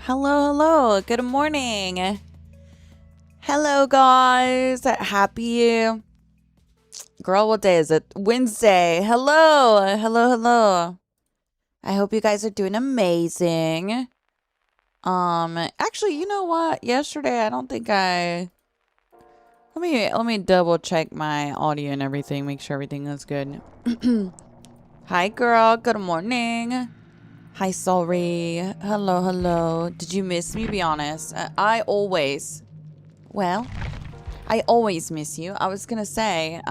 Hello, hello. Good morning. Hello, guys. Happy... Girl, what day is it? Wednesday. Hello. Hello, hello. I hope you guys are doing amazing. Actually, you know what? Yesterday, I don't think I... Let me double check my audio and everything. Make sure everything is good. Hi, girl. Good morning. Hi, sorry. Hello, hello. Did you miss me? Be honest. I always miss you. I was gonna say,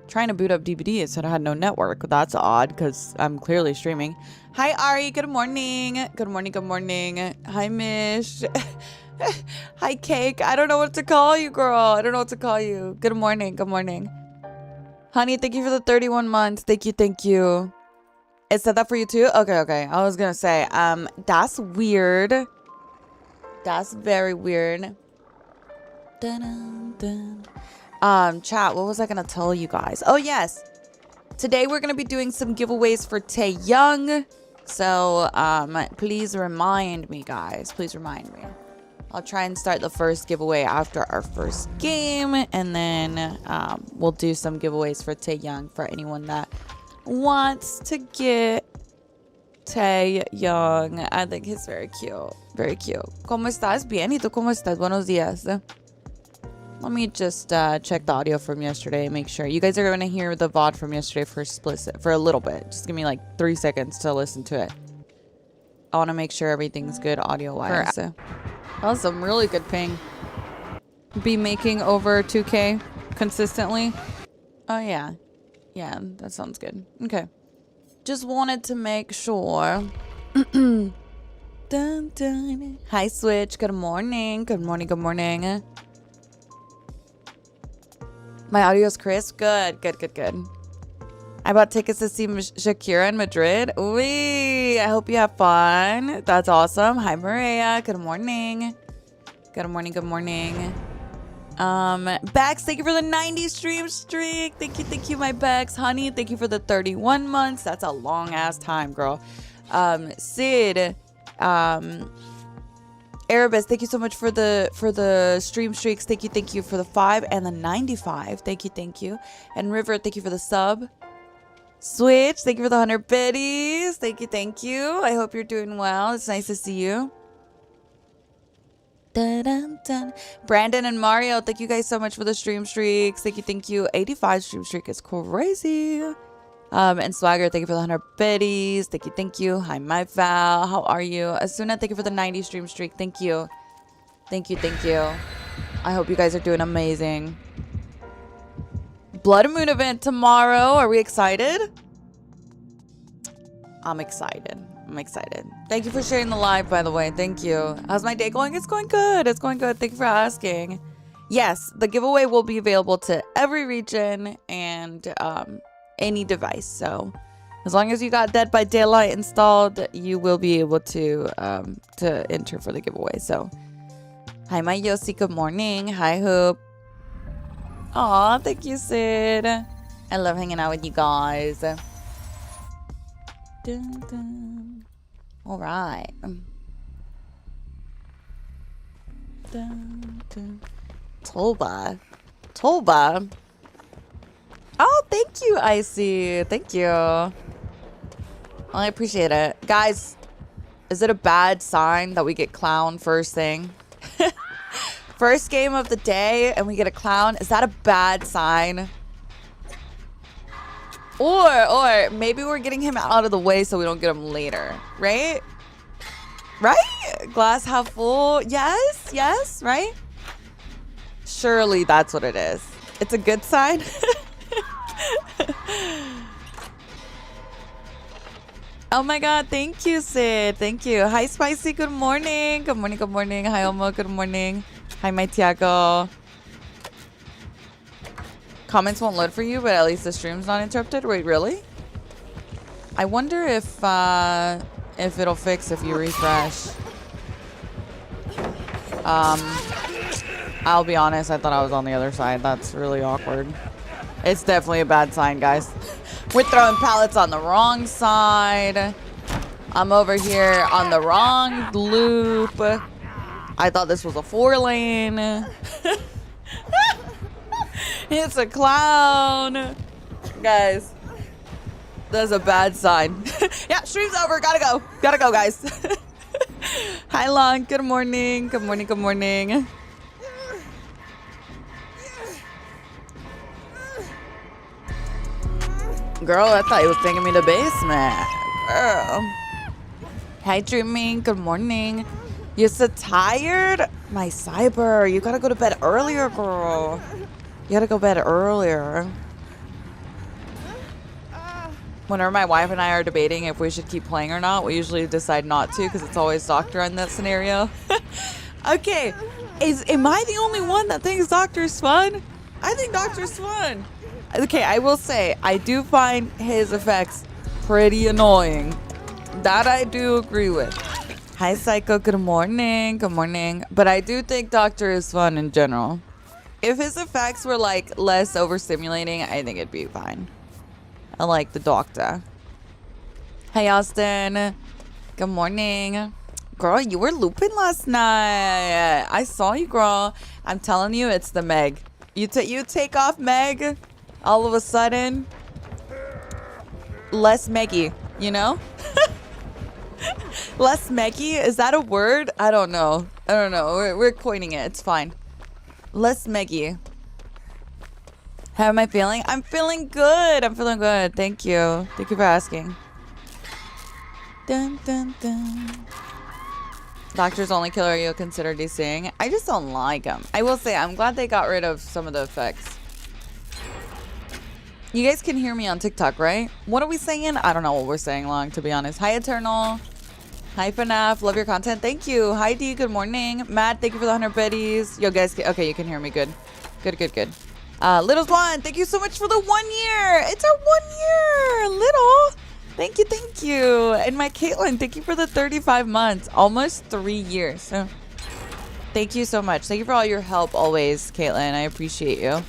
trying to boot up DVD, it said I had no network. That's odd, because I'm clearly streaming. Hi, Ari. Good morning. Good morning, good morning. Hi, Mish. Hi, Cake. I don't know what to call you, girl. I don't know what to call you. Good morning, good morning. Honey, thank you for the 31 months. Thank you, thank you. It said that for you too? Okay, okay. I was gonna say, that's weird. That's very weird. Dun, dun, dun. Chat, what was I gonna tell you guys? Oh, yes. Today we're gonna be doing some giveaways for Taeyoung. So, please remind me, guys. Please remind me. I'll try and start the first giveaway after our first game. And then, we'll do some giveaways for Taeyoung for anyone that wants to get Taeyoung. I think he's very cute. Very cute. ¿Cómo estás? Bien. ¿Y tú cómo estás? Buenos días. Let me just check the audio from yesterday. Make sure. You guys are going to hear the VOD from yesterday for a little bit. Just give me like 3 seconds to listen to it. I want to make sure everything's good audio-wise. That was some really good ping. Be making over 2K consistently. Oh, yeah. Yeah, that sounds good. Okay. Just wanted to make sure. Dun, dun. Hi, Switch. Good morning. Good morning. Good morning. My audio's crisp. Good. Good, good, good. I bought tickets to see Shakira in Madrid. Ooh, I hope you have fun. That's awesome. Hi, Maria. Good morning. Good morning. Good morning. Bex, thank you for the 90 stream streak. Thank you, my Bex. Honey, thank you for the 31 months. That's a long ass time, girl. Sid, Erebus, thank you so much for the stream streaks. Thank you for the 5 and the 95. Thank you. And River, thank you for the sub. Switch, thank you for the 100 biddies. Thank you. I hope you're doing well. It's nice to see you. Dun, dun, dun. Brandon and Mario, thank you guys so much for the stream streaks. Thank you. 85 stream streak is crazy. And Swagger, thank you for the 100 biddies. Thank you. Hi, my Val. How are you? Asuna, thank you for the 90 stream streak. Thank you. Thank you. I hope you guys are doing amazing. Blood Moon event tomorrow. Are we excited? I'm excited. Thank you for sharing the live, by the way. Thank you. How's my day going? It's going good. Thank you for asking. Yes, the giveaway will be available to every region and any device. So as long as you got Dead by Daylight installed, you will be able to enter for the giveaway. So hi, my Yossi. Good morning. Hi, Hoop. Aw, thank you, Sid. I love hanging out with you guys. Dun, dun. All right. Dun, dun. Tolba. Oh, thank you, Icy. Thank you. I appreciate it. Guys, is it a bad sign that we get clown first thing? First game of the day and we get a clown? Is that a bad sign? Or maybe we're getting him out of the way so we don't get him later, right? Right? Glass half full. Yes, right? Surely that's what it is. It's a good sign. Oh my god, thank you, Sid. Thank you. Hi, Spicy. Good morning. Good morning. Hi, Omo. Good morning. Hi, my Tiago. Comments won't load for you, but at least the stream's not interrupted. Wait, really? I wonder if it'll fix if you refresh. I'll be honest, I thought I was on the other side. That's really awkward. It's definitely a bad sign, guys. We're throwing pallets on the wrong side. I'm over here on the wrong loop. I thought this was a 4-lane. It's a clown. Guys, that's a bad sign. Yeah, stream's over. Gotta go. Gotta go, guys. Hi, Long. Good morning. Good morning. Good morning. Girl, I thought he was taking me to basement. Girl. Hi, Dreaming. Good morning. You're so tired? My cyber. You gotta go to bed earlier, girl. You gotta go to bed earlier. Whenever my wife and I are debating if we should keep playing or not, we usually decide not to because it's always Doctor in that scenario. Okay. Am I the only one that thinks Doctor's fun? I think Doctor's fun. Okay, I will say, I do find his effects pretty annoying. That I do agree with. Hi, Psycho. Good morning. Good morning. But I do think Doctor is fun in general. If his effects were, like, less overstimulating, I think it'd be fine. I like the Doctor. Hey, Austin. Good morning. Girl, you were looping last night. I saw you, girl. I'm telling you, it's the Meg. You take off Meg, all of a sudden, less Meggy, you know? Less Meggy? Is that a word? I don't know. I don't know. We're coining it. It's fine. Less Meggy. How am I feeling? I'm feeling good. I'm feeling good. Thank you. Thank you for asking. Dun, dun, dun. Doctor's only killer you'll consider DCing. I just don't like him. I will say, I'm glad they got rid of some of the effects. You guys can hear me on TikTok, right? What are we saying? I don't know what we're saying long, to be honest. Hi, Eternal. Hi, FNAF. Love your content. Thank you. Hi, D. Good morning. Matt, thank you for the 100 biddies. Yo, guys. Okay, you can hear me. Good. Good, good, good. Little Swan, thank you so much for the 1 year. It's our 1 year. Little. Thank you, thank you. And my Caitlin, thank you for the 35 months. Almost 3 years. So, thank you so much. Thank you for all your help always, Caitlin. I appreciate you.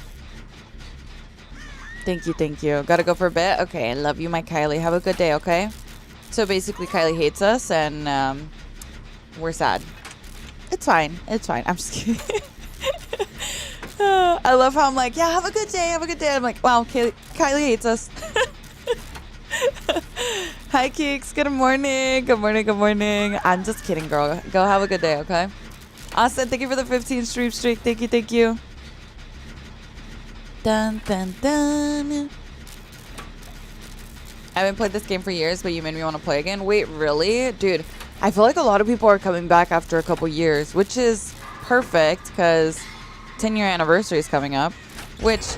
Thank you, thank you. Gotta go for a bit? Okay, I love you, my Kylie. Have a good day, okay? So basically, Kylie hates us, and we're sad. It's fine. It's fine. I'm just kidding. I love how I'm like, yeah, have a good day. Have a good day. I'm like, wow, Kylie hates us. Hi, Keeks. Good morning. Good morning. Good morning. I'm just kidding, girl. Go have a good day, okay? Austin, thank you for the 15 stream streak. Thank you, thank you. Dun, dun, dun. I haven't played this game for years, but you made me want to play again. Wait, really? Dude, I feel like a lot of people are coming back after a couple years, which is perfect because 10-year anniversary is coming up, which,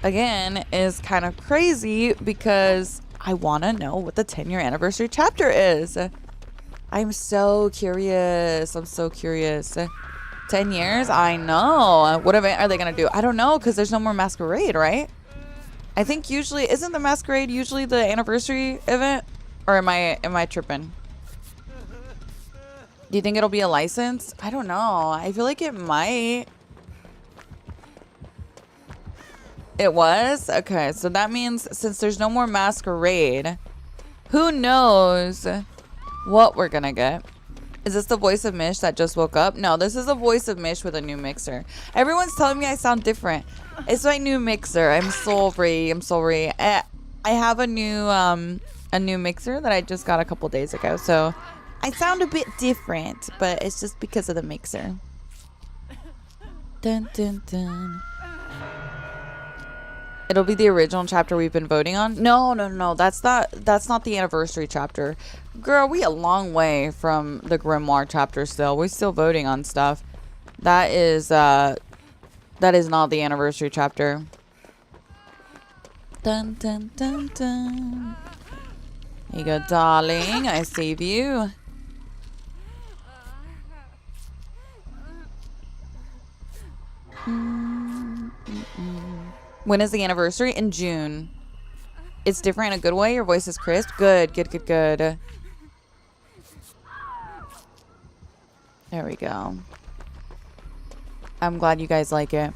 again, is kind of crazy because I want to know what the 10-year anniversary chapter is. I'm so curious. I'm so curious. 10 years? I know. What event are they going to do? I don't know because there's no more Masquerade, right? I think usually, isn't the Masquerade usually the anniversary event? Or am I tripping? Do you think it'll be a license? I don't know. I feel like it might. It was? Okay, so that means since there's no more Masquerade, who knows what we're gonna get? Is this the voice of Mish that just woke up? No, this is the voice of Mish with a new mixer. Everyone's telling me I sound different. It's my new mixer. I'm sorry. I'm sorry. I have a new mixer that I just got a couple days ago, so I sound a bit different, but it's just because of the mixer. Dun dun dun. It'll be the original chapter we've been voting on. No. That's not the anniversary chapter. Girl, we a long way from the Grimoire chapter still. We're still voting on stuff. That is not the anniversary chapter. Dun dun dun dun. Here you go, darling. I save you. When is the anniversary? In June. It's different in a good way. Your voice is crisp. Good. There we go. I'm glad you guys like it.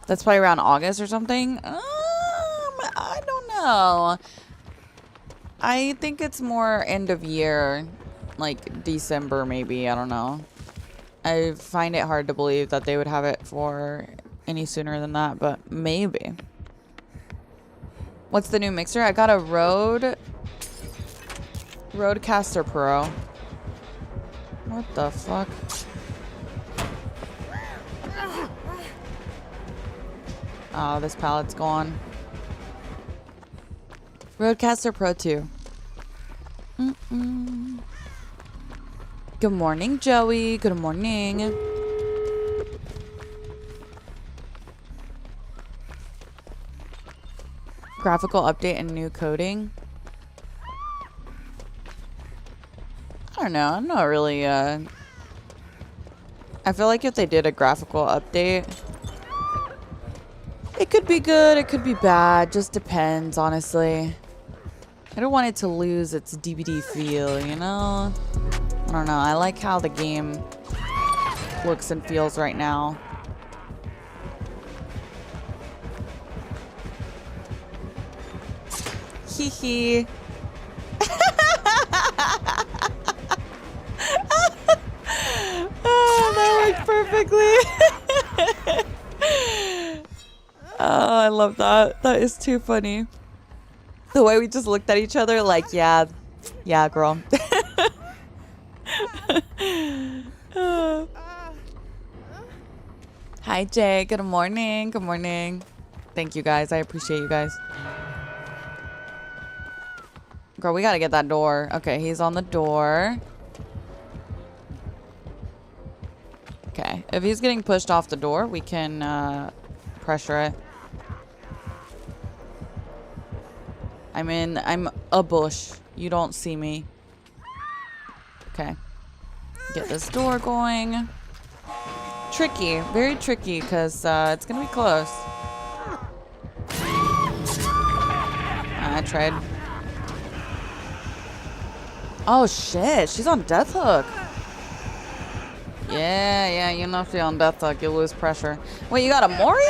That's probably around August or something. I don't know. I think it's more end of year, like December maybe, I don't know. I find it hard to believe that they would have it for any sooner than that, but maybe. What's the new mixer? I got a Rodecaster Pro. What the fuck? Oh, this pallet's gone. Rodecaster Pro 2. Good morning, Joey. Good morning. Graphical update and new coding. I don't know. I'm not really, I feel like if they did a graphical update, it could be good, it could be bad. Just depends, honestly. I don't want it to lose its DVD feel, you know? I don't know. I like how the game looks and feels right now. Hee hee. Oh, that worked perfectly. Oh, I love that. That is too funny. The way we just looked at each other like, yeah, girl. Hi, Jay. Good morning. Good morning. Thank you, guys. I appreciate you guys. Girl, we gotta get that door. Okay, he's on the door. Okay, if he's getting pushed off the door, we can pressure it. I'm a bush. You don't see me. Okay. Get this door going. Tricky. Very tricky, because it's going to be close. I tried. Oh, shit. She's on death hook. Yeah, you know if you're on death hook, you lose pressure. Wait, you got a Mori?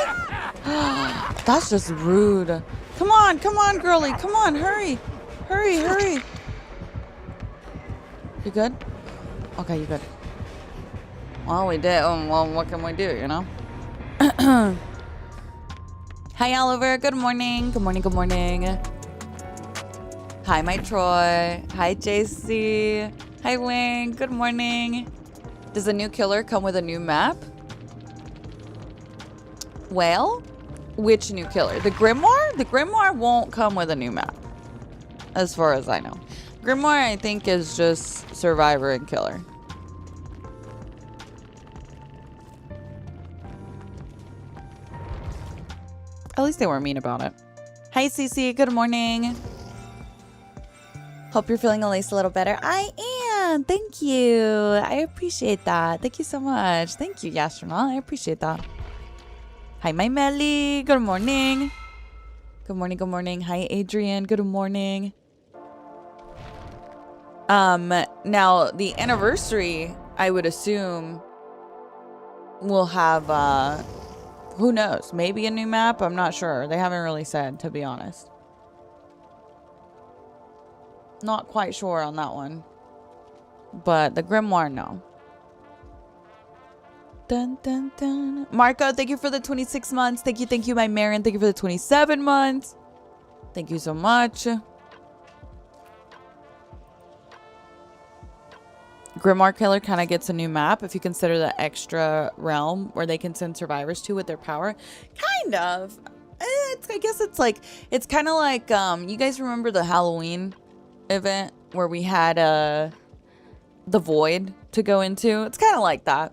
That's just rude. Come on, girlie. Come on, hurry. Hurry. You good? Okay, you good. Well, we did. Well, what can we do, you know? Hi, Oliver. Good morning. Good morning. Hi, my Troy. Hi, JC. Hi, Wing. Good morning. Does the new killer come with a new map? Well, which new killer? The Grimoire? The Grimoire won't come with a new map, as far as I know. Grimoire, I think, is just Survivor and Killer. At least they weren't mean about it. Hi, Cece. Good morning. Hope you're feeling at least a little better. I am. Thank you. I appreciate that. Thank you so much. Thank you, Yastronaut. I appreciate that. Hi, my Melly. Good morning. Good morning. Hi, Adrian. Good morning. Now, the anniversary, I would assume, will have, who knows? Maybe a new map? I'm not sure. They haven't really said, to be honest. Not quite sure on that one. But the Grimoire, no. Dun, dun, dun. Marco, thank you for the 26 months. Thank you, my Marin. Thank you for the 27 months. Thank you so much. Grimoire Killer kind of gets a new map if you consider the extra realm where they can send survivors to with their power. Kind of. I guess it's like, it's kind of like, you guys remember the Halloween event where we had the void to go into? It's kind of like that.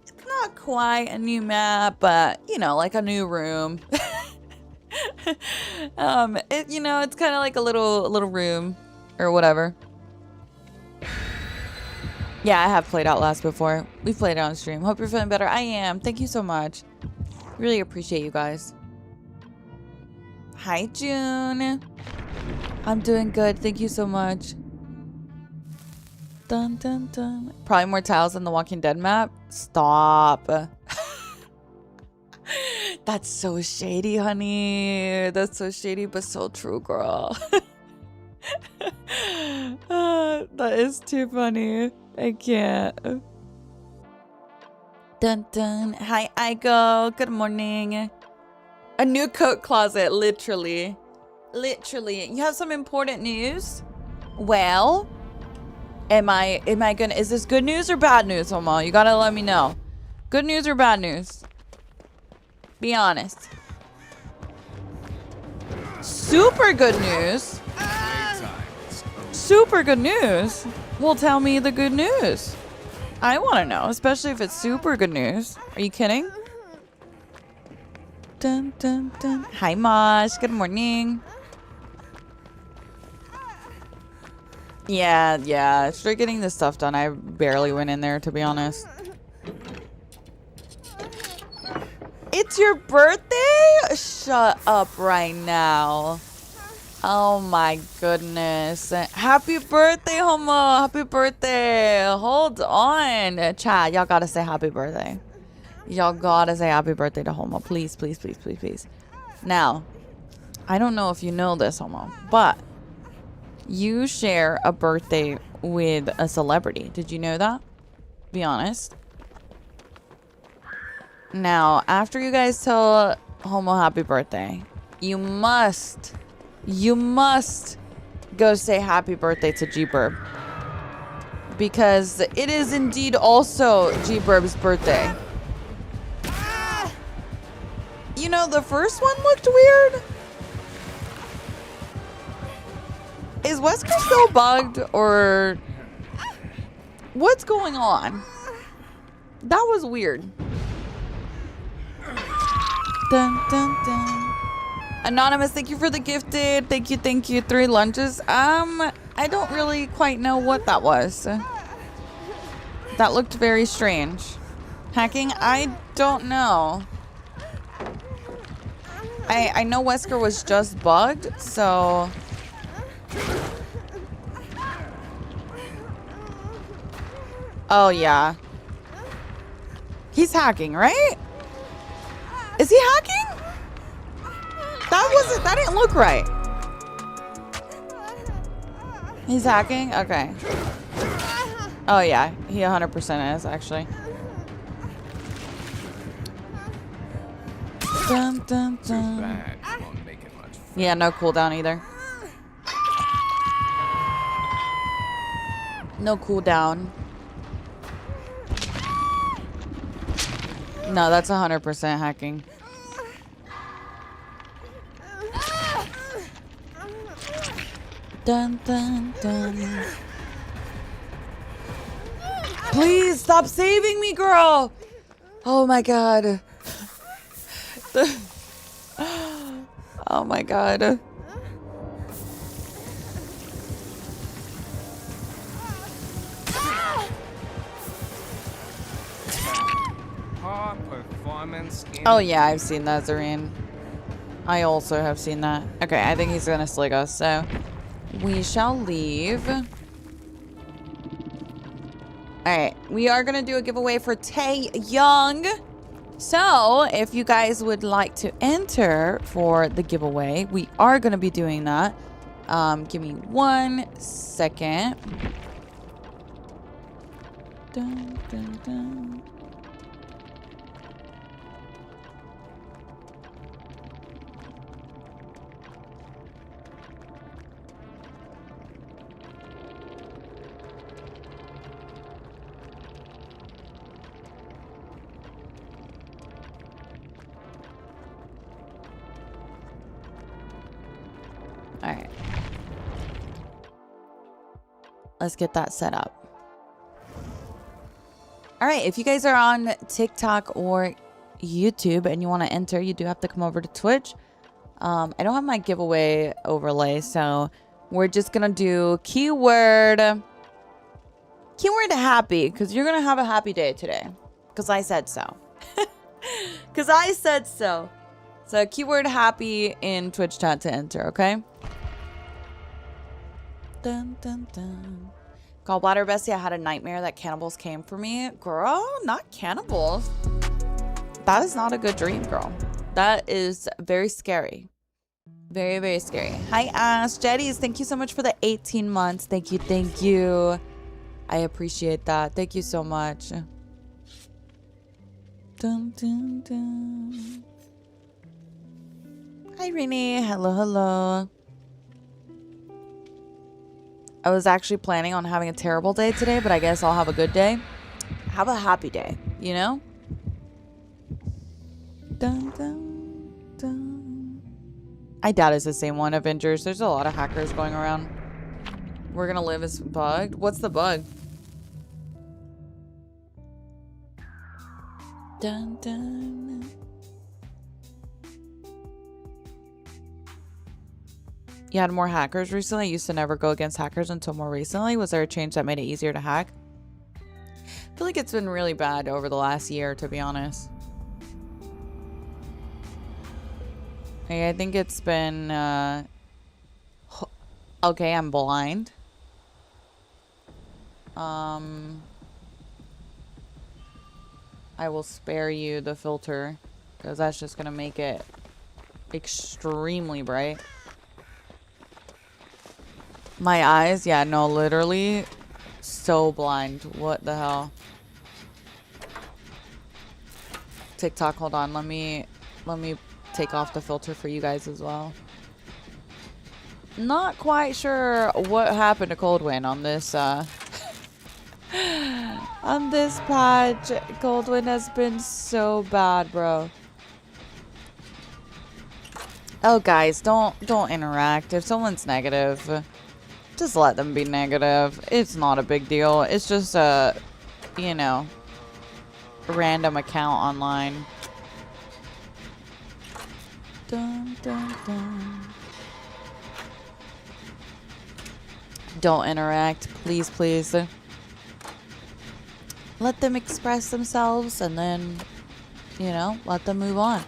It's not quite a new map, but you know, like a new room. You know, it's kind of like a little room or whatever. Yeah, I have played Outlast before. We've played it on stream. Hope you're feeling better. I am. Thank you so much. Really appreciate you guys. Hi, June. I'm doing good. Thank you so much. Dun, dun, dun. Probably more tiles than the Walking Dead map. Stop. That's so shady, honey. That's so shady, but so true, girl. That is too funny. I can't. Dun dun. Hi, Aiko. Good morning. A new coat closet, literally. Literally. You have some important news? Well, am I gonna, is this good news or bad news, Homo? You gotta let me know. Good news or bad news? Be honest. Super good news. Super good news. Well, tell me the good news. I want to know, especially if it's super good news. Are you kidding? Dun, dun, dun. Hi, Mosh. Good morning. Yeah. Straight getting this stuff done. I barely went in there, to be honest. It's your birthday? Shut up right now. Oh my goodness. Happy birthday, Homo. Happy birthday. Hold on. Chat, y'all gotta say happy birthday. Y'all gotta say happy birthday to Homo. Please, please, please, please, please. Now, I don't know if you know this, Homo, but you share a birthday with a celebrity. Did you know that? Be honest. Now, after you guys tell Homo happy birthday, you must go say happy birthday to G-Burb. Because it is indeed also G-Burb's birthday. You know, the first one looked weird. Is Wesker still bugged or what's going on? That was weird. Dun, dun, dun. Anonymous, thank you for the gifted. Thank you. 3 lunches. I don't really quite know what that was. That looked very strange. Hacking? I don't know. I know Wesker was just bugged, so... Oh, yeah. He's hacking, right? Is he hacking? That didn't look right. He's hacking? Okay. Oh, yeah. He 100% is, actually. Dun, dun, dun. Yeah, no cooldown either. No cooldown. No, that's 100% hacking. Dun, dun, dun. Please stop saving me, girl. Oh my god. Oh my god. Oh yeah, I've seen that, Zareen. I also have seen that. Okay, I think he's gonna slig us, so we shall leave. Alright, we are gonna do a giveaway for Tae Young. So, if you guys would like to enter for the giveaway, we are gonna be doing that. Give me 1 second. Dun, dun, dun. All right. Let's get that set up. All right. If you guys are on TikTok or YouTube and you want to enter, you do have to come over to Twitch. I don't have my giveaway overlay, so we're just going to do keyword happy, because you're going to have a happy day today, because I said so. Because I said so. So keyword happy in Twitch chat to enter, okay? Dun, dun, dun. Gallbladder Bestie, I had a nightmare that cannibals came for me. Girl, not cannibals. That is not a good dream, girl. That is very scary. Very, very scary. Hi, Ash. Jetties, thank you so much for the 18 months. Thank you, thank you. I appreciate that. Thank you so much. Dun, dun, dun. Hi, Renee. Hello, hello. I was actually planning on having a terrible day today, but I guess I'll have a good day. Have a happy day, you know? Dun, dun, dun. I doubt it's the same one, Avengers. There's a lot of hackers going around. We're gonna live as bugged. What's the bug? Dun, dun. You had more hackers recently? I used to never go against hackers until more recently. Was there a change that made it easier to hack? I feel like it's been really bad over the last year, to be honest. Hey, I think it's been, okay, I'm blind. I will spare you the filter, because that's just going to make it extremely bright. My eyes, yeah, no, literally so blind. What the hell? TikTok, hold on. Let me take off the filter for you guys as well. Not quite sure what happened to Coldwind on this on this patch. Coldwind has been so bad, bro. Oh, guys, don't interact. If someone's negative, just let them be negative. It's not a big deal. It's just a, you know, random account online. Dun, dun, dun. Don't interact, please, please. Let them express themselves and then, you know, let them move on.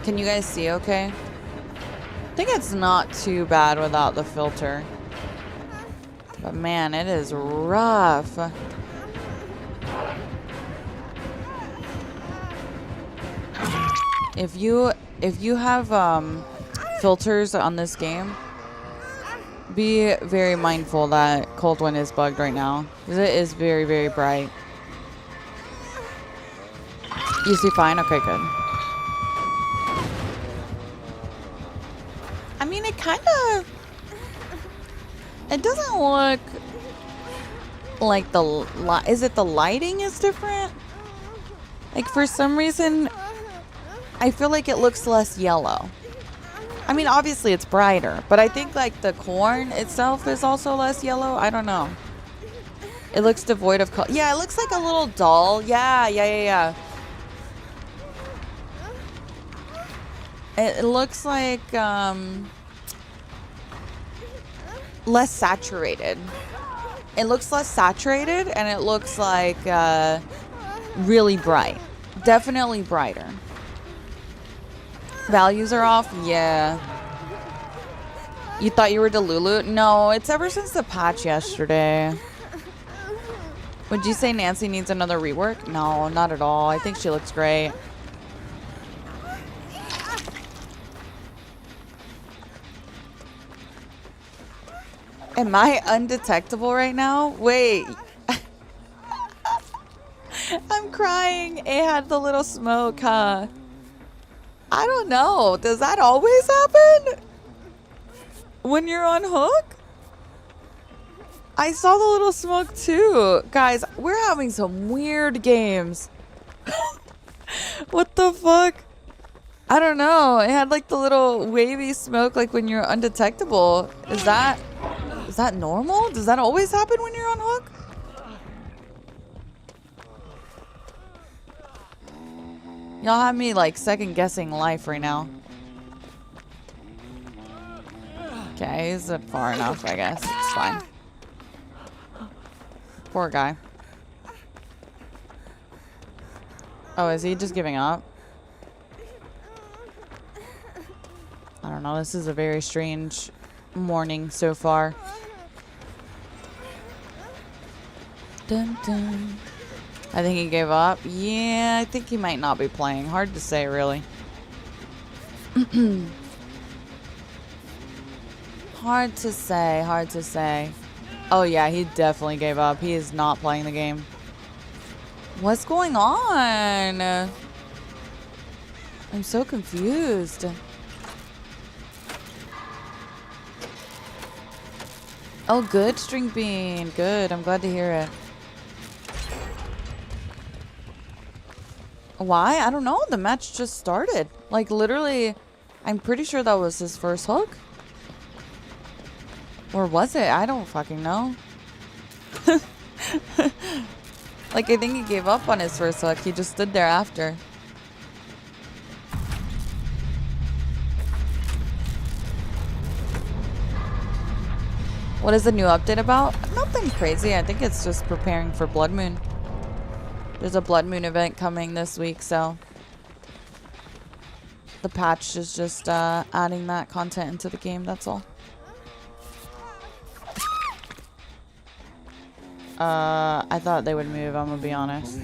Can you guys see okay? I think it's not too bad without the filter. But man, it is rough. If you have filters on this game, be very mindful that Coldwind is bugged right now, because it is very, very bright. You see fine? Okay, good. I mean, it kind of... It doesn't look like the... Is it the lighting is different? Like, for some reason, I feel like it looks less yellow. I mean, obviously it's brighter, but I think, like, the corn itself is also less yellow. I don't know. It looks devoid of color. Yeah, it looks like a little dull. Yeah. It looks like, less saturated. It looks less saturated, and it looks like, really bright. Definitely brighter. Values are off? Yeah. You thought you were Delulu? No, it's ever since the patch yesterday. Would you say Nancy needs another rework? No, not at all. I think she looks great. Am I undetectable right now? Wait. I'm crying. It had the little smoke, huh? I don't know. Does that always happen? When you're on hook? I saw the little smoke too. Guys, we're having some weird games. What the fuck? I don't know. It had like the little wavy smoke like when you're undetectable. Is that normal? Does that always happen when you're on hook? Y'all have me like second guessing life right now. Okay, is it far enough? I guess it's fine. Poor guy. Oh, is he just giving up? I don't know. This is a very strange morning so far. Dun, dun. I think he gave up. Yeah, I think he might not be playing. Hard to say, really. Hard to say. Hard to say. Oh, yeah, he definitely gave up. He is not playing the game. What's going on? I'm so confused. Oh, good, String Bean. Good. I'm glad to hear it. Why? I don't know. The match just started. Like, literally, I'm pretty sure that was his first hook. Or was it? I don't fucking know. Like, I think he gave up on his first hook. He just stood there after. What is the new update about? Nothing crazy. I think it's just preparing for Blood Moon. There's a Blood Moon event coming this week, so the patch is just adding that content into the game, that's all. I thought they would move, I'm gonna be honest.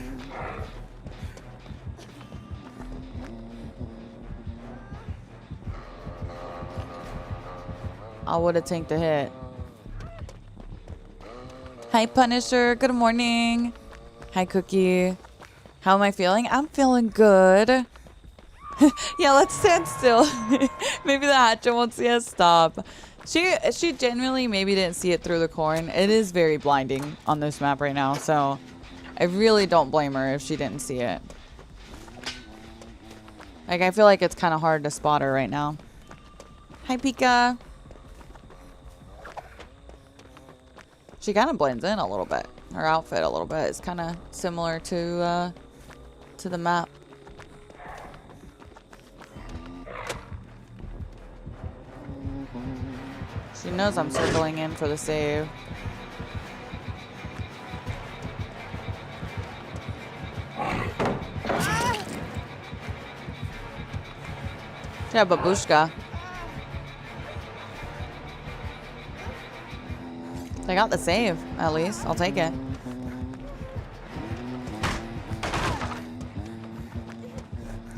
I would have tanked the hit. Hi, Punisher. Good morning. Hi, Cookie. How am I feeling? I'm feeling good. Yeah, let's stand still. Maybe the Hatchet won't see us stop. She genuinely maybe didn't see it through the corn. It is very blinding on this map right now, so I really don't blame her if she didn't see it. Like, I feel like it's kind of hard to spot her right now. Hi, Pika. She kind of blends in a little bit. Her outfit a little bit is kind of similar to the map. She knows I'm circling in for the save. Yeah, babushka. They got the save, at least. I'll take it.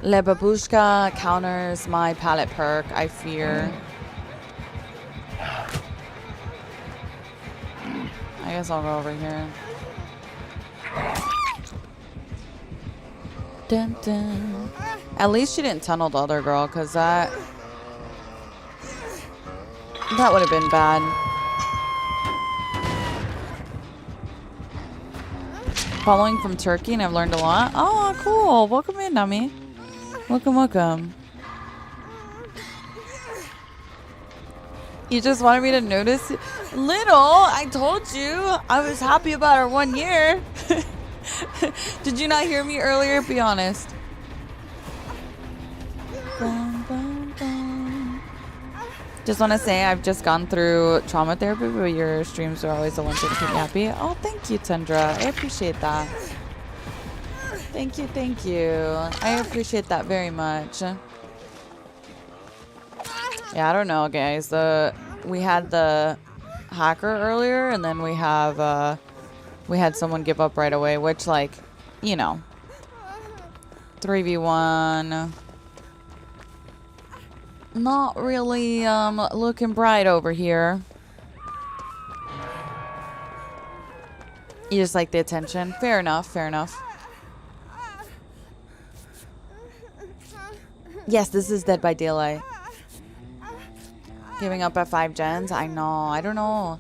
Le babushka counters my palette perk, I fear. I guess I'll go over here. Dun, dun. At least she didn't tunnel the other girl, because that would have been bad. Following from Turkey, and I've learned a lot. Oh, cool. Welcome in, Nami. Welcome, welcome. You just wanted me to notice? Little, I told you. I was happy about our 1 year. Did you not hear me earlier? Be honest. Bum, bum, bum. Just want to say I've just gone through trauma therapy, but your streams are always the ones that keep me happy. Oh, thank you, Tundra. I appreciate that. Thank you, thank you. I appreciate that very much. Yeah, I don't know, guys. We had the hacker earlier, and then we had someone give up right away, which, like, you know, 3v1. Not really looking bright over here. You just like the attention. Fair enough, fair enough. Yes, this is Dead by Daylight. Giving up at 5 gens? I know. I don't know.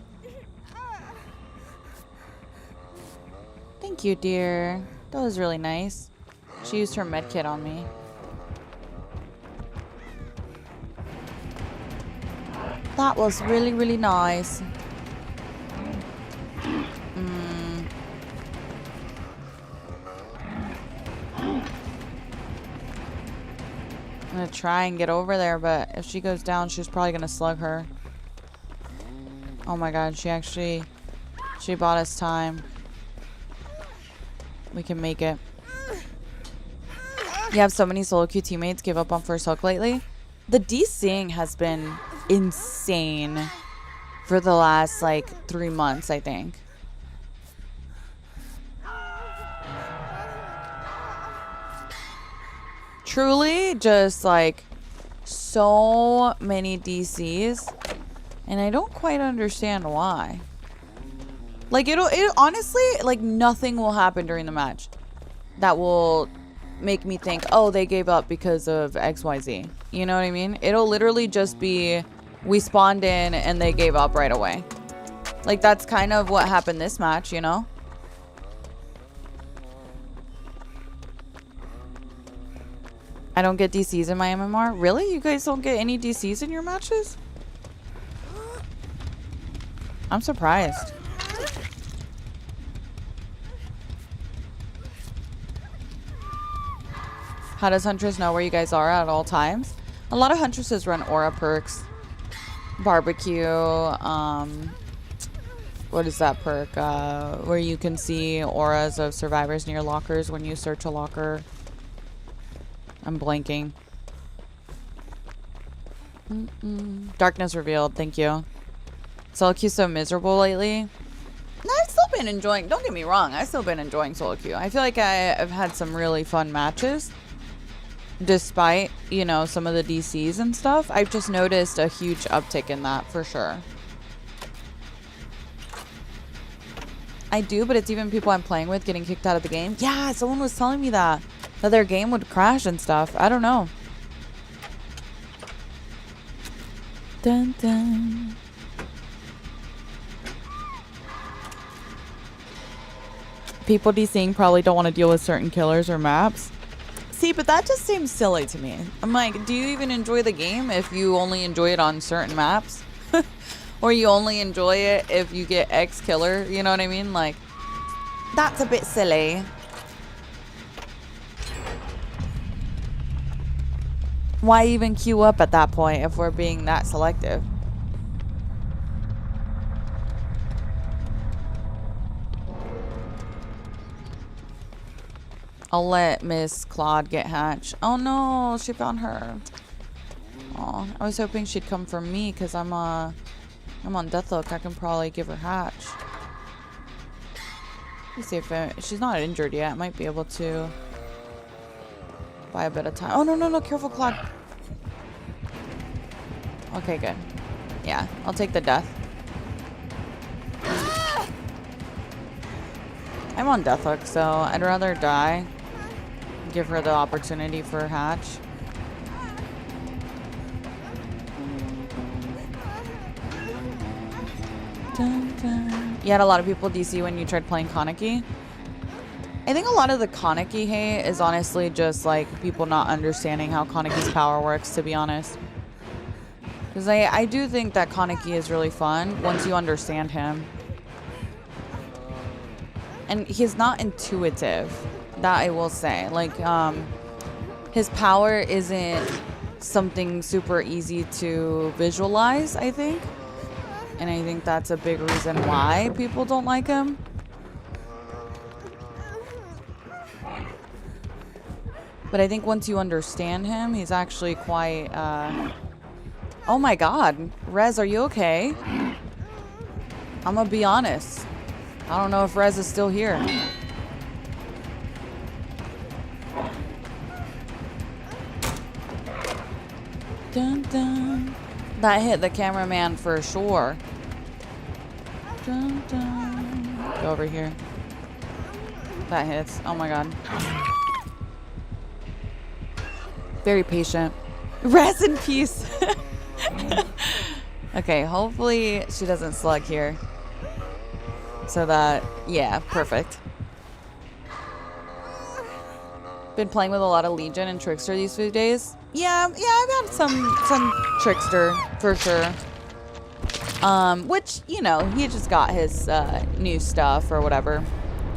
Thank you, dear. That was really nice. She used her medkit on me. That was really, really nice. I'm gonna try and get over there, but if she goes down, she's probably gonna slug her. Oh my god, she bought us time. We can make it. You have so many solo queue teammates give up on first hook lately? The DCing has been insane for the last like 3 months, I think. Truly just like so many DCs, and I don't quite understand why. Like it honestly, like nothing will happen during the match that will make me think, oh, they gave up because of XYZ. You know what I mean? It'll literally just be, we spawned in and they gave up right away. Like that's kind of what happened this match, you know? I don't get DCs in my MMR. Really? You guys don't get any DCs in your matches? I'm surprised. How does Huntress know where you guys are at all times? A lot of Huntresses run aura perks. Barbecue. What is that perk? Where you can see auras of survivors near lockers when you search a locker. I'm blanking. Darkness revealed. Thank you. Solo queue so miserable lately. No, I've still been enjoying. Don't get me wrong. I've still been enjoying solo queue. I feel like I've had some really fun matches. Despite, you know, some of the DCs and stuff, I've just noticed a huge uptick in that for sure. I do, but it's even people I'm playing with getting kicked out of the game. Yeah, someone was telling me that their game would crash and stuff. I don't know. Dun, dun. People DCing probably don't want to deal with certain killers or maps. See, but that just seems silly to me. I'm like, do you even enjoy the game if you only enjoy it on certain maps? Or you only enjoy it if you get X killer? You know what I mean? Like, that's a bit silly. Why even queue up at that point if we're being that selective? I'll let Miss Claude get hatch. Oh no, she found her. Oh, I was hoping she'd come for me because I'm on Deathlook. I can probably give her hatch. Let's see if she's not injured yet. I might be able to buy a bit of time. Oh no, no, no, careful, Claude. Okay, good. Yeah, I'll take the death. I'm on Deathlook, so I'd rather die. Give her the opportunity for hatch. Dun, dun. You had a lot of people DC when you tried playing Kaneki. I think a lot of the Kaneki hate is honestly just like people not understanding how Kaneki's power works, to be honest. Because I do think that Kaneki is really fun once you understand him. And he's not intuitive, that I will say. Like, his power isn't something super easy to visualize, I think. And I think that's a big reason why people don't like him. But I think once you understand him, he's actually quite, Oh my god. Rez, are you okay? I'm gonna be honest. I don't know if Rez is still here. Dun, dun. That hit the cameraman for sure. Dun, dun. Go over here. That hits. Oh my god. Very patient. Rest in peace. Okay, hopefully she doesn't slug here. So that, yeah, perfect. Been playing with a lot of Legion and Trickster these few days. Yeah, I've had some Trickster for sure. Which, you know, he just got his new stuff or whatever.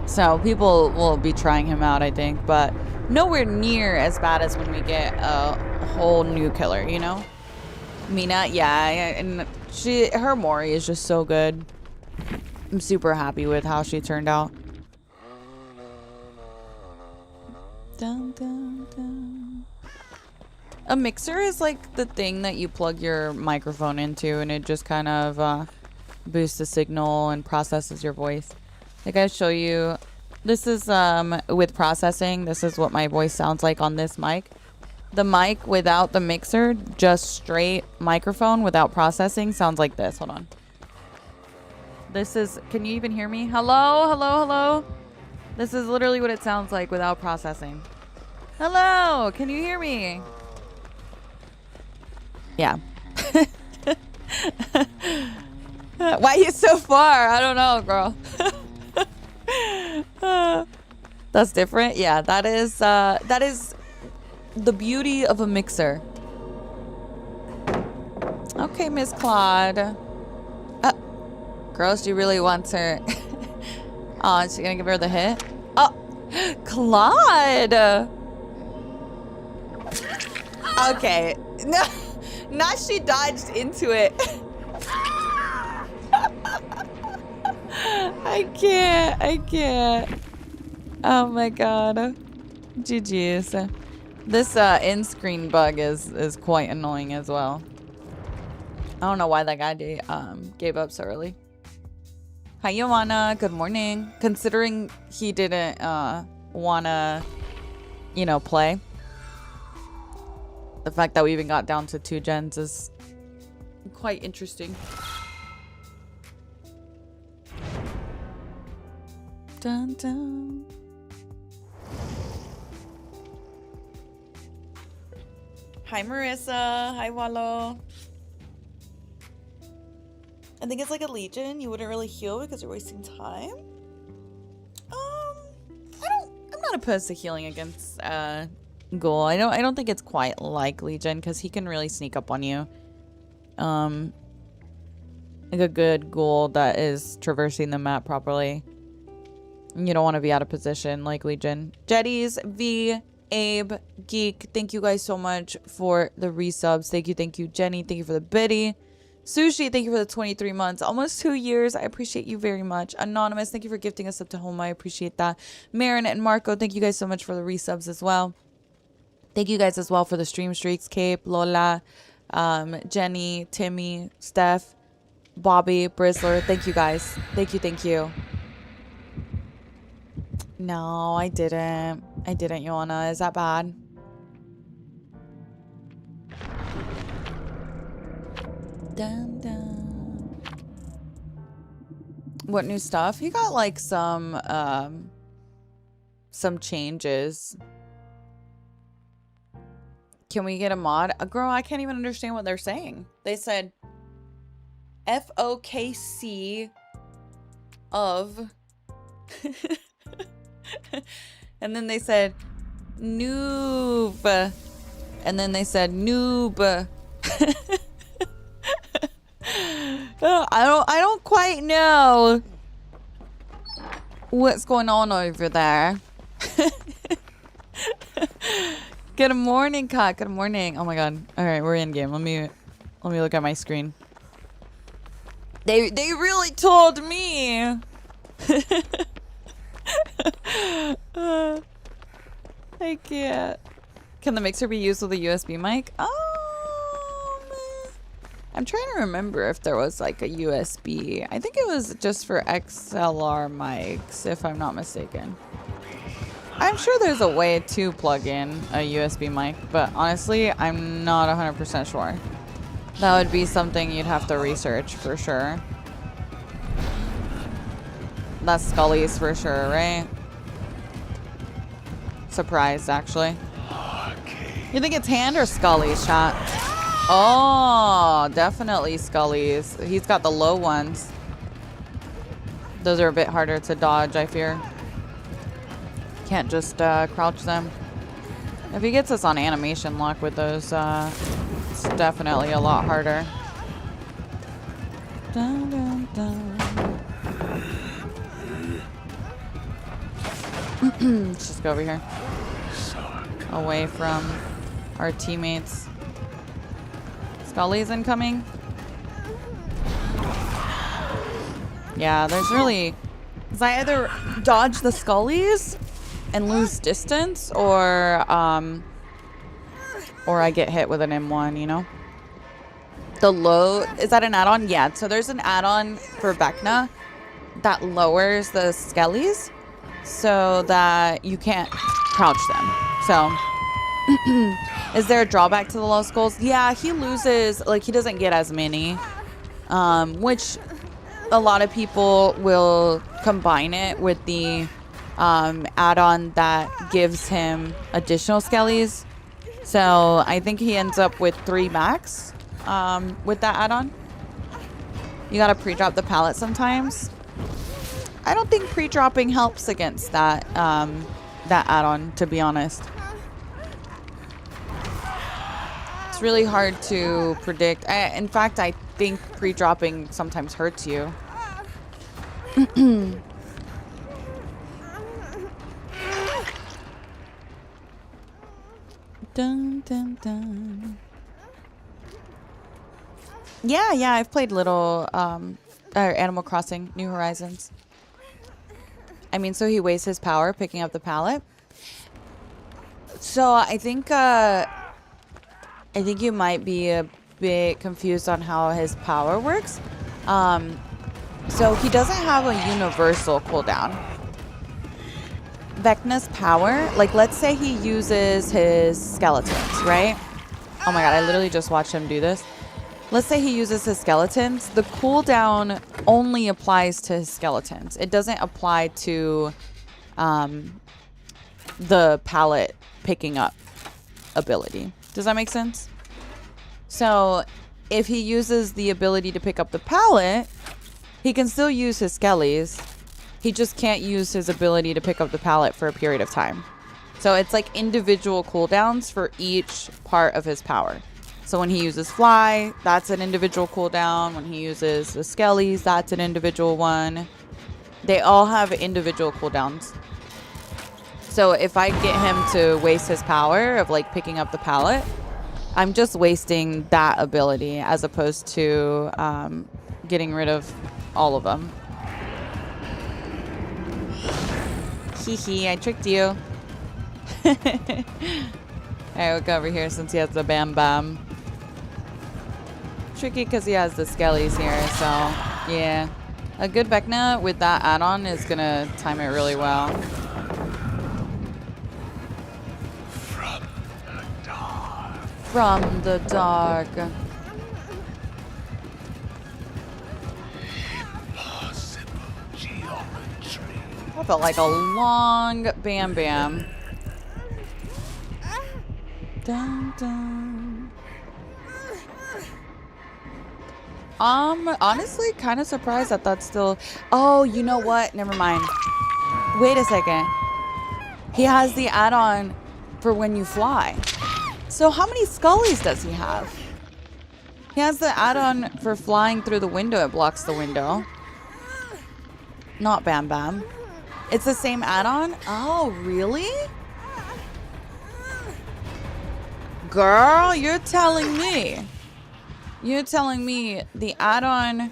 So people will be trying him out, I think, but nowhere near as bad as when we get a whole new killer, you know? Mina, yeah, and her Mori is just so good. I'm super happy with how she turned out. Dun, dun, dun. A mixer is like the thing that you plug your microphone into and it just kind of boosts the signal and processes your voice. Like I show you, this is with processing. This is what my voice sounds like on this mic. The mic without the mixer, just straight microphone without processing, sounds like this. Hold on. This is, can you even hear me? Hello, hello, hello. This is literally what it sounds like without processing. Hello, can you hear me? Yeah. Why are you so far? I don't know, girl. That's different. Yeah, that is the beauty of a mixer. Okay, Miss Claude. Girl, she really wants her. Oh, is she gonna give her the hit? Oh, Claude. Okay. No. Not she dodged into it. I can't. Oh my god. GG's. This end screen bug is quite annoying as well. I don't know why that guy gave up so early. Hi, Joanna. Good morning. Considering he didn't wanna, you know, play. The fact that we even got down to 2 gens is quite interesting. Dun, dun. Hi, Marissa. Hi, Wallo. I think it's like a legion. You wouldn't really heal because you're wasting time. I'm not opposed to healing against Ghoul. I don't think it's quite like Legion because he can really sneak up on you. Like a good Ghoul that is traversing the map properly. You don't want to be out of position like Legion. Jetties, V, Abe, Geek, thank you guys so much for the resubs. Thank you, Jenny. Thank you for the biddy. Sushi, thank you for the 23 months. Almost 2 years. I appreciate you very much. Anonymous, thank you for gifting us up to home. I appreciate that. Marin and Marco, thank you guys so much for the resubs as well. Thank you guys as well for the stream streaks. Cape, Lola, Jenny, Timmy, Steph, Bobby, Brizzler. Thank you guys. Thank you. No, I didn't, Joanna. Is that bad? Dun, dun. What new stuff? He got like some changes. Can we get a mod? Girl, I can't even understand what they're saying. They said FOKC of and then they said noob. And then they said noob. I don't quite know what's going on over there. Good morning, Kat. Good morning. Oh my god. All right, we're in game. Let me look at my screen. They really told me. I can't. Can the mixer be used with a USB mic? I'm trying to remember if there was like a USB. I think it was just for XLR mics, if I'm not mistaken. I'm sure there's a way to plug in a USB mic, but honestly, I'm not 100% sure. That would be something you'd have to research for sure. That's Scully's for sure, right? Surprised, actually. You think it's Hand or Scully's, chat? Oh, definitely Scully's. He's got the low ones. Those are a bit harder to dodge, I fear. Can't just crouch them. If he gets us on animation lock with those, it's definitely a lot harder. Dun, dun, dun. Let's just go over here. Away from our teammates. Scully's incoming. Yeah, there's really... Because I either dodge the Scullies and lose distance, or or I get hit with an M1, you know? The low, is that an add-on? Yeah, so there's an add-on for Vecna that lowers the skellies so that you can't crouch them. So, is there a drawback to the low skulls? Yeah, he loses, like, he doesn't get as many, which a lot of people will combine it with the add-on that gives him additional skellies. So I think he ends up with 3 max with that add-on. You gotta pre-drop the pallet sometimes. I don't think pre-dropping helps against that that add-on, to be honest. It's really hard to predict. In fact, I think pre-dropping sometimes hurts you. Dun, dun, dun. Yeah, I've played little Animal Crossing New Horizons. I mean, so he wastes his power picking up the pallet. So I think you might be a bit confused on how his power works. So he doesn't have a universal cooldown. Vecna's power, like let's say he uses his skeletons, right? Oh my god, I literally just watched him do this. Let's say he uses his skeletons. The cooldown only applies to his skeletons. It doesn't apply to the pallet picking up ability. Does that make sense? So if he uses the ability to pick up the pallet, he can still use his skellies. He just can't use his ability to pick up the pallet for a period of time. So it's like individual cooldowns for each part of his power. So when he uses fly, that's an individual cooldown. When he uses the skellies, that's an individual one. They all have individual cooldowns. So if I get him to waste his power of like picking up the pallet, I'm just wasting that ability as opposed to getting rid of all of them. Hee, I tricked you. Alright, we'll go over here since he has the Bam Bam. Tricky because he has the skellies here, so yeah. A good Vecna with that add-on is gonna time it really well. From the dark. That felt like a long Bam Bam. Dun, dun. Honestly, kind of surprised that that's still... Oh, you know what? Never mind. Wait a second. He has the add-on for when you fly. So how many scullies does he have? He has the add-on for flying through the window. It blocks the window. Not Bam Bam. It's the same add-on? Oh, really? Girl, you're telling me. You're telling me the add-on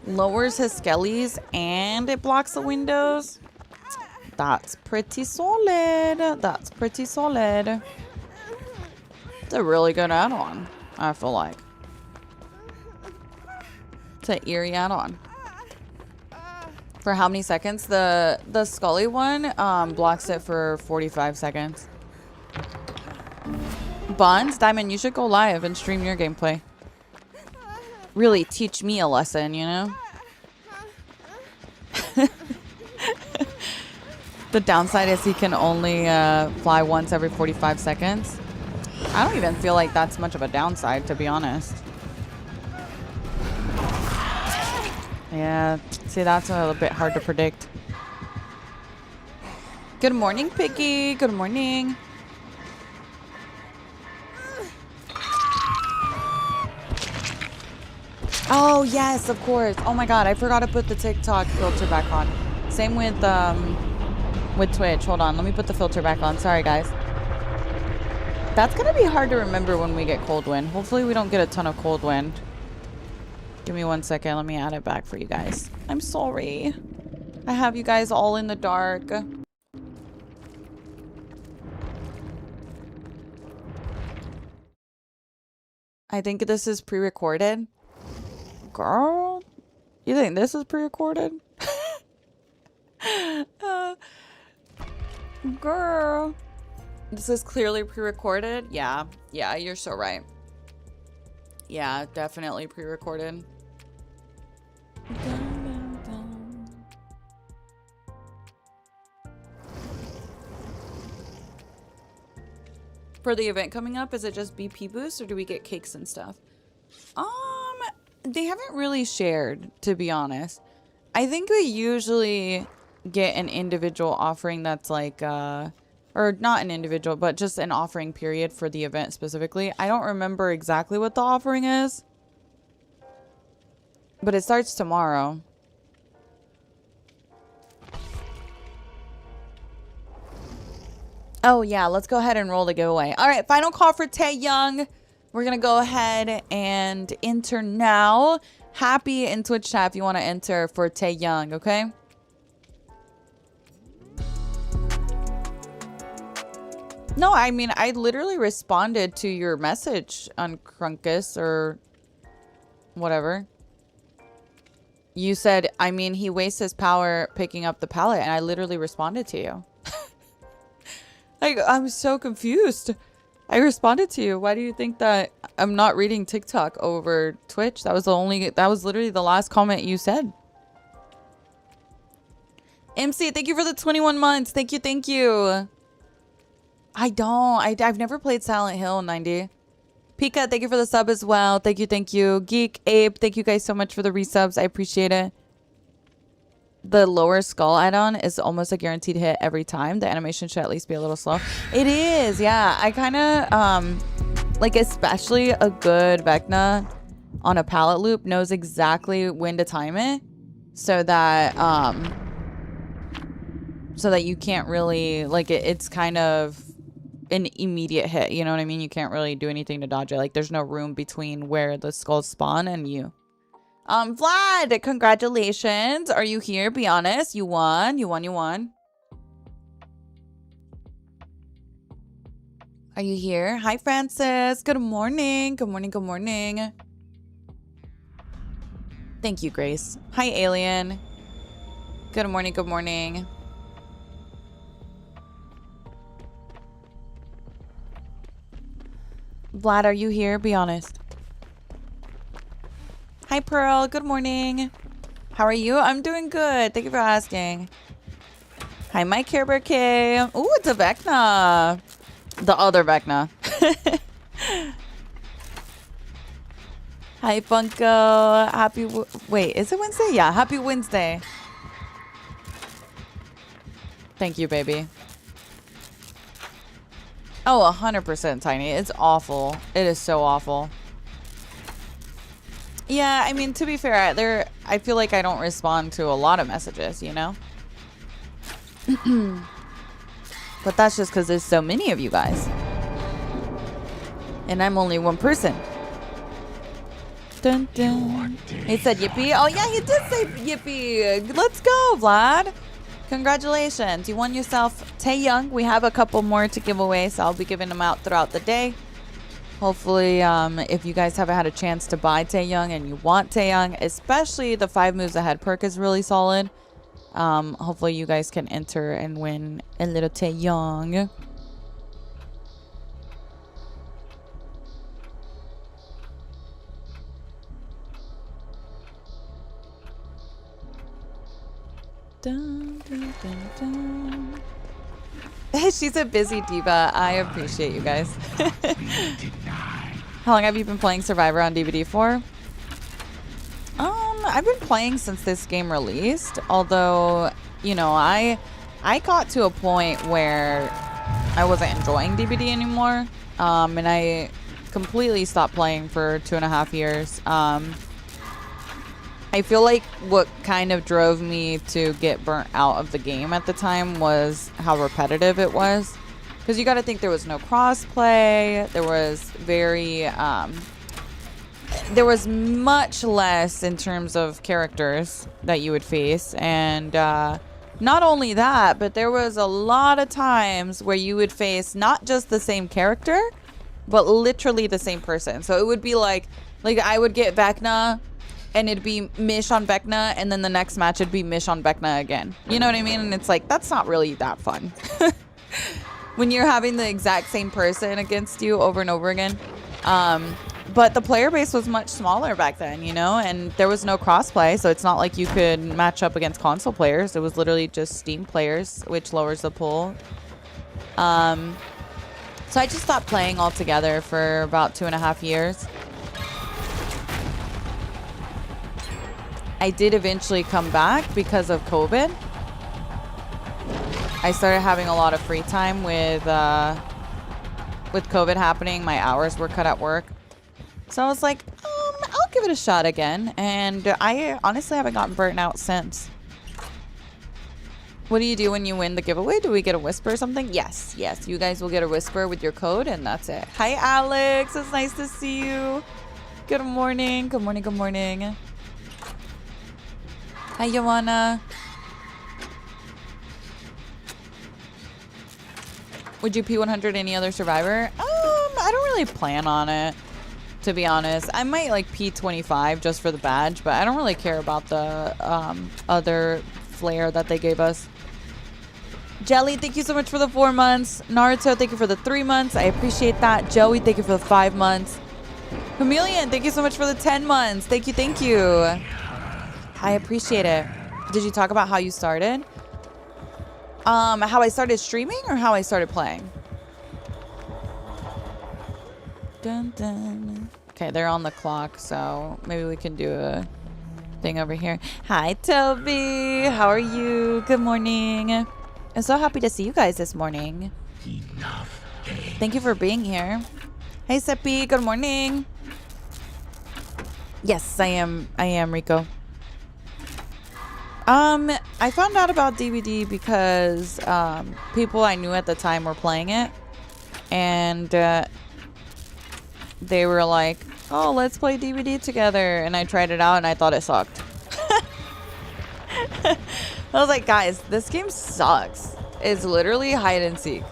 lowers his skellies and it blocks the windows? That's pretty solid. That's pretty solid. It's a really good add-on, I feel like. It's an eerie add-on. For how many seconds? The Scully one blocks it for 45 seconds. Bonds, Diamond, you should go live and stream your gameplay. Really teach me a lesson, you know? The downside is he can only fly once every 45 seconds. I don't even feel like that's much of a downside, to be honest. Yeah, see, that's a little bit hard to predict. Good morning, Piggy. Good morning. Oh, yes, of course. Oh my god, I forgot to put the TikTok filter back on. Same with Twitch. Hold on, let me put the filter back on. Sorry, guys. That's gonna be hard to remember when we get cold wind. Hopefully we don't get a ton of cold wind. Give me 1 second. Let me add it back for you guys. I'm sorry. I have you guys all in the dark. I think this is pre-recorded. Girl, you think this is pre-recorded? Girl. This is clearly pre-recorded? Yeah. Yeah, you're so right. Yeah, definitely pre-recorded. For the event coming up, is it just BP boost or do we get cakes and stuff? They haven't really shared, to be honest. I think we usually get an individual offering that's like, or not an individual, but just an offering period for the event specifically. I don't remember exactly what the offering is, but it starts tomorrow. Oh yeah, let's go ahead and roll the giveaway. All right, final call for Taeyoung. We're gonna go ahead and enter now. Happy in Twitch chat if you want to enter for Taeyoung, okay? No, I mean, I literally responded to your message on Crunkus or whatever. You said, I mean, he wastes his power picking up the pallet, and I literally responded to you. Like, I'm so confused. I responded to you. Why do you think that I'm not reading TikTok over Twitch? That was literally the last comment you said. MC, thank you for the 21 months. Thank you, thank you. I've never played Silent Hill, 90. Pika, thank you for the sub as well. Thank you, thank you. Geek, Abe, thank you guys so much for the resubs. I appreciate it. The lower skull add-on is almost a guaranteed hit every time. The animation should at least be a little slow. It is, yeah. I kind of, like, especially a good Vecna on a pallet loop knows exactly when to time it so that you can't really, like, it's kind of an immediate hit. You know what I mean? You can't really do anything to dodge it. Like, there's no room between where the skulls spawn and you. Vlad, congratulations. Are you here? Be honest. You won. You won. Are you here? Hi, Francis. Good morning. Good morning. Good morning. Thank you, Grace. Hi, Alien. Good morning. Good morning. Vlad, are you here? Be honest. Hi, Pearl. Good morning. How are you? I'm doing good. Thank you for asking. Hi, my Care Bear K. Ooh, it's a Vecna. The other Vecna. Hi, Funko. Wait, is it Wednesday? Yeah, happy Wednesday. Thank you, baby. Oh, 100% Tiny. It's awful. It is so awful. Yeah, I mean, to be fair, I feel like I don't respond to a lot of messages, you know? But that's just because there's so many of you guys. And I'm only one person. Dun, dun. He said yippee. Oh, yeah, he did say yippee. Let's go, Vlad. Congratulations. You won yourself Taeyoung. We have a couple more to give away, so I'll be giving them out throughout the day. Hopefully, if you guys haven't had a chance to buy Taeyoung and you want Taeyoung, especially the 5 moves ahead perk is really solid. Hopefully you guys can enter and win a little Taeyoung. Dun, dun, dun, dun. She's a busy diva. I appreciate you guys. How long have you been playing Survivor on DVD for? I've been playing since this game released. Although, you know, I got to a point where I wasn't enjoying DVD anymore. And I completely stopped playing for 2.5 years. I feel like what kind of drove me to get burnt out of the game at the time was how repetitive it was. Because you got to think there was no crossplay. There was there was much less in terms of characters that you would face. And not only that, but there was a lot of times where you would face not just the same character, but literally the same person. So it would be like I would get Vecna and it'd be Mish on Vecna, and then the next match it'd be Mish on Vecna again. You know what I mean? And it's like, that's not really that fun. When you're having the exact same person against you over and over again. But the player base was much smaller back then, you know, and there was no crossplay, so it's not like you could match up against console players. It was literally just Steam players, which lowers the pool. So I just stopped playing altogether for about 2.5 years. I did eventually come back because of COVID. I started having a lot of free time with COVID happening. My hours were cut at work. So I was like, I'll give it a shot again. And I honestly haven't gotten burnt out since. What do you do when you win the giveaway? Do we get a whisper or something? Yes. You guys will get a whisper with your code, and that's it. Hi, Alex. It's nice to see you. Good morning. Good morning. Good morning. Hi, Joanna. Would you P100 any other survivor? I don't really plan on it, to be honest. I might like P25 just for the badge, but I don't really care about the other flair that they gave us. Jelly, thank you so much for the 4 months. Naruto, thank you for the 3 months. I appreciate that. Joey, thank you for the 5 months. Chameleon, thank you so much for the 10 months. Thank you. I appreciate it. Did you talk about how you started? How I started streaming or how I started playing? Dun, dun. Okay, they're on the clock, so maybe we can do a thing over here. Hi, Toby. How are you? Good morning. I'm so happy to see you guys this morning. Thank you for being here. Hey, Seppi. Good morning. Yes, I am Rico. I found out about DVD because people I knew at the time were playing it, and they were like, oh, let's play DVD together, and I tried it out and I thought it sucked. I was like, guys, this game sucks. It's literally hide and seek,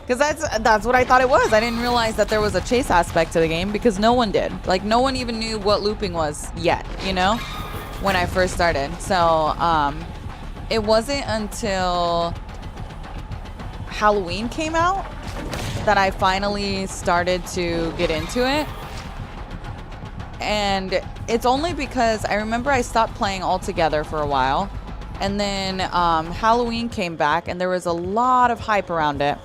because that's what I thought it was. I didn't realize that there was a chase aspect to the game, because no one did. Like, no one even knew what looping was yet, you know, when I first started. So it wasn't until Halloween came out that I finally started to get into it. And it's only because I remember I stopped playing altogether for a while, and then Halloween came back and there was a lot of hype around it.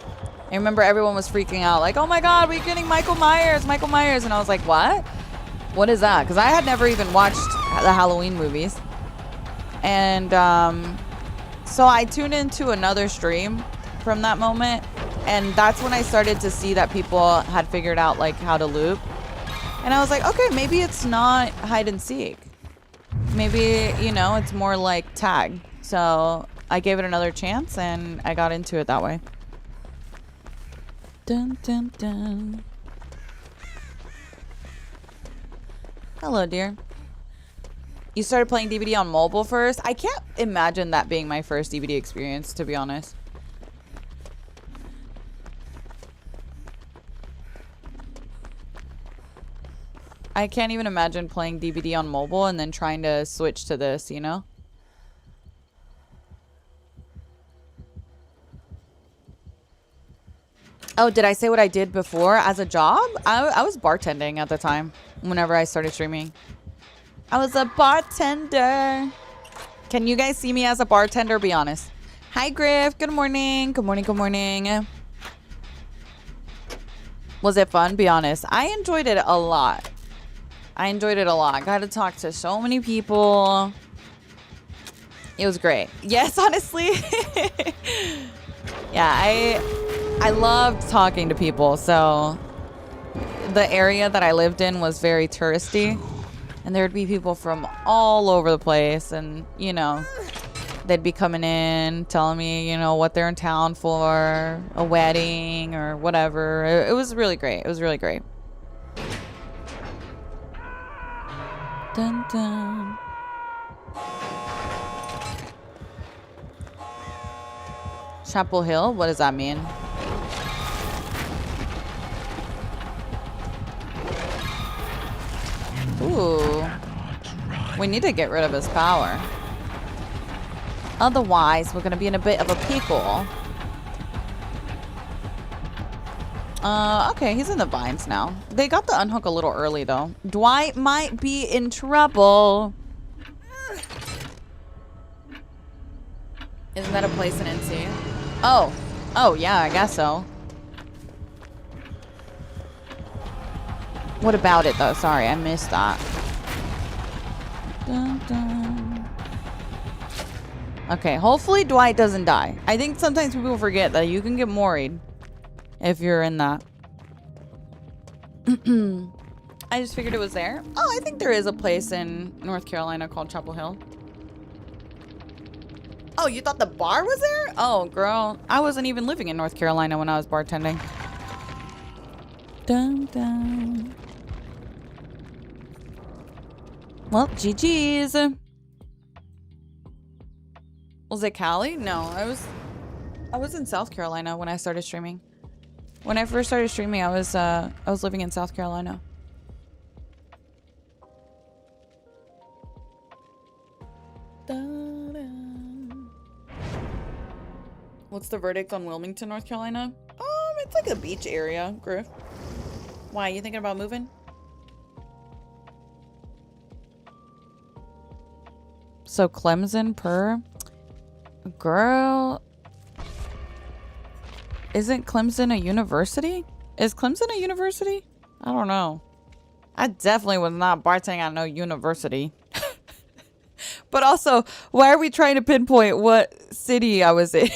I remember everyone was freaking out like, oh my god, we're getting Michael Myers, and I was like, what is that? Because I had never even watched the Halloween movies. And so I tuned into another stream from that moment, and that's when I started to see that people had figured out like how to loop. And I was like, okay, maybe it's not hide and seek. Maybe, you know, it's more like tag. So I gave it another chance and I got into it that way. Dun, dun, dun. Hello, dear. You started playing DVD on mobile first? I can't imagine that being my first DVD experience, to be honest. I can't even imagine playing DVD on mobile and then trying to switch to this, you know? Oh, did I say what I did before as a job? I was bartending at the time whenever I started streaming. I was a bartender. Can you guys see me as a bartender? Be honest. Hi, Griff. Good morning. Good morning. Good morning. Was it fun? Be honest. I enjoyed it a lot. Got to talk to so many people. It was great. Yes, honestly. Yeah, I loved talking to people. So the area that I lived in was very touristy, and there would be people from all over the place, and you know, they'd be coming in telling me, you know, what they're in town for, a wedding or whatever. It was really great. It was really great. Dun, dun. Chapel Hill? What does that mean? Ooh. We need to get rid of his power. Otherwise, we're going to be in a bit of a pickle. Okay, he's in the vines now. They got the unhook a little early, though. Dwight might be in trouble. Isn't that a place in NC? Oh. Oh, yeah, I guess so. What about it, though? Sorry, I missed that. Dun, dun. Okay, hopefully Dwight doesn't die. I think sometimes people forget that you can get moried if you're in that. I just figured it was there. Oh, I think there is a place in North Carolina called Chapel Hill. Oh, you thought the bar was there? Oh, girl. I wasn't even living in North Carolina when I was bartending. Dun, dun. Well, GG's. Was it Cali? No, I was in South Carolina when I started streaming. When I first started streaming, I was living in South Carolina. What's the verdict on Wilmington, North Carolina? It's like a beach area, Griff. Why, you thinking about moving? So Clemson per girl. Isn't Clemson a university? Is Clemson a university? I don't know. I definitely was not bartending at no university. But also, why are we trying to pinpoint what city I was in?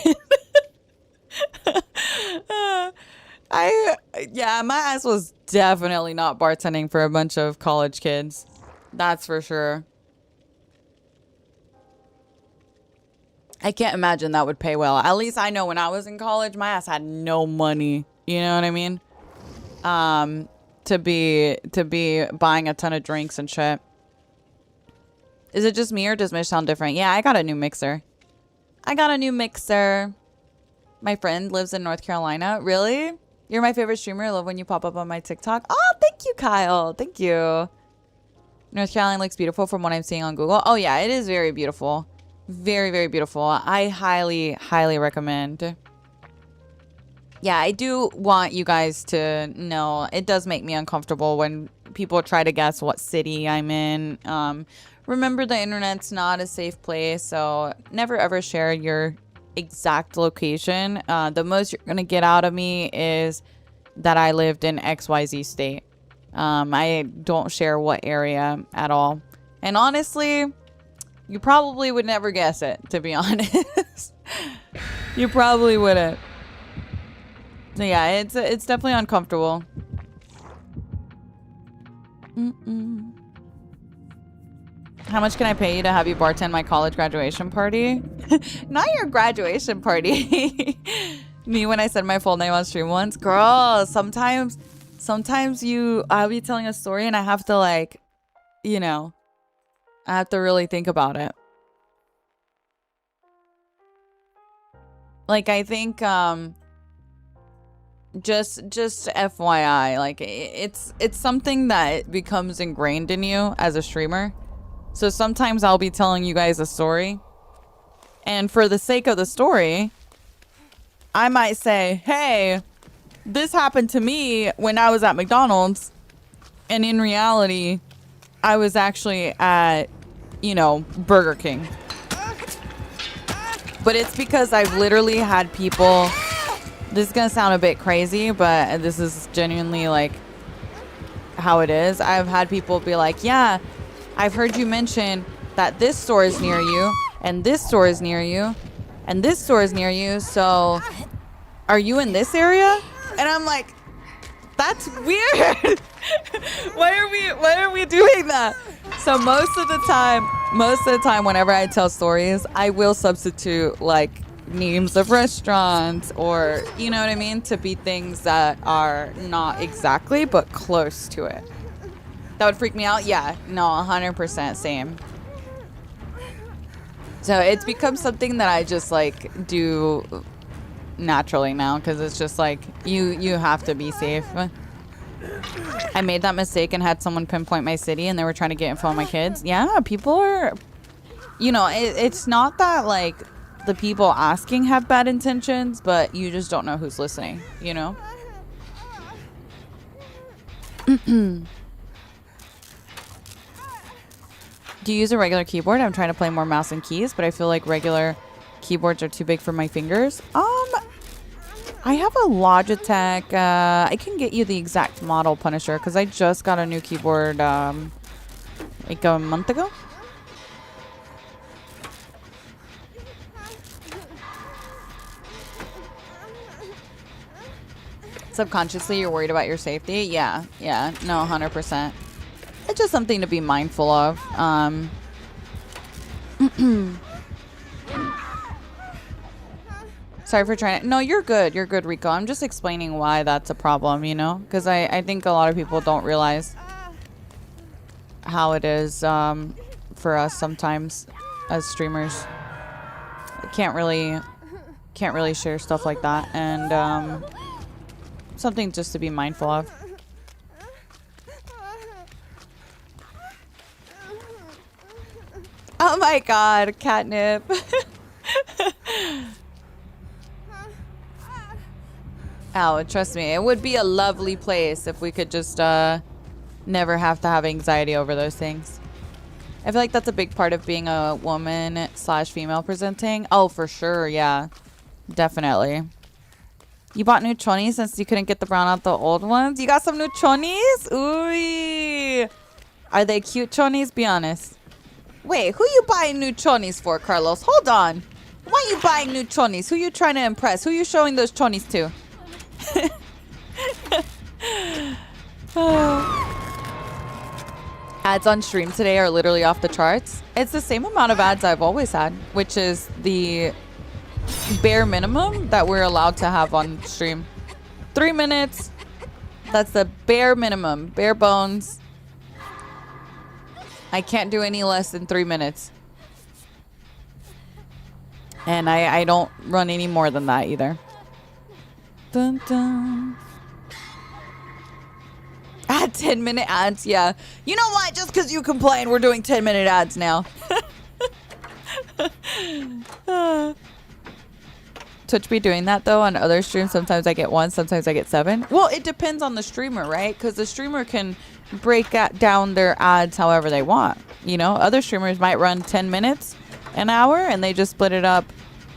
Yeah, my ass was definitely not bartending for a bunch of college kids. That's for sure. I can't imagine that would pay well. At least I know when I was in college, my ass had no money. You know what I mean? To be buying a ton of drinks and shit. Is it just me or does Mish sound different? Yeah, I got a new mixer. My friend lives in North Carolina. Really? You're my favorite streamer. I love when you pop up on my TikTok. Oh, thank you, Kyle. Thank you. North Carolina looks beautiful from what I'm seeing on Google. Oh, yeah, it is very beautiful. Very, very beautiful. I highly, highly recommend. Yeah, I do want you guys to know it does make me uncomfortable when people try to guess what city I'm in. Remember, the internet's not a safe place, so never ever share your exact location. The most you're gonna get out of me is that I lived in XYZ state. I don't share what area at all. And honestly, you probably would never guess it, to be honest. You probably wouldn't. So yeah, it's definitely uncomfortable. How much can I pay you to have you bartend my college graduation party? Not your graduation party. Me when I said my full name on stream once. Girl, sometimes I'll be telling a story and I have to like, you know, I have to really think about it. Like, I think, just FYI, like, it's something that becomes ingrained in you as a streamer. So sometimes I'll be telling you guys a story. And for the sake of the story, I might say, hey, this happened to me when I was at McDonald's. And in reality, I was actually at, you know, Burger King. But it's because I've literally had people, this is going to sound a bit crazy, but this is genuinely like how it is. I've had people be like, yeah, I've heard you mention that this store is near you, and this store is near you, and this store is near you, so are you in this area? And I'm like, that's weird. Why are we doing that? So most of the time whenever I tell stories, I will substitute like names of restaurants or, you know what I mean, to be things that are not exactly but close to it. That would freak me out. Yeah, no, 100% same. So it's become something that I just like do naturally now because it's just like you have to be safe. I made that mistake and had someone pinpoint my city and they were trying to get info on my kids. Yeah, people are, you know, it's not that like the people asking have bad intentions, but you just don't know who's listening, you know? Do you use a regular keyboard? I'm trying to play more mouse and keys, but I feel like regular keyboards are too big for my fingers. I have a Logitech. I can get you the exact model, Punisher, because I just got a new keyboard like a month ago. Subconsciously, you're worried about your safety? Yeah, no, 100%. It's just something to be mindful of. Sorry for trying to... No, you're good. You're good, Rico. I'm just explaining why that's a problem, you know? Because I think a lot of people don't realize how it is for us sometimes as streamers. Can't really share stuff like that. And something just to be mindful of. Oh my god, catnip. Oh, trust me, it would be a lovely place if we could just never have to have anxiety over those things. I feel like that's a big part of being a woman / female presenting. Oh, for sure, yeah. Definitely. You bought new chonies since you couldn't get the brown out the old ones? You got some new chonies? Ooh. Are they cute chonies? Be honest. Wait, who you buying new chonies for, Carlos? Hold on. Why you buying new chonies? Who you trying to impress? Who you showing those chonies to? Ads on stream today are literally off the charts. It's the same amount of ads I've always had, which is the bare minimum that we're allowed to have on stream. 3 minutes. That's the bare minimum. Bare bones. I can't do any less than 3 minutes. And I don't run any more than that either. Dun, dun. 10-minute ads, yeah. You know what? Just because you complain, we're doing 10-minute ads now. Twitch be doing that though on other streams. Sometimes I get 1, sometimes I get 7. Well, it depends on the streamer, right? Because the streamer can break down their ads however they want. You know, other streamers might run 10 minutes an hour and they just split it up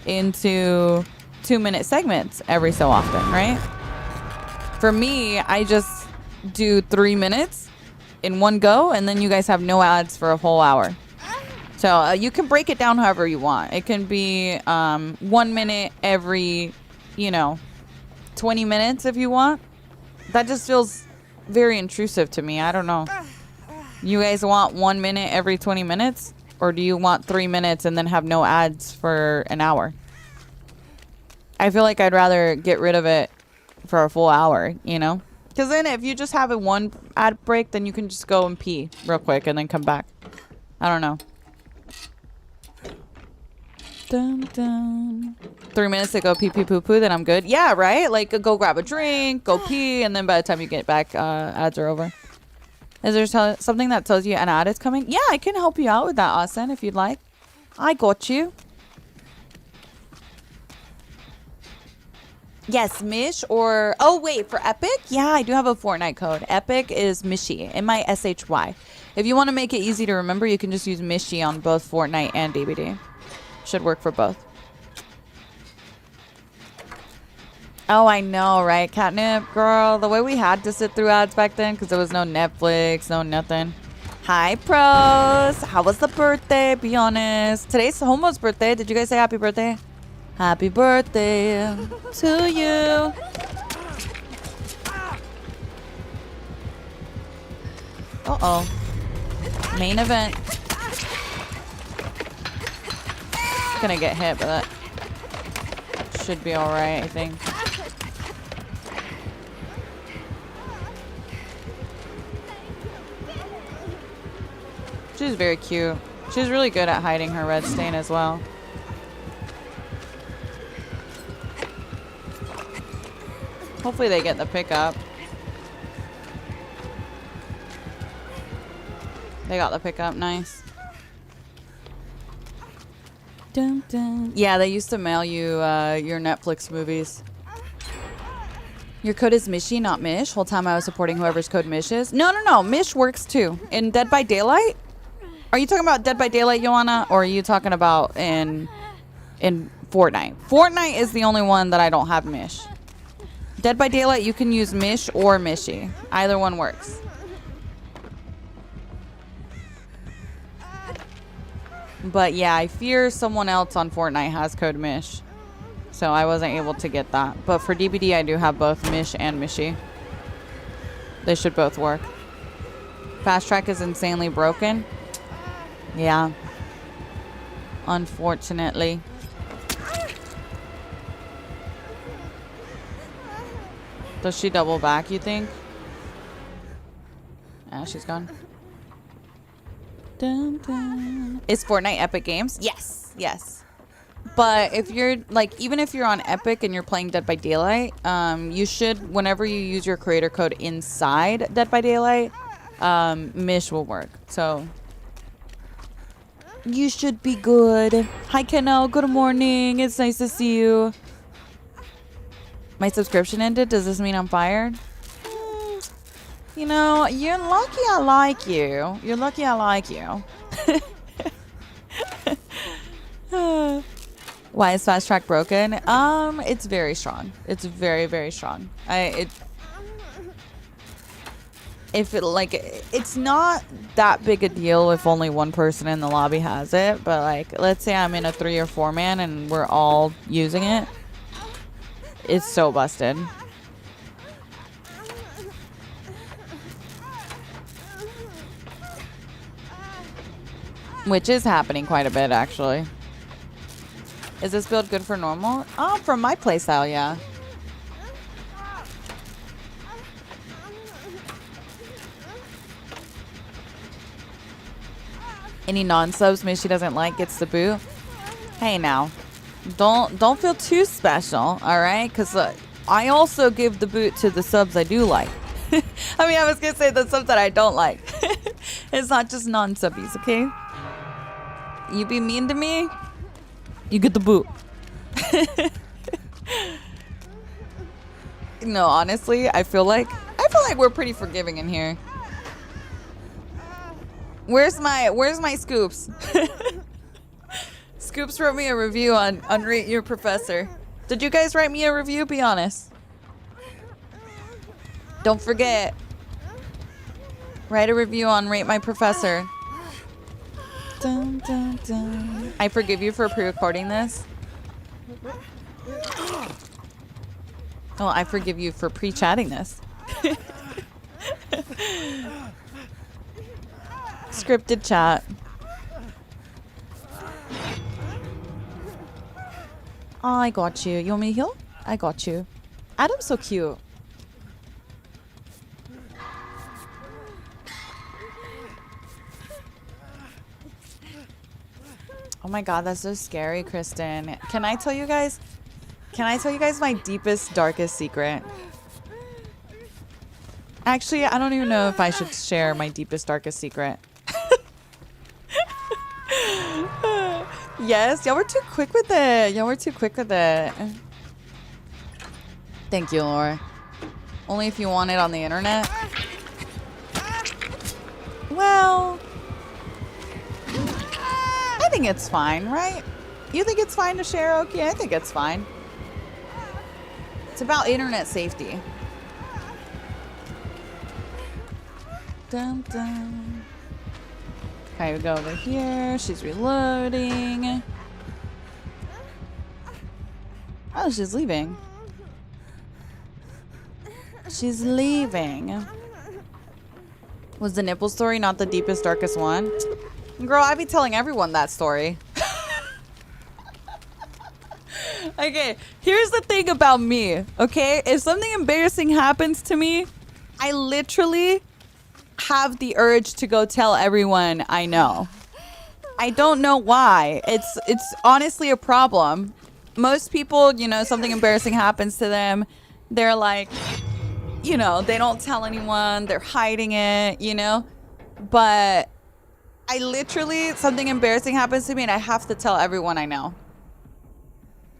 into 2-minute segments every so often, right? For me, I just do 3 minutes in one go, and then you guys have no ads for a whole hour. So you can break it down however you want. It can be 1 minute every, 20 minutes if you want. That just feels very intrusive to me. I don't know. You guys want 1 minute every 20 minutes? Or do you want 3 minutes and then have no ads for an hour? I feel like I'd rather get rid of it for a full hour, Because then if you just have a 1 ad break, then you can just go and pee real quick and then come back. I don't know. Dun, dun. 3 minutes to go pee pee poo poo, then I'm good. Yeah, right? Like go grab a drink, go pee, and then by the time you get back, ads are over. Is there something that tells you an ad is coming? Yeah, I can help you out with that, Austin, if you'd like. I got you. Yes, Mish or... Oh, wait, for Epic? Yeah, I do have a Fortnite code. Epic is Mishy, M-I-S-H-Y. If you want to make it easy to remember, you can just use Mishy on both Fortnite and DBD. Should work for both. Oh, I know, right? Catnip, girl. The way we had to sit through ads back then because there was no Netflix, no nothing. Hi, pros. How was the birthday? Be honest. Today's Homo's birthday. Did you guys say happy birthday? Happy birthday to you. Uh-oh. Main event. Gonna get hit, but that should be alright, I think. She's very cute. She's really good at hiding her red stain as well. Hopefully they get the pickup. They got the pickup. Nice. Dun, dun. Yeah, they used to mail you your Netflix movies. Your code is Mishy, not Mish. Whole time I was supporting whoever's code Mish is. No, no, no. Mish works too. In Dead by Daylight? Are you talking about Dead by Daylight, Joanna? Or are you talking about in Fortnite? Fortnite is the only one that I don't have Mish. Dead by Daylight, you can use Mish or Mishy. Either one works. But yeah, I fear someone else on Fortnite has code Mish. So I wasn't able to get that. But for DBD, I do have both Mish and Mishy. They should both work. Fast track is insanely broken. Yeah. Unfortunately. Does she double back, you think? Ah, she's gone. Dun, dun. Is Fortnite Epic Games? Yes. Yes. But if you're like, even if you're on Epic and you're playing Dead by Daylight, you should, whenever you use your creator code inside Dead by Daylight, Mish will work. So you should be good. Hi, Keno. Good morning. It's nice to see you. My subscription ended. Does this mean I'm fired? You know, you're lucky I like you. You're lucky I like you. Why is fast track broken? It's very strong. It's very, very strong. It's not that big a deal if only one person in the lobby has it, but like, let's say I'm in a 3 or 4 man and we're all using it. It's so busted. Which is happening quite a bit, actually. Is this build good for normal? Oh, from my playstyle, yeah. Any non-subs Mishy doesn't like gets the boot. Hey now, don't feel too special, all right? Because I also give the boot to the subs I do like. I mean, I was gonna say the subs that I don't like. It's not just non-subbies, okay? You be mean to me, you get the boot. No, honestly, I feel like we're pretty forgiving in here. Where's my Scoops? Scoops wrote me a review on Rate Your Professor. Did you guys write me a review? Be honest. Don't forget. Write a review on Rate My Professor. Dun, dun, dun. I forgive you for pre-recording this. Oh, I forgive you for pre-chatting this. Scripted chat. Oh, I got you. You want me to heal? I got you. Adam's so cute. Oh my god, that's so scary, Kristen. Can I tell you guys my deepest, darkest secret? Actually, I don't even know if I should share my deepest, darkest secret. Yes, y'all were too quick with it. Y'all were too quick with it. Thank you, Laura. Only if you want it on the internet. Well, I think it's fine, right? You think it's fine to share, Oki? I think it's fine. It's about internet safety. Dun, dun. Okay, we go over here. She's reloading. Oh, she's leaving. She's leaving. Was the nipple story not the deepest, darkest one? Girl, I be telling everyone that story. Okay, here's the thing about me, okay? If something embarrassing happens to me, I literally have the urge to go tell everyone I know. I don't know why. It's honestly a problem. Most people, you know, something embarrassing happens to them, they're like, you know, they don't tell anyone, they're hiding it, you know? But I literally, something embarrassing happens to me and I have to tell everyone I know.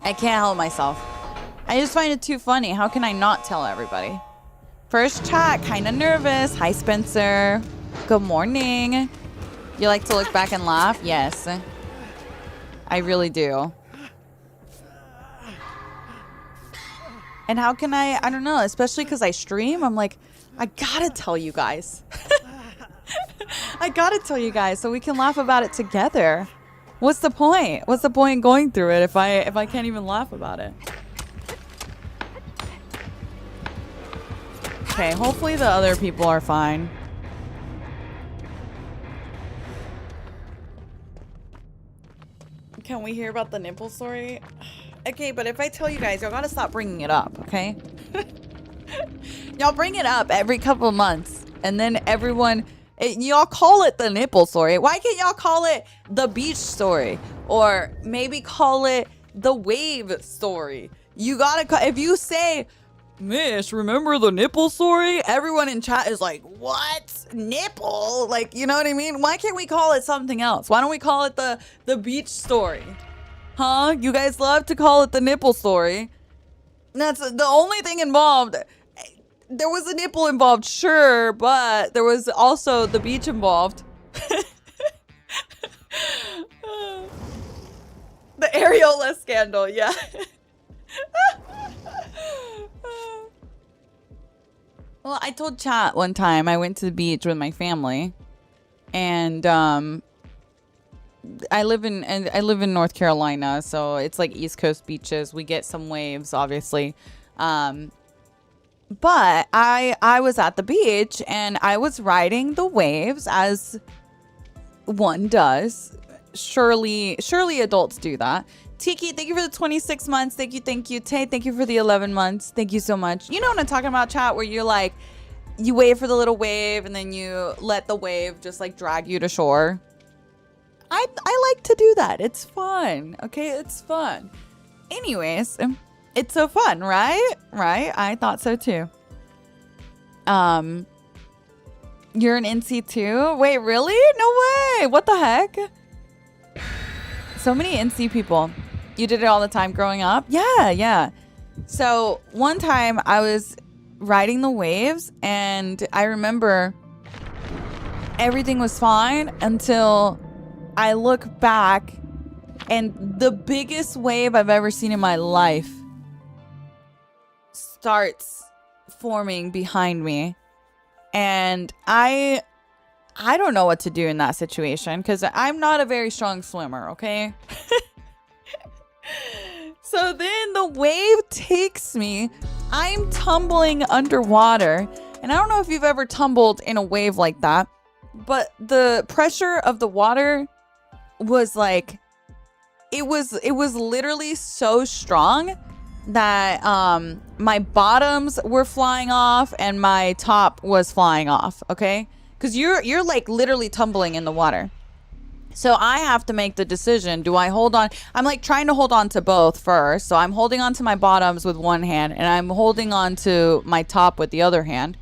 I can't help myself. I just find it too funny. How can I not tell everybody? First chat, kind of nervous. Hi, Spencer. Good morning. You like to look back and laugh? Yes. I really do. And how can I don't know, especially because I stream, I'm like, I gotta tell you guys. I gotta tell you guys so we can laugh about it together. What's the point? What's the point in going through it if I can't even laugh about it? Okay, hopefully the other people are fine. Can we hear about the nipple story? Okay, but if I tell you guys, y'all gotta stop bringing it up, okay? Y'all bring it up every couple of months, and then everyone, y'all call it the nipple story. Why can't y'all call it the beach story? Or maybe call it the wave story. You gotta, if you say, Mish, remember the nipple story? Everyone in chat is like, what? Nipple? Like, you know what I mean? Why can't we call it something else? Why don't we call it the beach story? Huh? You guys love to call it the nipple story. That's the only thing involved. There was a nipple involved, sure, but there was also the beach involved. The areola scandal, yeah. Well, I told chat one time I went to the beach with my family, and I live in North Carolina, so it's like East Coast beaches. We get some waves, obviously. But I was at the beach and I was riding the waves as one does. Surely adults do that. Tiki, thank you for the 26 months. Thank you. Tay, thank you for the 11 months. Thank you so much. You know what I'm talking about, chat, where you're like, you wait for the little wave and then you let the wave just like drag you to shore. I like to do that. It's fun. Okay, it's fun. Anyways, it's so fun, right? Right? I thought so too. You're an NC too? Wait, really? No way. What the heck? So many NC people. You did it all the time growing up? Yeah. So one time I was riding the waves and I remember everything was fine until I look back and the biggest wave I've ever seen in my life starts forming behind me. And I don't know what to do in that situation because I'm not a very strong swimmer, okay? So then the wave takes me. I'm tumbling underwater. And I don't know if you've ever tumbled in a wave like that, but the pressure of the water was like, it was literally so strong that my bottoms were flying off and my top was flying off, okay? Because you're like literally tumbling in the water. So I have to make the decision. Do I hold on? I'm like trying to hold on to both first. So I'm holding on to my bottoms with one hand and I'm holding on to my top with the other hand.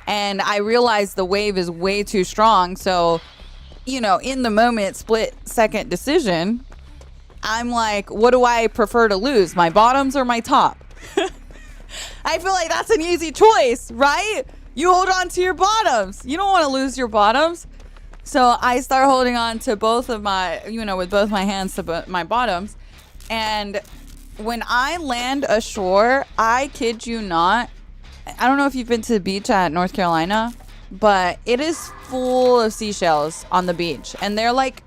And I realize the wave is way too strong. So, you know, in the moment, split second decision, I'm like, what do I prefer to lose? My bottoms or my top? I feel like that's an easy choice, right? You hold on to your bottoms. You don't want to lose your bottoms. So I start holding on to both of my, you know, with both my hands to my bottoms. And when I land ashore, I kid you not, I don't know if you've been to the beach at North Carolina, but it is full of seashells on the beach. And they're like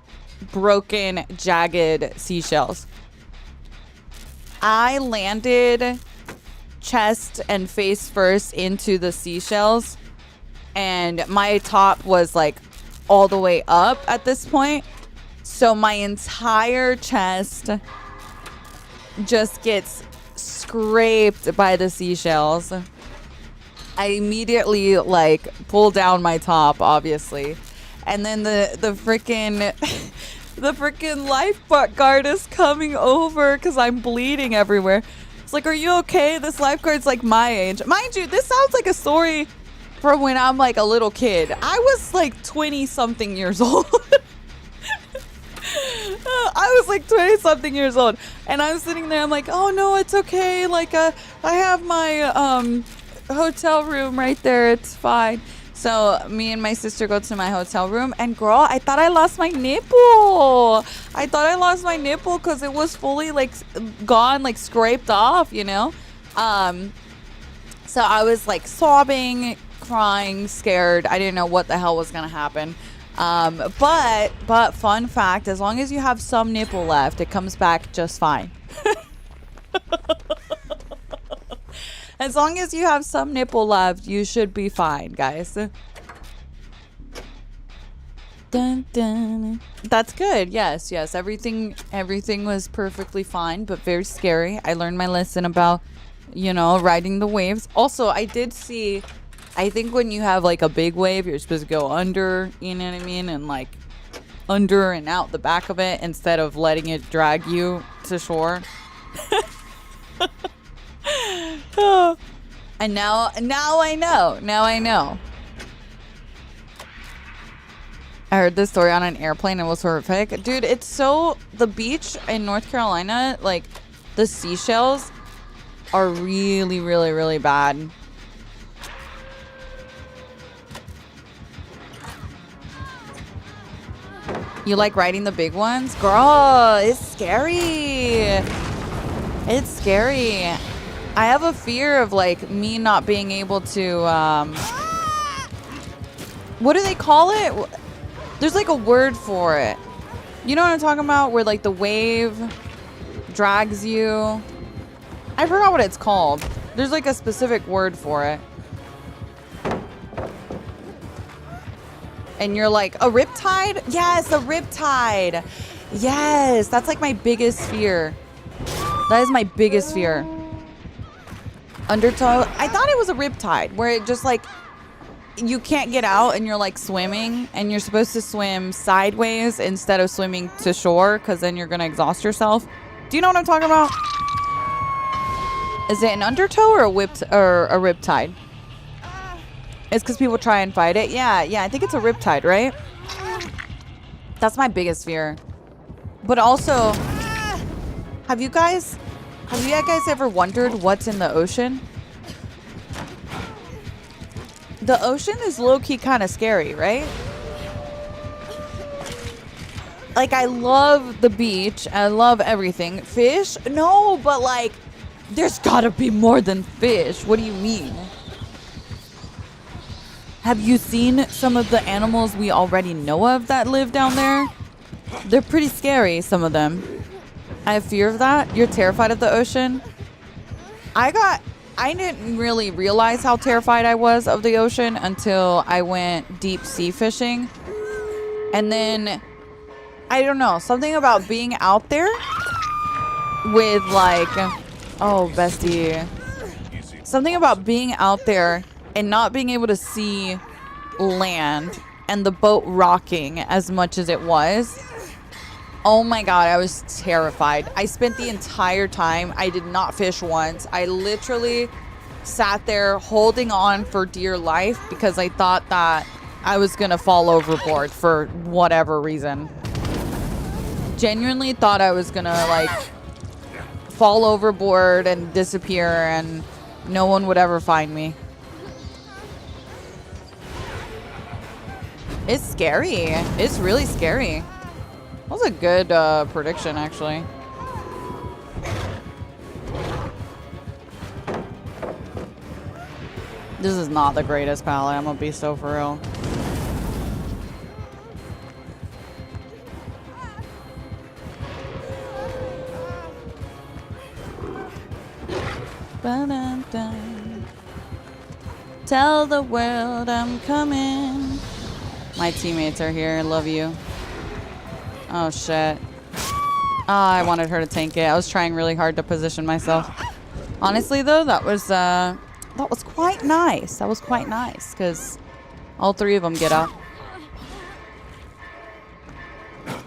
broken, jagged seashells. I landed chest and face first into the seashells. And my top was like all the way up at this point. So my entire chest just gets scraped by the seashells. I immediately like pull down my top, obviously. And then the freaking the freaking lifeguard is coming over because I'm bleeding everywhere. It's like, are you okay? This lifeguard's like my age. Mind you, this sounds like a story from when I'm like a little kid. I was like 20 something years old. I was like 20 something years old, and I'm sitting there. I'm like, oh no, it's okay. Like, I have my hotel room right there. It's fine. So me and my sister go to my hotel room, and girl, I thought I lost my nipple. I thought I lost my nipple because it was fully like gone, like scraped off, you know. So I was like sobbing, crying, scared. I didn't know what the hell was gonna happen. But fun fact, as long as you have some nipple left, it comes back just fine. As long as you have some nipple left, you should be fine, guys. Dun, dun. That's good. Yes, yes. Everything was perfectly fine, but very scary. I learned my lesson about, you know, riding the waves. Also, I did see, I think when you have like a big wave, you're supposed to go under, you know what I mean? And like under and out the back of it instead of letting it drag you to shore. And now I know. Now I know. I heard this story on an airplane. It was horrific. Dude, it's so... The beach in North Carolina, like, the seashells are really, really, really bad. You like riding the big ones? Girl, it's scary. It's scary. I have a fear of, like, me not being able to, what do they call it? There's, like, a word for it. You know what I'm talking about? Where, like, the wave drags you. I forgot what it's called. There's, like, a specific word for it. And you're like, a riptide? Yes, a riptide. Yes, that's, like, my biggest fear. That is my biggest fear. Undertow. I thought it was a riptide where it just like you can't get out and you're like swimming and you're supposed to swim sideways instead of swimming to shore because then you're gonna exhaust yourself. Do you know what I'm talking about? Is it an undertow or a riptide? It's because people try and fight it. Yeah, I think it's a riptide, right? That's my biggest fear. But also, have you guys ever wondered what's in the ocean? The ocean is low-key kind of scary, right? Like, I love the beach. I love everything. Fish? No, but like, there's gotta be more than fish. What do you mean? Have you seen some of the animals we already know of that live down there? They're pretty scary, some of them. I have fear of that. You're terrified of the ocean? I didn't really realize how terrified I was of the ocean until I went deep sea fishing. And then, I don't know, something about being out there with like, oh, bestie. Something about being out there and not being able to see land and the boat rocking as much as it was. Oh my God, I was terrified. I spent the entire time, I did not fish once. I literally sat there holding on for dear life because I thought that I was gonna fall overboard for whatever reason. Genuinely thought I was gonna like fall overboard and disappear and no one would ever find me. It's scary. It's really scary. That was a good prediction, actually. This is not the greatest palette. I'm gonna be so for real. Ba-dum-dum. Tell the world I'm coming. My teammates are here. I love you. Oh shit. Oh, I wanted her to tank it. I was trying really hard to position myself. Honestly though, that was quite nice. That was quite nice because all three of them get up.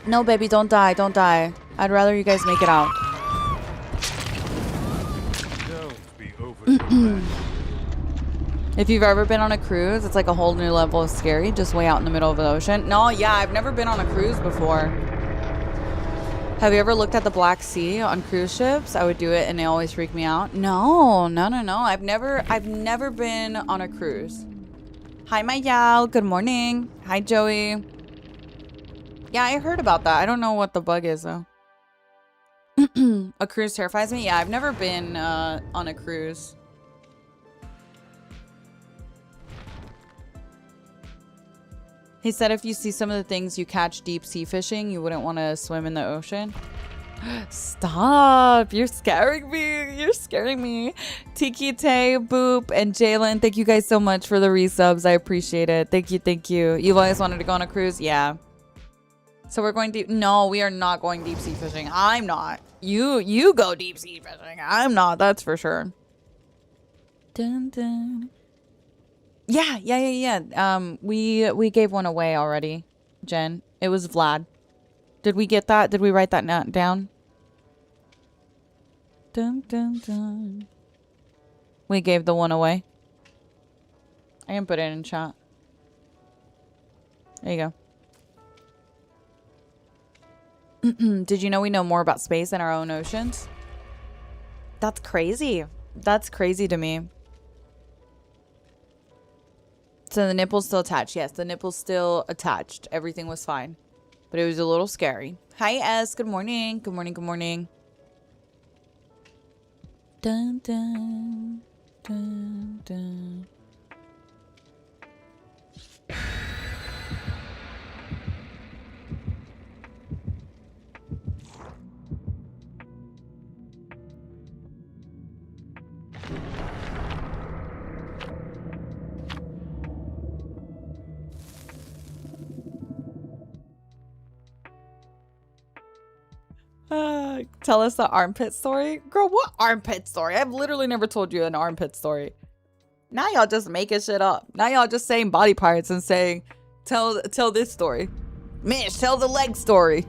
No, baby, don't die. Don't die. I'd rather you guys make it out. If you've ever been on a cruise, it's like a whole new level of scary, just way out in the middle of the ocean. No, yeah, I've never been on a cruise before. Have you ever looked at the Black Sea on cruise ships? I would do it and they always freak me out. No. I've never been on a cruise. Hi, Mayal. Good morning. Hi, Joey. Yeah, I heard about that. I don't know what the bug is, though. A cruise terrifies me? Yeah, I've never been on a cruise. He said if you see some of the things you catch deep sea fishing, you wouldn't want to swim in the ocean. Stop. You're scaring me. You're scaring me. Tiki Tay, Boop, and Jalen, thank you guys so much for the resubs. I appreciate it. Thank you. Thank you. You've always wanted to go on a cruise? Yeah. So we're going deep. No, we are not going deep sea fishing. I'm not. You go deep sea fishing. I'm not. That's for sure. Dun, dun. Yeah. We gave one away already, Jen. It was Vlad. Did we get that? Did we write that down? Dun, dun, dun. We gave the one away. I can put it in chat. There you go. Did you know we know more about space than our own oceans? That's crazy. That's crazy to me. So the nipple's still attached. Yes, the nipple's still attached. Everything was fine. But it was a little scary. Hi, S. Good morning. Good morning. Good morning. Dun, dun, dun, dun. Tell us the armpit story. Girl, what armpit story? I've literally never told you an armpit story. Now y'all just making shit up. Now y'all just saying body parts and saying, tell this story. Mish, tell the leg story.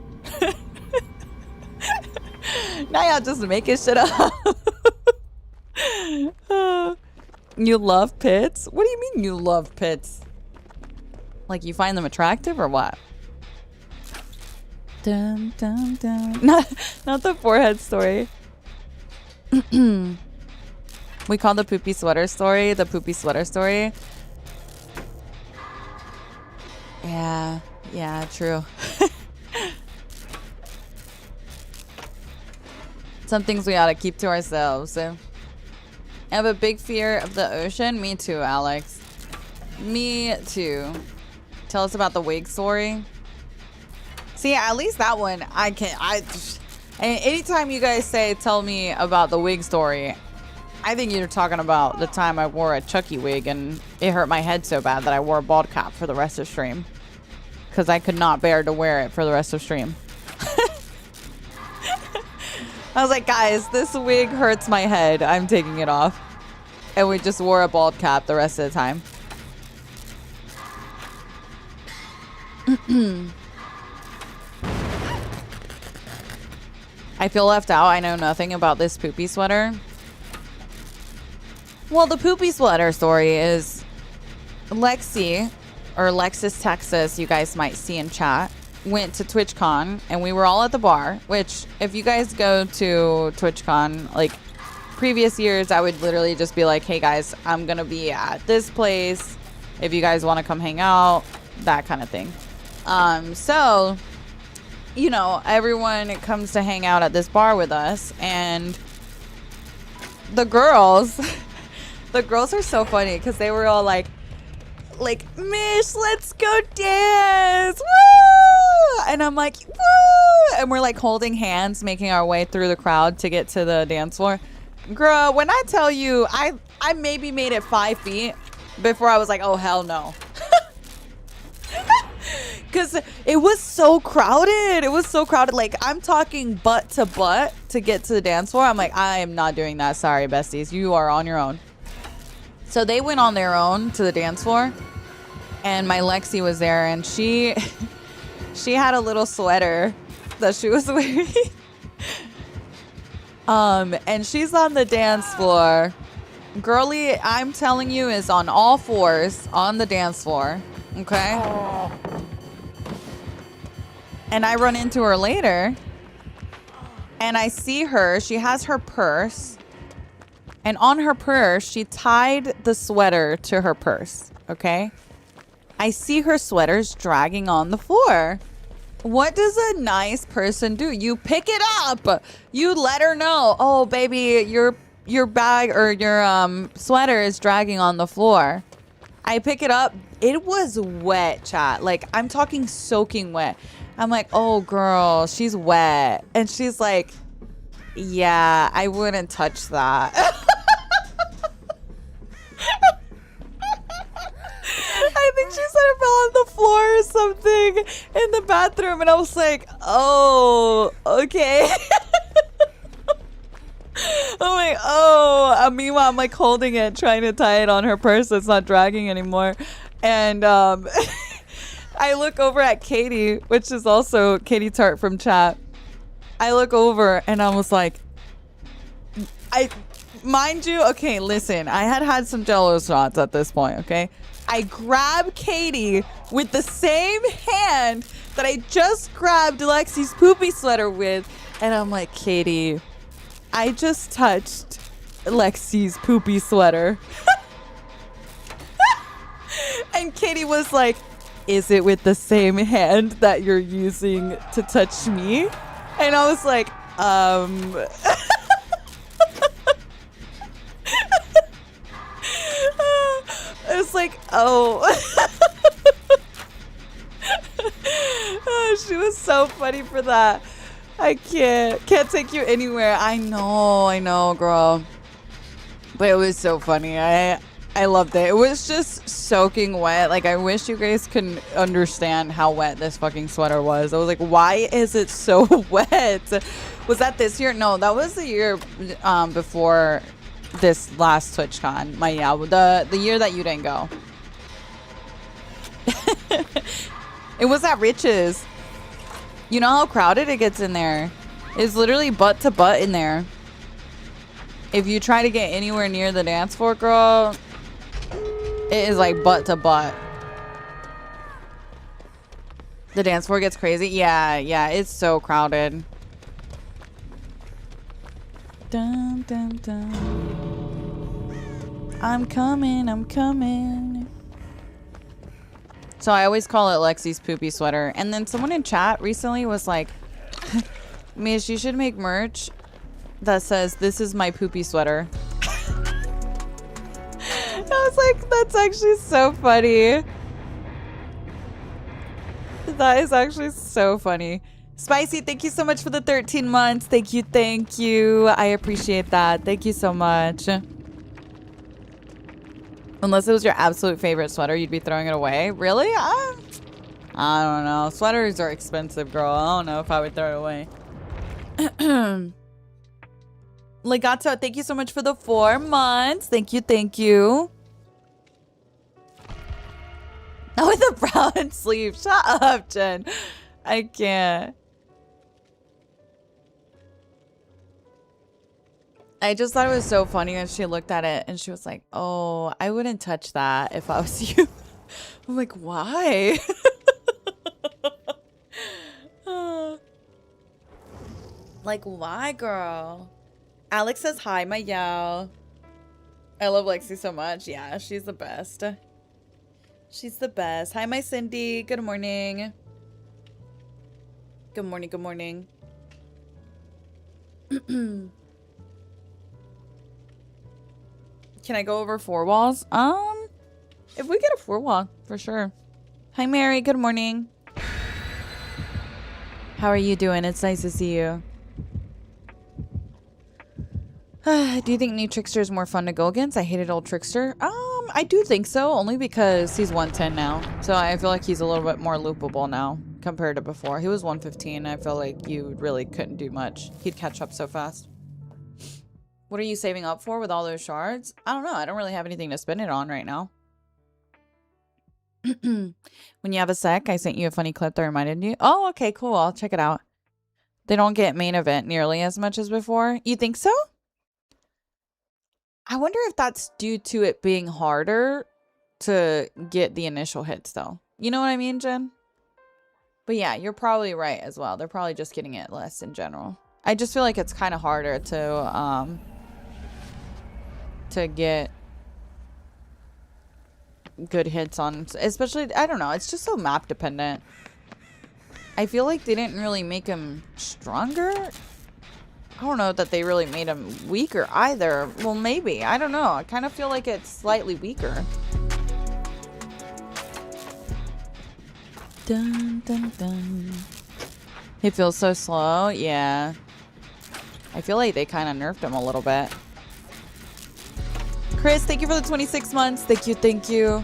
Now y'all just making shit up. You love pits? What do you mean you love pits? Like you find them attractive or what? Dun, dun, dun. Not the forehead story. We call the poopy sweater story the poopy sweater story. Yeah, true. Some things we ought to keep to ourselves. I have a big fear of the ocean. Me too, Alex. Me too. Tell us about the wig story. See, at least that one, and anytime you guys say, tell me about the wig story, I think you're talking about the time I wore a Chucky wig and it hurt my head so bad that I wore a bald cap for the rest of stream. Because I could not bear to wear it for the rest of stream. I was like, guys, this wig hurts my head. I'm taking it off. And we just wore a bald cap the rest of the time. I feel left out. I know nothing about this poopy sweater. Well, the poopy sweater story is Lexi, or Lexus, Texas, you guys might see in chat, went to TwitchCon, and we were all at the bar, which if you guys go to TwitchCon, like previous years, I would literally just be like, hey guys, I'm going to be at this place. If you guys want to come hang out, that kind of thing. So... you know, everyone comes to hang out at this bar with us, and the girls are so funny because they were all like, Mish, let's go dance, woo! And I'm like, woo! And we're like holding hands, making our way through the crowd to get to the dance floor. Girl, when I tell you, I maybe made it 5 feet before I was like, oh hell no. Because it was so crowded. It was so crowded. Like, I'm talking butt to butt to get to the dance floor. I'm like, I am not doing that. Sorry, besties. You are on your own. So they went on their own to the dance floor. And my Lexi was there. And she had a little sweater that she was wearing. And she's on the dance floor. Girlie, I'm telling you, is on all fours on the dance floor. Okay? And I run into her later, And I see her. She has her purse. And on her purse, she tied the sweater to her purse. Okay? I see her sweaters dragging on the floor. What does a nice person do? You pick it up. You let her know. Oh, baby, your bag or your sweater is dragging on the floor. I pick it up. It was wet, chat. Like, I'm talking soaking wet. I'm like, oh, girl, she's wet. And she's like, yeah, I wouldn't touch that. I think she said it fell on the floor or something in the bathroom. And I was like, oh, okay. I'm like, oh. Meanwhile, I'm like holding it, trying to tie it on her purse. So it's not dragging anymore. And I look over at Katie, which is also Katie Tart from chat. I look over and I was like, mind you, okay, listen, I had some Jello shots at this point, okay? I grab Katie with the same hand that I just grabbed Lexi's poopy sweater with. And I'm like, Katie, I just touched Lexi's poopy sweater. And Katie was like, is it with the same hand that you're using to touch me? And I was like, It's like, oh. Oh, she was so funny for that. I can't take you anywhere. I know, girl. But it was so funny. I loved it. It was just soaking wet. Like, I wish you guys could understand how wet this fucking sweater was. I was like, why is it so wet? Was that this year? No, that was the year before this last TwitchCon. The year that you didn't go. It was at Rich's. You know how crowded it gets in there? It's literally butt to butt in there. If you try to get anywhere near the dance floor, girl, it is like butt to butt. The dance floor gets crazy. Yeah, it's so crowded. Dun, dun, dun. I'm coming. So I always call it Lexi's poopy sweater. And then someone in chat recently was like, Mish, you should make merch that says, this is my poopy sweater. I was like, that's actually so funny. That is actually so funny. Spicy, thank you so much for the 13 months. Thank you. I appreciate that. Thank you so much. Unless it was your absolute favorite sweater, you'd be throwing it away. Really? I don't know. Sweaters are expensive, girl. I don't know if I would throw it away. Legato, thank you so much for the 4 months. Thank you. Oh, with the brown sleeve. Shut up, Jen. I can't. I just thought it was so funny when she looked at it and she was like, oh, I wouldn't touch that if I was you. I'm like, why? Like, why, girl? Alex says hi, my yo. I love Lexi so much. Yeah, she's the best. She's the best. Hi, my Cindy. Good morning. Good morning. Can I go over 4 walls? If we get a 4 wall, for sure. Hi, Mary. Good morning. How are you doing? It's nice to see you. Do you think new Trickster is more fun to go against? I hated old Trickster. I do think so, only because he's 110 now. So I feel like he's a little bit more loopable now compared to before. He was 115. I feel like you really couldn't do much. He'd catch up so fast. What are you saving up for with all those shards? I don't know. I don't really have anything to spend it on right now. When you have a sec, I sent you a funny clip that reminded you. Oh, okay, cool. I'll check it out. They don't get main event nearly as much as before. You think so? I wonder if that's due to it being harder to get the initial hits, though. You know what I mean, Jen? But yeah, you're probably right as well. They're probably just getting it less in general. I just feel like it's kind of harder to get good hits on, especially, I don't know, it's just so map dependent. I feel like they didn't really make him stronger. I don't know that they really made him weaker either. Well, maybe. I don't know. I kind of feel like it's slightly weaker. Dun, dun, dun. He feels so slow. Yeah. I feel like they kind of nerfed him a little bit. Chris, thank you for the 26 months. Thank you. Thank you.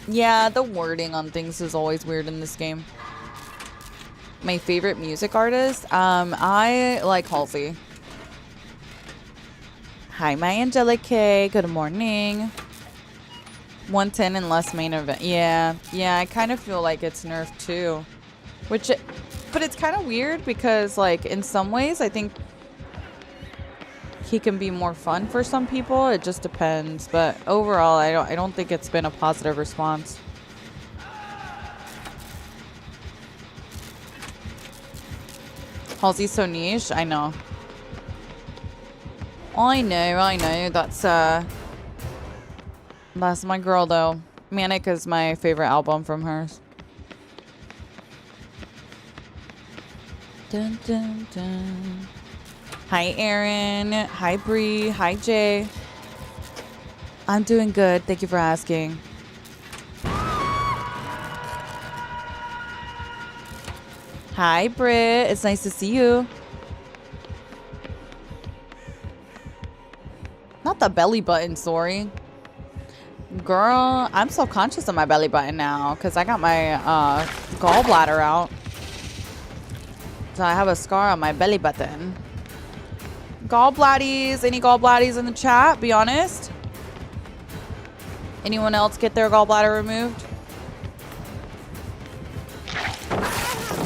Yeah, the wording on things is always weird in this game. My favorite music artist? I like Halsey. Hi, my Angelic K. Good morning. 110 and less main event. Yeah, I kind of feel like it's nerfed too. But it's kind of weird because, like, in some ways, I think he can be more fun for some people. It just depends. But overall, I don't think it's been a positive response. Halsey's so niche. I know. I know. That's my girl, though. Manic is my favorite album from hers. Dun, dun, dun. Hi, Aaron. Hi, Bree. Hi, Jay. I'm doing good. Thank you for asking. Hi, Britt. It's nice to see you. Not the belly button, sorry. Girl, I'm self-conscious of my belly button now because I got my gallbladder out. So I have a scar on my belly button. Gallbladdies. Any gallbladdies in the chat? Be honest. Anyone else get their gallbladder removed?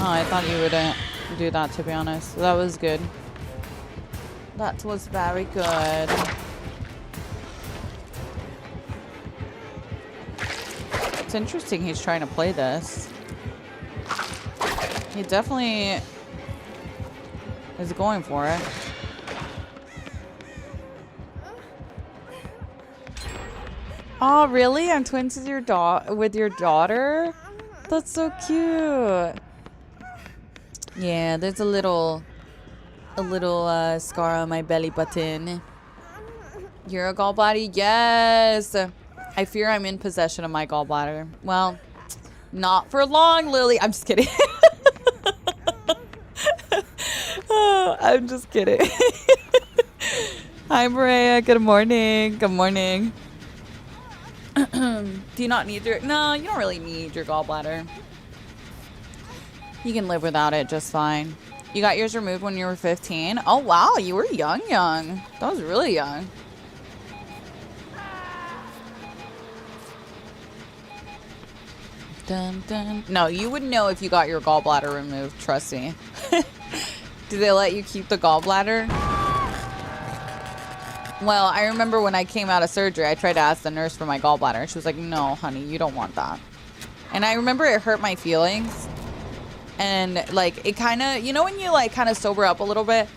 Oh, I thought you would do that, to be honest. That was good. That was very good. It's interesting he's trying to play this. He definitely is going for it. Oh, really? I'm twins with your daughter? That's so cute. Yeah, there's a little scar on my belly button. You're a gallbladder? Yes. I fear I'm in possession of my gallbladder. Well, not for long, Lily. I'm just kidding. Oh, I'm just kidding. Hi, Maria. Good morning. Good morning. Do you not need your... No, you don't really need your gallbladder. You can live without it just fine. You got yours removed when you were 15? Oh, wow. You were young. That was really young. Dun, dun. No, you would know if you got your gallbladder removed. Trust me. Do they let you keep the gallbladder? Well, I remember when I came out of surgery, I tried to ask the nurse for my gallbladder. And she was like, no, honey, you don't want that. And I remember it hurt my feelings. And, like, it kind of, you know when you, like, kind of sober up a little bit?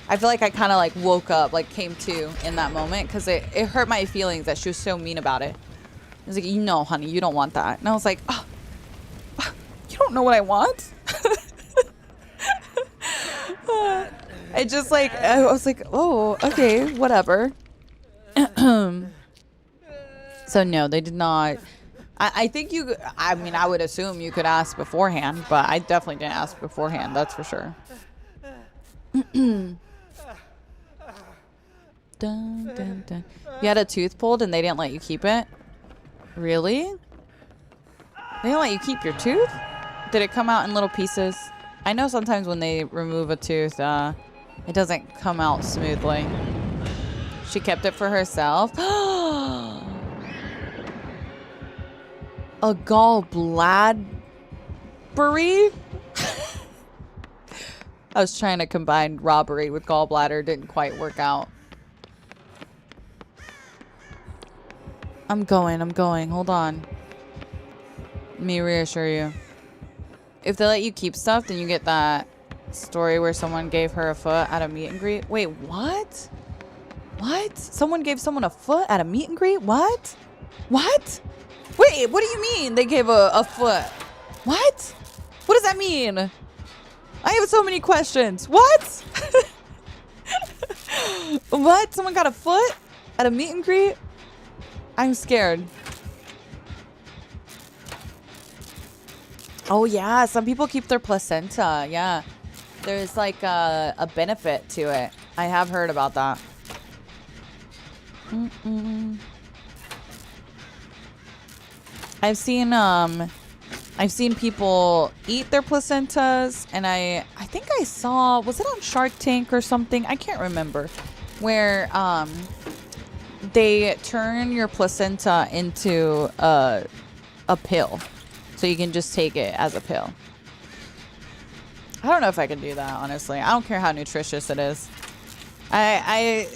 I feel like I kind of, like, woke up, like, came to in that moment. Because it hurt my feelings that she was so mean about it. I was like, no, honey, you don't want that. And I was like, oh, you don't know what I want? I just, like, I was like, oh, okay, whatever. So, no, they did not. I think you, I mean, I would assume you could ask beforehand, but I definitely didn't ask beforehand. That's for sure. Dun, dun, dun. You had a tooth pulled and they didn't let you keep it? Really? They didn't let you keep your tooth? Did it come out in little pieces? I know sometimes when they remove a tooth, it doesn't come out smoothly. She kept it for herself. A gallbladder? I was trying to combine robbery with gallbladder. Didn't quite work out. I'm going. Hold on. Let me reassure you. If they let you keep stuff, then you get that story where someone gave her a foot at a meet and greet. Wait, what? What? Someone gave someone a foot at a meet and greet? What? What? Wait, what do you mean they gave a foot? What? What does that mean? I have so many questions. What? What? Someone got a foot at a meet and greet? I'm scared. Oh, yeah. Some people keep their placenta. Yeah. There's like a benefit to it. I have heard about that. I've seen people eat their placentas, and I think I saw, was it on Shark Tank or something? I can't remember. Where they turn your placenta into a pill. So you can just take it as a pill. I don't know if I can do that, honestly. I don't care how nutritious it is. I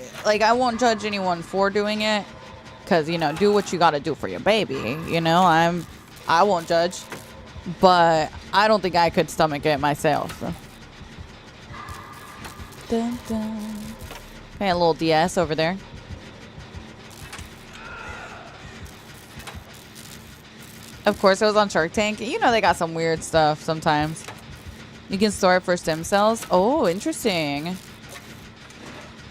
won't judge anyone for doing it. Because, you know, do what you got to do for your baby. You know, I won't judge. But I don't think I could stomach it myself. So. Dun, dun. Okay, a little DS over there. Of course, it was on Shark Tank. You know they got some weird stuff sometimes. You can store it for stem cells. Oh, interesting.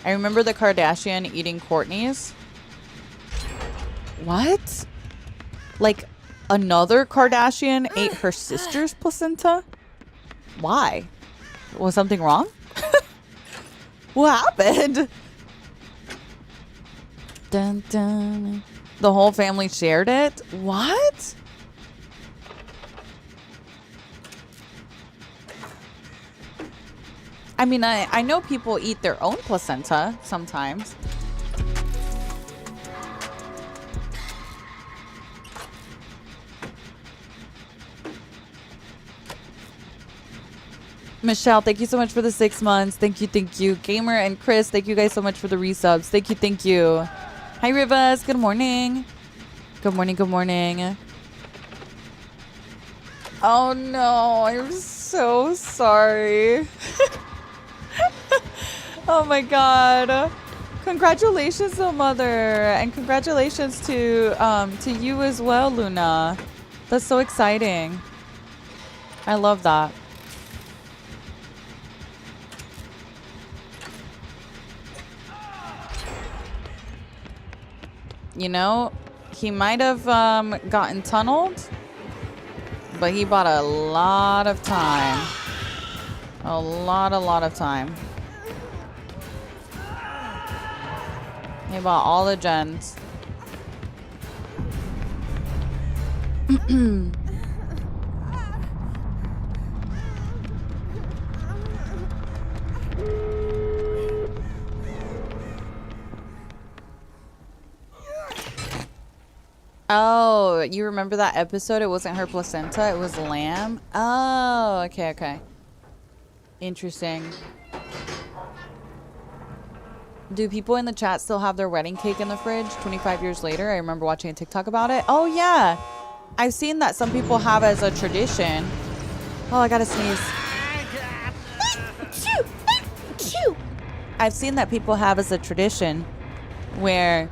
I remember the Kardashian eating Kourtney's. What? Like, another Kardashian ate her sister's placenta? Why? Was something wrong? What happened? Dun, dun. The whole family shared it? What? I mean, I know people eat their own placenta sometimes. Michelle, thank you so much for the 6 months. Thank you, thank you. Gamer and Chris, thank you guys so much for the resubs. Thank you, thank you. Hi, Rivas. Good morning. Good morning, good morning. Oh, no. I'm so sorry. Oh, my God. Congratulations, though, Mother. And congratulations to you as well, Luna. That's so exciting. I love that. You know, he might have gotten tunneled, but he bought a lot of time. A lot of time. He bought all the gens. Oh, you remember that episode? It wasn't her placenta, it was lamb. Oh, okay, okay. Interesting. Do people in the chat still have their wedding cake in the fridge 25 years later? I remember watching a TikTok about it. Oh, yeah. I've seen that some people have as a tradition. Oh, I gotta sneeze. I've seen that people have as a tradition where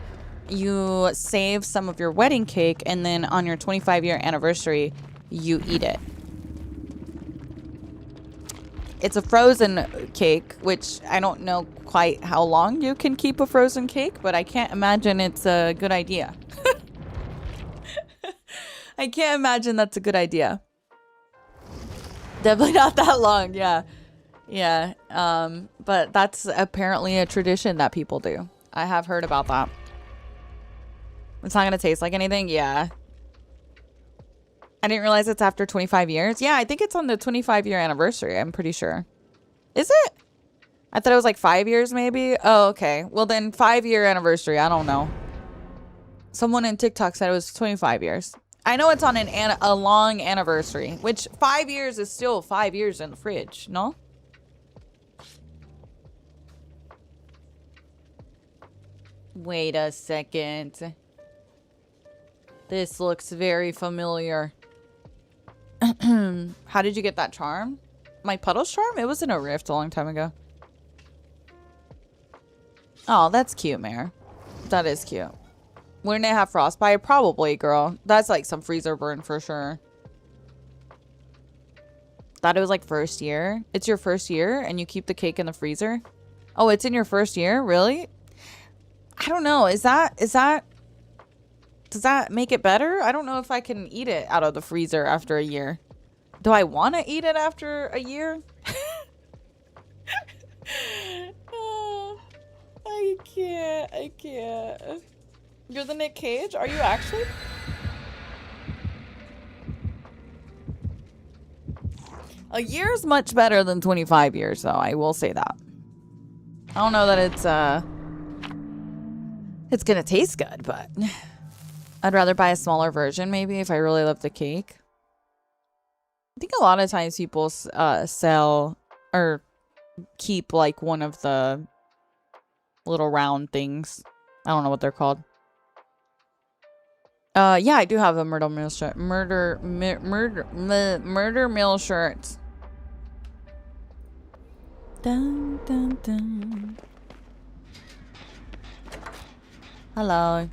you save some of your wedding cake and then on your 25-year anniversary, you eat it. It's a frozen cake, which I don't know quite how long you can keep a frozen cake, but I can't imagine it's a good idea. I can't imagine that's a good idea. Definitely not that long, yeah. Yeah, but that's apparently a tradition that people do. I have heard about that. It's not going to taste like anything? Yeah. I didn't realize it's after 25 years. Yeah, I think it's on the 25-year anniversary. I'm pretty sure. Is it? I thought it was like 5 years maybe. Oh, okay. Well, then 5-year anniversary. I don't know. Someone in TikTok said it was 25 years. I know it's on a long anniversary, which 5 years is still 5 years in the fridge, no? Wait a second. This looks very familiar. How did you get that charm? My Puddles charm? It was in a rift a long time ago. Oh, that's cute, Mare. That is cute. Wouldn't it have frostbite? Probably, girl. That's like some freezer burn for sure. Thought it was like first year. It's your first year and you keep the cake in the freezer? Oh, it's in your first year? Really? I don't know. Does that make it better? I don't know if I can eat it out of the freezer after a year. Do I want to eat it after a year? Oh, I can't. You're the Nick Cage? Are you actually? A year is much better than 25 years, though. I will say that. I don't know that it's gonna taste good, but I'd rather buy a smaller version, maybe, if I really love the cake. I think a lot of times people sell or keep like one of the little round things. I don't know what they're called. Yeah, I do have a murder mill shirt. Murder mill shirt. Dun, dun, dun. Hello.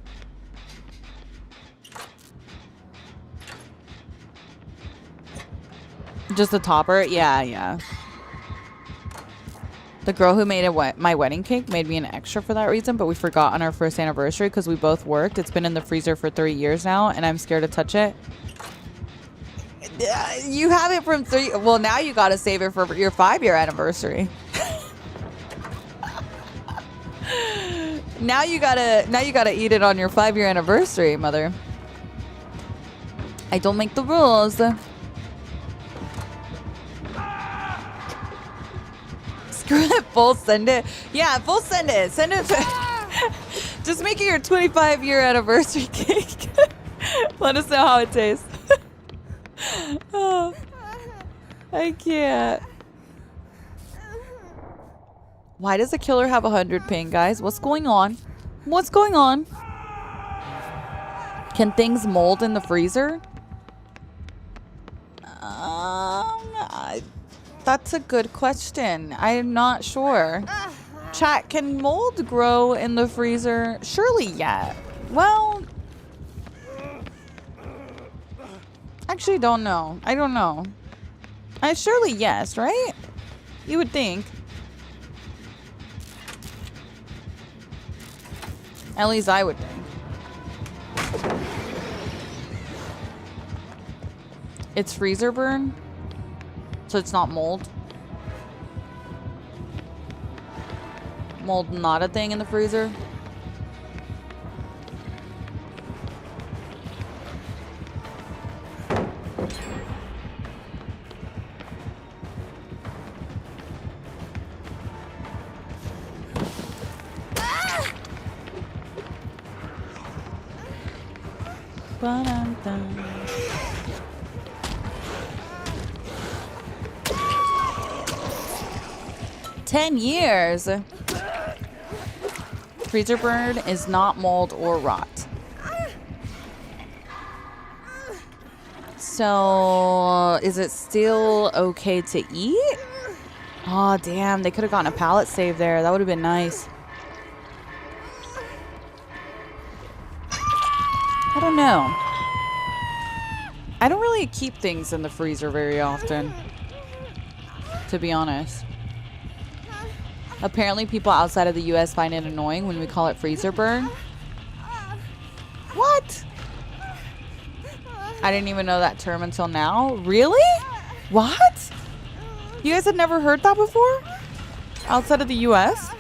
Just the topper? Yeah. The girl who made my wedding cake made me an extra for that reason, but we forgot on our first anniversary because we both worked. It's been in the freezer for 3 years now, and I'm scared to touch it. You have it from 3... Well, now you gotta save it for your 5-year anniversary. Now you gotta eat it on your 5-year anniversary, mother. I don't make the rules. Screw it, full send it. Yeah, full send it. Send it to... Just make it your 25-year anniversary cake. Let us know how it tastes. Oh, I can't. Why does the killer have 100 ping, guys? What's going on? What's going on? Can things mold in the freezer? That's a good question. I'm not sure. Chat, can mold grow in the freezer? Surely, yeah. Well, actually don't know. I don't know. Surely yes, right? You would think. At least I would think. It's freezer burn? So it's not mold? Mold not a thing in the freezer? Ba-dum-dum. 10 years. Freezer burn is not mold or rot. So, is it still okay to eat? Oh, damn. They could have gotten a pallet save there. That would have been nice. I don't know. I don't really keep things in the freezer very often, to be honest. Apparently, people outside of the U.S. find it annoying when we call it freezer burn. What? I didn't even know that term until now. Really? What? You guys had never heard that before? Outside of the U.S.?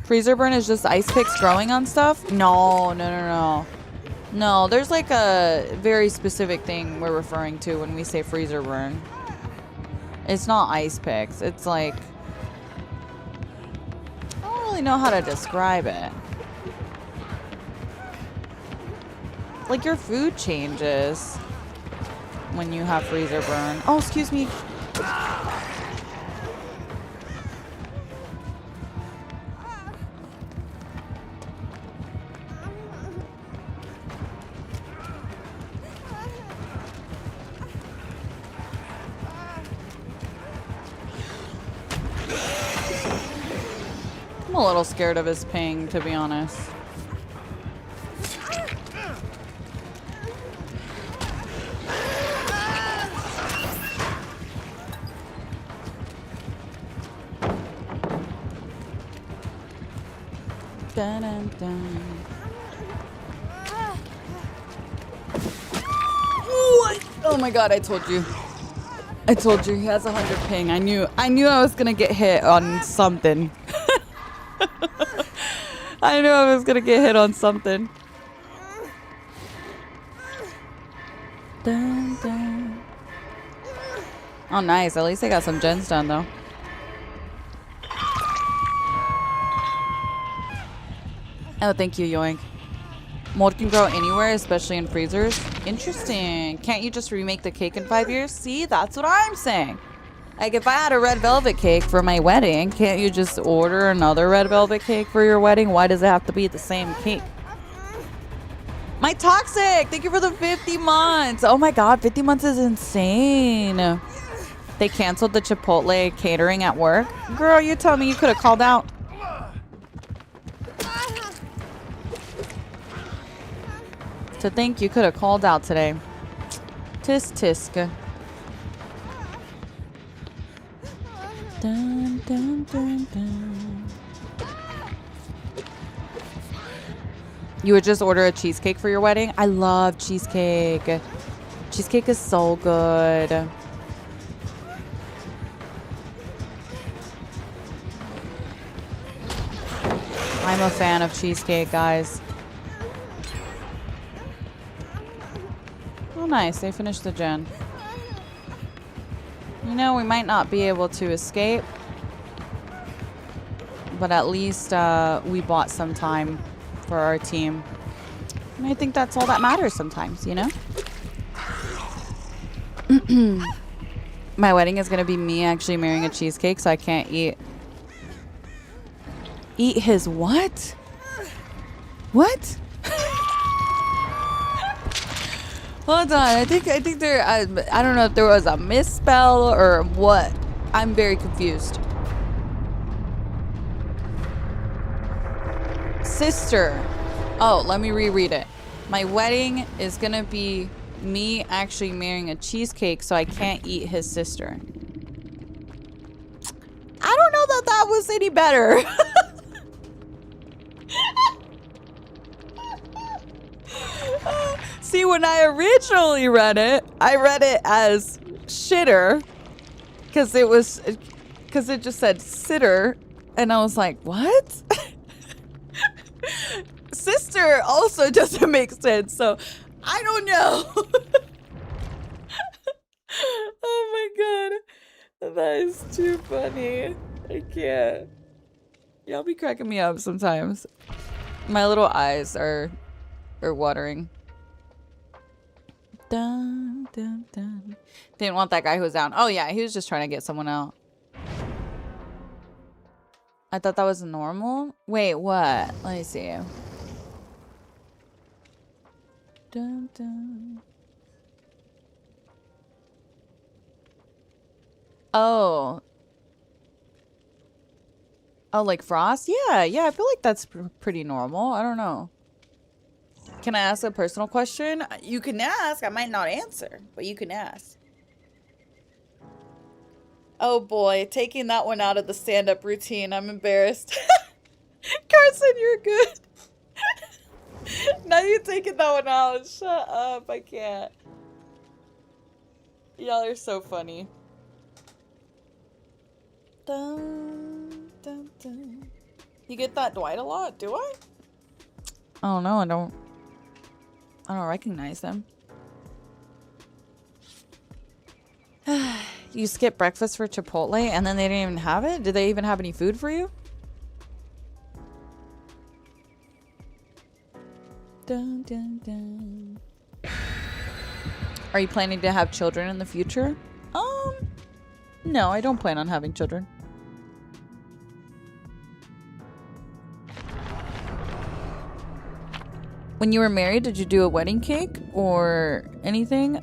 Freezer burn is just ice picks growing on stuff? No. No, there's like a very specific thing we're referring to when we say freezer burn. It's not ice picks. It's like... I don't really know how to describe it. Like your food changes when you have freezer burn. Oh, excuse me. a little scared of his ping, to be honest. Dun, dun, dun. What? Oh my god, I told you. I told you he has 100 ping. I knew I was gonna get hit on something. I knew I was gonna get hit on something. Dun, dun. Oh nice, at least I got some gens done though. Oh, thank you, Yoink. Mold can grow anywhere, especially in freezers. Interesting. Can't you just remake the cake in 5 years? See, that's what I'm saying. Like, if I had a red velvet cake for my wedding, can't you just order another red velvet cake for your wedding? Why does it have to be the same cake? My Toxic! Thank you for the 50 months! Oh my god, 50 months is insane. They canceled the Chipotle catering at work? Girl, you tell me you could have called out. To think you could have called out today. Tisk tisk. Dun, dun, dun, dun. You would just order a cheesecake for your wedding? I love cheesecake. Cheesecake is so good. I'm a fan of cheesecake, guys. Oh, nice. They finished the gen. You know, we might not be able to escape, but at least we bought some time for our team. And I think that's all that matters sometimes, you know? My wedding is going to be me actually marrying a cheesecake, so I can't eat his what? What? Hold on, I think there, I don't know if there was a misspell or what. I'm very confused. Sister. Oh, let me reread it. My wedding is gonna be me actually marrying a cheesecake, so I can't eat his sister. I don't know that was any better. See, when I originally read it, I read it as shitter because it just said sitter, and I was like, what? Sister also doesn't make sense, so I don't know. Oh my god, that is too funny. I can't. Y'all be cracking me up sometimes. My little eyes are watering. Dun, dun, dun. Didn't want that guy who was down. Oh yeah, he was just trying to get someone out. I thought that was normal. Wait, what? Let me see. Dun, dun. Oh. Oh, like frost? Yeah, I feel like that's pretty normal. I don't know. Can I ask a personal question? You can ask. I might not answer, but you can ask. Oh boy, taking that one out of the stand-up routine. I'm embarrassed. Carson, you're good. Now you're taking that one out. Shut up. I can't. Y'all are so funny. Dun, dun, dun. You get that Dwight a lot? Do I? Oh no, I don't recognize them. You skipped breakfast for Chipotle and then they didn't even have it? Did they even have any food for you? Dun, dun, dun. Are you planning to have children in the future? No, I don't plan on having children. When you were married, did you do a wedding cake or anything?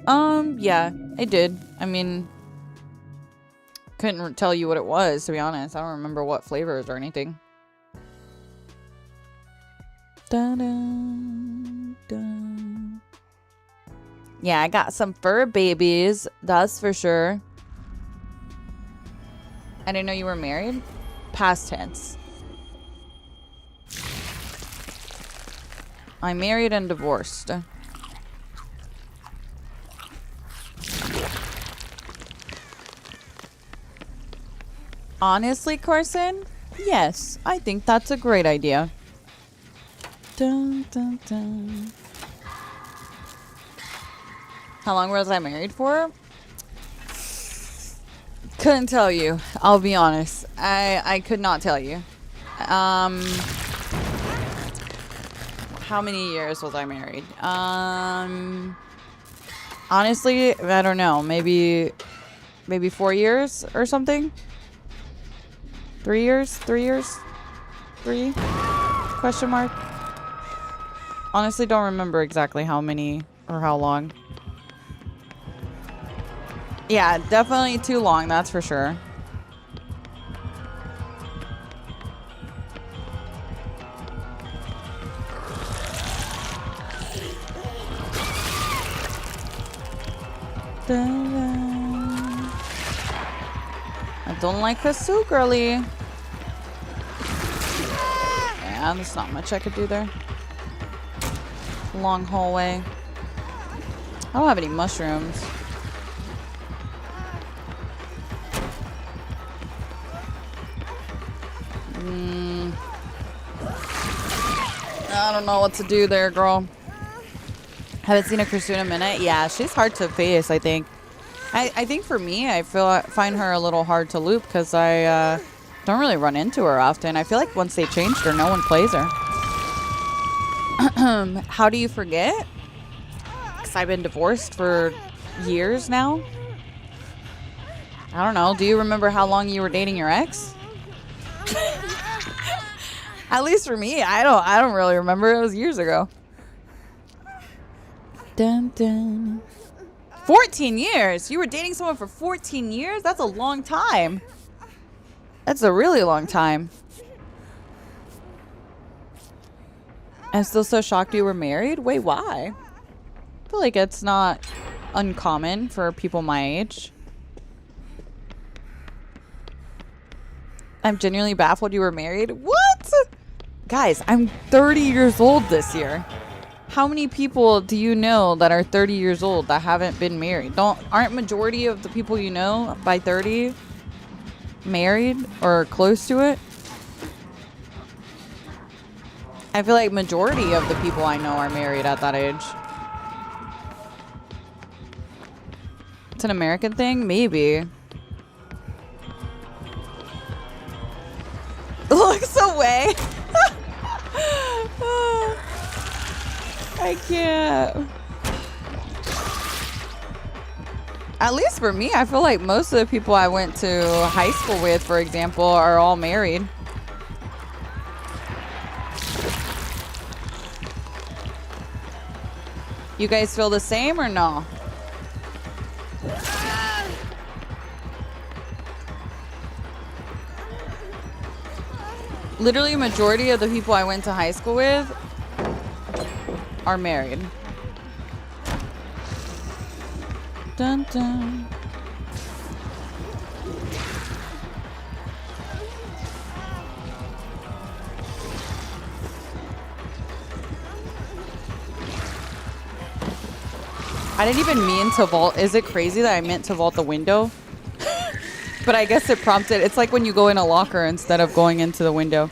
Yeah, I did. I mean, couldn't tell you what it was, to be honest. I don't remember what flavors or anything. Dun, dun, dun. Yeah, I got some fur babies. That's for sure. I didn't know you were married. Past tense. I'm married and divorced. Honestly, Carson, yes, I think that's a great idea. Dun, dun, dun. How long was I married for? Couldn't tell you. I'll be honest. I could not tell you. How many years was I married? Honestly, I don't know. Maybe 4 years or something. 3 years? 3 years? 3? Question mark. Honestly, don't remember exactly how many or how long. Yeah, definitely too long, that's for sure. I don't like her so girly. Yeah, there's not much I could do there. Long hallway. I don't have any mushrooms. I don't know what to do there, girl. Haven't seen a Christine in a minute. Yeah, she's hard to face, I think. I think for me, I find her a little hard to loop because I don't really run into her often. I feel like once they changed her, no one plays her. How do you forget? Because I've been divorced for years now. I don't know. Do you remember how long you were dating your ex? At least for me, I don't really remember. It was years ago. Dun, dun. 14 years? You were dating someone for 14 years? That's a long time. That's a really long time. I'm still so shocked you were married? Wait, why? I feel like it's not uncommon for people my age. I'm genuinely baffled you were married. What? Guys, I'm 30 years old this year. How many people do you know that are 30 years old that haven't been married? Aren't majority of the people you know by 30 married or close to it? I feel like majority of the people I know are married at that age. It's an American thing? Maybe. Looks away. I can't. At least for me, I feel like most of the people I went to high school with, for example, are all married. You guys feel the same or no? Literally, a majority of the people I went to high school with are married. Dun dun. I didn't even mean to vault. Is it crazy that I meant to vault the window? But I guess it prompted. It's like when you go in a locker instead of going into the window.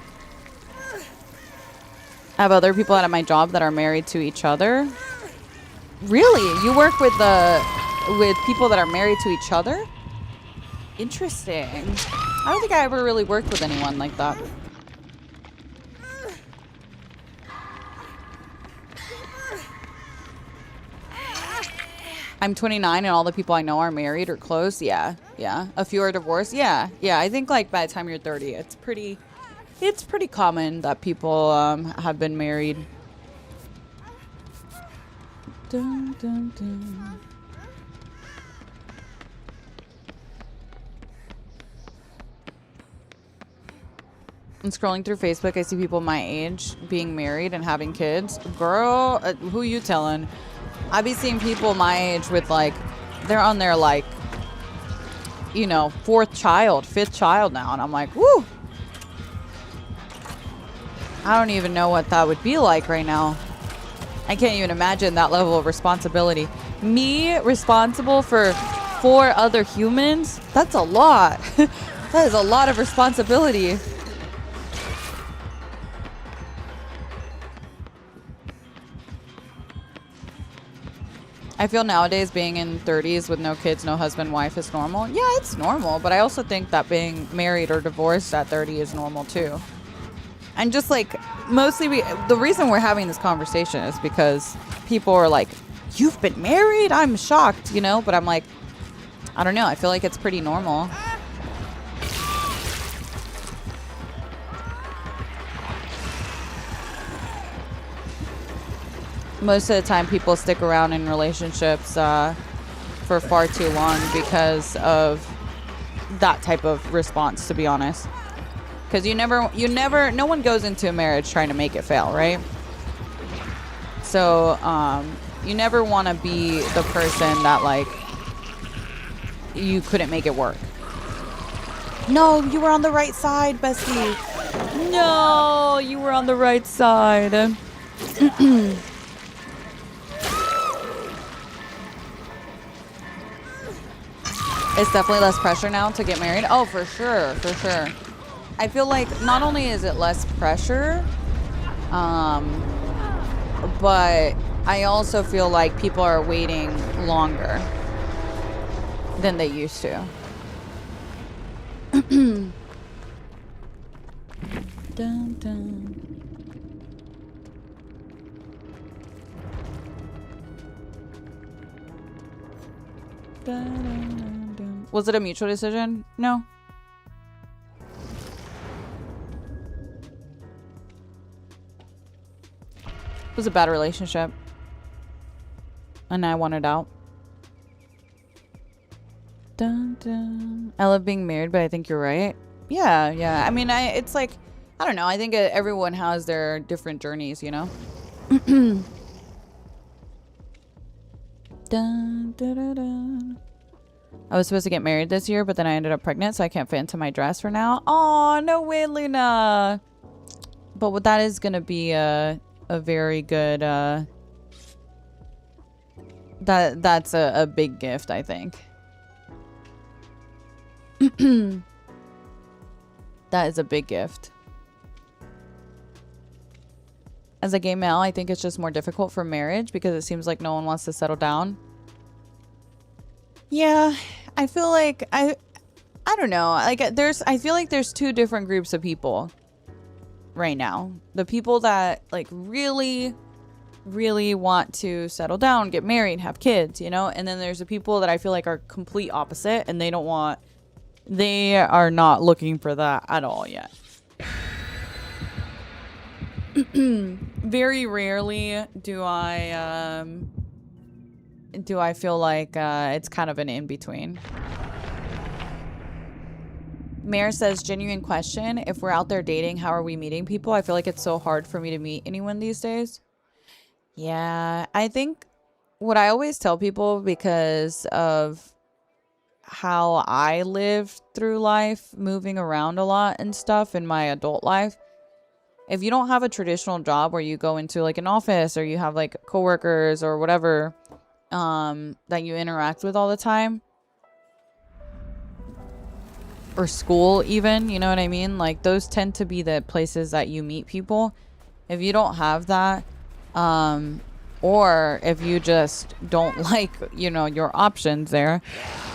I have other people at my job that are married to each other. Really? You work with people that are married to each other? Interesting. I don't think I ever really worked with anyone like that. I'm 29 and all the people I know are married or close. Yeah. Yeah. A few are divorced. Yeah. Yeah. I think like by the time you're 30, it's pretty common that people have been married. Dun, dun, dun. And scrolling through Facebook, I see people my age being married and having kids. Girl, who you telling? I be seeing people my age with like, they're on their like, you know, 4th child, 5th child now. And I'm like, woo. I don't even know what that would be like right now. I can't even imagine that level of responsibility. Me responsible for 4 other humans? That's a lot. That is a lot of responsibility. I feel nowadays being in 30s with no kids, no husband, wife is normal. Yeah, it's normal. But I also think that being married or divorced at 30 is normal too. And just like, mostly the reason we're having this conversation is because people are like, you've been married? I'm shocked, you know? But I'm like, I don't know. I feel like it's pretty normal. Most of the time people stick around in relationships for far too long because of that type of response, to be honest. Because no one goes into a marriage trying to make it fail, right? So you never want to be the person that like you couldn't make it work. No, you were on the right side, bestie. No, you were on the right side. It's definitely less pressure now to get married. Oh, for sure, for sure. I feel like not only is it less pressure, but I also feel like people are waiting longer than they used to. Dun, dun. Dun, dun, dun, dun. Was it a mutual decision? No. It was a bad relationship. And I wanted out. Dun, dun. I love being married, but I think you're right. Yeah, yeah. I mean, it's like, I don't know. I think everyone has their different journeys, you know? Dun, dun, dun, dun. I was supposed to get married this year, but then I ended up pregnant, so I can't fit into my dress for now. Oh, no way, Luna. But what that is going to be a very good... That's a big gift, I think. That is a big gift. As a gay male, I think it's just more difficult for marriage because it seems like no one wants to settle down. Yeah, I feel like I don't know. Like I feel like there's 2 different groups of people right now. The people that like really want to settle down, get married, have kids, you know? And then there's the people that I feel like are complete opposite and they are not looking for that at all yet. Very rarely do I feel like it's kind of an in-between. Mayor says, genuine question. If we're out there dating, how are we meeting people? I feel like it's so hard for me to meet anyone these days. Yeah, I think what I always tell people, because of how I lived through life, moving around a lot and stuff in my adult life, if you don't have a traditional job where you go into like an office or you have like coworkers or whatever that you interact with all the time, or school even, you know what I mean? Like those tend to be the places that you meet people. If you don't have that, or if you just don't like, you know, your options there,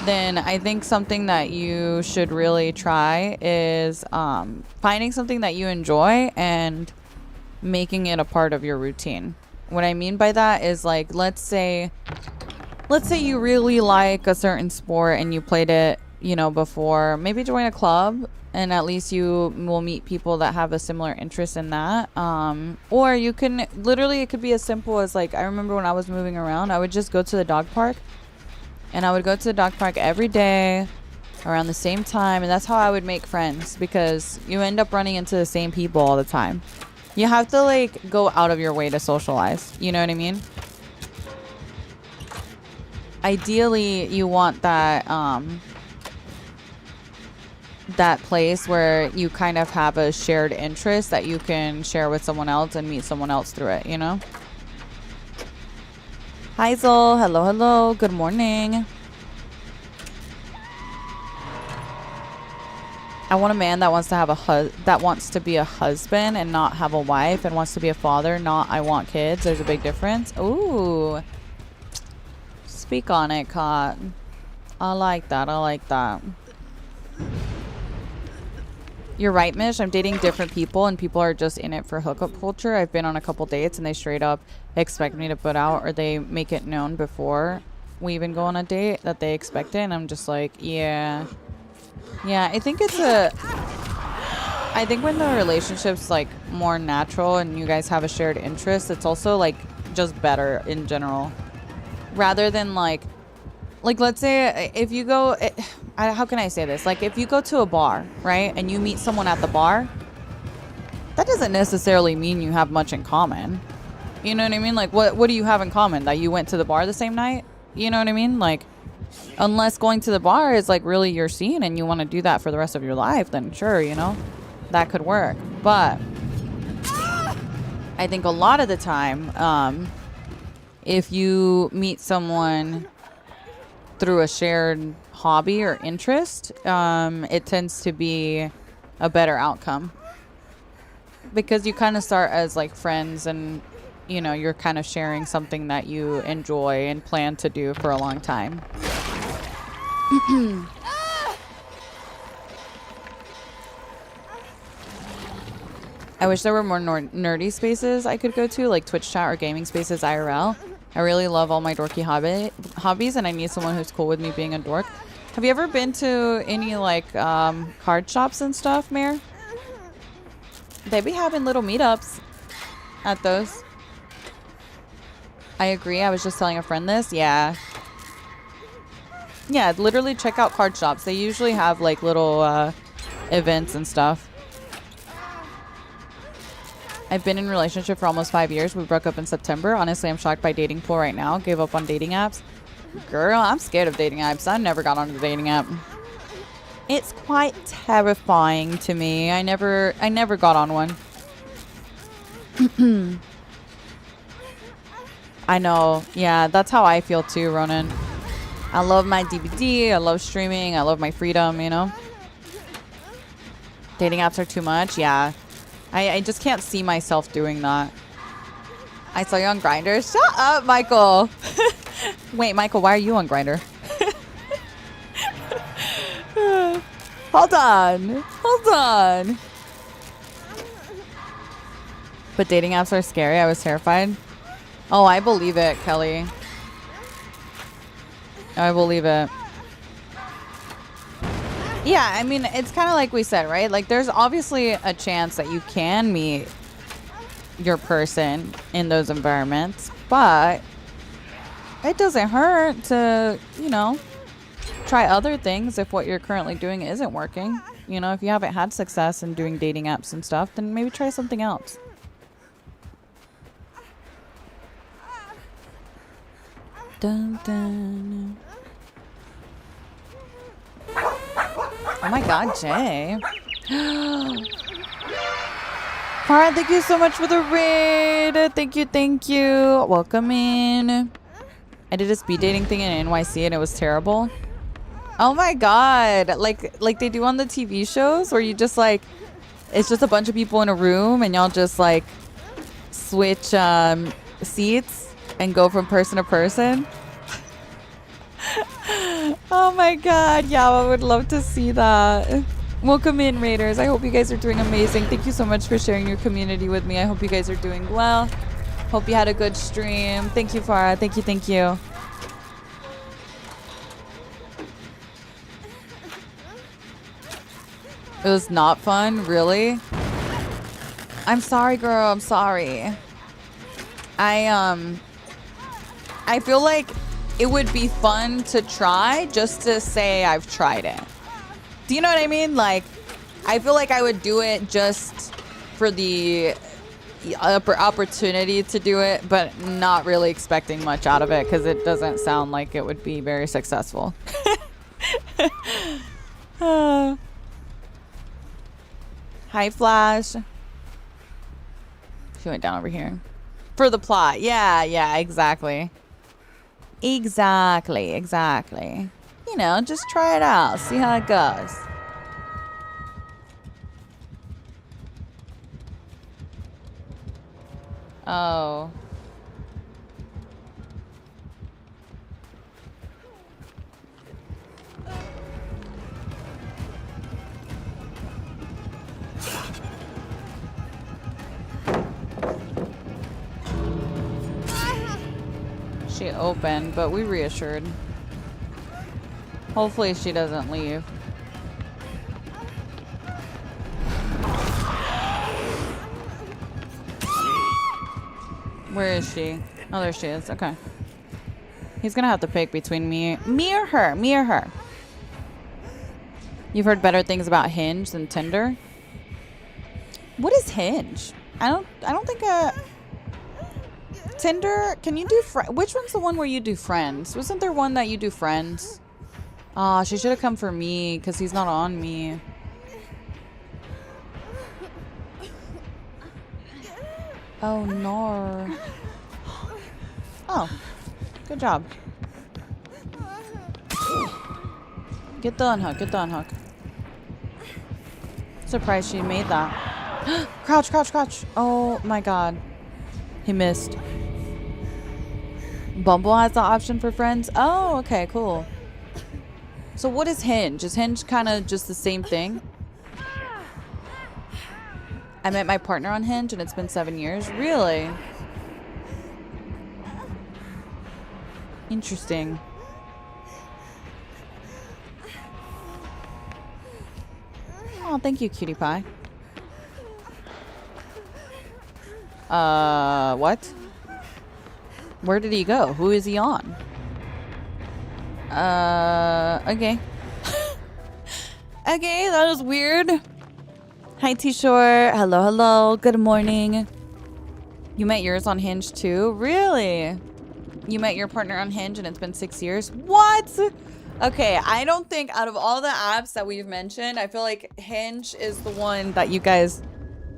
then I think something that you should really try is finding something that you enjoy and making it a part of your routine. What I mean by that is like, let's say you really like a certain sport and you played it, you know, before. Maybe join a club and at least you will meet people that have a similar interest in that. Or you can literally, it could be as simple as like, I remember when I was moving around, I would just go to the dog park, and I would go to the dog park every day around the same time, and that's how I would make friends, because you end up running into the same people all the time. You have to like go out of your way to socialize, you know what I mean? Ideally you want that that place where you kind of have a shared interest that you can share with someone else and meet someone else through it, you know? Hi Zol, hello, good morning. I want a man that wants to have that wants to be a husband and not have a wife, and wants to be a father, not I want kids. There's a big difference. Ooh. Speak on it, Cot. I like that. I like that. You're right, Mish. I'm dating different people, and people are just in it for hookup culture. I've been on a couple dates, and they straight up expect me to put out, or they make it known before we even go on a date that they expect it, and I'm just like, yeah. Yeah, I think I think when the relationship's like more natural and you guys have a shared interest, it's also like just better in general. Rather than like let's say if you go, how can I say this? Like if you go to a bar, right? And you meet someone at the bar, that doesn't necessarily mean you have much in common. You know what I mean? Like what do you have in common? That you went to the bar the same night? You know what I mean? Like, unless going to the bar is like really your scene and you want to do that for the rest of your life, then sure, you know, that could work. But I think a lot of the time, if you meet someone through a shared hobby or interest, it tends to be a better outcome, because you kind of start as like friends, and you know, you're kind of sharing something that you enjoy and plan to do for a long time. I wish there were more nerdy spaces I could go to, like Twitch chat or gaming spaces IRL. I really love all my dorky hobbies, and I need someone who's cool with me being a dork. Have you ever been to any like card shops and stuff, Mare? They be having little meetups at those. I agree. I was just telling a friend this. Yeah. Yeah, literally check out card shops. They usually have like little events and stuff. I've been in a relationship for almost 5 years. We broke up in September. Honestly, I'm shocked by dating pool right now. Gave up on dating apps. Girl, I'm scared of dating apps. I never got on the dating app. It's quite terrifying to me. I never got on one. I know. Yeah, that's how I feel too, Ronan. I love my DVD. I love streaming. I love my freedom, you know? Dating apps are too much. Yeah. I just can't see myself doing that. I saw you on Grindr. Shut up, Michael. Wait, Michael, why are you on Grindr? Hold on. Hold on. But dating apps are scary. I was terrified. Oh, I believe it, Kelly. I believe it. Yeah, I mean, it's kind of like we said, right? Like, there's obviously a chance that you can meet your person in those environments, but it doesn't hurt to, you know, try other things if what you're currently doing isn't working. You know, if you haven't had success in doing dating apps and stuff, then maybe try something else. Dun, dun. Oh my god, Jay. Farah, thank you so much for the raid. Thank you. Welcome in. I did a speed dating thing in NYC and it was terrible. Oh my god. Like they do on the TV shows where you just like, it's just a bunch of people in a room and y'all just like switch seats and go from person to person. Oh my god, yeah, I would love to see that. Welcome in, Raiders. I hope you guys are doing amazing. Thank you so much for sharing your community with me. I hope you guys are doing well. Hope you had a good stream. Thank you, Farah. Thank you. It was not fun, really? I'm sorry, girl. I'm sorry. I feel like it would be fun to try, just to say I've tried it. Do you know what I mean? Like, I feel like I would do it just for the opportunity to do it, but not really expecting much out of it because it doesn't sound like it would be very successful. Hi, Flash. She went down over here. For the plot. Yeah, exactly. Exactly. You know, just try it out. See how it goes. Oh. She opened, but we reassured. Hopefully she doesn't leave. Where is she? Oh, there she is. Okay. He's gonna have to pick between me or her. You've heard better things about Hinge than Tinder? What is Hinge? I don't think Tinder, can you do which one's the one where you do friends? Wasn't there one that you do friends? Ah, she should have come for me because he's not on me. Oh no. Oh, good job. Get the unhook. Surprised she made that. Crouch. Oh my god. He missed. Bumble has the option for friends. Oh, okay, cool. So what is Hinge? Is Hinge kind of just the same thing? I met my partner on Hinge and it's been 7 years. Really? Interesting. Oh, thank you, cutie pie. What? Where did he go? Who is he on? Okay. Okay, that was weird. Hi, T-Shore. Hello. Good morning. You met yours on Hinge too? Really? You met your partner on Hinge and it's been 6 years? What? Okay, I don't think out of all the apps that we've mentioned, I feel like Hinge is the one that you guys,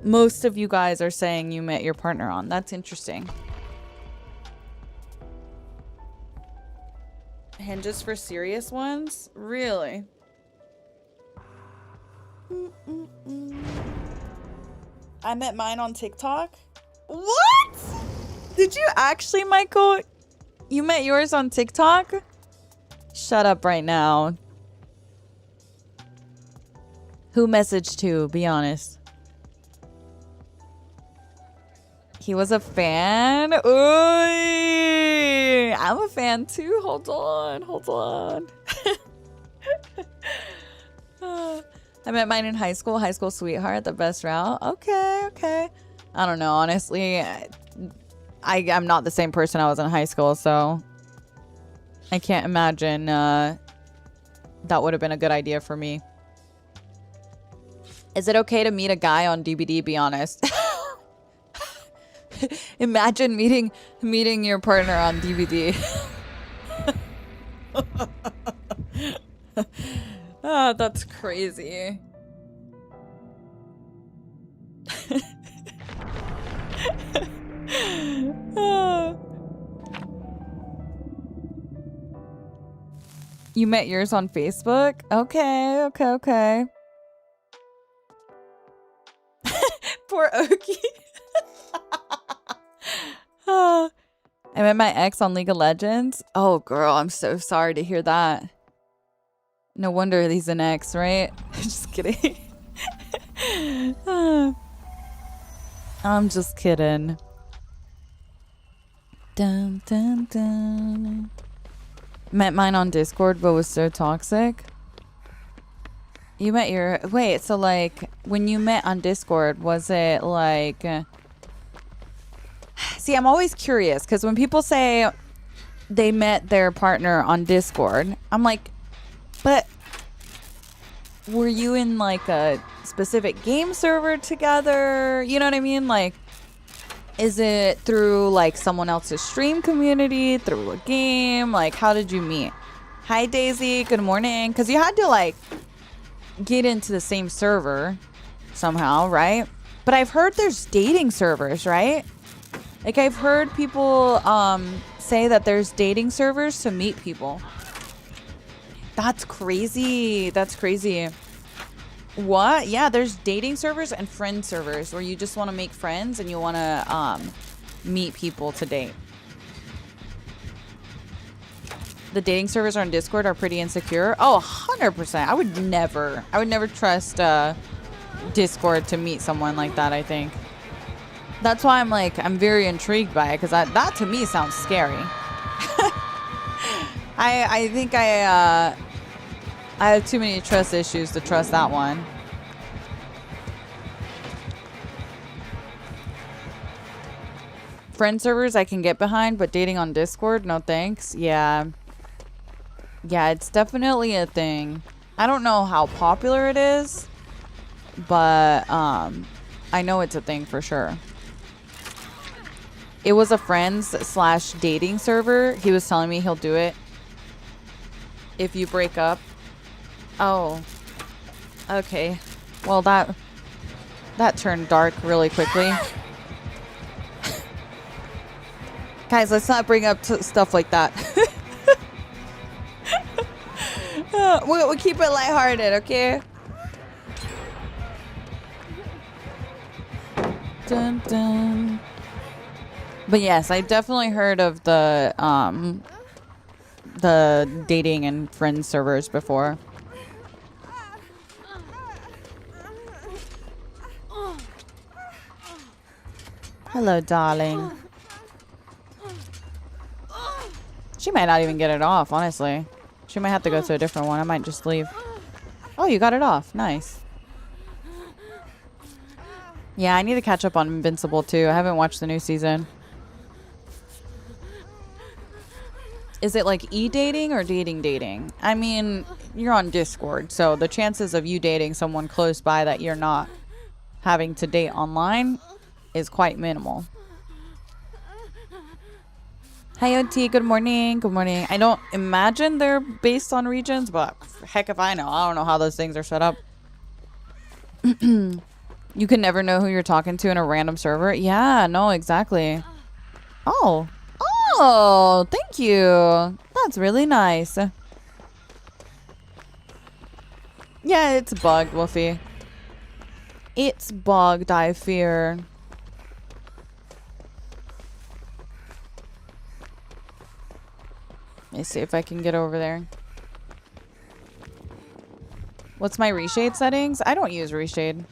most of you guys are saying you met your partner on. That's interesting. Hinge is for serious ones? Really? I met mine on TikTok. What? Did you actually, Michael? You met yours on TikTok? Shut up right now. Who messaged who? Be honest. He was a fan? Ooh, I'm a fan too. Hold on. I met mine in high school sweetheart, the best route. Okay. I don't know, honestly. I'm not the same person I was in high school, so I can't imagine that would have been a good idea for me. Is it okay to meet a guy on DVD? Be honest. Imagine meeting your partner on DVD. Oh, that's crazy. You met yours on Facebook? Okay. Poor Okie. I met my ex on League of Legends. Oh, girl, I'm so sorry to hear that. No wonder he's an ex, right? Just kidding. I'm just kidding. Dun. Met mine on Discord, but was so toxic. You met your... Wait, so like, when you met on Discord, was it like... See, I'm always curious, because when people say they met their partner on Discord, I'm like, but were you in like a specific game server together? You know what I mean? Like, is it through like someone else's stream community, through a game? Like, how did you meet? Hi, Daisy. Good morning. Because you had to like get into the same server somehow, right? But I've heard there's dating servers, right? Like, I've heard people say that there's dating servers to meet people. That's crazy. That's crazy. What? Yeah, there's dating servers and friend servers where you just want to make friends and you want to meet people to date. The dating servers on Discord are pretty insecure. Oh, 100%. I would never trust Discord to meet someone like that, I think. That's why I'm very intrigued by it, because that to me sounds scary. I think I have too many trust issues to trust that one. Friend servers I can get behind, but dating on Discord, no thanks. Yeah. Yeah, it's definitely a thing. I don't know how popular it is, but I know it's a thing for sure. It was a friends/dating server. He was telling me he'll do it if you break up. Oh, okay. Well, that turned dark really quickly. Guys, let's not bring up stuff like that. We'll keep it lighthearted, okay? Dun, dun. But yes, I definitely heard of the dating and friend servers before. Hello, darling. She might not even get it off, honestly. She might have to go to a different one. I might just leave. Oh, you got it off. Nice. Yeah, I need to catch up on Invincible too. I haven't watched the new season. Is it like e-dating or dating? I mean, you're on Discord, so the chances of you dating someone close by that you're not having to date online is quite minimal. Hi, OT. Good morning. Good morning. I don't imagine they're based on regions, but heck if I know. I don't know how those things are set up. You can never know who you're talking to in a random server. Yeah, no, exactly. Oh, thank you. That's really nice. Yeah, it's bugged, Wolfie. It's bugged, I fear. Let me see if I can get over there. What's my reshade settings? I don't use reshade.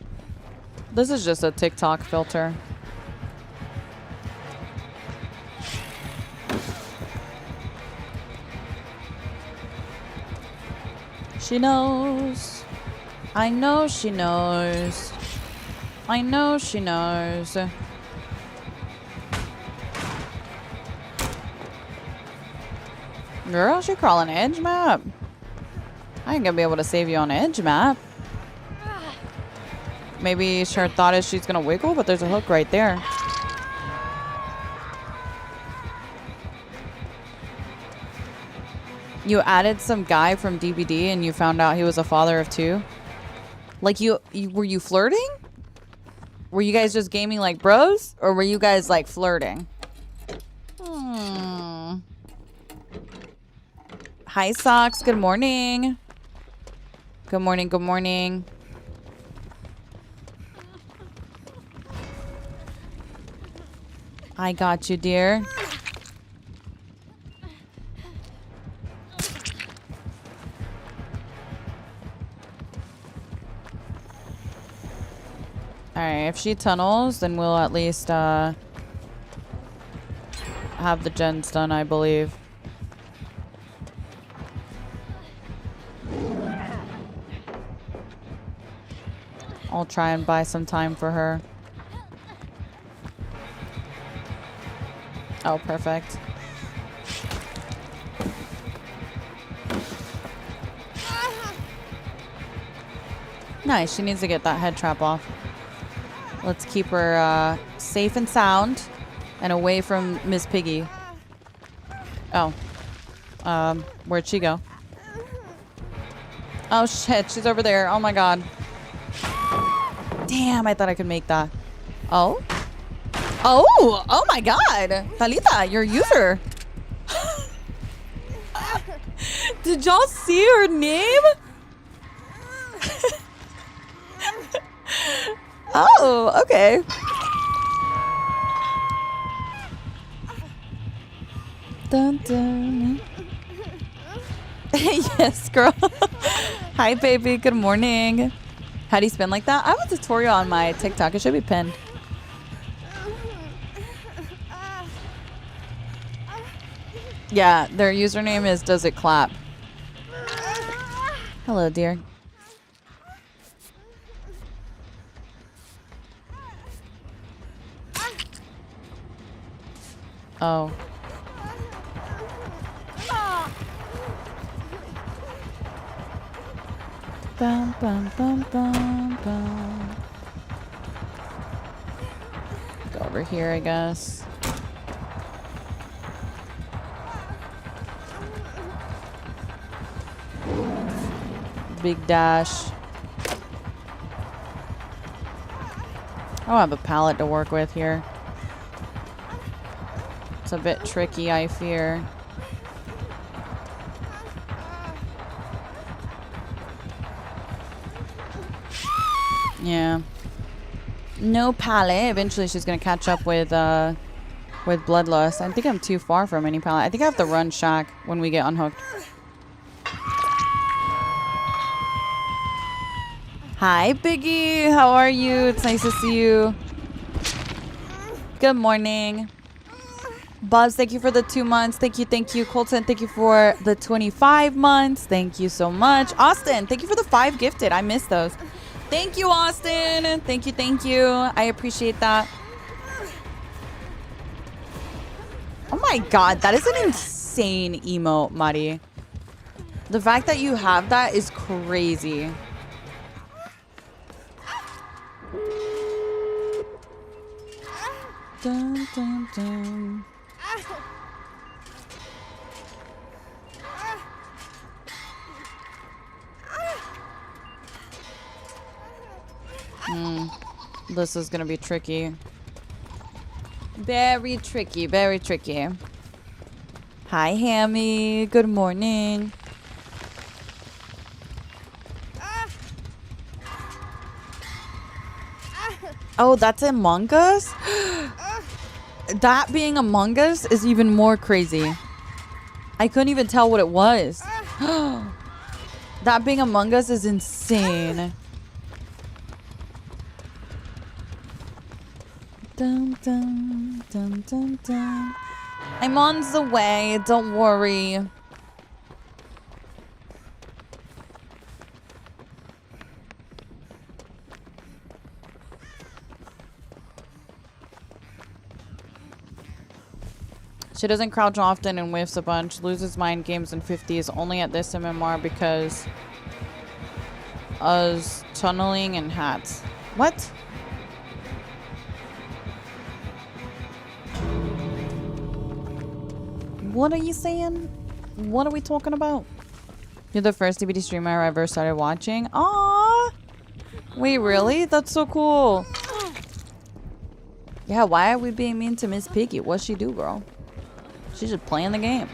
This is just a TikTok filter. She knows. I know she knows. I know she knows. Girl, she crawling edge map. I ain't gonna be able to save you on edge map. Maybe her thought is she's gonna wiggle, but there's a hook right there. You added some guy from DBD and you found out he was a father of two? Like were you flirting? Were you guys just gaming like bros? Or were you guys like flirting? Hi, Socks. Good morning. Good morning. Good morning. I got you, dear. Alright, if she tunnels, then we'll at least have the gens done, I believe. I'll try and buy some time for her. Oh, perfect. Nice. She needs to get that head trap off. Let's keep her safe and sound and away from Miss Piggy. Oh. Where'd she go? Oh, shit. She's over there. Oh, my God. Damn, I thought I could make that. Oh? Oh my God. Talita, your user. Did y'all see her name? Oh, okay. Dun, dun. Yes, girl. Hi, baby. Good morning. How do you spin like that? I have a tutorial on my TikTok. It should be pinned. Yeah, their username is Does It Clap. Hello, dear. Oh. Bum, bum, bum, bum, bum. Go over here, I guess. Big dash. I don't have a pallet to work with here. It's a bit tricky, I fear. Yeah. No pallet. Eventually she's gonna catch up with Bloodlust. I think I'm too far from any pallet. I think I have to run Shack when we get unhooked. Hi, Biggie. How are you? It's nice to see you. Good morning. Buzz, thank you for the 2 months. Thank you, thank you. Colton, thank you for the 25 months. Thank you so much. Austin, thank you for the 5 gifted. I missed those. Thank you, Austin. Thank you, thank you. I appreciate that. Oh my God, that is an insane emote, Mari. The fact that you have that is crazy. Dun, dun, dun. This is gonna be tricky. Very tricky, very tricky. Hi, Hammy. Good morning. Oh, that's Among Us? That being Among Us is even more crazy. I couldn't even tell what it was. That being Among Us is insane. Dun, dun, dun, dun, dun. I'm on the way. Don't worry. She doesn't crouch often and whiffs a bunch. Loses mind games in 50s only at this MMR because us tunneling and hats. What? What are you saying? What are we talking about? You're the first DVD streamer I ever started watching. Aww. Wait, really? That's so cool. Yeah, why are we being mean to Miss Piggy? What'd she do, girl? She's just playing the game.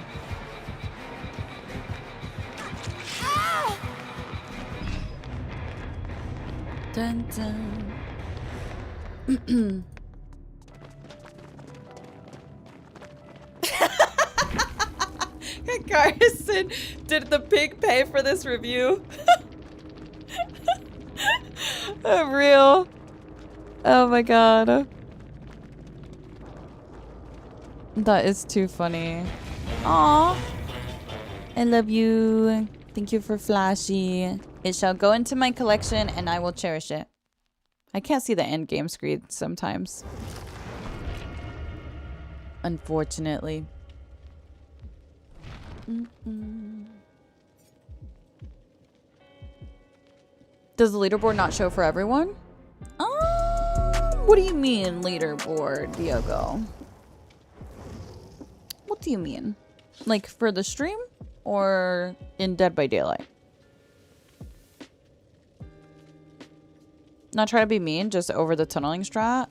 Dun, dun. Carson, did the pig pay for this review? Real. Oh my God. That is too funny. Aw. I love you. Thank you for Flashy. It shall go into my collection and I will cherish it. I can't see the Endgame screen sometimes. Unfortunately. Does the leaderboard not show for everyone? What do you mean, leaderboard, Diogo? What do you mean? Like for the stream or in Dead by Daylight? Not try to be mean, just over the tunneling strat.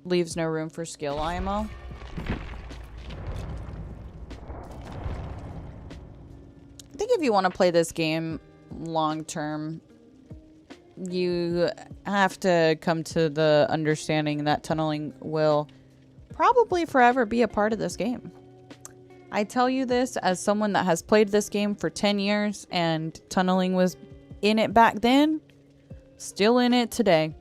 Leaves no room for skill IMO. I think if you want to play this game long term, you have to come to the understanding that tunneling will probably forever be a part of this game. I tell you this as someone that has played this game for 10 years and tunneling was in it back then, still in it today.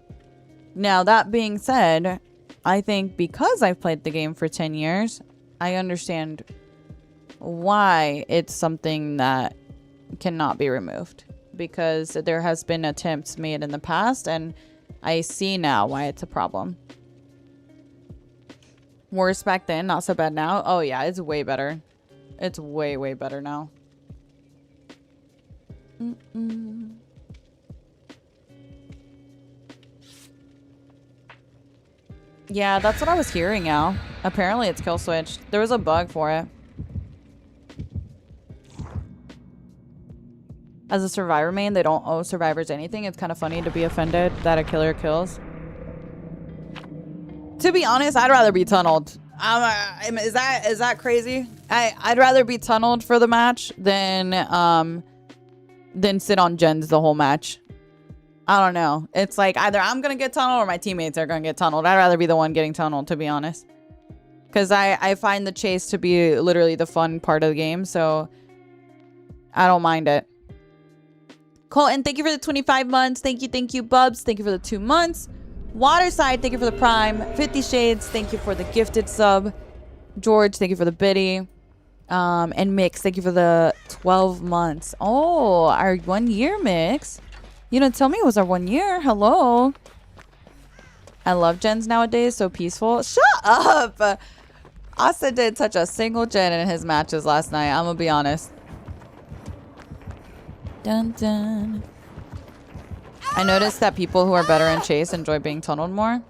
Now, that being said, I think because I've played the game for 10 years, I understand why it's something that cannot be removed. Because there has been attempts made in the past, and I see now why it's a problem. Worse back then, not so bad now. Oh yeah, it's way better. It's way, way better now. Yeah, that's what I was hearing, Al. Apparently it's kill switched. There was a bug for it. As a survivor main, they don't owe survivors anything. It's kind of funny to be offended that a killer kills. To be honest, I'd rather be tunneled. Is that crazy? I'd rather be tunneled for the match than sit on gens the whole match. I don't know. It's like either I'm gonna get tunneled or my teammates are gonna get tunneled. I'd rather be the one getting tunneled, to be honest. Because I find the chase to be literally the fun part of the game, so I don't mind it. Colton, thank you for the 25 months. Thank you, Bubs. Thank you for the 2 months. Waterside, thank you for the Prime. 50 Shades, thank you for the gifted sub. George, thank you for the biddy. And Mix, thank you for the 12 months. Oh, our 1 year, Mix. You didn't tell me it was our 1 year. Hello. I love gens nowadays, so peaceful. Shut up. Asa did touch a single gen in his matches last night. I'm gonna be honest. Dun dun. I noticed that people who are better in chase enjoy being tunneled more.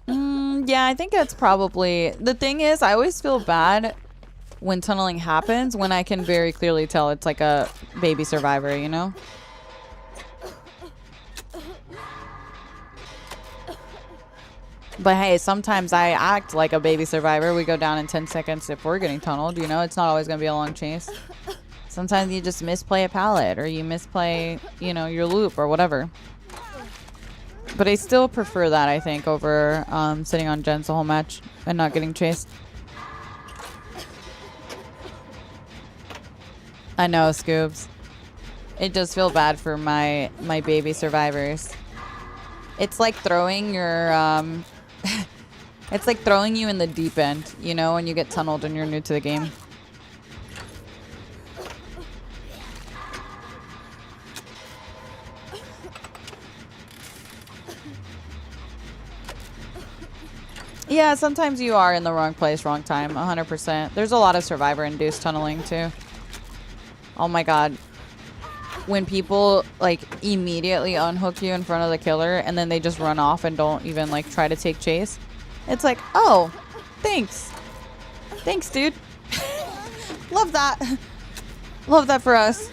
Yeah, I think it's probably... The thing is, I always feel bad when tunneling happens when I can very clearly tell it's like a baby survivor, you know? But hey, sometimes I act like a baby survivor. We go down in 10 seconds if we're getting tunneled, you know? It's not always going to be a long chase. Sometimes you just misplay a pallet or you misplay, you know, your loop or whatever. But I still prefer that, I think, over sitting on gens the whole match and not getting chased. I know, Scoobs. It does feel bad for my baby survivors. It's like throwing your... it's like throwing you in the deep end, you know, when you get tunneled and you're new to the game. Yeah, sometimes you are in the wrong place, wrong time, 100%. There's a lot of survivor-induced tunneling, too. Oh my god. When people, like, immediately unhook you in front of the killer and then they just run off and don't even, like, try to take chase. It's like, oh, thanks. Thanks, dude. Love that. Love that for us.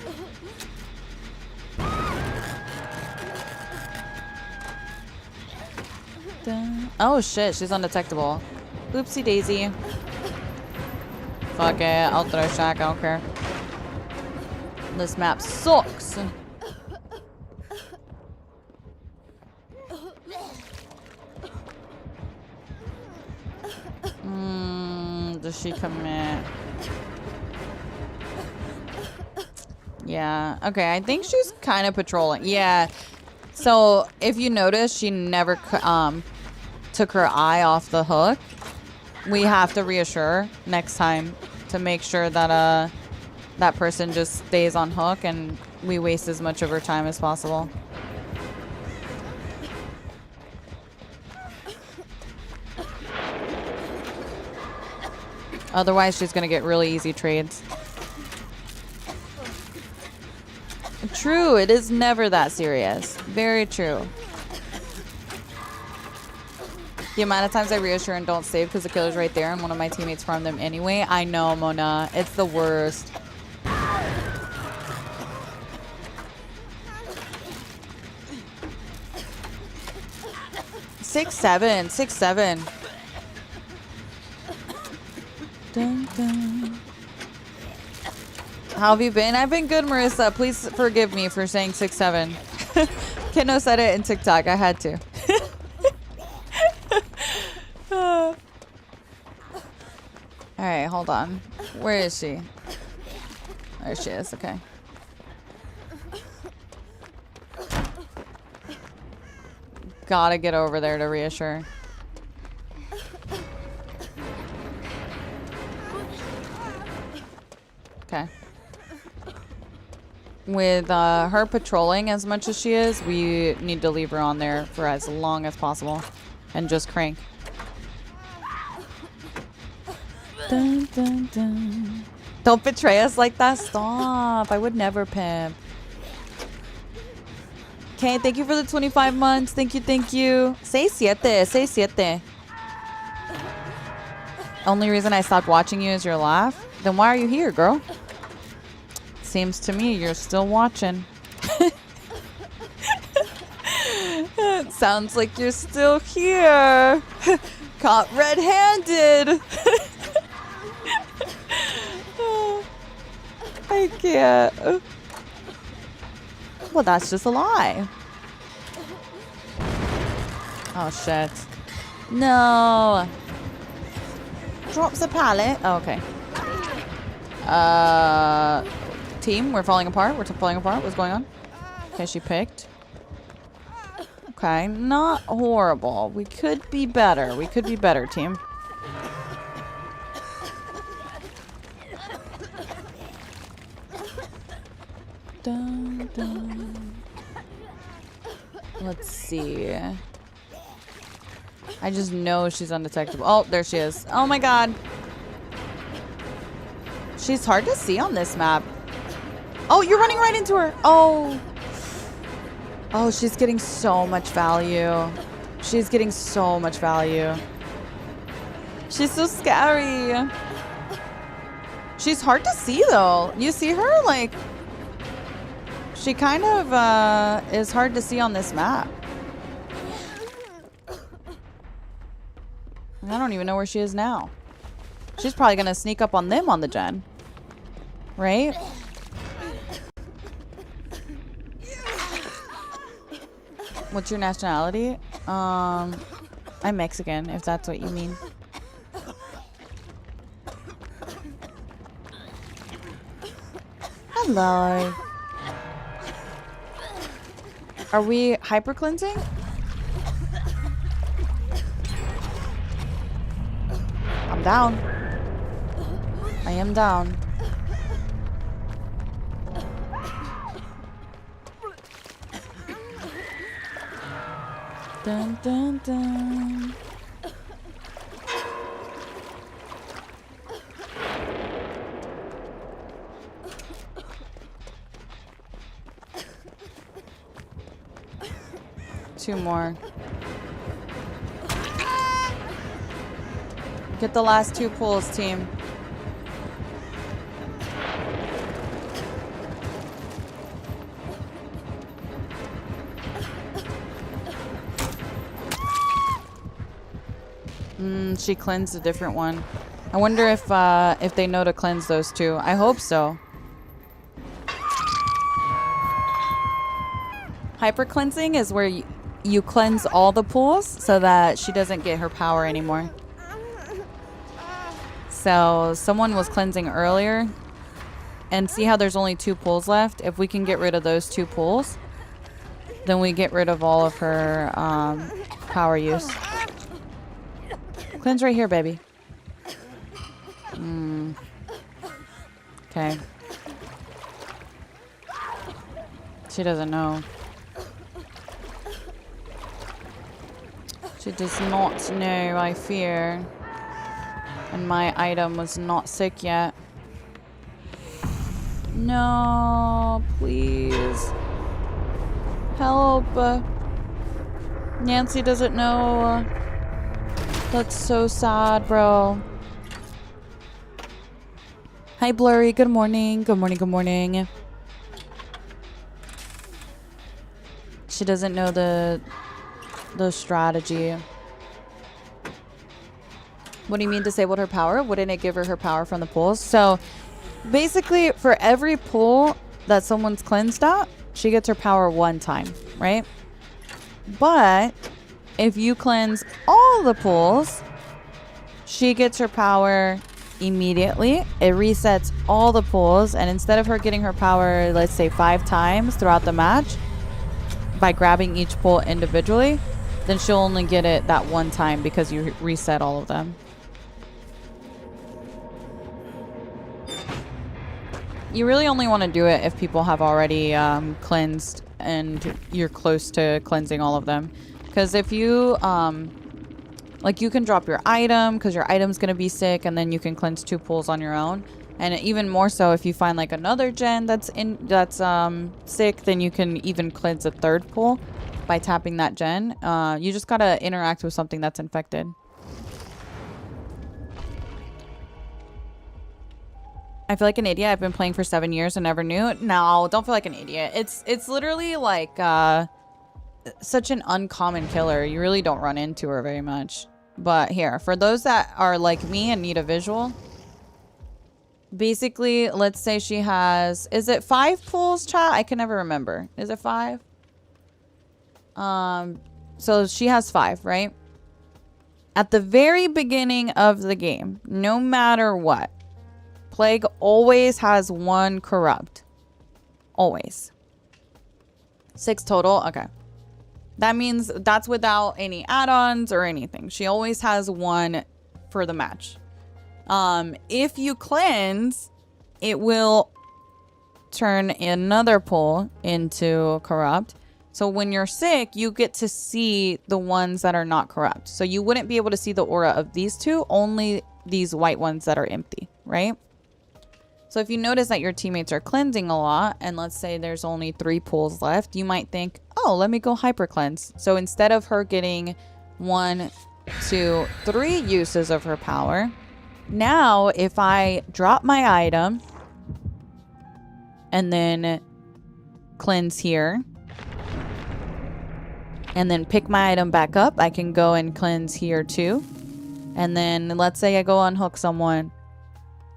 Oh shit, she's undetectable. Oopsie daisy. Fuck it, I'll throw shack, I don't care. This map sucks. Does she commit? Yeah, okay, I think she's kind of patrolling. Yeah, so if you notice, she never took her eye off the hook. We have to reassure next time to make sure that that person just stays on hook and we waste as much of her time as possible. Otherwise, she's gonna get really easy trades. True, it is never that serious. Very true. The amount of times I reassure and don't save because the killer's right there and one of my teammates farmed them anyway. I know, Mona. It's the worst. Six, seven. Dun, dun. How have you been? I've been good, Marissa. Please forgive me for saying 6'7". Kidno said it in TikTok. I had to. Alright, hold on. Where is she? There she is. Okay. Gotta get over there to reassure. Okay. With her patrolling as much as she is, we need to leave her on there for as long as possible. And just crank. Dun, dun, dun. Don't betray us like that. Stop. I would never pimp. Okay, thank you for the 25 months. Thank you, thank you. Say siete. Only reason I stopped watching you is your laugh? Then why are you here, girl? Seems to me you're still watching. It sounds like you're still here. Caught red-handed. I can't. Well, that's just a lie. Oh, shit. No. Drops a pallet. Oh, okay. Team, we're falling apart. We're falling apart. What's going on? Okay, she picked. Okay, not horrible. We could be better. We could be better, team. Dun, dun. Let's see. I just know she's undetectable. Oh, there she is. Oh my god. She's hard to see on this map. Oh, you're running right into her. Oh. Oh, she's getting so much value. She's getting so much value. She's so scary. She's hard to see though. You see her? Like, she kind of is hard to see on this map. I don't even know where she is now. She's probably going to sneak up on them on the gen. Right? What's your nationality? I'm Mexican, if that's what you mean. Hello. Are we hyper cleansing? I'm down. I am down. Dun, dun, dun. Two more. Get the last two pulls, team. She cleansed a different one. I wonder if they know to cleanse those two. I hope so. Hyper cleansing is where you cleanse all the pools so that she doesn't get her power anymore. So someone was cleansing earlier, and see how there's only two pools left? If we can get rid of those two pools, then we get rid of all of her power use. Cleanse right here, baby. Okay. She doesn't know. She does not know, I fear. And my item was not sick yet. No, please. Help. Nancy doesn't know. That's so sad, bro. Hi, Blurry. Good morning. Good morning. Good morning. She doesn't know the strategy. What do you mean disabled her power? Wouldn't it give her power from the pools? So basically, for every pool that someone's cleansed out, she gets her power one time, right? But if you cleanse all the pools, she gets her power immediately. It resets all the pools, and instead of her getting her power, let's say 5 times throughout the match by grabbing each pool individually, then she'll only get it that one time because you reset all of them. You really only want to do it if people have already cleansed and you're close to cleansing all of them. Because if you, like, you can drop your item because your item's going to be sick, and then you can cleanse 2 pools on your own. And even more so, if you find like another gen that's sick, then you can even cleanse a 3rd pool by tapping that gen. You just got to interact with something that's infected. I feel like an idiot. I've been playing for 7 years and never knew. No, don't feel like an idiot. It's literally like such an uncommon killer. You really don't run into her very much. But here, for those that are like me and need a visual, basically, let's say she has, is it 5 pools, chat? I can never remember. Is it 5? So she has 5, right? At the very beginning of the game, no matter what, Plague always has 1 corrupt. Always. 6 total. Okay. That means that's without any add-ons or anything. She always has 1 for the match. If you cleanse, it will turn another pool into corrupt. So when you're sick, you get to see the ones that are not corrupt. So you wouldn't be able to see the aura of these 2, only these white ones that are empty, right? So if you notice that your teammates are cleansing a lot, and let's say there's only 3 pools left, you might think, oh, let me go hyper cleanse. So instead of her getting 1, 2, 3 uses of her power, now if I drop my item and then cleanse here, and then pick my item back up, I can go and cleanse here too. And then let's say I go unhook someone,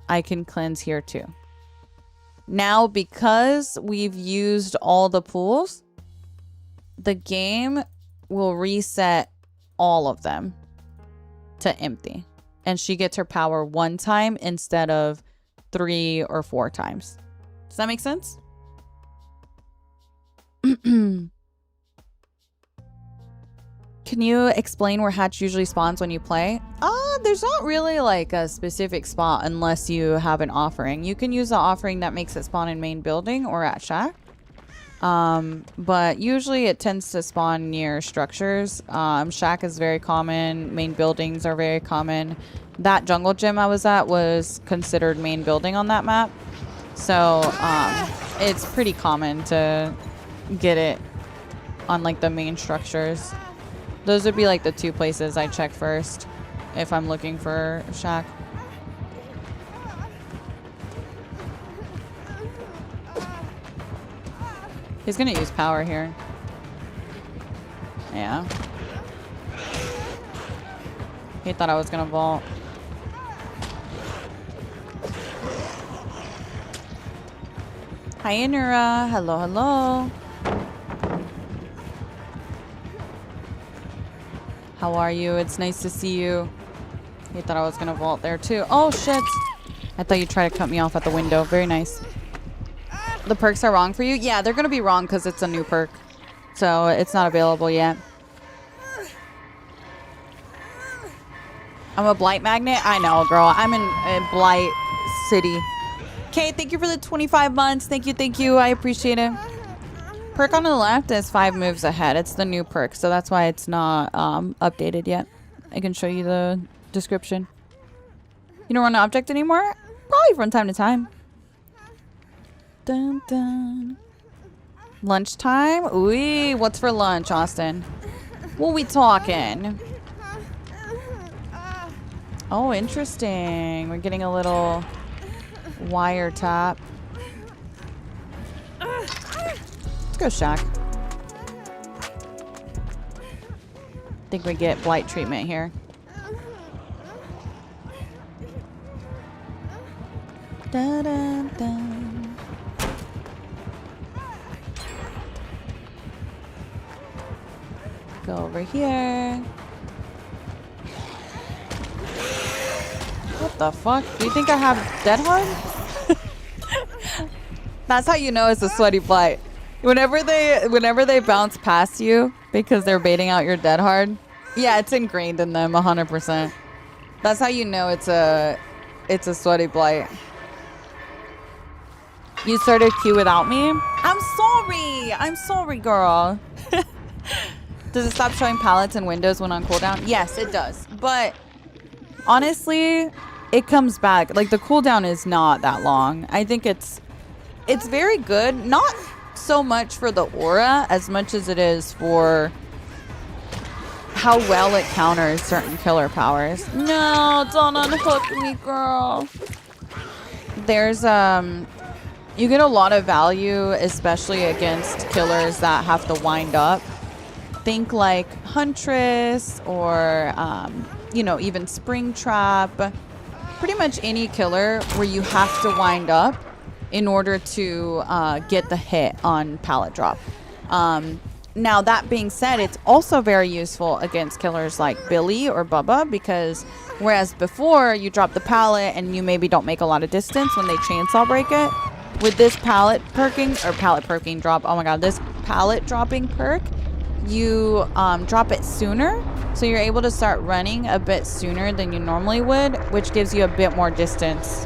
I can cleanse here too. Now, because we've used all the pools, the game will reset all of them to empty. And she gets her power 1 time instead of 3 or 4 times. Does that make sense? Can you explain where Hatch usually spawns when you play? There's not really like a specific spot unless you have an offering. You can use the offering that makes it spawn in main building or at shack. But usually it tends to spawn near structures. Shack is very common. Main buildings are very common. That jungle gym I was at was considered main building on that map. So it's pretty common to get it on like the main structures. Those would be like the 2 places I check first if I'm looking for a shack. He's gonna use power here. Yeah. He thought I was gonna vault. Hi, Inura. Hello, hello. How are you? It's nice to see you. He thought I was gonna vault there too. Oh shit! I thought you'd try to cut me off at the window. Very nice. The perks are wrong for you? Yeah, they're gonna be wrong because it's a new perk. So it's not available yet. I'm a Blight magnet? I know, girl. I'm in Blight City. Okay, thank you for the 25 months. Thank you, thank you. I appreciate it. Perk on the left is 5 moves ahead. It's the new perk, so that's why it's not updated yet. I can show you the description. You don't run an object anymore? Probably from time to time. Dun, dun. Lunchtime? Ooh, what's for lunch, Austin? What we talking? Oh, interesting. We're getting a little wiretap. Let's go, Shaq. Think we get blight treatment here. Da, da, da. Go over here. What the fuck? Do you think I have dead hard? That's how you know it's a sweaty blight. Whenever they bounce past you because they're baiting out your dead hard, yeah, it's ingrained in them 100%. That's how you know it's a sweaty blight. You started queue without me? I'm sorry, girl. Does it stop showing palettes and windows when on cooldown? Yes, it does. But honestly, it comes back. Like, the cooldown is not that long. I think it's very good. Not so much for the aura as much as it is for how well it counters certain killer powers. No, don't unhook me, girl. There's you get a lot of value, especially against killers that have to wind up. Think like Huntress or, you know, even Springtrap. Pretty much any killer where you have to wind up in order to get the hit on pallet drop. Now, that being said, it's also very useful against killers like Billy or Bubba, because whereas before you drop the pallet and you maybe don't make a lot of distance when they chainsaw break it, with this pallet perking drop, oh my god, this pallet dropping perk, you drop it sooner, so you're able to start running a bit sooner than you normally would, which gives you a bit more distance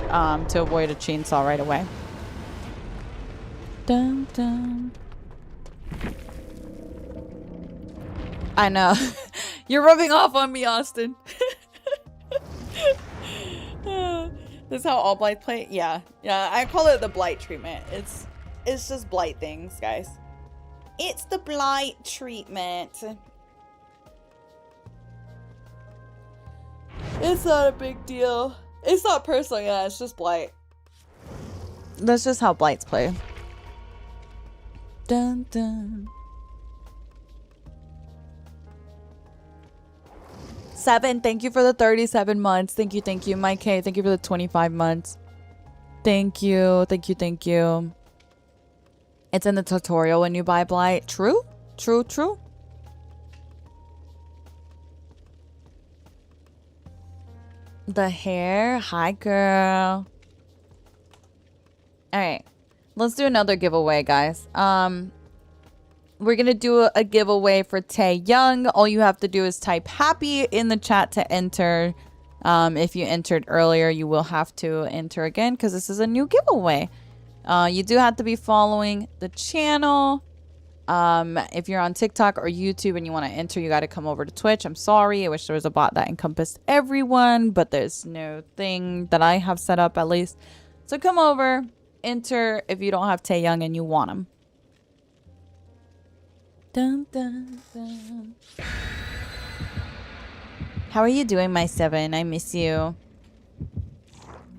to avoid a chainsaw right away. Dun, dun. I know. You're rubbing off on me, Austin. This is how all blights play? Yeah. Yeah, I call it the blight treatment. It's just blight things, guys. It's the blight treatment. It's not a big deal. It's not personal, yeah, it's just blight. That's just how blights play. Dun dun. 7, thank you for the 37 months. Thank you, Mike K. Thank you for the 25 months. Thank you. It's in the tutorial when you buy Blight. True. The hair. Hi, girl. Alright. Let's do another giveaway, guys. We're going to do a giveaway for Tae Young. All you have to do is type happy in the chat to enter. If you entered earlier, you will have to enter again because this is a new giveaway. You do have to be following the channel. If you're on TikTok or YouTube and you want to enter, you got to come over to Twitch. I'm sorry. I wish there was a bot that encompassed everyone, but there's no thing that I have set up at least. So come over, enter if you don't have Tae Young and you want him. Dun, dun, dun. How are you doing, my 7? I miss you.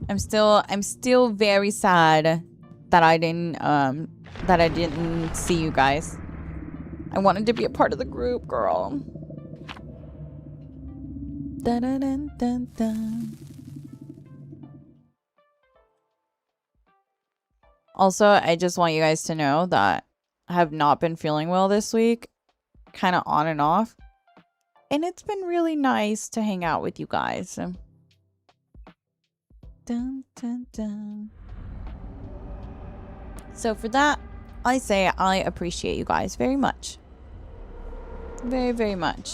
I'm still very sad that I didn't see you guys. I wanted to be a part of the group, girl. Dun, dun, dun, dun, dun. Also, I just want you guys to know that I have not been feeling well this week, kind of on and off. And it's been really nice to hang out with you guys. Dun, dun, dun. So for that, I say I appreciate you guys very much. Very, very much.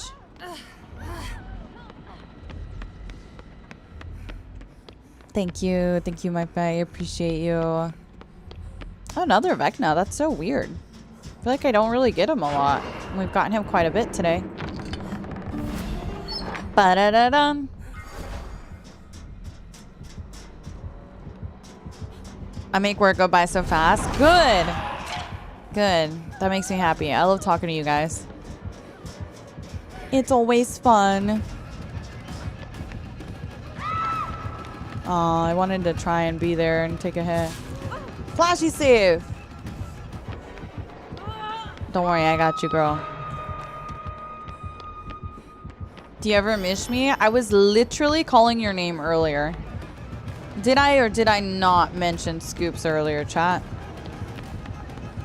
Thank you, my pet. I appreciate you. Oh, another Vecna. That's so weird. I feel like I don't really get him a lot. We've gotten him quite a bit today. Ba-da-da-dum. I make work go by so fast. Good. Good. That makes me happy. I love talking to you guys. It's always fun. Oh, I wanted to try and be there and take a hit. Flashy save. Don't worry, I got you, girl. Do you ever miss me? I was literally calling your name earlier. Did I or did I not mention Scoops earlier, chat?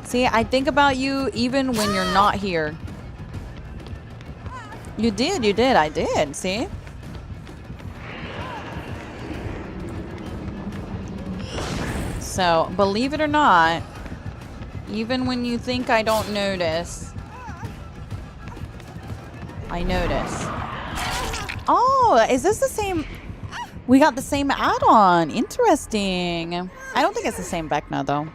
See, I think about you even when you're not here. You did, I did, see? So, believe it or not, even when you think I don't notice, I notice. Oh, is this the same? We got the same add-on. Interesting. I don't think it's the same Vecna, though.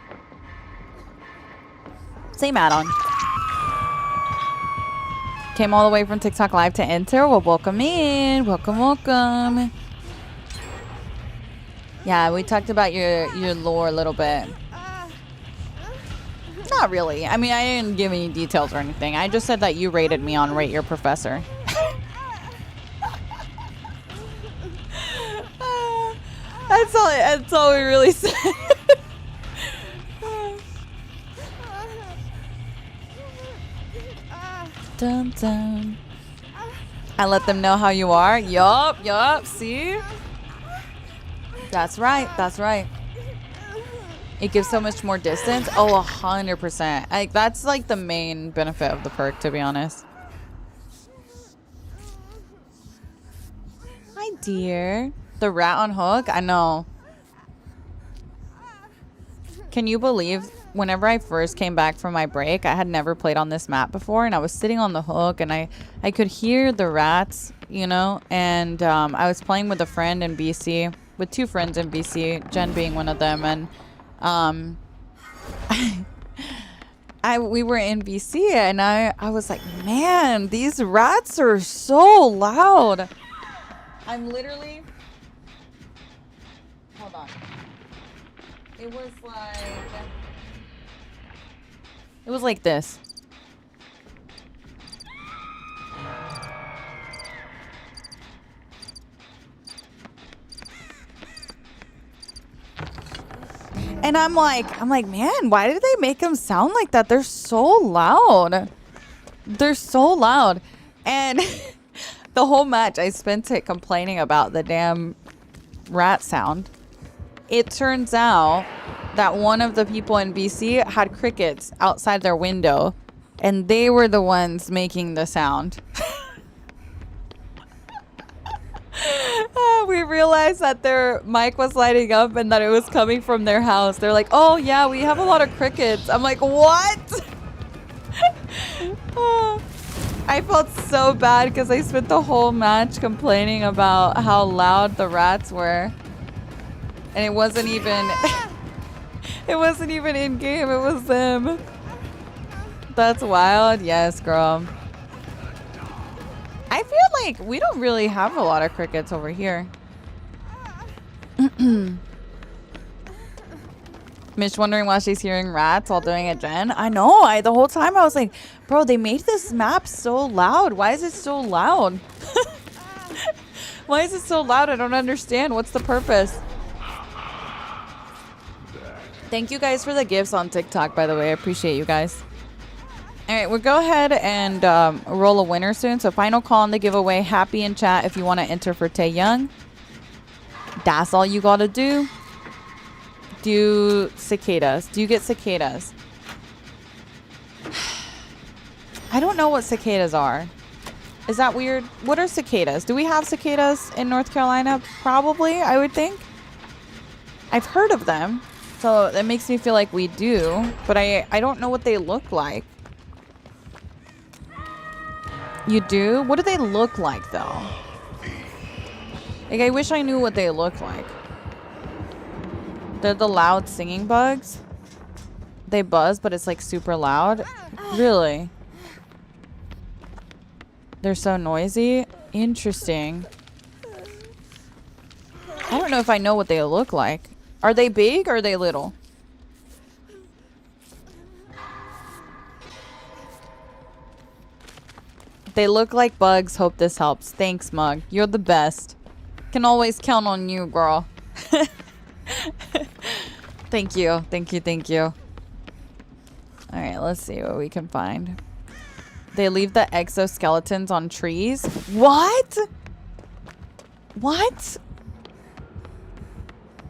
Same add-on. Came all the way from TikTok Live to enter. Well, welcome in. Welcome, welcome. Yeah, we talked about your lore a little bit. Not really. I mean, I didn't give any details or anything. I just said that you rated me on Rate Your Professor. That's all we really said. Dun, dun. I let them know how you are. Yup, see? That's right, that's right. It gives so much more distance. Oh, 100%. Like, that's like the main benefit of the perk, to be honest. Hi, dear. The rat on hook? I know. Can you believe whenever I first came back from my break, I had never played on this map before, and I was sitting on the hook, and I could hear the rats, you know, and I was playing with a friend in BC, with two friends in BC, Jen being one of them, and we were in BC, and I was like, man, these rats are so loud. I'm literally... Hold on. It was like this. And I'm like, man, why did they make them sound like that? They're so loud. They're so loud. And the whole match, I spent it complaining about the damn rat sound. It turns out that one of the people in BC had crickets outside their window, and they were the ones making the sound. We realized that their mic was lighting up and that it was coming from their house. They're like, oh yeah, we have a lot of crickets. I'm like, what? I felt so bad because I spent the whole match complaining about how loud the rats were. And it wasn't even it wasn't even in game, it was them. That's wild. Yes, girl. I feel like we don't really have a lot of crickets over here. Mish wondering why she's hearing rats while doing a gen. I know. The whole time I was like, bro, they made this map so loud. Why is it so loud? Why is it so loud? I don't understand. What's the purpose? Thank you guys for the gifts on TikTok, by the way. I appreciate you guys. All right, we'll go ahead and roll a winner soon. So final call on the giveaway. Happy in chat if you want to enter for Tae Young. That's all you got to do. Do cicadas. Do you get cicadas? I don't know what cicadas are. Is that weird? What are cicadas? Do we have cicadas in North Carolina? Probably, I would think. I've heard of them. So that makes me feel like we do. But I don't know what they look like. You do? What do they look like, though? Like, I wish I knew what they look like. They're the loud singing bugs. They buzz, but it's like super loud. Really? They're so noisy? Interesting. I don't know if I know what they look like. Are they big or are they little? They look like bugs. Hope this helps. Thanks, Mug. You're the best. Can always count on you, girl. Thank you. Thank you. Thank you. All right, let's see what we can find. They leave the exoskeletons on trees. What? What?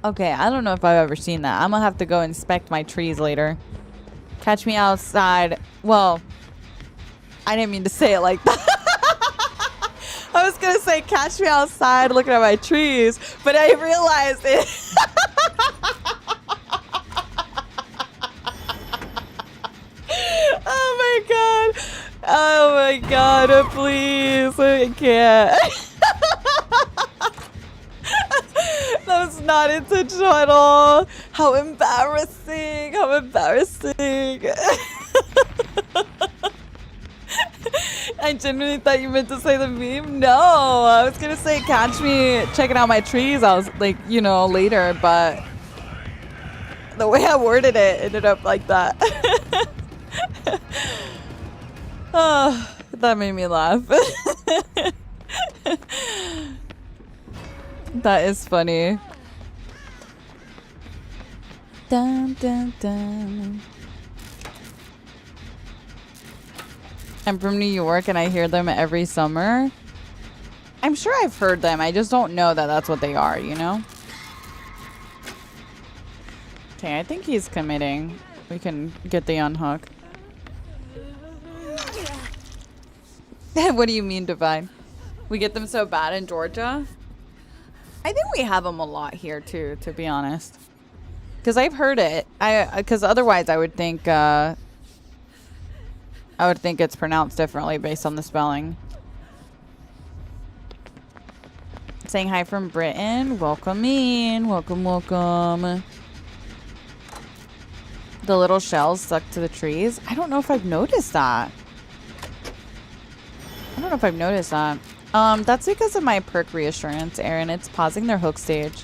Okay, I don't know if I've ever seen that. I'm gonna have to go inspect my trees later. Catch me outside. Well, I didn't mean to say it like that. I was gonna say catch me outside looking at my trees, but I realized it. Oh my god. Oh my god, please. I can't. That was not intentional at all. How embarrassing. How embarrassing. I genuinely thought you meant to say the meme. No, I was gonna say catch me checking out my trees. I was like, you know, later, but the way I worded it ended up like that. Oh, that made me laugh. That is funny. Dun, dun, dun. I'm from New York and I hear them every summer. I'm sure I've heard them. I just don't know that that's what they are, you know? Okay, I think he's committing. We can get the unhook. What do you mean, Divine? We get them so bad in Georgia? I think we have them a lot here, too, to be honest. Because I've heard it. Because otherwise I would think... I would think it's pronounced differently based on the spelling. Saying hi from Britain. Welcome in. Welcome, welcome. The little shells stuck to the trees. I don't know if I've noticed that. I don't know if I've noticed that. That's because of my perk reassurance, Aaron. It's pausing their hook stage.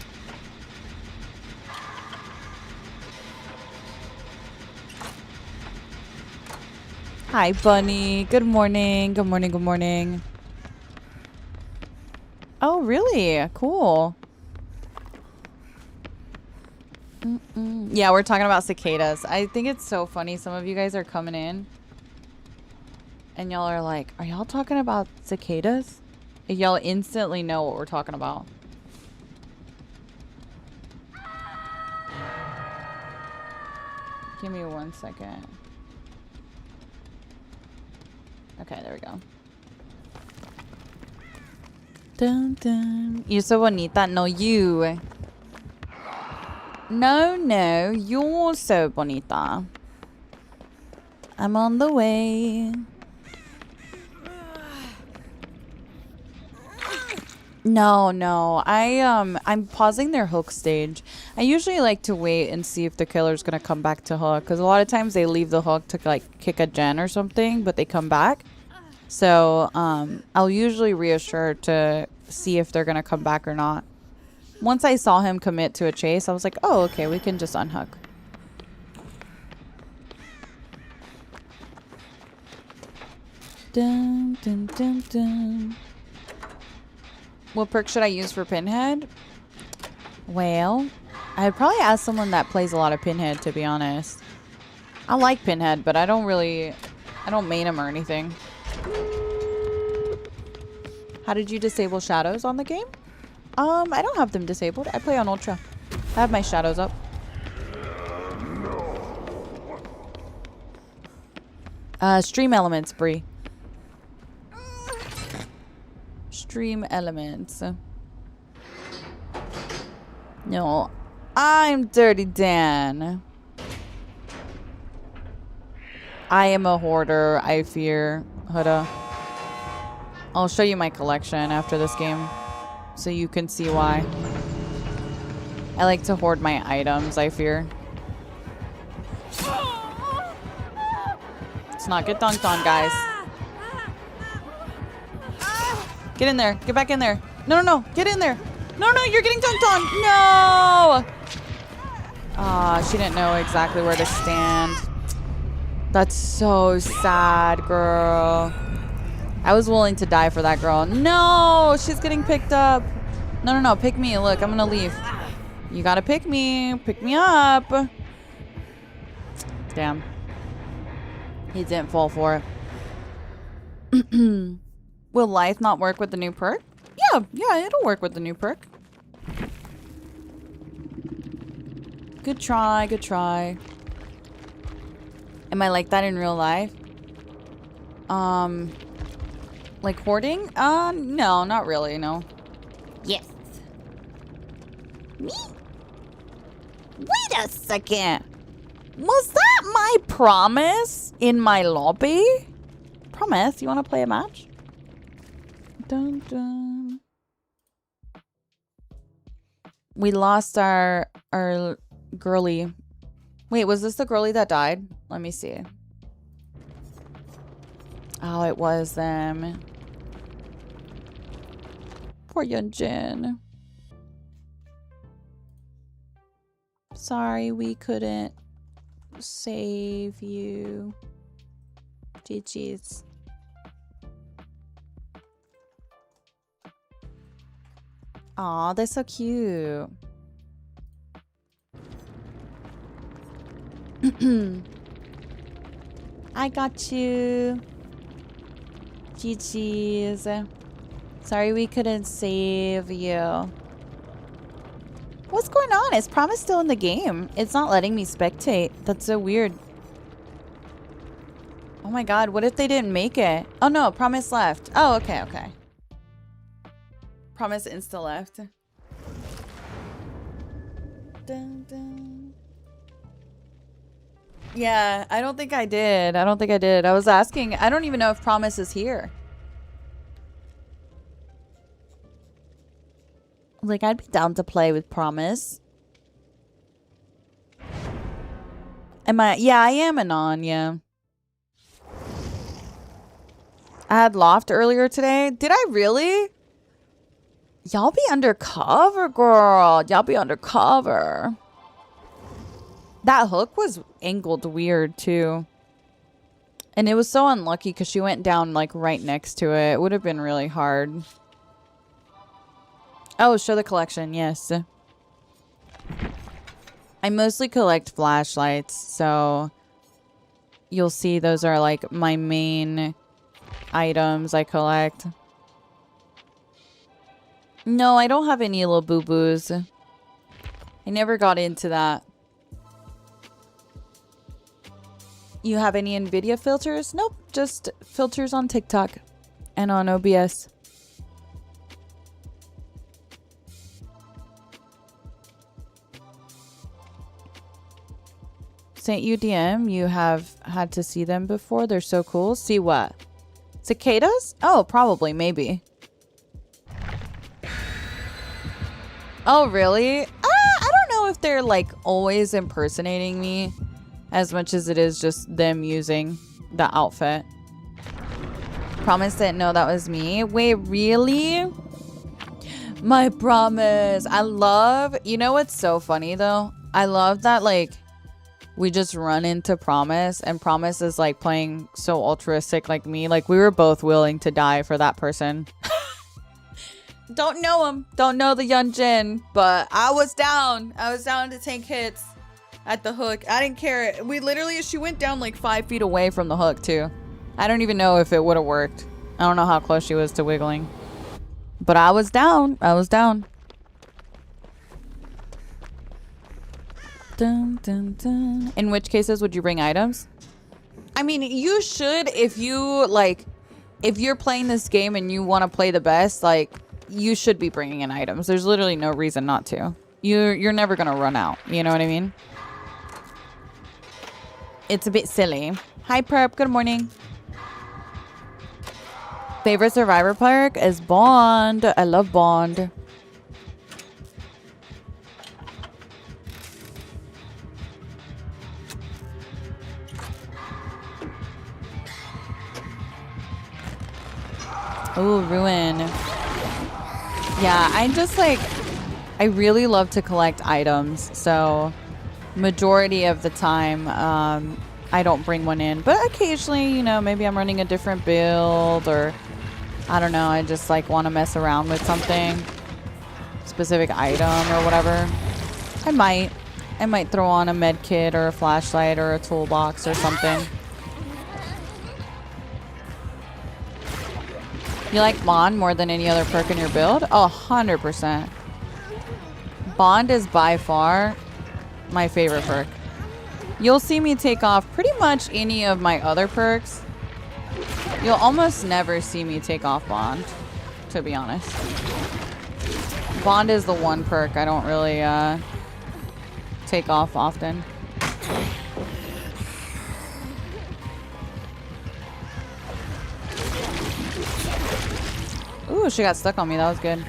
Hi, Bunny. Good morning. Good morning. Good morning. Oh, really? Cool. Yeah, we're talking about cicadas. I think it's so funny. Some of you guys are coming in. And y'all are like, are y'all talking about cicadas? Y'all instantly know what we're talking about. Give me 1 second. Okay, there we go. Dun, dun. You're so bonita. No, you. No, no. You're so bonita. I'm on the way. No, no. I'm pausing their hook stage. I usually like to wait and see if the killer's gonna come back to hook, because a lot of times they leave the hook to like kick a gen or something, but they come back. So I'll usually reassure to see if they're gonna come back or not. Once I saw him commit to a chase, I was like, oh, okay, we can just unhook. Dun, dun, dun, dun. What perk should I use for Pinhead? Well, I'd probably ask someone that plays a lot of Pinhead, to be honest. I like Pinhead, but I don't main him or anything. How did you disable shadows on the game? I don't have them disabled. I play on Ultra. I have my shadows up. Stream elements, Bree. Stream elements. No, I'm Dirty Dan. I am a hoarder, I fear. Huda. I'll show you my collection after this game, so you can see why. I like to hoard my items, I fear. Let's not get dunked on, guys. Get in there. Get back in there. No, no, no. Get in there. No, no, you're getting dunked on. No! Ah, she didn't know exactly where to stand. That's so sad, girl. I was willing to die for that girl. No, she's getting picked up. No, no, no, pick me. Look, I'm gonna leave. You gotta pick me. Pick me up. Damn. He didn't fall for it. Will life not work with the new perk? Yeah, it'll work with the new perk. Good try, good try. Am I like that in real life? Like hoarding? No, not really, no. Yes. Me? Wait a second. Was that my promise in my lobby? Promise, you want to play a match? Dun, dun. We lost our girly. Wait, was this the girly that died? Let me see. Oh, it was them. Poor Yunjin. Sorry, we couldn't save you. GG's. Aw, they're so cute. I got you. GG's. Sorry we couldn't save you. What's going on? Is Promise still in the game? It's not letting me spectate. That's so weird. Oh my god, what if they didn't make it? Oh no, Promise left. Oh, okay, okay. Promise insta left. Dun, dun. Yeah, I don't think I did. I don't think I did. I was asking. I don't even know if Promise is here. Like, I'd be down to play with Promise. Am I? Yeah, I am Anon, yeah. I had Loft earlier today. Did I really? Y'all be undercover, girl. Y'all be undercover. That hook was angled weird, too. And it was so unlucky because she went down, like, right next to it. It would have been really hard. Oh, show the collection. Yes. I mostly collect flashlights, so you'll see those are, like, my main items I collect. No, I don't have any little boo-boos. I never got into that. You have any NVIDIA filters? Nope, just filters on TikTok and on OBS. Sent you DM. You have had to see them before. They're so cool. See what? Cicadas? Oh, probably, maybe. Oh, really? I don't know if they're like always impersonating me as much as it is just them using the outfit. Promise didn't know that was me. Wait, really? My promise. I love, you know what's so funny though? I love that like we just run into Promise and Promise is like playing so altruistic like me. Like we were both willing to die for that person. Don't know him. Don't know the Yunjin, but I was down. I was down to take hits at the hook. I didn't care. We literally, she went down like 5 feet away from the hook too. I don't even know if it would have worked. I don't know how close she was to wiggling. But I was down. I was down. Dun, dun, dun. In which cases would you bring items? I mean, you should if you like, if you're playing this game and you want to play the best, like, you should be bringing in items. There's literally no reason not to. You're never gonna run out. You know what I mean? It's a bit silly. Hi, Perp. Good morning. Favorite Survivor perk is Bond. I love Bond. Oh, Ruin. Yeah, I'm just like, I really love to collect items. So majority of the time, I don't bring one in. But occasionally, you know, maybe I'm running a different build, or I don't know, I just like want to mess around with something, specific item or whatever. I might throw on a med kit or a flashlight or a toolbox or something. You like Bond more than any other perk in your build? 100%. Bond is by far my favorite perk. You'll see me take off pretty much any of my other perks. You'll almost never see me take off Bond, to be honest. Bond is the one perk I don't really take off often. Ooh, she got stuck on me. That was good.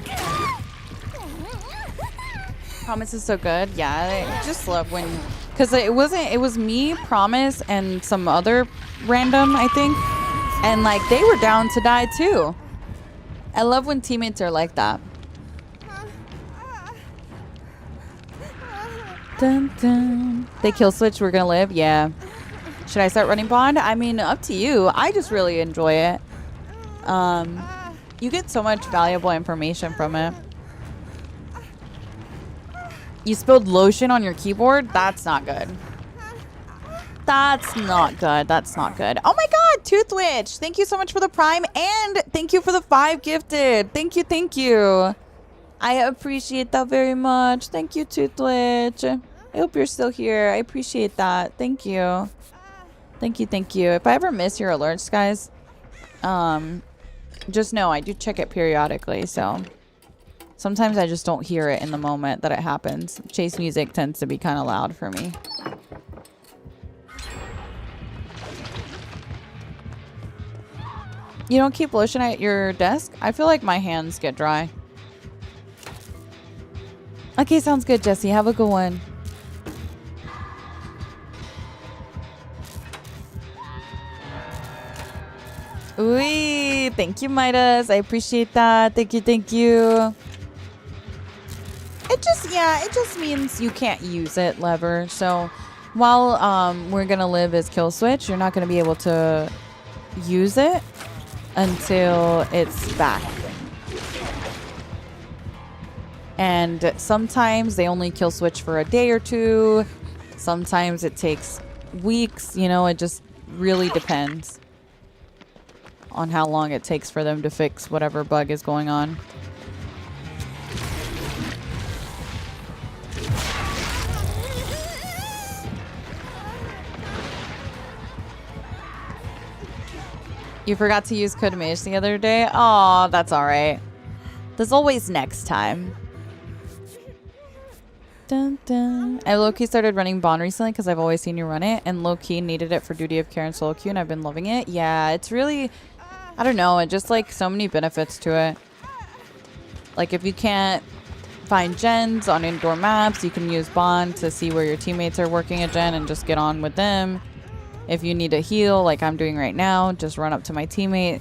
Promise is so good. Yeah, I just love when... Because it was me, Promise, and some other random, I think. And, like, they were down to die, too. I love when teammates are like that. Dun, dun. They kill switch, we're gonna live? Yeah. Should I start running Bond? I mean, up to you. I just really enjoy it. You get so much valuable information from it. You spilled lotion on your keyboard? That's not good. That's not good. That's not good. Oh my god, Toothwitch! Thank you so much for the Prime, and thank you for the 5 gifted. Thank you, thank you. I appreciate that very much. Thank you, Toothwitch. I hope you're still here. I appreciate that. Thank you. Thank you, thank you. If I ever miss your alerts, guys, just know I do check it periodically, so sometimes I just don't hear it in the moment that it happens. Chase music tends to be kind of loud for me. You don't keep lotion at your desk? I feel like my hands get dry. Okay, sounds good, Jesse. Have a good one. Ooh, thank you, Midas. I appreciate that. Thank you, thank you. It just means you can't use it, Lever. So while we're gonna live as kill switch, you're not gonna be able to use it until it's back. And sometimes they only kill switch for a day or two. Sometimes it takes weeks. You know, it just really depends on how long it takes for them to fix whatever bug is going on. You forgot to use Code Mage the other day? Aw, that's alright. There's always next time. Dun, dun. I low-key started running Bond recently because I've always seen you run it, and low-key needed it for Duty of Care and solo queue, and I've been loving it. Yeah, it's really, I don't know, it just like so many benefits to it. Like if you can't find gens on indoor maps, you can use Bond to see where your teammates are working a gen and just get on with them. If you need a heal, like I'm doing right now, just run up to my teammate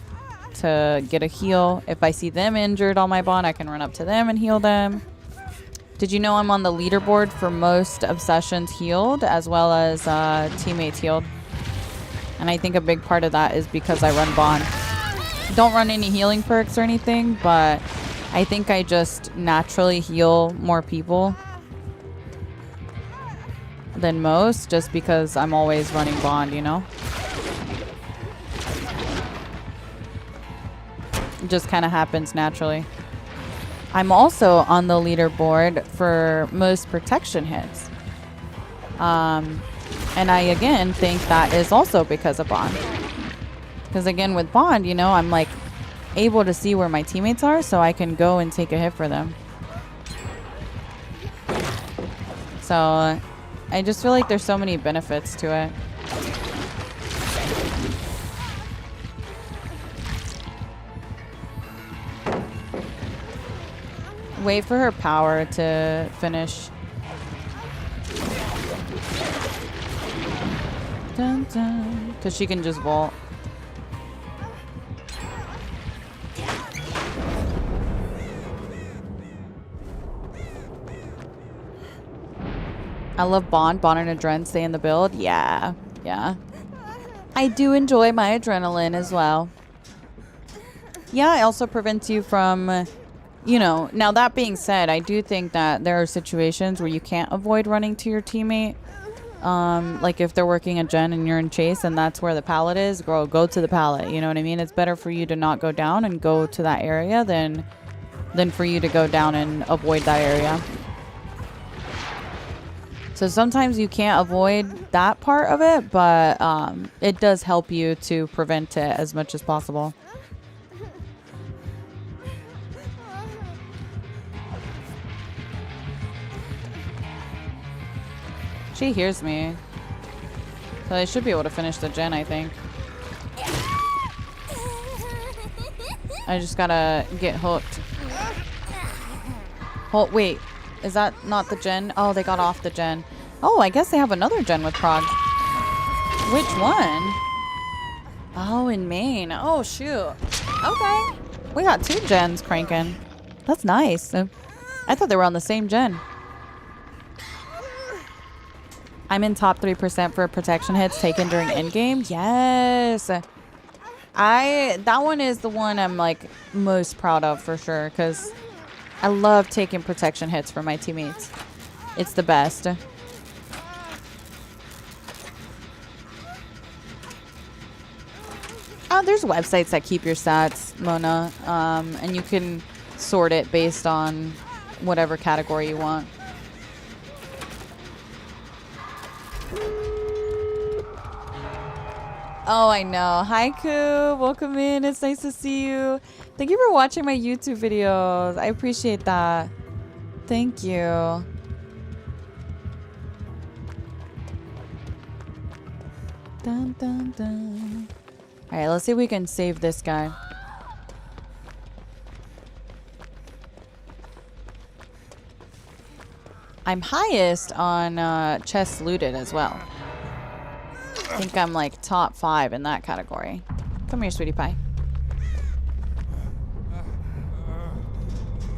to get a heal. If I see them injured on my Bond, I can run up to them and heal them. Did you know I'm on the leaderboard for most obsessions healed as well as teammates healed? And I think a big part of that is because I run Bond. Don't run any healing perks or anything, but I think I just naturally heal more people than most just because I'm always running Bond, you know? It just kind of happens naturally. I'm also on the leaderboard for most protection hits. And I, again, think that is also because of Bond. Because, again, with Bond, you know, I'm, like, able to see where my teammates are so I can go and take a hit for them. So, I just feel like there's so many benefits to it. Wait for her power to finish. Dun, dun. Because she can just vault. I love Bond. Bond and Adren stay in the build. Yeah. Yeah. I do enjoy my adrenaline as well. Yeah, it also prevents you from, you know, now that being said, I do think that there are situations where you can't avoid running to your teammate. Like if they're working a gen and you're in chase and that's where the pallet is, girl, go to the pallet. You know what I mean? It's better for you to not go down and go to that area than for you to go down and avoid that area. So sometimes you can't avoid that part of it, but it does help you to prevent it as much as possible. She hears me. So I should be able to finish the gen, I think. I just gotta get hooked. Oh, wait. Is that not the gen? Oh, they got off the gen. Oh, I guess they have another gen with prog. Which one? Oh, in Maine. Oh, shoot. Okay. We got 2 gens cranking. That's nice. I thought they were on the same gen. I'm in top 3% for protection hits taken during Endgame. Yes. That one is the one I'm like most proud of for sure, because I love taking protection hits for my teammates. It's the best. Oh, there's websites that keep your stats, Mona, and you can sort it based on whatever category you want. Oh, I know. Hi, Ku. Welcome in. It's nice to see you. Thank you for watching my YouTube videos. I appreciate that. Thank you. Dun, dun, dun. All right, let's see if we can save this guy. I'm highest on chests looted as well. I think I'm like top 5 in that category. Come here, sweetie pie.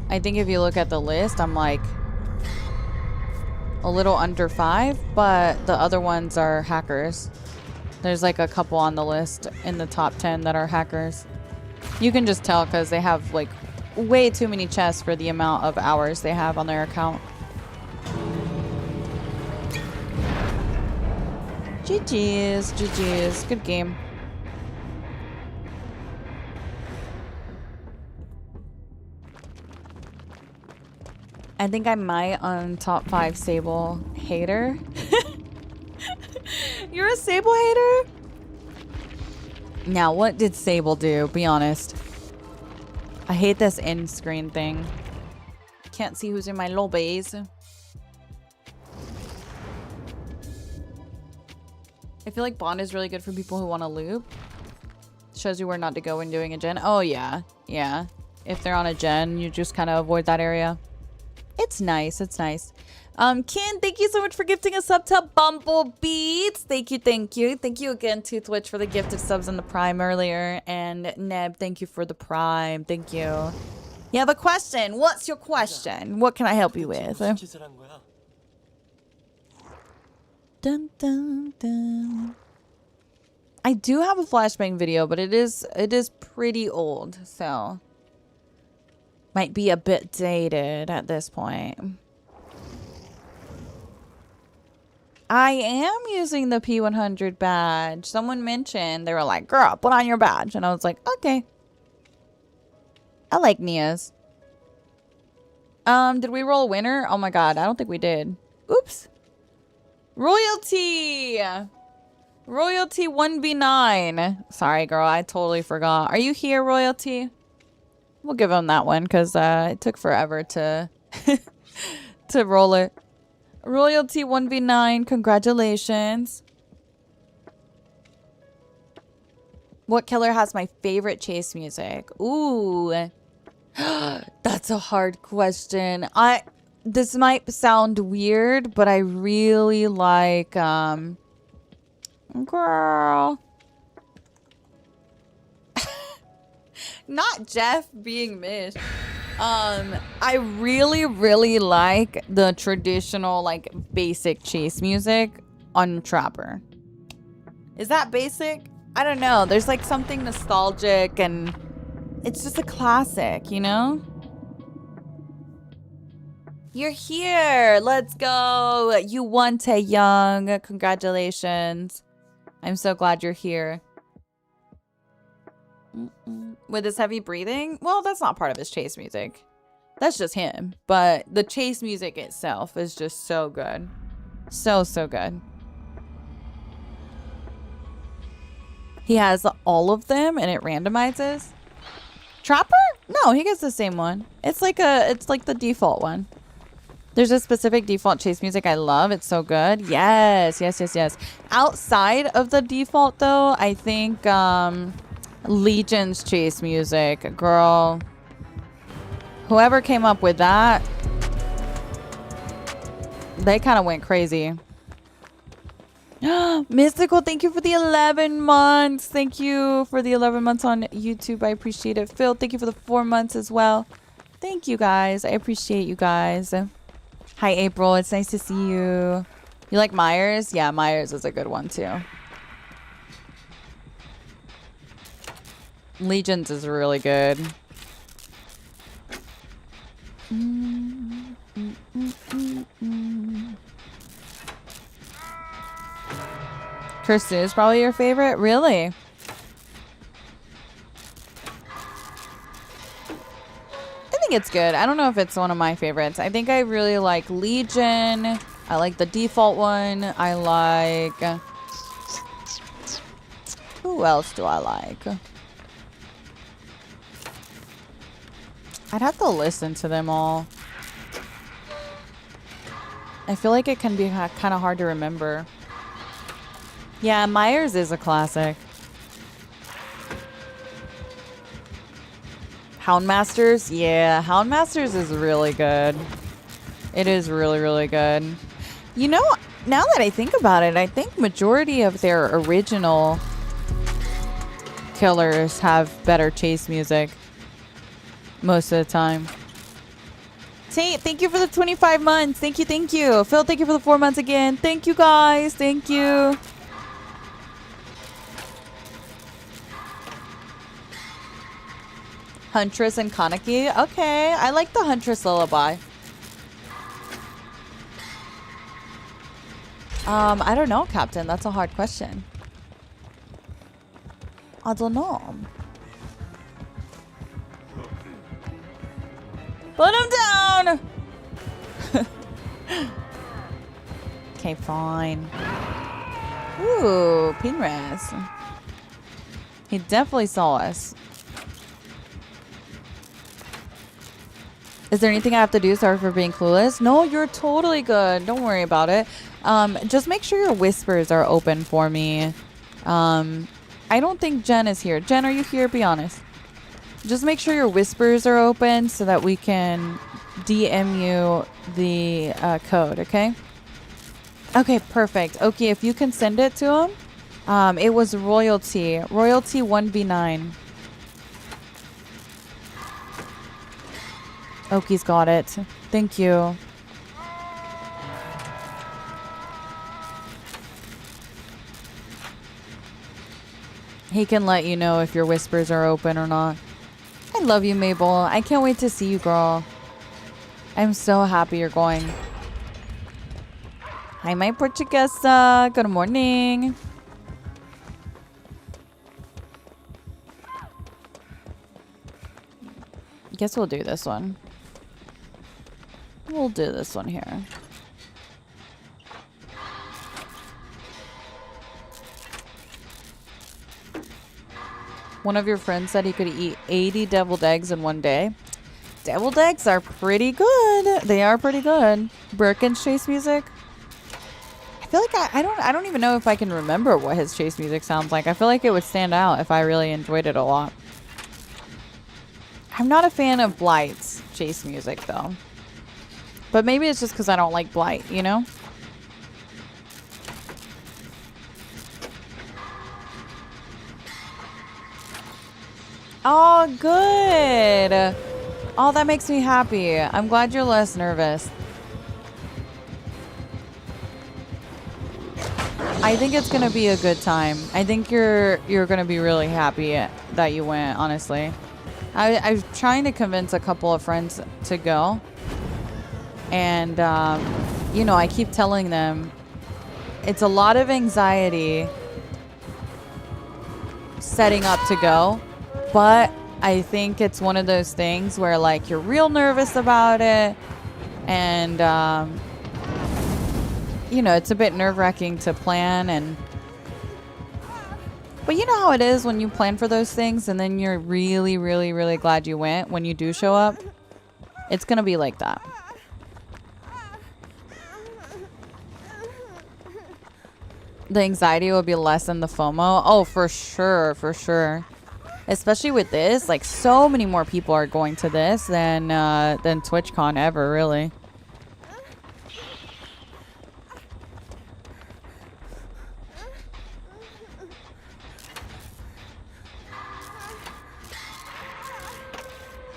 I think if you look at the list, I'm like a little under 5, but the other ones are hackers. There's like a couple on the list in the top 10 that are hackers. You can just tell because they have like way too many chests for the amount of hours they have on their account. GG's, GG's. Good game. I think I might on top 5 Sable hater. You're a Sable hater? Now, what did Sable do? Be honest. I hate this end screen thing. Can't see who's in my lobbies. I feel like Bond is really good for people who want to loop. Shows you where not to go when doing a gen. Oh, yeah. Yeah. If they're on a gen, you just kind of avoid that area. It's nice. It's nice. Ken, thank you so much for gifting a sub to Bumblebeats. Thank you, thank you. Thank you again to Twitch for the gift of subs in the Prime earlier. And Neb, thank you for the Prime. Thank you. You have a question. What's your question? What can I help you with? Dun, dun, dun. I do have a flashbang video, but it is pretty old, so might be a bit dated at this point. I am using the P100 badge. Someone mentioned, they were like, girl, put on your badge. And I was like, okay. I like Nia's. Did we roll a winner? Oh my god, I don't think we did. Oops. Royalty! Royalty 1v9. Sorry, girl. I totally forgot. Are you here, Royalty? We'll give him that one because it took forever to to roll it. Royalty 1v9. Congratulations. What killer has my favorite chase music? Ooh. That's a hard question. This might sound weird, but I really like, girl. Not Jeff being Mish. I really, really like the traditional, like, basic chase music on Trapper. Is that basic? I don't know. There's like something nostalgic and it's just a classic, you know? You're here. Let's go. You won, Taeyoung. Congratulations. I'm so glad you're here. With his heavy breathing? Well, that's not part of his chase music. That's just him. But the chase music itself is just so good. So, so good. He has all of them and it randomizes. Trapper? No, he gets the same one. It's like the default one. There's a specific default chase music I love. It's so good. Yes, yes, yes, yes. Outside of the default though, I think Legion's chase music. Girl. Whoever came up with that, they kind of went crazy. Mystical, thank you for the 11 months. Thank you for the 11 months on YouTube. I appreciate it. Phil, thank you for the 4 months as well. Thank you guys. I appreciate you guys. Hi, April. It's nice to see you. You like Myers? Yeah, Myers is a good one too. Legions is really good. Kirsten is probably your favorite? Really? I think it's good. I don't know if it's one of my favorites. I think I really like Legion. I like the default one. I like... Who else do I like? I'd have to listen to them all. I feel like it can be kind of hard to remember. Yeah, Myers is a classic. Houndmasters? Yeah, Houndmasters is really good. It is really, really good. You know, now that I think about it, I think majority of their original killers have better chase music. Most of the time. Tate, thank you for the 25 months. Thank you, thank you. Phil, thank you for the 4 months again. Thank you, guys. Thank you. Huntress and Kaneki. Okay, I like the Huntress lullaby. I don't know, Captain. That's a hard question. I don't know. Put him down! Okay, fine. Ooh, Pinhead. He definitely saw us. Is there anything I have to do? Sorry for being clueless. No, you're totally good. Don't worry about it. Just make sure your whispers are open for me. I don't think Jen is here. Jen, are you here? Be honest. Just make sure your whispers are open so that we can DM you the code, okay? Okay, perfect. Okay, if you can send it to him. It was Royalty. Royalty 1v9. Oki's got it. Thank you. He can let you know if your whispers are open or not. I love you, Mabel. I can't wait to see you, girl. I'm so happy you're going. Hi, my Portuguesa. Good morning. Guess we'll do this one. We'll do this one here. One of your friends said he could eat 80 deviled eggs in one day. Deviled eggs are pretty good. They are pretty good. Birkin's chase music. I feel like I don't even know if I can remember what his chase music sounds like. I feel like it would stand out if I really enjoyed it a lot. I'm not a fan of Blight's chase music though. But maybe it's just because I don't like Blight, you know? Oh, good. Oh, that makes me happy. I'm glad you're less nervous. I think it's gonna be a good time. I think you're gonna be really happy that you went, honestly. I'm trying to convince a couple of friends to go. And, you know, I keep telling them it's a lot of anxiety setting up to go. But I think it's one of those things where, like, you're real nervous about it. And, you know, it's a bit nerve-wracking to plan. But you know how it is when you plan for those things and then you're really, really, really glad you went when you do show up? It's going to be like that. The anxiety will be less than the FOMO. Oh, for sure, for sure. Especially with this, like, so many more people are going to this than TwitchCon ever, really.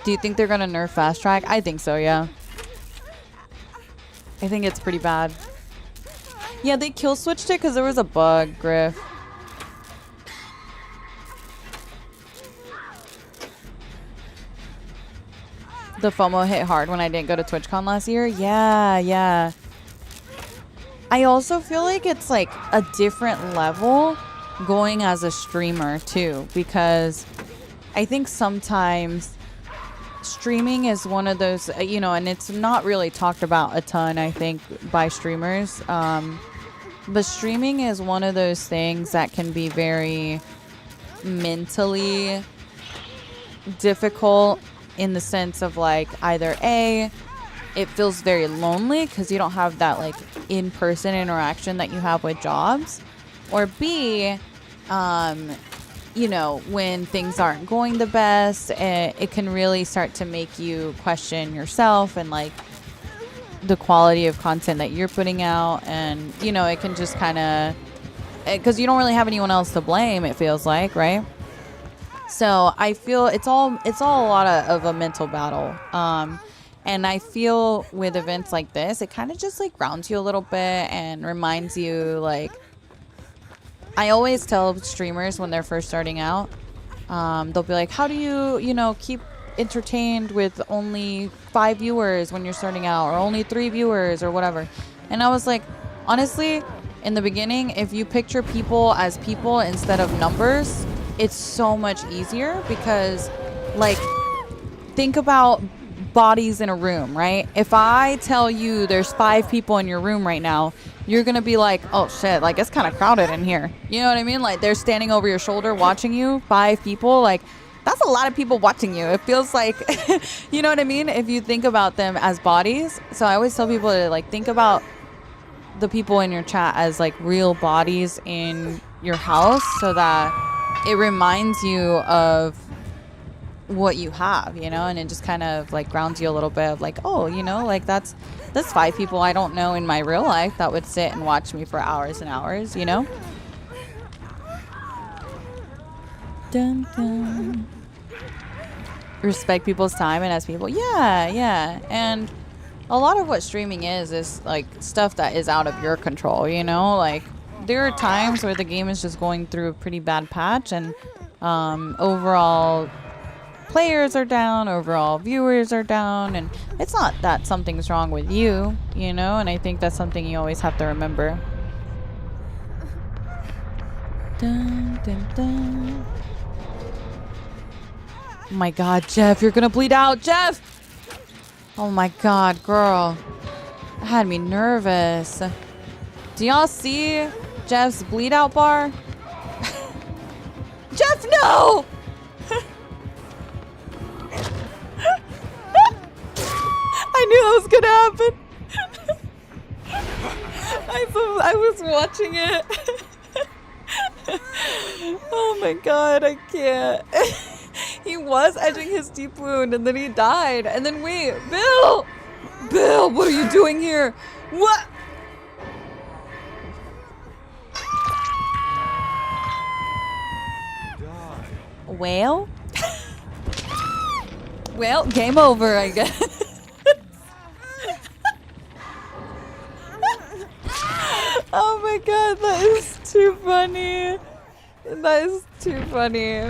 Do you think they're gonna nerf fast track? I think so, yeah. I think it's pretty bad. Yeah, they kill switched it because there was a bug, Griff. The FOMO hit hard when I didn't go to TwitchCon last year. Yeah, yeah. I also feel like it's like a different level going as a streamer too, because I think sometimes streaming is one of those, you know, and it's not really talked about a ton, I think, by streamers. But streaming is one of those things that can be very mentally difficult in the sense of, like, either A, it feels very lonely because you don't have that, like, in-person interaction that you have with jobs, or B, you know, when things aren't going the best, it can really start to make you question yourself and, like, the quality of content that you're putting out. And, you know, it can just kind of, because you don't really have anyone else to blame, it feels like, right? So I feel it's all a lot of a mental battle. And I feel with events like this, it kind of just, like, grounds you a little bit and reminds you, like, I always tell streamers when they're first starting out, they'll be like, how do you, you know, keep entertained with only 5 viewers when you're starting out, or only 3 viewers or whatever? And I was like, honestly, in the beginning, if you picture people as people instead of numbers, it's so much easier because, like, think about bodies in a room, right? If I tell you there's 5 people in your room right now, you're gonna be like, oh shit, like, it's kind of crowded in here. You know what I mean? Like, they're standing over your shoulder watching you, 5 people, like, that's a lot of people watching you. It feels like, you know what I mean? If you think about them as bodies. So I always tell people to, like, think about the people in your chat as, like, real bodies in your house, so that it reminds you of what you have, you know, and it just kind of, like, grounds you a little bit of, like, oh, you know, like, that's 5 people I don't know in my real life that would sit and watch me for hours and hours, you know? Dun, dun. Respect people's time and as people. Yeah, yeah. And a lot of what streaming is like stuff that is out of your control, you know? Like, there are times where the game is just going through a pretty bad patch, and overall players are down, overall viewers are down, and it's not that something's wrong with you, you know? And I think that's something you always have to remember. Dun, dun, dun. Oh my god, Jeff, you're gonna bleed out, Jeff! Oh my god, girl. That had me nervous. Do y'all see Jeff's bleed out bar? Jeff, no! I knew that was gonna happen. I was watching it. Oh my god, I can't. He was edging his deep wound, and then he died. And then wait, Bill! Bill, what are you doing here? What? Well? Well, game over, I guess. Oh my god, that is too funny. That is too funny.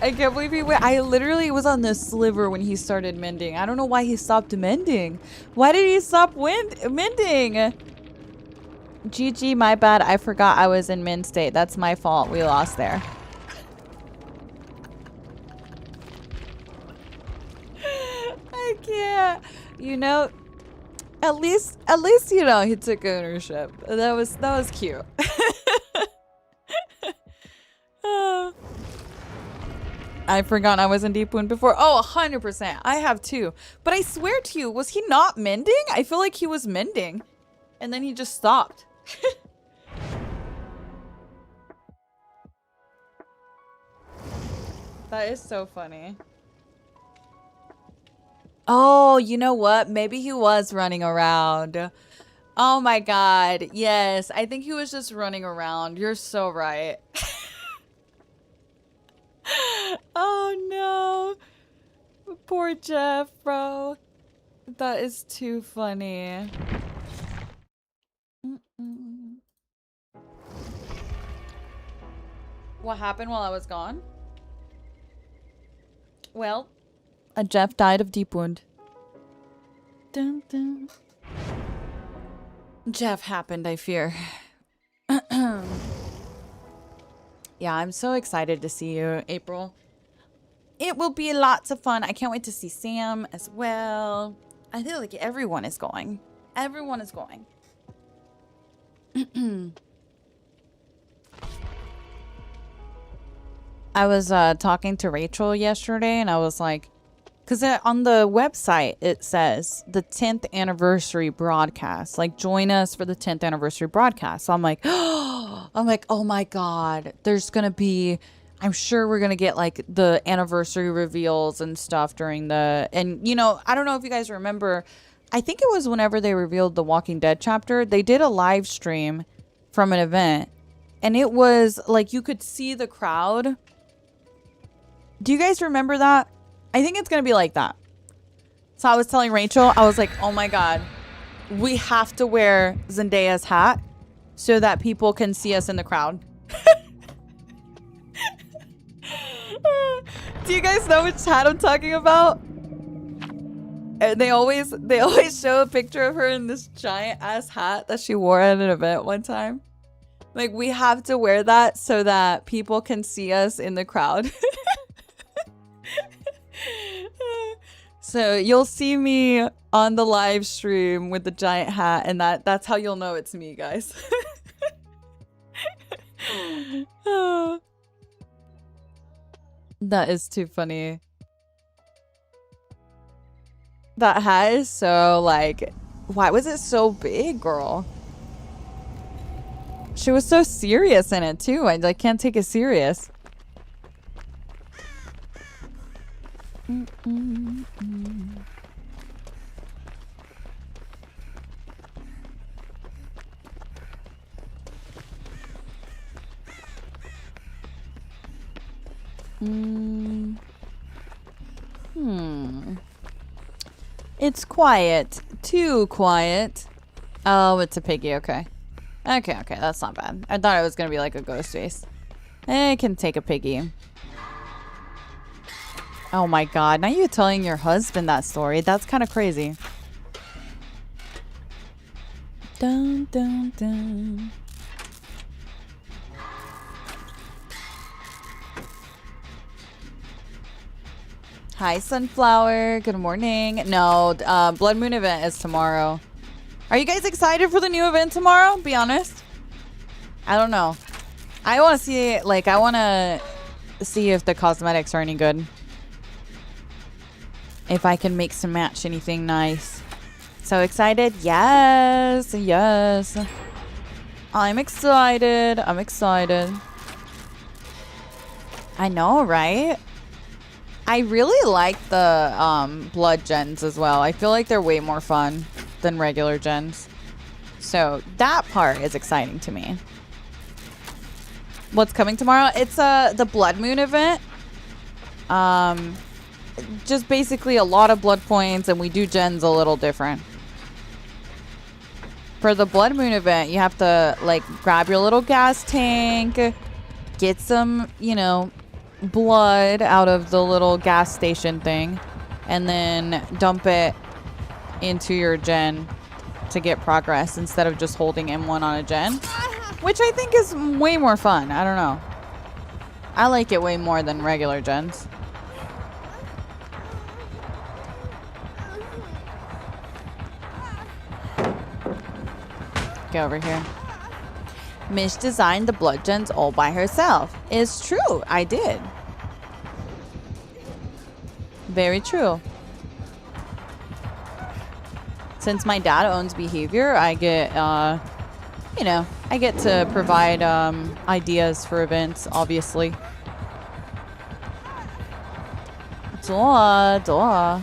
I can't believe he went. I literally was on the sliver when he started mending. I don't know why he stopped mending. Why did he stop mending? GG, my bad. I forgot I was in mend state. That's my fault. We lost there. I can't. You know, at least you know he took ownership. That was cute. I forgot I was in deep wound before. Oh, 100%. I have too. But I swear to you, was he not mending? I feel like he was mending. And then he just stopped. That is so funny. Oh, you know what? Maybe he was running around. Oh my god. Yes, I think he was just running around. You're so right. Oh no. Poor Jeff, bro. That is too funny. What happened while I was gone? Well, a Jeff died of deep wound. Dun, dun. Jeff happened, I fear. Yeah, I'm so excited to see you, April. It will be lots of fun. I can't wait to see Sam as well. I feel like everyone is going. Everyone is going. I was talking to Rachel yesterday, and I was like, because on the website, it says the 10th anniversary broadcast. Like, join us for the 10th anniversary broadcast. So I'm like, oh my God, there's going to be, I'm sure we're going to get like the anniversary reveals and stuff during the, and you know, I don't know if you guys remember, I think it was whenever they revealed the Walking Dead chapter, they did a live stream from an event, and it was like, you could see the crowd. Do you guys remember that? I think it's going to be like that. So I was telling Rachel, I was like, oh my God, we have to wear Zendaya's hat so that people can see us in the crowd. Do you guys know which hat I'm talking about? And they always show a picture of her in this giant ass hat that she wore at an event one time. Like, we have to wear that so that people can see us in the crowd. So you'll see me on the live stream with the giant hat, and that's how you'll know it's me, guys. Oh, that is too funny. That hat is so, like, why was it so big, girl? She was so serious in it too. I can't take it serious. It's quiet. Too quiet. Oh, it's a piggy. Okay. Okay, that's not bad. I thought it was gonna be like a ghost face. I can take a piggy. Oh my God, now you're telling your husband that story. That's kind of crazy. Dun, dun, dun. Hi, Sunflower. Good morning. No, Blood Moon event is tomorrow. Are you guys excited for the new event tomorrow? Be honest. I don't know. I want to see, like, I want to see if the cosmetics are any good. If I can mix and match anything nice. So excited? Yes. Yes. I'm excited. I'm excited. I know, right? I really like the blood gens as well. I feel like they're way more fun than regular gens. So that part is exciting to me. What's coming tomorrow? It's the Blood Moon event. Just basically a lot of blood points, and we do gens a little different. for the Blood Moon event, you have to, like, grab your little gas tank, get some, you know, blood out of the little gas station thing, and then dump it into your gen to get progress instead of just holding M1 on a gen, which I think is way more fun. I don't know. I like it way more than regular gens. Get over here. Mish designed the blood gens all by herself. It's true, I did. Very true. Since my dad owns Behavior, I get, you know, I get to provide ideas for events, obviously. Duh.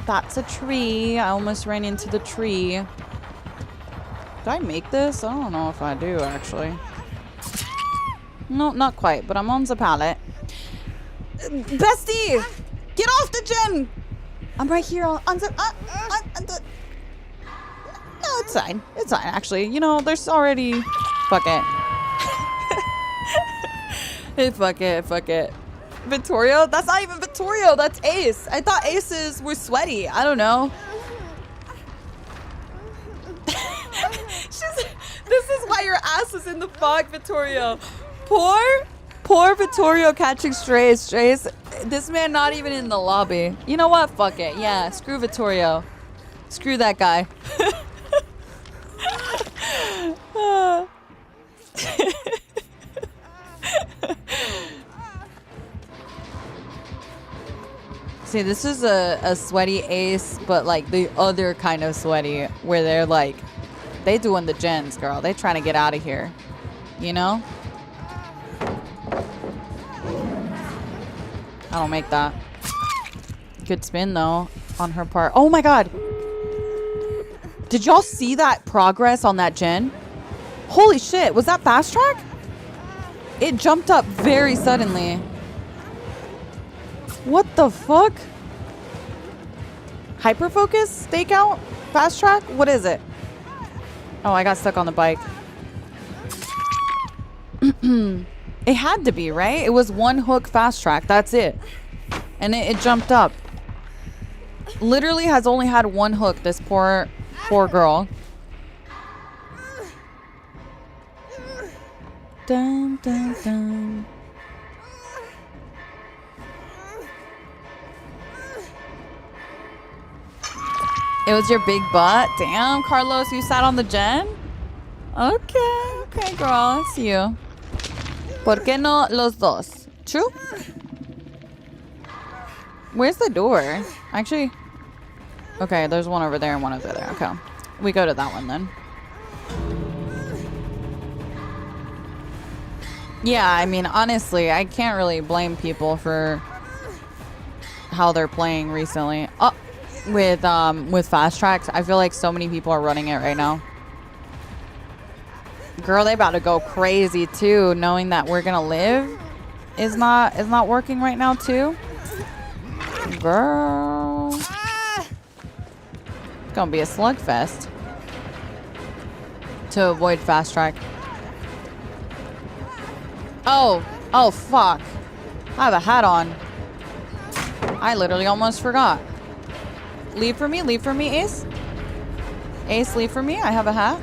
That's a tree. I almost ran into the tree. Did I make this? I don't know if I do, actually. No, not quite, but I'm on the pallet. Bestie! Get off the gen! I'm right here on the... No, it's fine. It's fine, actually. You know, there's already... Fuck it. Fuck it. Vittorio? That's not even Vittorio. That's Ace. I thought Aces were sweaty. I don't know. This is why your ass is in the fog, Vittorio. Poor Vittorio catching strays. This man not even in the lobby. You know what? Fuck it. Yeah, screw Vittorio. Screw that guy. See, this is a sweaty Ace, but like the other kind of sweaty, where they're like, they doing the gens, girl. They trying to get out of here, you know? I don't make that. Good spin though on her part. Oh my god! Did y'all see that progress on that gen? Holy shit! Was that fast track? It jumped up very suddenly. What the fuck? Hyperfocus? Stakeout? Fast track? What is it? Oh, I got stuck on the bike. It had to be, right? It was one hook fast track. That's it. And it jumped up. Literally has only had one hook, this poor girl. Dun, dun, dun. It was your big butt? Damn, Carlos, you sat on the gen? Okay, girl, it's you. ¿Por qué no los dos? True? Where's the door? Actually, okay, there's one over there and one over there. Okay, we go to that one then. Yeah, I mean, honestly, I can't really blame people for how they're playing recently. Oh, with fast tracks, I feel like so many people are running it right now. Girl, they about to go crazy too, knowing that we're gonna live is not working right now too. Girl, it's gonna be a slugfest to avoid fast track. Oh fuck! I have a hat on. I literally almost forgot. Leave for me, Ace. Ace, leave for me. I have a hat.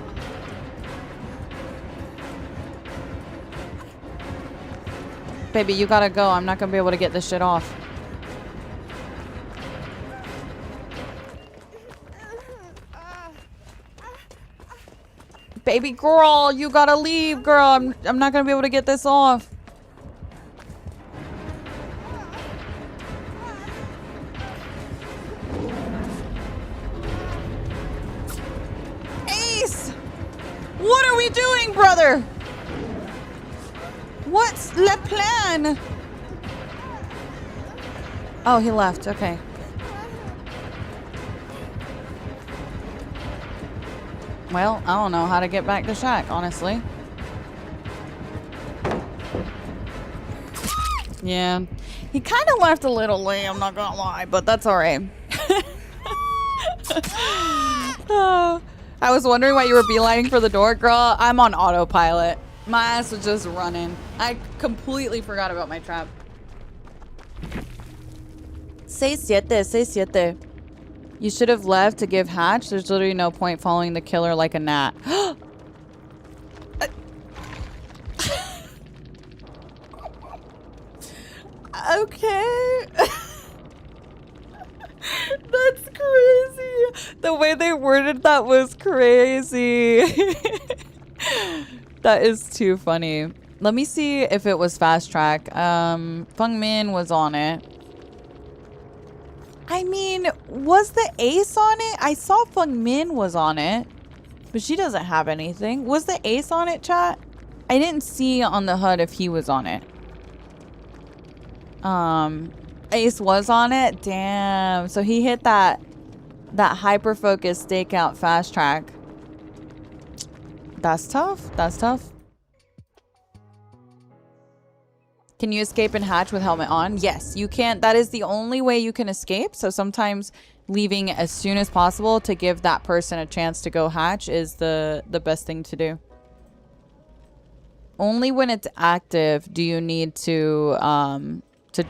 Baby, you gotta go. I'm not gonna be able to get this shit off. Baby girl, you gotta leave, girl. I'm not gonna be able to get this off. Ace! What are we doing, brother? What's le plan? Oh, he left. Okay. Well, I don't know how to get back to Shack, honestly. Yeah. He kind of left a little late, I'm not gonna lie, but that's alright. Oh, I was wondering why you were beelining for the door. Girl, I'm on autopilot. My ass was just running. I completely forgot about my trap. 6-7. You should have left to give hatch. There's literally no point following the killer like a gnat. Okay. That's crazy. The way they worded that was crazy. That is too funny. Let me see if it was fast track. Feng Min was on it. I mean, was the ace on it? I saw Feng Min was on it, but she doesn't have anything. Was the ace on it, chat? I didn't see on the HUD if he was on it. Ace was on it? Damn. So he hit that hyper-focused stakeout fast track. That's tough. That's tough. Can you escape and hatch with helmet on? Yes, you can. That is the only way you can escape. So sometimes leaving as soon as possible to give that person a chance to go hatch is the best thing to do. Only when it's active do you need to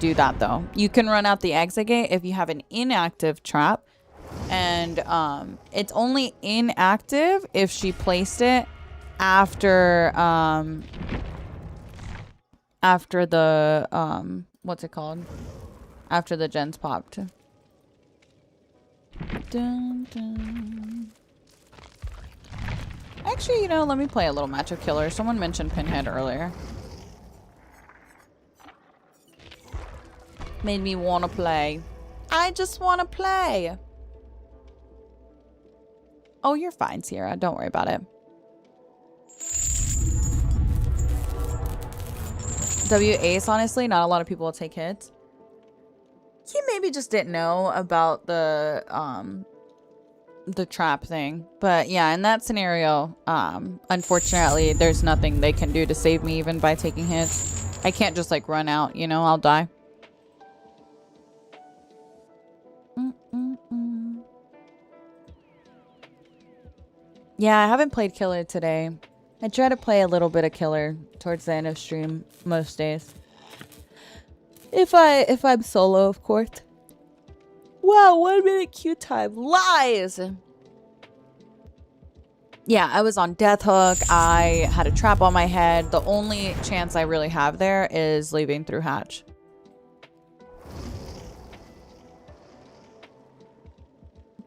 do that, though. You can run out the exit gate if you have an inactive trap. And it's only inactive if she placed it after the what's it called? After the gens popped. Dun, dun. Actually, you know, let me play a little match of killer. Someone mentioned Pinhead earlier. Made me want to play. I just want to play. Oh, you're fine, Sierra. Don't worry about it. W ace, honestly, not a lot of people will take hits. He maybe just didn't know about the trap thing. But yeah, in that scenario, unfortunately, there's nothing they can do to save me even by taking hits. I can't just like run out, you know, I'll die. Yeah, I haven't played killer today. I try to play a little bit of killer towards the end of stream most days. If I'm solo, of course. Wow, 1 minute queue time. Lies! Yeah, I was on Death Hook. I had a trap on my head. The only chance I really have there is leaving through hatch.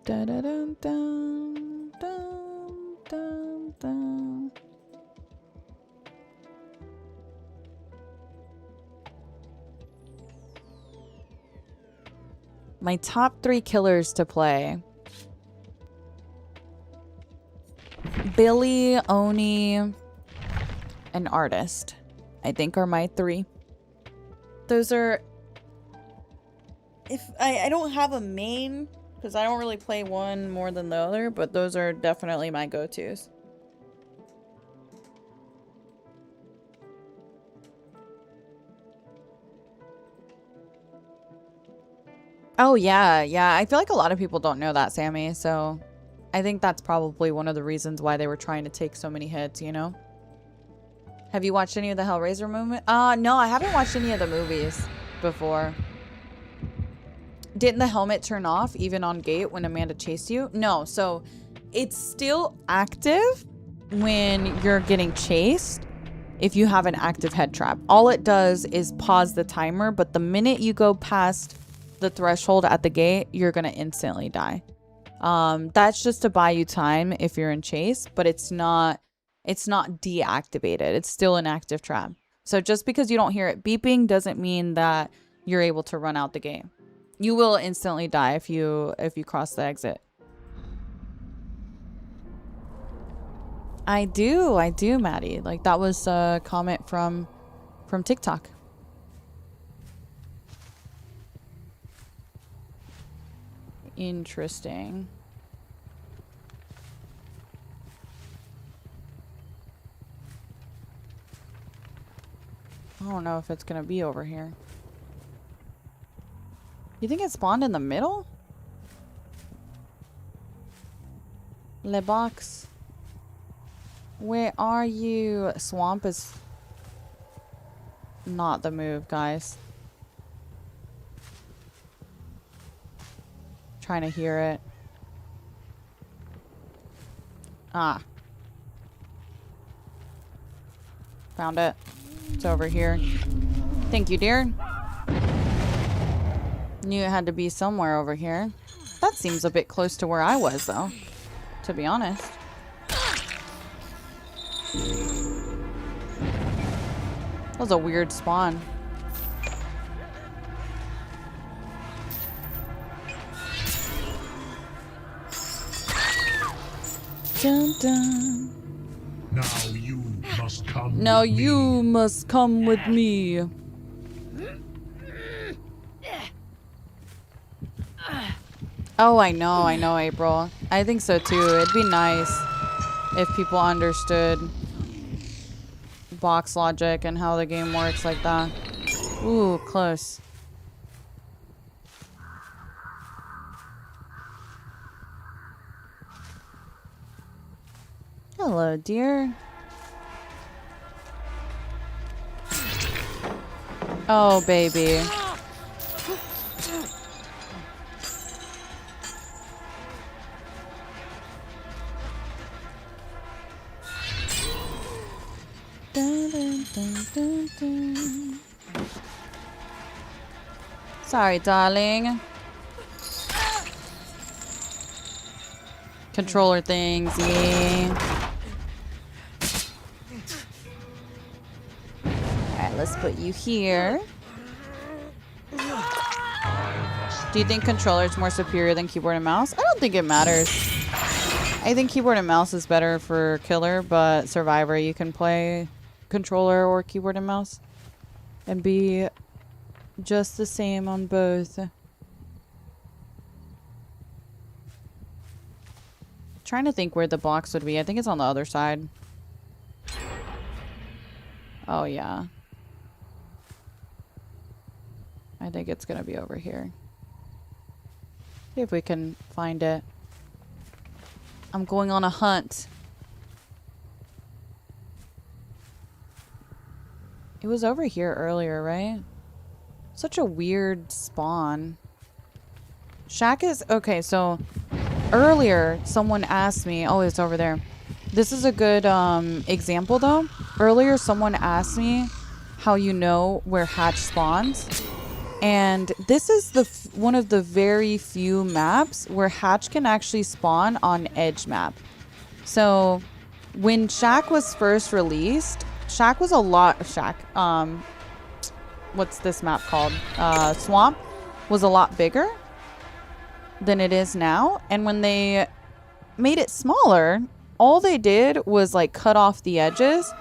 Da da dum dum dum dum dum. My top 3 killers to play. Billy, Oni, and Artist, I think are my 3. Those are... If I don't have a main, because I don't really play one more than the other, but those are definitely my go-tos. Oh, yeah. Yeah, I feel like a lot of people don't know that, Sammy, so I think that's probably one of the reasons why they were trying to take so many hits, you know? Have you watched any of the Hellraiser movement? No, I haven't watched any of the movies before. Didn't the helmet turn off even on gate when Amanda chased you? No, so it's still active when you're getting chased if you have an active head trap. All it does is pause the timer, but the minute you go past the threshold at the gate, you're gonna instantly die. That's just to buy you time if you're in chase, but it's not deactivated. It's still an active trap. So just because you don't hear it beeping doesn't mean that you're able to run out the gate. You will instantly die if you cross the exit. I do, Maddie. Like, that was a comment from TikTok. Interesting. I don't know if it's gonna be over here. You think it spawned in the middle? Le box. Where are you? Swamp is not the move, guys. Trying to hear it. Ah. Found it. It's over here. Thank you, dear. Knew it had to be somewhere over here. That seems a bit close to where I was, though. To be honest. That was a weird spawn. Dun, dun. Now you must come. Now with you me. must come with me. Oh, I know, April. I think so too. It'd be nice if people understood box logic and how the game works like that. Ooh, close. Hello, dear. Oh, baby. Dun, dun, dun, dun, dun. Sorry, darling. Controller things, yeah. Alright, let's put you here. Do you think controller is more superior than keyboard and mouse? I don't think it matters. I think keyboard and mouse is better for killer, but survivor you can play controller or keyboard and mouse and be just the same on both. Trying to think where the box would be. I think it's on the other side. Oh yeah. I think it's gonna be over here. See if we can find it. I'm going on a hunt. It was over here earlier, right? Such a weird spawn. Shack is... Okay, so... Earlier, someone asked me... Oh, it's over there. This is a good example, though. Earlier, someone asked me how you know where hatch spawns. And this is the one of the very few maps where hatch can actually spawn on edge map. So when Shack was first released, Shack was a lot... Shack, what's this map called? Swamp was a lot bigger than it is now. And when they made it smaller, all they did was like cut off the edges,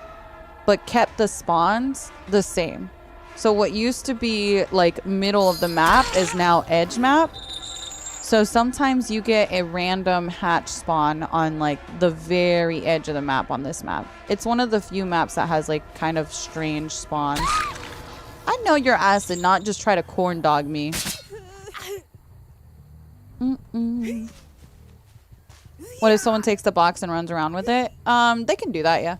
but kept the spawns the same. So what used to be like middle of the map is now edge map. So sometimes you get a random hatch spawn on like the very edge of the map on this map. It's one of the few maps that has like kind of strange spawns. I know your ass did not just try to corn dog me. What if someone takes the box and runs around with it? They can do that, yeah.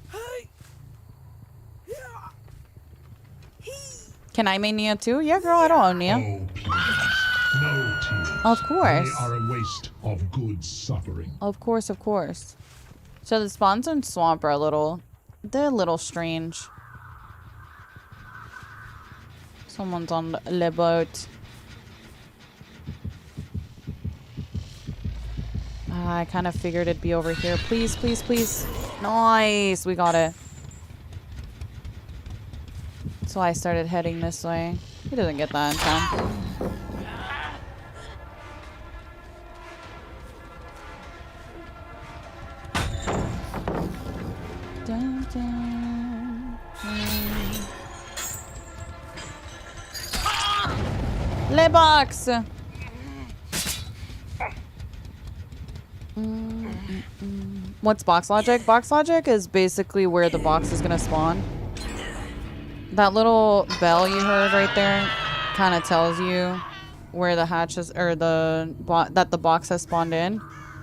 Can I main Nia too? Yeah, girl, I don't own Nia. Oh, please. No tears. Of course. They are a waste of good suffering. Of course, of course. So the spawns in Swamp are they're a little strange. Someone's on the boat. I kind of figured it'd be over here. Please, please, please. Nice. We got it. So I started heading this way. He doesn't get that in time. Dun, dun, dun. Le box! What's box logic? Box logic is basically where the box is gonna spawn. That little bell you heard right there kind of tells you where the hatch is, or that the box has spawned in.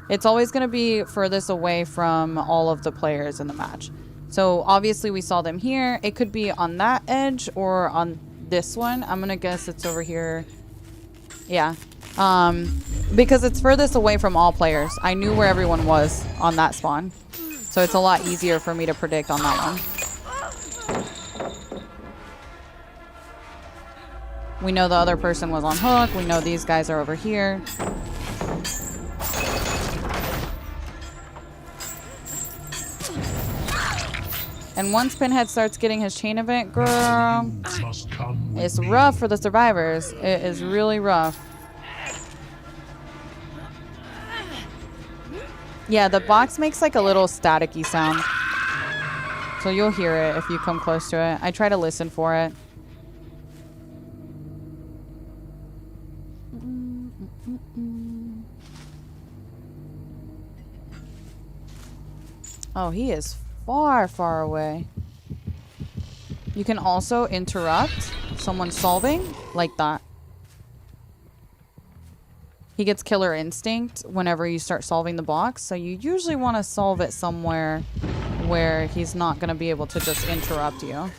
It's always going to be furthest away from all of the players in the match. So obviously we saw them here. It could be on that edge or on this one. I'm going to guess it's over here. Yeah. Because it's furthest away from all players. I knew where everyone was on that spawn. So it's a lot easier for me to predict on that one. We know the other person was on hook. We know these guys are over here. And once Pinhead starts getting his chain event, girl, it's rough for the survivors. It is really rough. Yeah, the box makes like a little staticky sound. So you'll hear it if you come close to it. I try to listen for it. Oh, he is far, far away. You can also interrupt someone solving like that. He gets killer instinct whenever you start solving the box. So you usually want to solve it somewhere where he's not going to be able to just interrupt you.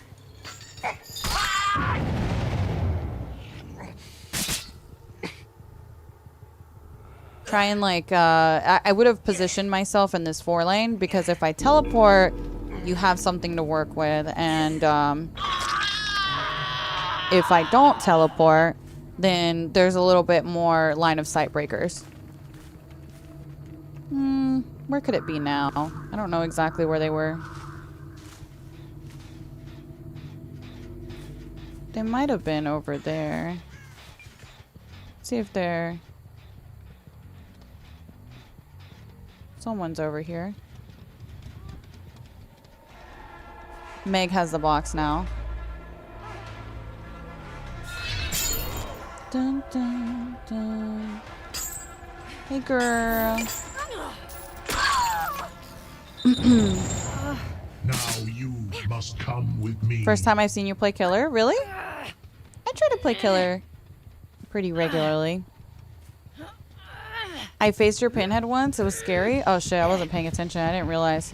Try and like, I would have positioned myself in this 4 lane because if I teleport, you have something to work with. And if I don't teleport, then there's a little bit more line of sight breakers. Where could it be now? I don't know exactly where they were. They might have been over there. Let's see if they're... Someone's over here. Meg has the box now. Dun, dun, dun. Hey, girl. Now you must come with me. First time I've seen you play killer? Really? I try to play killer pretty regularly. I faced your Pinhead once. It was scary. Oh, shit. I wasn't paying attention. I didn't realize.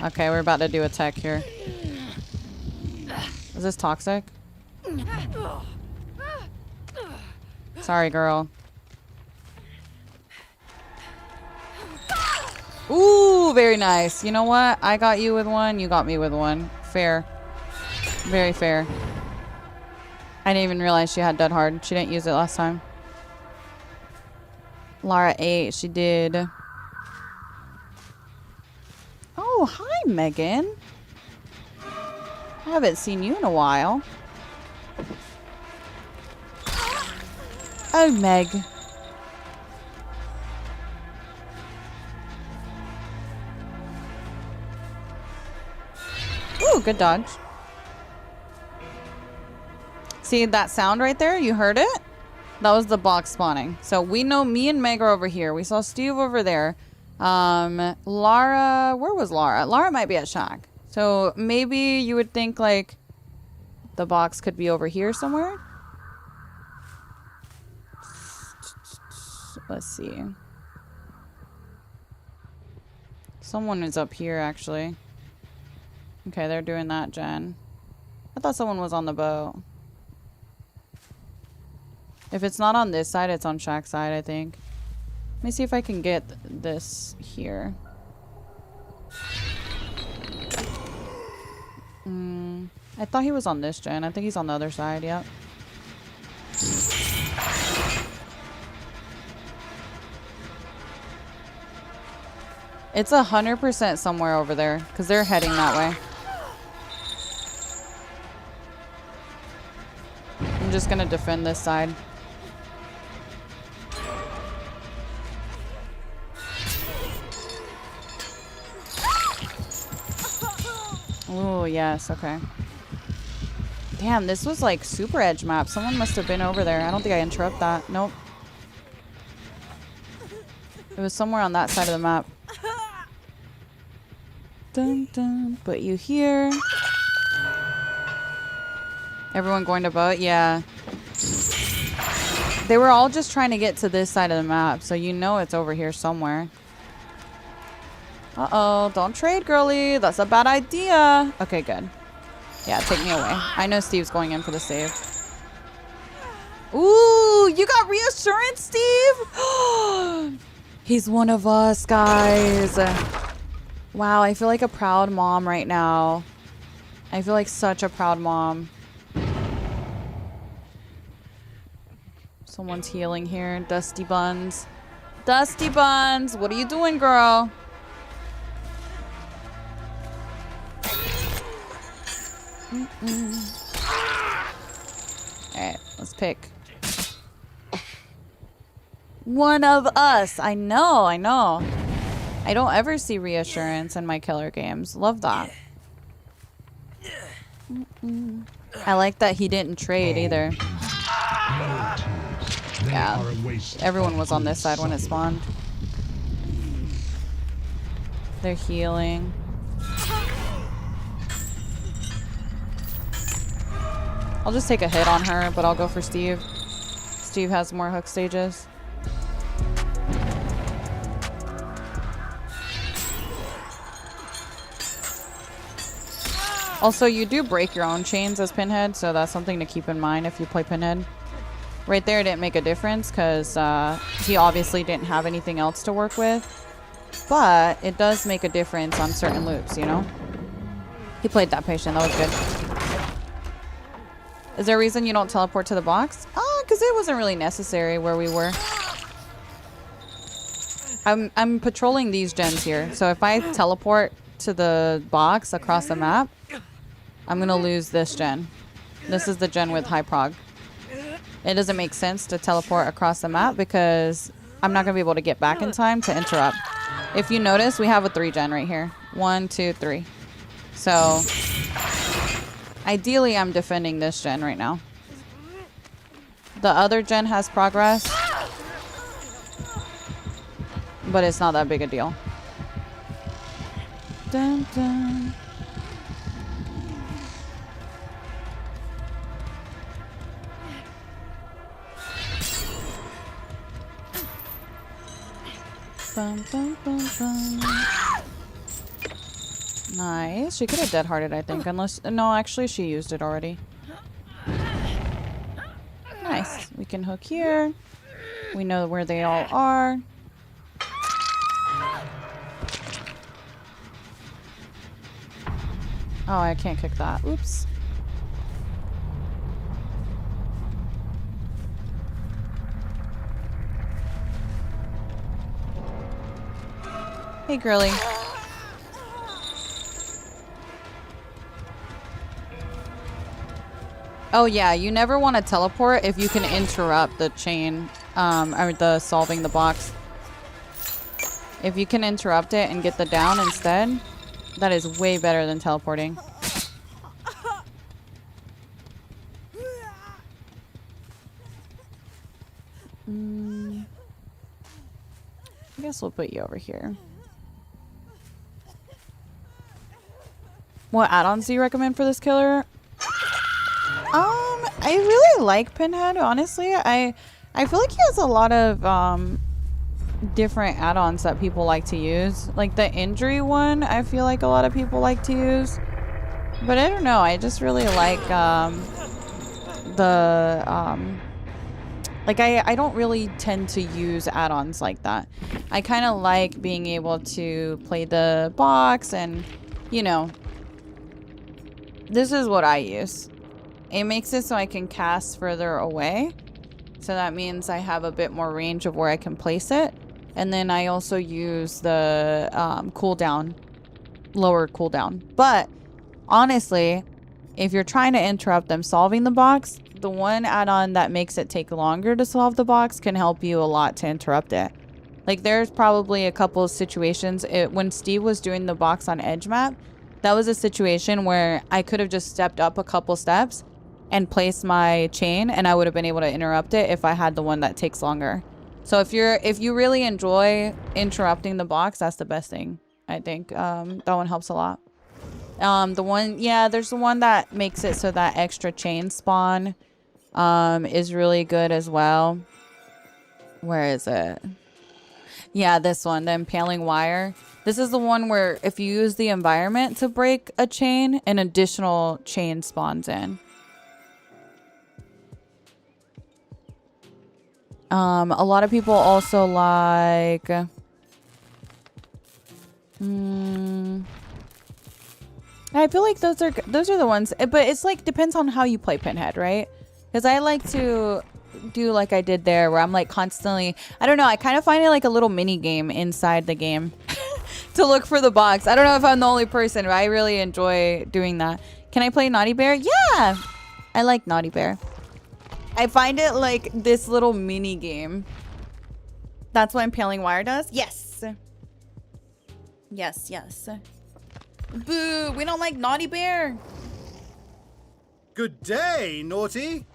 Okay, we're about to do a tech here. Is this toxic? Sorry, girl. Ooh, very nice. You know what? I got you with one. You got me with one. Fair. Very fair. I didn't even realize she had Dead Hard. She didn't use it last time. Lara ate. She did. Oh, hi, Megan. I haven't seen you in a while. Oh, Meg. Ooh, good dodge. See that sound right there? You heard it? That was the box spawning. So we know me and Meg are over here. We saw Steve over there. Lara, where was Lara? Lara might be at Shack. So maybe you would think like the box could be over here somewhere. Let's see. Someone is up here actually. Okay, they're doing that, Jen. I thought someone was on the boat. If it's not on this side, it's on Shack's side, I think. Let me see if I can get this here. I thought he was on this gen. I think he's on the other side, yep. It's 100% somewhere over there, because they're heading that way. I'm just going to defend this side. Oh, yes. Okay. Damn, this was like super edge map. Someone must have been over there. I don't think I interrupt that. Nope. It was somewhere on that side of the map. Dun, dun. Put you here. Everyone going to boat? Yeah. They were all just trying to get to this side of the map, so you know it's over here somewhere. Uh-oh, don't trade, girly. That's a bad idea. Okay, good. Yeah, take me away. I know Steve's going in for the save. Ooh, you got reassurance, Steve? He's one of us, guys. Wow, I feel like a proud mom right now. I feel like such a proud mom. Someone's healing here. Dusty Buns. Dusty Buns, what are you doing, girl? Alright, let's pick. One of us. I know, I know. I don't ever see reassurance in my killer games. Love that. I like that he didn't trade either. Yeah, everyone was on this side when it spawned. They're healing. I'll just take a hit on her, but I'll go for Steve. Steve has more hook stages. Also, you do break your own chains as Pinhead, so that's something to keep in mind if you play Pinhead. Right there didn't make a difference because he obviously didn't have anything else to work with. But it does make a difference on certain loops, you know? He played that patient. That was good. Is there a reason you don't teleport to the box? Oh, because it wasn't really necessary where we were. I'm patrolling these gens here. So if I teleport to the box across the map, I'm going to lose this gen. This is the gen with high prog. It doesn't make sense to teleport across the map because I'm not going to be able to get back in time to interrupt. If you notice, we have a 3 gen right here. 1, 2, 3. So ideally, I'm defending this gen right now. The other gen has progress, but it's not that big a deal. Dun, dun. Bum, bum, bum, bum. Nice. She could have dead-hearted, I think. Unless... No, actually, she used it already. Nice. We can hook here. We know where they all are. Oh, I can't kick that. Oops. Hey, girly. Oh, yeah. You never want to teleport if you can interrupt the chain, or the solving the box. If you can interrupt it and get the down instead, that is way better than teleporting. I guess we'll put you over here. What add-ons do you recommend for this killer? I really like Pinhead, honestly. I feel like he has a lot of different add-ons that people like to use. Like the injury one, I feel like a lot of people like to use. But I don't know, I just really like like I don't really tend to use add-ons like that. I kind of like being able to play the box and, you know, this is what I use. It makes it so I can cast further away. So that means I have a bit more range of where I can place it. And then I also use the cooldown, lower cooldown. But honestly, if you're trying to interrupt them solving the box, the one add-on that makes it take longer to solve the box can help you a lot to interrupt it. Like there's probably a couple of situations when Steve was doing the box on Edge map, that was a situation where I could have just stepped up a couple steps and placed my chain and I would have been able to interrupt it if I had the one that takes longer. So if you really enjoy interrupting the box, that's the best thing, I think. That one helps a lot. There's the one that makes it so that extra chain spawn is really good as well. Where is it? Yeah, this one, the impaling wire. This is the one where if you use the environment to break a chain, an additional chain spawns in. A lot of people also like... I feel like those are the ones, but it's like depends on how you play Pinhead, right? Because I like to do like I did there, where I'm like constantly, I don't know, I kind of find it like a little mini game inside the game to look for the box. I don't know if I'm the only person, but I really enjoy doing that. Can I play Naughty Bear? Yeah, I like Naughty Bear. I find it like this little mini game. That's what Impaling Wire does? Yes. Yes, yes. Boo, we don't like Naughty Bear. Good day, Naughty.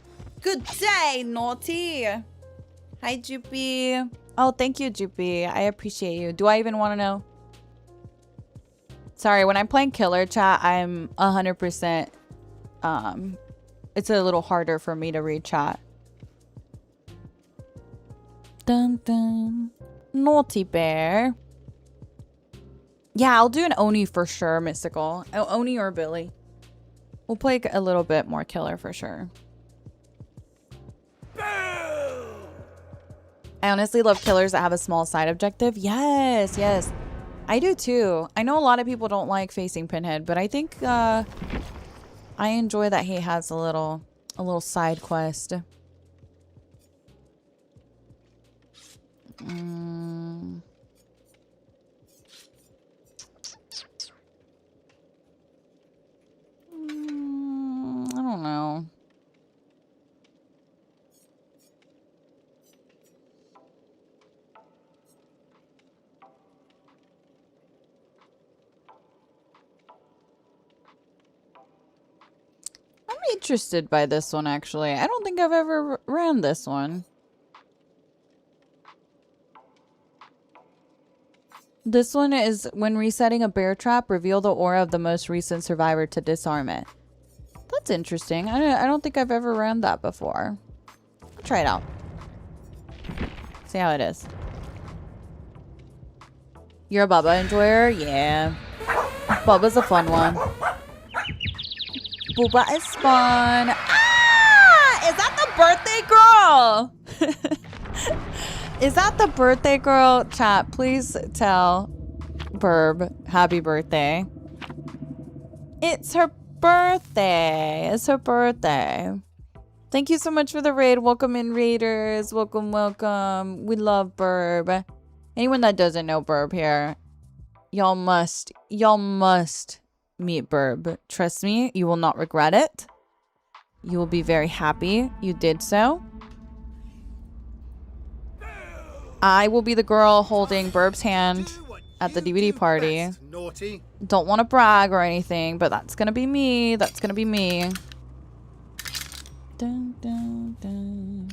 Good day, Naughty. Hi, Joopy. Oh, thank you, Joopy. I appreciate you. Do I even want to know? Sorry, when I'm playing Killer Chat, I'm 100%... it's a little harder for me to read chat. Dun dun. Naughty Bear. Yeah, I'll do an Oni for sure, Mystical. Oni or Billy. We'll play a little bit more Killer for sure. I honestly love killers that have a small side objective. Yes, yes. I do too. I know a lot of people don't like facing Pinhead, but I think I enjoy that he has a little side quest. I don't know. I'm interested by this one, actually. I don't think I've ever ran this one. This one is when resetting a bear trap, reveal the aura of the most recent survivor to disarm it. That's interesting. I don't think I've ever ran that before. I'll try it out. See how it is. You're a Bubba enjoyer? Yeah. Bubba's a fun one. Bubba is fun. Ah! Is that the birthday girl? Is that the birthday girl? Chat, please tell Burb happy birthday. It's her birthday. It's her birthday. Thank you so much for the raid. Welcome in, raiders. Welcome, welcome. We love Burb. Anyone that doesn't know Burb here, y'all must meet Burb. Trust me, you will not regret it. You will be very happy you did so. I will be the girl holding Burb's hand at the DVD party. Naughty. Don't want to brag or anything, but that's gonna be me. That's gonna be me. Dun, dun, dun.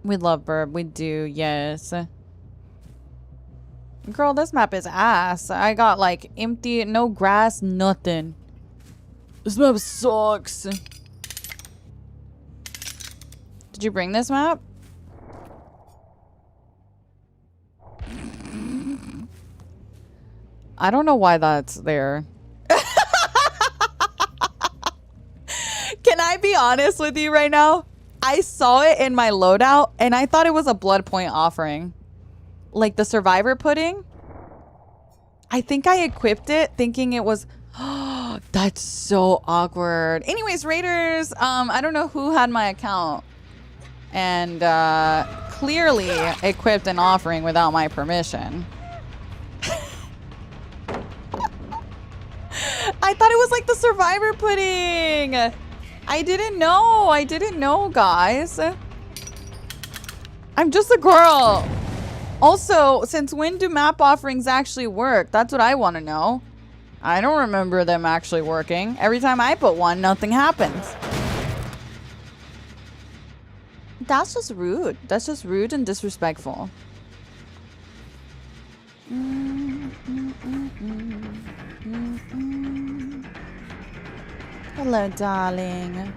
We love Burb. We do, yes. Girl, this map is ass. I got like empty, no grass, nothing. This map sucks. Did you bring this map? I don't know why that's there. Can I be honest with you right now? I saw it in my loadout and I thought it was a blood point offering. Like the survivor pudding. I think I equipped it thinking it was... Oh, that's so awkward. Anyways, raiders, I don't know who had my account. And clearly equipped an offering without my permission. I thought it was like the survivor pudding. I didn't know. I didn't know, guys. I'm just a girl. Also, since when do map offerings actually work? That's what I want to know. I don't remember them actually working. Every time I put one, nothing happens. That's just rude. That's just rude and disrespectful. Hello, darling.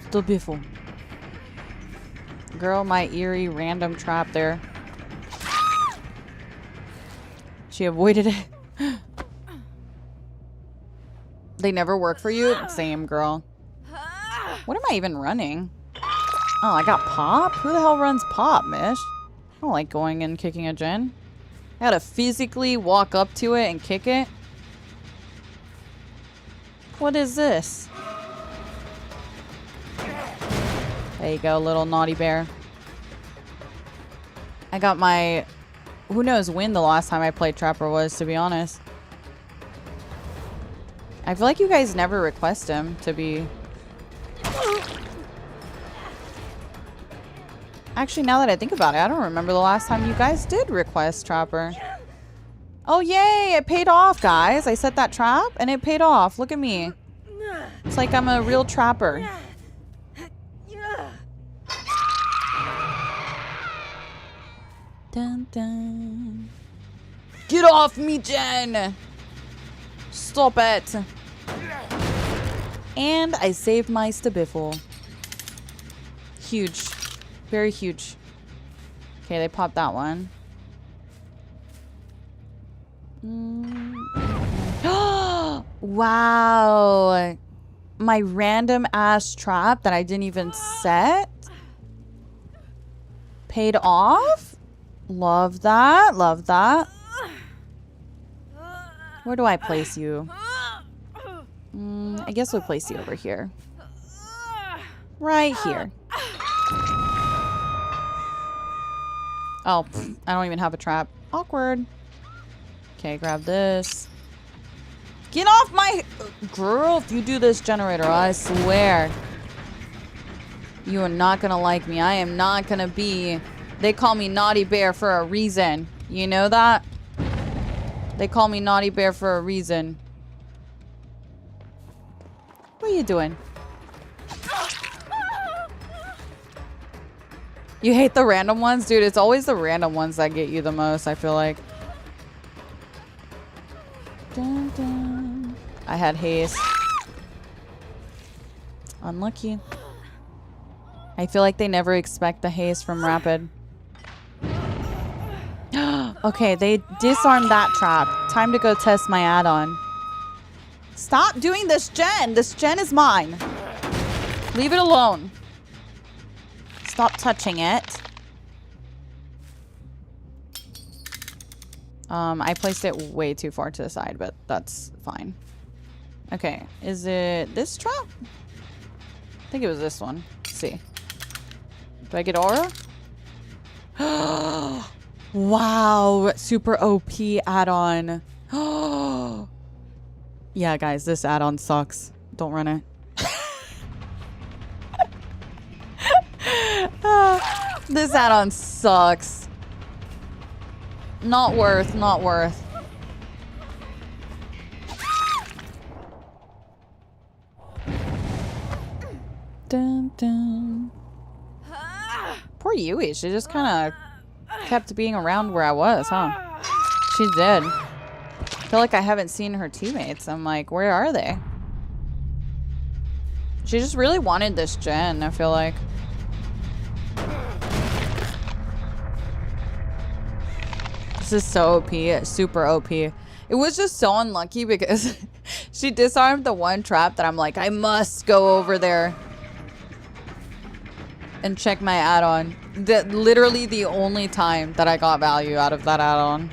Still beautiful. Girl, my eerie random trap there. She avoided it. They never work for you? Same, girl. What am I even running? Oh, I got pop? Who the hell runs pop, mish? I don't like going and kicking a gen. I gotta physically walk up to it and kick it. What is this? There you go, little naughty bear. I got my... Who knows when the last time I played Trapper was, to be honest. I feel like you guys never request him to be... Actually, now that I think about it, I don't remember the last time you guys did request Trapper. Oh, yay! It paid off, guys. I set that trap, and it paid off. Look at me. It's like I'm a real trapper. Dun, dun. Get off me, Jen! Stop it. And I saved my Stabiffle. Huge. Very huge. Okay, they popped that one. Wow. My random ass trap that I didn't even set paid off. Love that. Love that. Where do I place you? I guess we'll place you over here. Right here. Oh, I don't even have a trap. Awkward. Okay, grab this. Get off my... Girl, if you do this generator, I swear. You are not gonna like me. I am not gonna be... They call me Naughty Bear for a reason. You know that? They call me Naughty Bear for a reason. What are you doing? You hate the random ones? Dude, it's always the random ones that get you the most, I feel like. Dun, dun. I had haste. Unlucky. I feel like they never expect the haste from Rapid. Okay, they disarmed that trap. Time to go test my add-on. Stop doing this gen! This gen is mine. Leave it alone. Stop touching it. I placed it way too far to the side, but that's fine. Okay, is it this trap? I think it was this one. Let's see. Do I get aura? Wow, super OP add-on. Yeah, guys, this add-on sucks. Don't run it. This add-on sucks. Not worth, not worth. Dun, dun. Poor Yui, she just kind of kept being around where I was, huh? She's dead. I feel like I haven't seen her teammates. I'm like, where are they? She just really wanted this gen, I feel like. This is so OP, super OP. It was just so unlucky because she disarmed the one trap that I'm like, I must go over there and check my add-on. Literally the only time that I got value out of that add-on.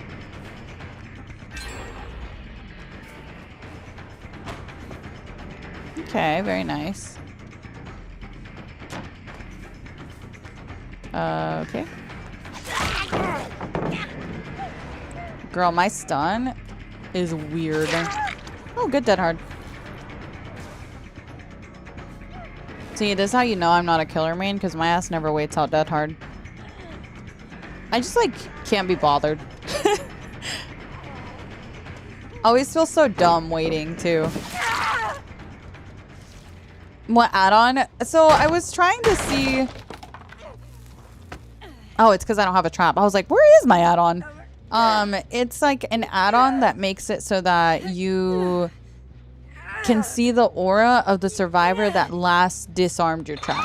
Okay, very nice. Okay. Girl, my stun is weird. Oh, good dead hard. See, this is how you know I'm not a killer main, because my ass never waits out dead hard. I just, like, can't be bothered. Always feel so dumb waiting, too. What add-on? So, I was trying to see... Oh, it's because I don't have a trap. I was like, where is my add-on? It's like an add-on that makes it so that you can see the aura of the survivor that last disarmed your trap.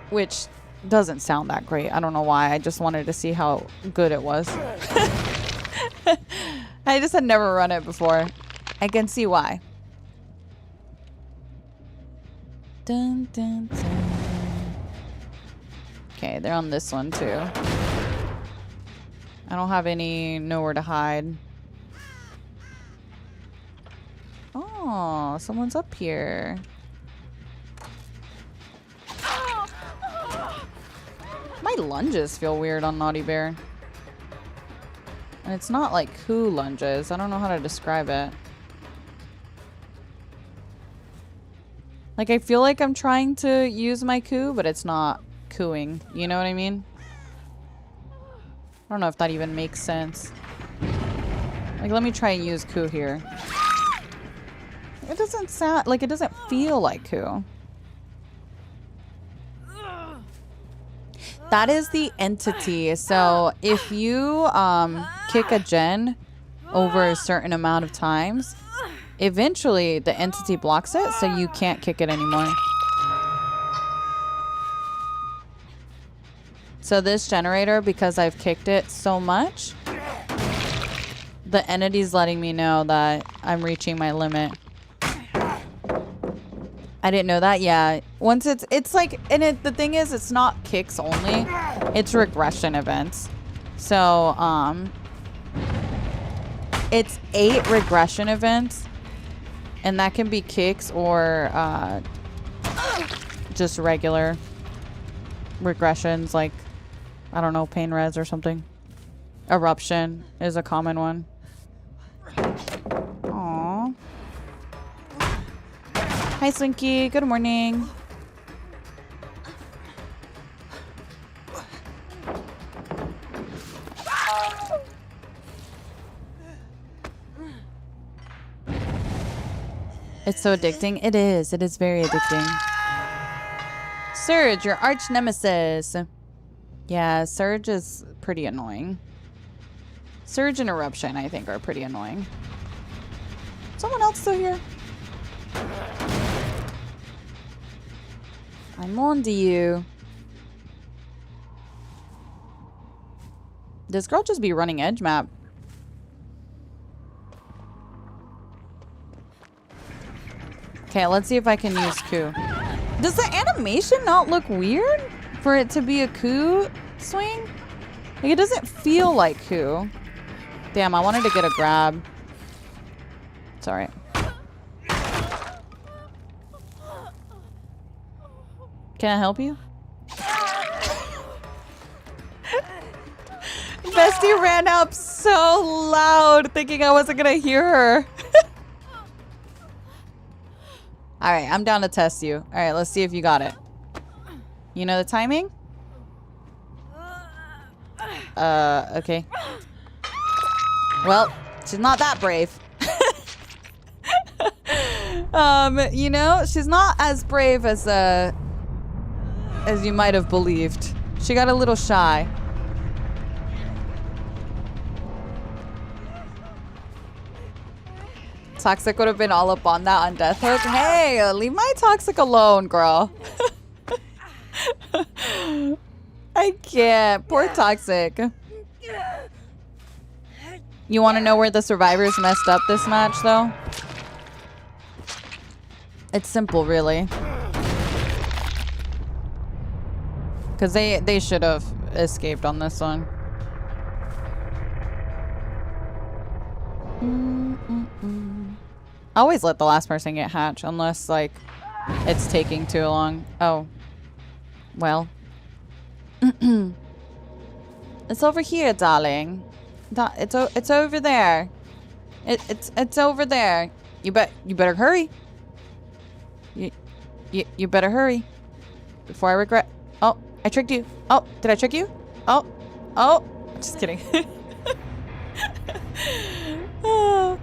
Which doesn't sound that great. I don't know why. I just wanted to see how good it was. I just had never run it before. I can see why. Dun, dun, dun. Okay, they're on this one too. I don't have nowhere to hide. Oh, someone's up here. My lunges feel weird on Naughty Bear. And it's not like coup lunges. I don't know how to describe it. Like, I feel like I'm trying to use my coup, but it's not cooing. You know what I mean? I don't know if that even makes sense. Like, let me try and use coup here. It doesn't sound like, it doesn't feel like coup. That is the entity. So if you kick a gen over a certain amount of times, eventually the entity blocks it, so you can't kick it anymore. So this generator, because I've kicked it so much, the entity's letting me know that I'm reaching my limit. I didn't know that. Yeah. Once it's like, and the thing is, it's not kicks only. It's regression events. So, it's 8 regression events, and that can be kicks or just regular regressions, like, I don't know, pain res or something. Eruption is a common one. Aww. Hi, Slinky. Good morning. It's so addicting. It is. It is very addicting. Surge, your arch nemesis. Yeah, Surge is pretty annoying. Surge and Eruption, I think, are pretty annoying. Someone else still here? I'm on to you. This girl just be running edge map. Okay, let's see if I can use coup. Does the animation not look weird for it to be a coup swing? Like, it doesn't feel like coup. Damn, I wanted to get a grab. It's alright. Can I help you? Bestie ran up so loud, thinking I wasn't gonna hear her. Alright, I'm down to test you. Alright, let's see if you got it. You know the timing? Okay. Well, she's not that brave. You know, she's not as brave as you might have believed. She got a little shy. Toxic would have been all up on that on Death Hook. Hey, leave my Toxic alone, girl. I can't. Poor Toxic. You want to know where the survivors messed up this match, though? It's simple, really. Because they should have escaped on this one. I always let the last person get hatch, unless, like, it's taking too long. Oh. Well. It's over here, darling. It's over there. It's over there. You better hurry. You better hurry. Before I regret. Oh, I tricked you. Oh, did I trick you? Oh. Just kidding. Oh.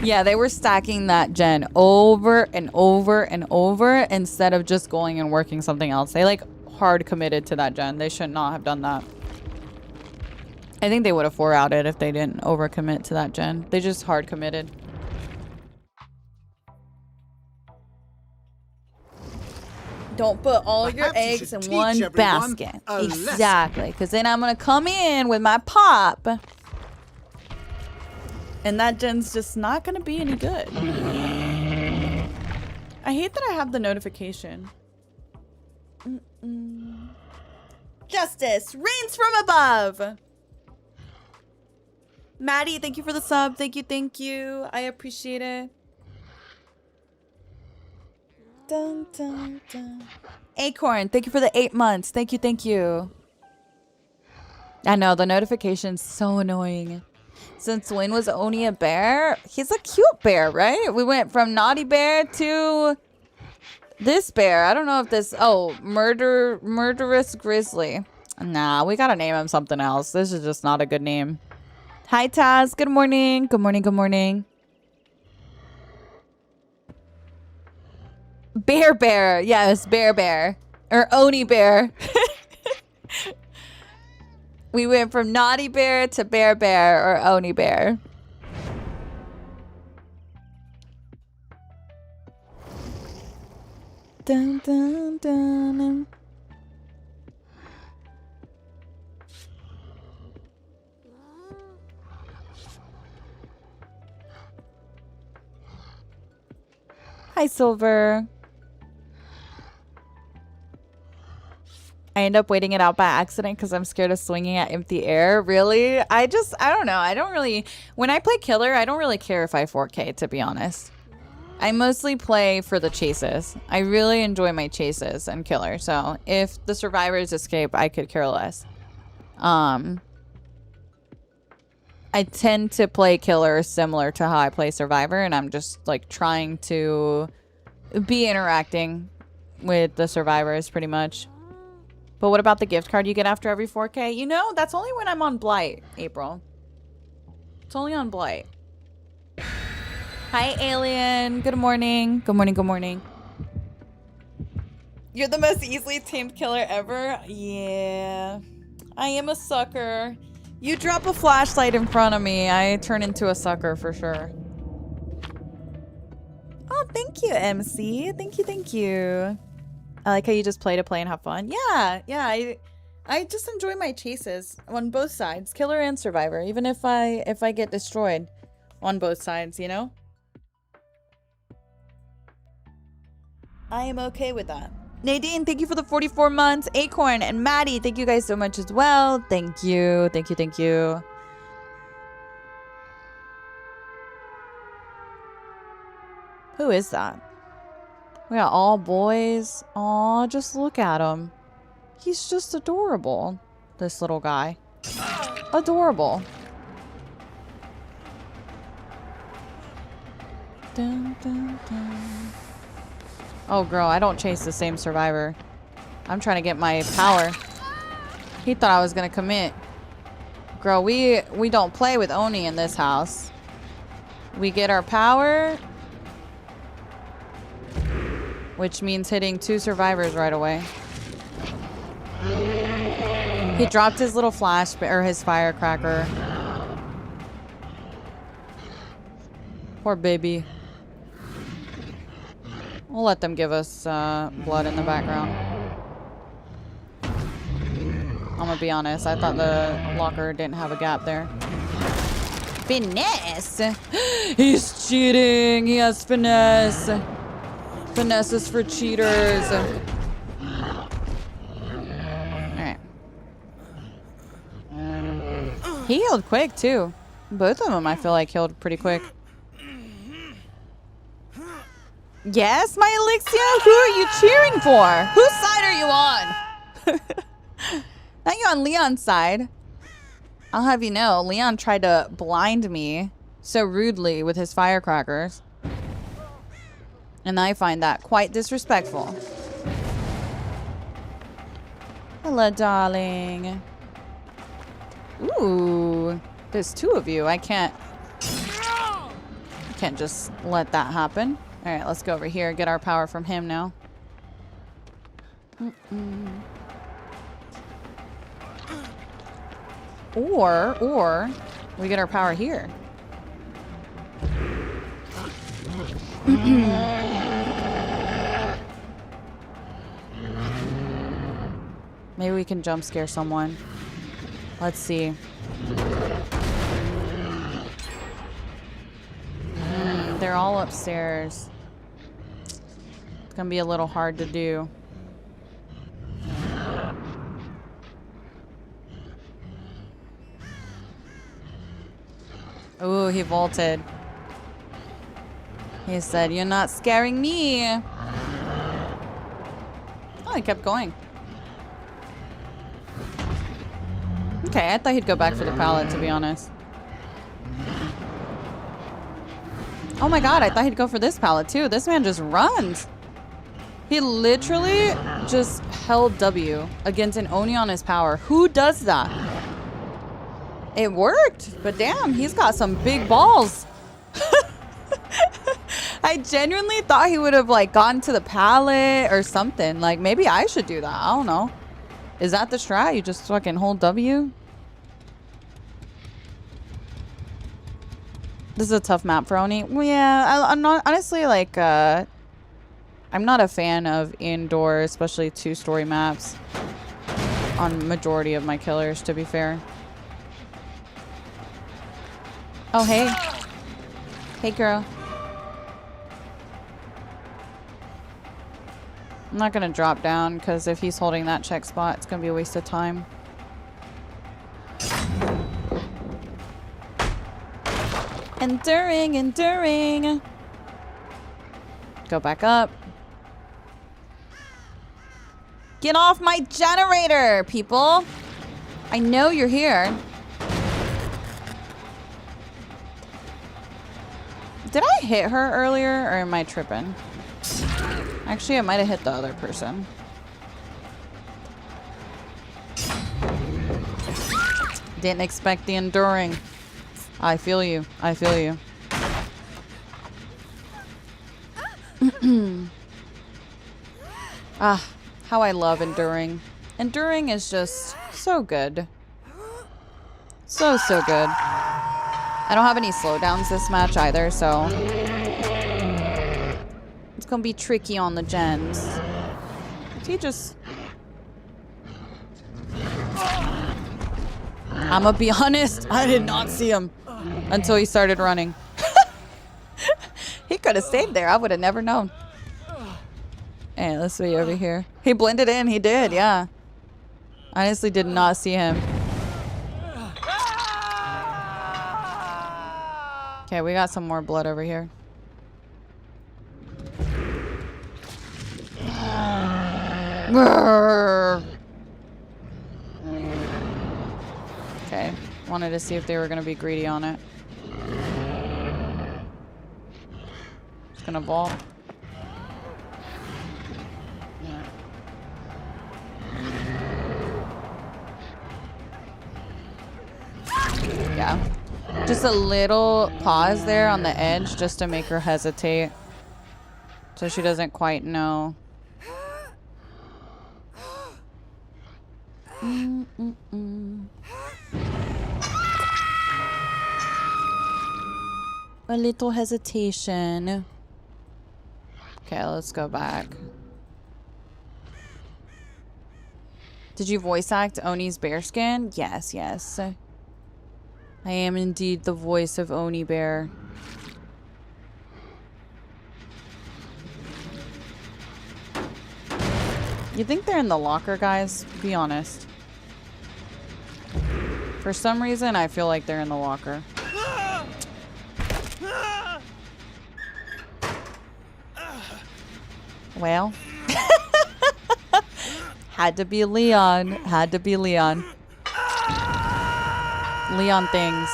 Yeah, they were stacking that gen over and over and over instead of just going and working something else. They like hard committed to that gen. They should not have done that. I think they would have 4-outed if they didn't overcommit to that gen. They just hard committed. Don't put all your Perhaps you eggs should in teach one everyone basket. a lesson. Exactly. Because then I'm going to come in with my pop. And that gen's just not going to be any good. I hate that I have the notification. Justice reigns from above. Maddie, thank you for the sub. Thank you, thank you. I appreciate it. Dun, dun, dun. Acorn, thank you for the 8 months. Thank you, thank you. I know, the notification's so annoying. Since when was Oni a bear? He's a cute bear, right? We went from naughty bear to this bear. I don't know if this... Oh, murderous grizzly. Nah, we gotta name him something else. This is just not a good name. Hi, Taz. Good morning. Good morning, good morning. Bear. Yes, bear. Or Oni bear. We went from naughty bear to bear or Oni bear. Dun, dun, dun. Hi, Silver. I end up waiting it out by accident because I'm scared of swinging at empty air. Really? I don't know. I don't really... When I play Killer, I don't really care if I 4K, to be honest. I mostly play for the chases. I really enjoy my chases and Killer. So if the survivors escape, I could care less. I tend to play Killer similar to how I play Survivor. And I'm just like trying to be interacting with the survivors pretty much. But what about the gift card you get after every 4K? You know, that's only when I'm on Blight, April. It's only on Blight. Hi, Alien. Good morning. Good morning, good morning. You're the most easily tamed killer ever? Yeah. I am a sucker. You drop a flashlight in front of me, I turn into a sucker for sure. Oh, thank you, MC. Thank you. I like how you just play to play and have fun. Yeah. I just enjoy my chases on both sides, Killer and Survivor, even if I get destroyed on both sides, you know? I am okay with that. Nadine, thank you for the 44 months. Acorn and Maddie, thank you guys so much as well. Thank you. Who is that? We got all boys. Aw, just look at him. He's just adorable. This little guy. Adorable. Dun, dun, dun. Oh, girl, I don't chase the same survivor. I'm trying to get my power. He thought I was gonna commit. Girl, we don't play with Oni in this house. We get our power, which means hitting 2 survivors right away. He dropped his little flash, or his firecracker. Poor baby. We'll let them give us blood in the background. I'm gonna be honest, I thought the locker didn't have a gap there. Finesse! He's cheating! He has finesse! Finesse is for cheaters. Alright. He healed quick, too. Both of them, I feel like, healed pretty quick. Yes, my Elixia? Who are you cheering for? Whose side are you on? Now you're on Leon's side. I'll have you know, Leon tried to blind me so rudely with his firecrackers. And I find that quite disrespectful. Hello, darling. Ooh, there's 2 of you. I can't just let that happen. All right, let's go over here, get our power from him now. Or we get our power here. Maybe we can jump scare someone. Let's see. They're all upstairs. It's gonna be a little hard to do. Ooh, he vaulted. He said, "You're not scaring me." Oh, he kept going. Okay, I thought he'd go back for the pallet, to be honest. Oh my god, I thought he'd go for this pallet too. This man just runs. He literally just held W against an Oni on his power. Who does that? It worked, but damn, he's got some big balls. I genuinely thought he would have like gotten to the pallet or something. Like maybe I should do that. I don't know. Is that the strat? You just fucking hold W? This is a tough map for Oni. Well, yeah, I'm not honestly like I'm not a fan of indoor, especially 2-story maps on majority of my killers, to be fair. Oh, hey. Hey, girl. I'm not going to drop down because if he's holding that check spot, it's going to be a waste of time. Enduring, enduring. Go back up. Get off my generator, people. I know you're here. Did I hit her earlier or am I tripping? Actually, I might have hit the other person. Didn't expect the enduring. I feel you. I feel you. Ah, how I love enduring. Enduring is just so good. So, so good. I don't have any slowdowns this match either, so it's gonna be tricky on the gens. He just... I'm gonna be honest, I did not see him until he started running. He could have stayed there. I would have never known. Hey, let's see over here. He blended in. He did, yeah. Honestly, did not see him. Okay, we got some more blood over here. Okay, wanted to see if they were gonna be greedy on it. Just gonna vault. Yeah. Just a little pause there on the edge just to make her hesitate. So she doesn't quite know. A little hesitation. Okay, let's go back. Did you voice act Oni's bearskin? Yes, yes. I am indeed the voice of Oni Bear. You think they're in the locker, guys? Be honest. For some reason, I feel like they're in the locker. Well. Had to be Leon. Had to be Leon. Leon things.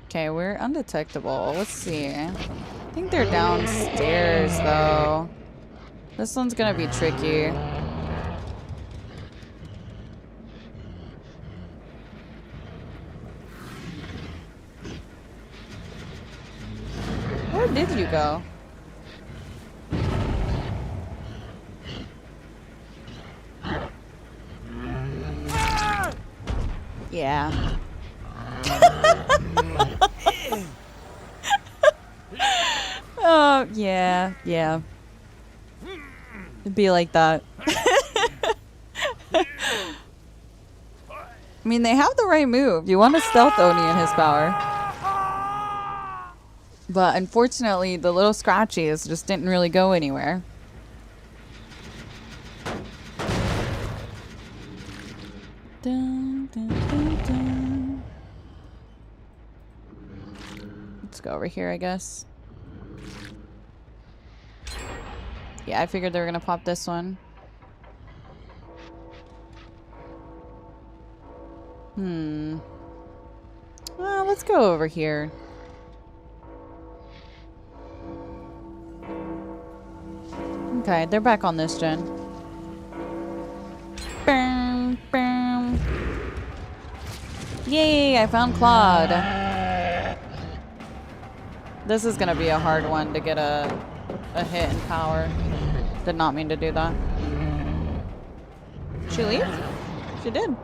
Okay, we're undetectable. Let's see. I think they're downstairs, though. This one's gonna be tricky. Where did you go? Yeah. Oh, yeah, yeah. It'd be like that. I mean, they have the right move. You want to stealth Oni in his power. But unfortunately, the little scratchies just didn't really go anywhere. Dun, dun, dun, dun. Let's go over here, I guess. Yeah, I figured they were gonna pop this one. Well, let's go over here. Okay, they're back on this gen. Bam, bam. Yay, I found Claude. This is gonna be a hard one to get a hit in power. Did not mean to do that. She leave? She did.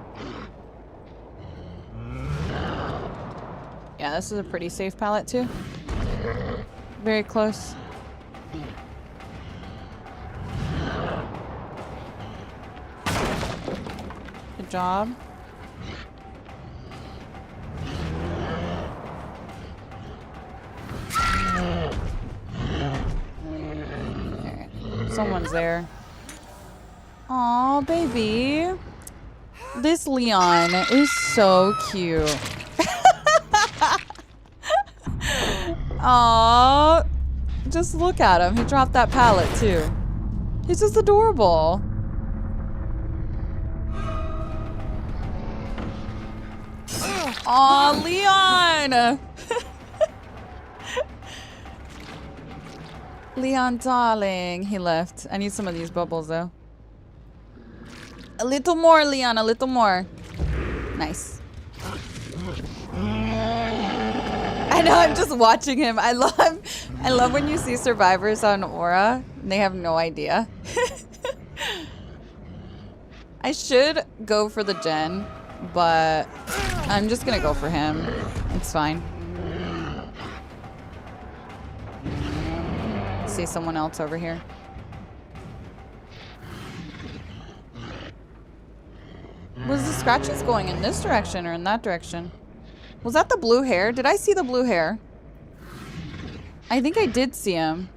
Yeah, this is a pretty safe palette too. Very close. Good job. Alright. Someone's there. Aw, baby. This Leon is so cute. Aw. Just look at him. He dropped that pallet too. He's just adorable. Aw, Leon! Leon, darling. He left. I need some of these bubbles though. A little more, Leon. A little more. Nice. I know, I'm just watching him. I love when you see survivors on Aura and they have no idea. I should go for the gen, but I'm just gonna go for him. It's fine. See someone else over here. Was the scratches going in this direction or in that direction? Was that the blue hair? Did I see the blue hair? I think I did see him.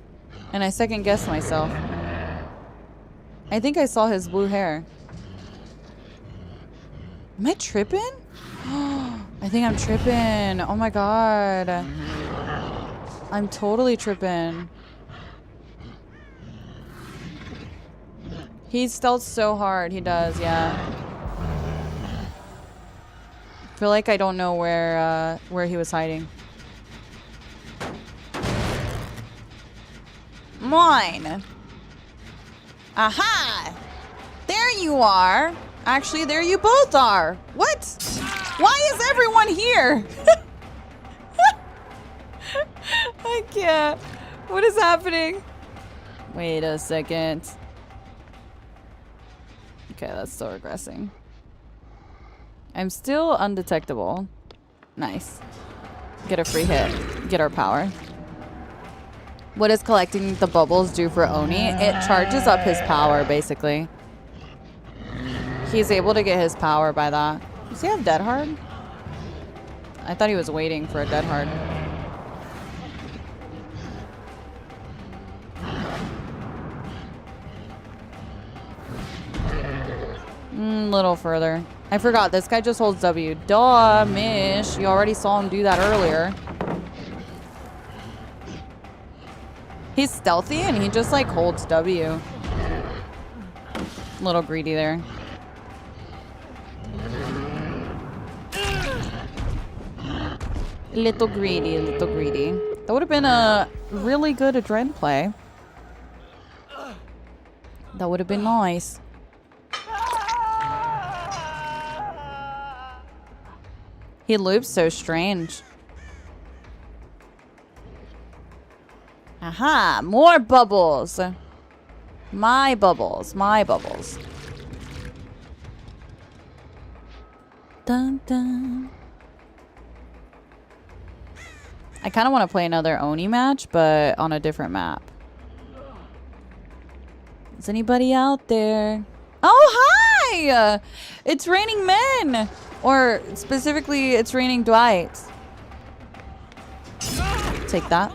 And I second guessed myself. I think I saw his blue hair. Am I tripping? I think I'm tripping. Oh my god. I'm totally tripping. He stealths so hard. He does, yeah. I feel like I don't know where he was hiding. Mine. Aha! There you are. Actually, there you both are. What? Why is everyone here? I can't. What is happening? Wait a second. Okay, that's still regressing. I'm still undetectable. Nice. Get a free hit. Get our power. What does collecting the bubbles do for Oni? It charges up his power, basically. He's able to get his power by that. Does he have Dead Hard? I thought he was waiting for a Dead Hard. Little further. I forgot, this guy just holds W. Duh, Mish. You already saw him do that earlier. He's stealthy and he just like holds W. Little greedy there. Little greedy, little greedy. That would have been a really good dread play. That would have been nice. He loops so strange. Aha, more bubbles. My bubbles, my bubbles. Dun dun. I kind of want to play another Oni match, but on a different map. Is anybody out there? Oh, Why? It's raining men. Or specifically, it's raining Dwight. Take that.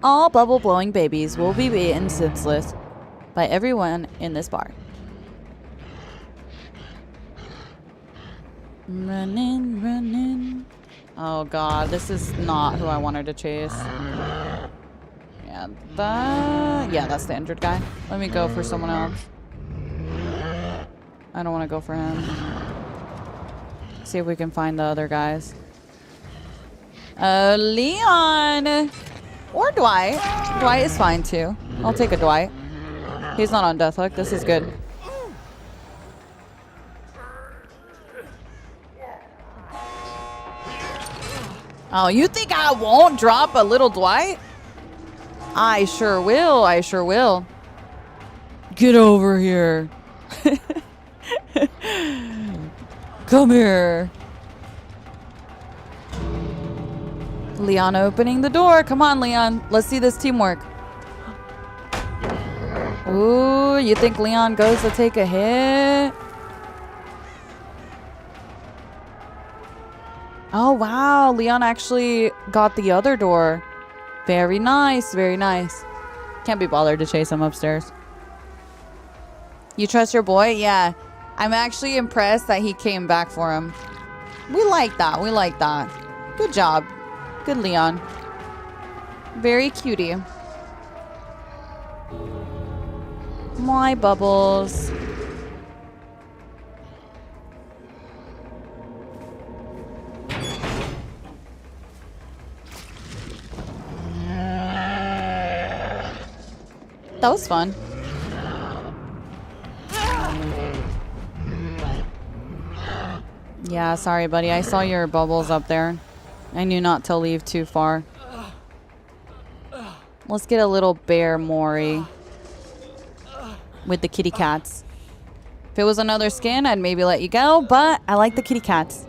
All bubble-blowing babies will be beaten senseless by everyone in this bar. Running, running. Oh god, this is not who I wanted to chase. Yeah, that's the injured guy. Let me go for someone else. I don't want to go for him. See if we can find the other guys. Leon! Or Dwight. Dwight is fine too. I'll take a Dwight. He's not on death hook. This is good. Oh, you think I won't drop a little Dwight? I sure will. I sure will. Get over here. Come here. Leon opening the door. Come on, Leon. Let's see this teamwork. Ooh, you think Leon goes to take a hit? Oh, wow. Leon actually got the other door. Very nice. Very nice. Can't be bothered to chase him upstairs. You trust your boy? Yeah. I'm actually impressed that he came back for him. We like that. We like that. Good job. Good Leon. Very cutie. My bubbles. That was fun. Yeah, sorry, buddy. I saw your bubbles up there. I knew not to leave too far. Let's get a little bear Mori with the kitty cats. If it was another skin, I'd maybe let you go, but I like the kitty cats.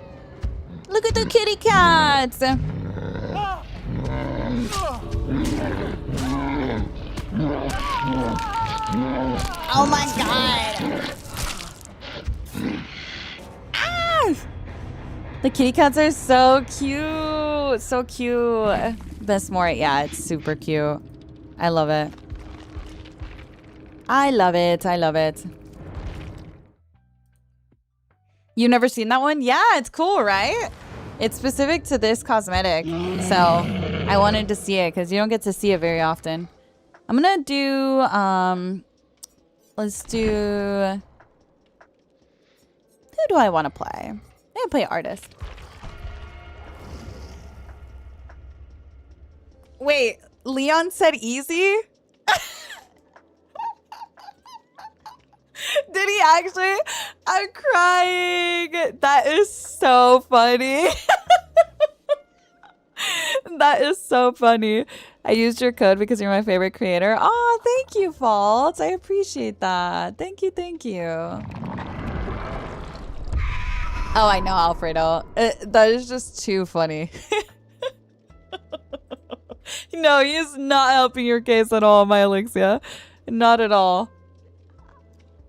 Look at the kitty cats! Oh my god! Ah! The kitty cats are so cute! So cute. Best Mori. Yeah, it's super cute. I love it. I love it. I love it. You never seen that one? Yeah, it's cool, right? It's specific to this cosmetic. So I wanted to see it because you don't get to see it very often. I'm gonna do let's do, who do I want to play? I'm gonna play artist. Wait, Leon said easy? Did he actually? I'm crying. That is so funny. That is so funny. I used your code because you're my favorite creator. Oh, thank you, Fault. I appreciate that. Thank you, thank you. Oh, I know, Alfredo. That is just too funny. No, he is not helping your case at all, my Elixia. Not at all.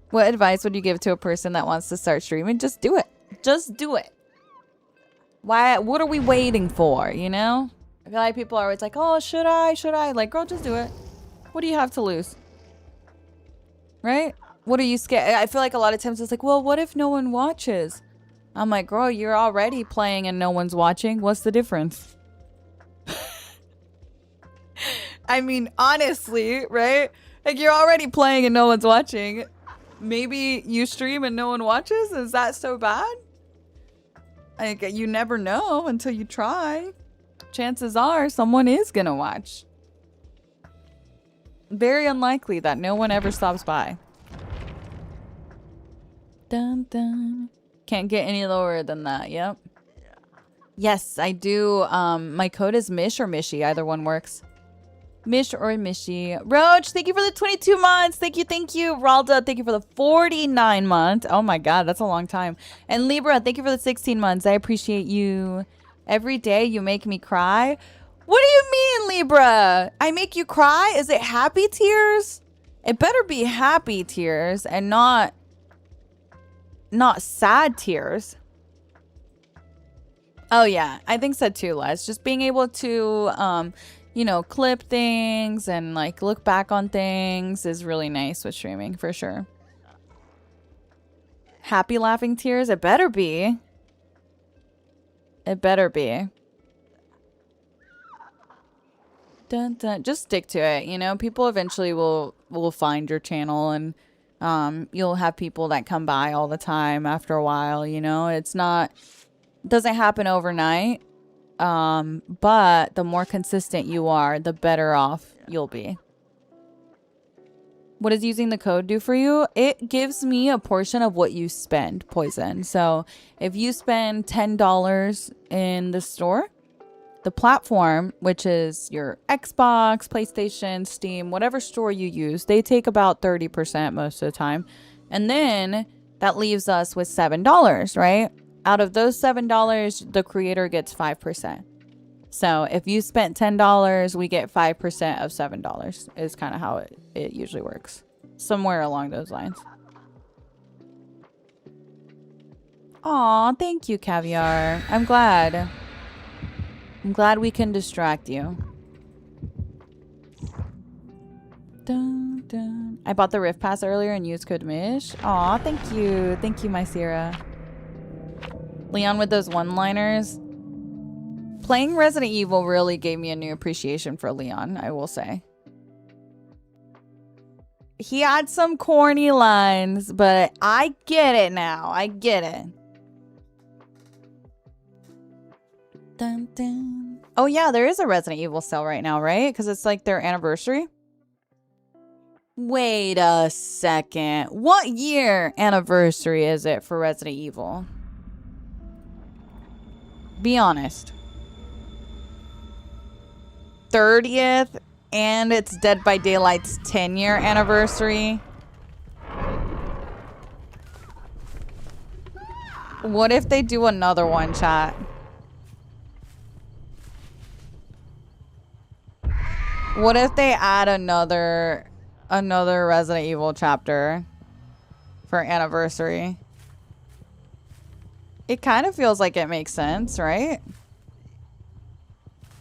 What advice would you give to a person that wants to start streaming? Just do it. Just do it. Why? What are we waiting for, you know? I feel like people are always like, oh, should I? Should I? Like, girl, just do it. What do you have to lose? Right? What are you scared? I feel like a lot of times it's like, well, what if no one watches? I'm like, girl, you're already playing and no one's watching. What's the difference? I mean, honestly, right? Like, you're already playing and no one's watching. Maybe you stream and no one watches? Is that so bad? Like, you never know until you try. Chances are someone is gonna watch. Very unlikely that no one ever stops by. Dun, dun. Can't get any lower than that. Yep. Yes, I do. My code is Mish or Mishy. Either one works. Mish or Mishy. Roach, thank you for the 22 months. Thank you, thank you. Ralda, thank you for the 49 months. Oh my god, that's a long time. And Libra, thank you for the 16 months. I appreciate you. Every day you make me cry. What do you mean, me, bruh. I make you cry? Is it happy tears? It better be happy tears and not sad tears. Oh yeah, I think so too, Les. Just being able to you know, clip things and like look back on things is really nice with streaming for sure. Happy laughing tears? It better be. It better be. Dun, dun. Just stick to it, you know? People eventually will find your channel, and you'll have people that come by all the time after a while, you know? It doesn't happen overnight. But the more consistent you are, the better off you'll be. What does using the code do for you? It gives me a portion of what you spend, Poison. So if you spend $10 in the store, the platform, which is your Xbox, PlayStation, Steam, whatever store you use, they take about 30% most of the time. And then that leaves us with $7, right? Out of those $7, the creator gets 5%. So if you spent $10, we get 5% of $7 is kind of how it usually works. Somewhere along those lines. Aw, thank you, Caviar. I'm glad. I'm glad we can distract you. Dun, dun. I bought the Rift Pass earlier and used code Mish. Aw, thank you. Thank you, my Sierra. Leon with those one-liners. Playing Resident Evil really gave me a new appreciation for Leon, I will say. He had some corny lines, but I get it now. I get it. Dun, dun. Oh yeah, there is a Resident Evil sale right now, right? Because it's like their anniversary. Wait a second. What year anniversary is it for Resident Evil? Be honest. 30th, and it's Dead by Daylight's 10-year anniversary. What if they do another one, chat? What if they add another Resident Evil chapter for anniversary? It kind of feels like it makes sense, right?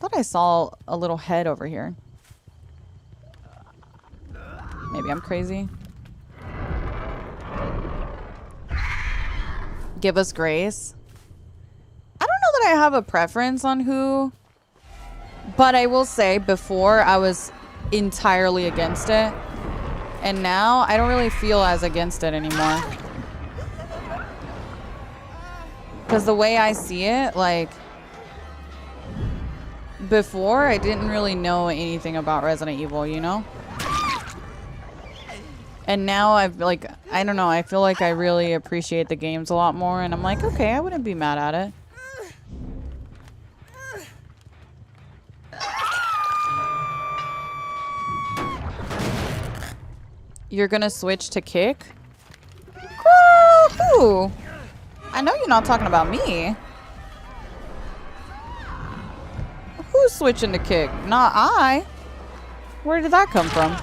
Thought I saw a little head over here. Maybe I'm crazy. Give us grace. I don't know that I have a preference on who, but I will say before I was entirely against it, and now I don't really feel as against it anymore. Because the way I see it, like, before I didn't really know anything about Resident Evil, you know? And now I've, like, I don't know, I feel like I really appreciate the games a lot more, and I'm like, okay, I wouldn't be mad at it. You're gonna switch to kick? Girl, who? I know you're not talking about me. Who's switching to kick? Not I. Where did that come from?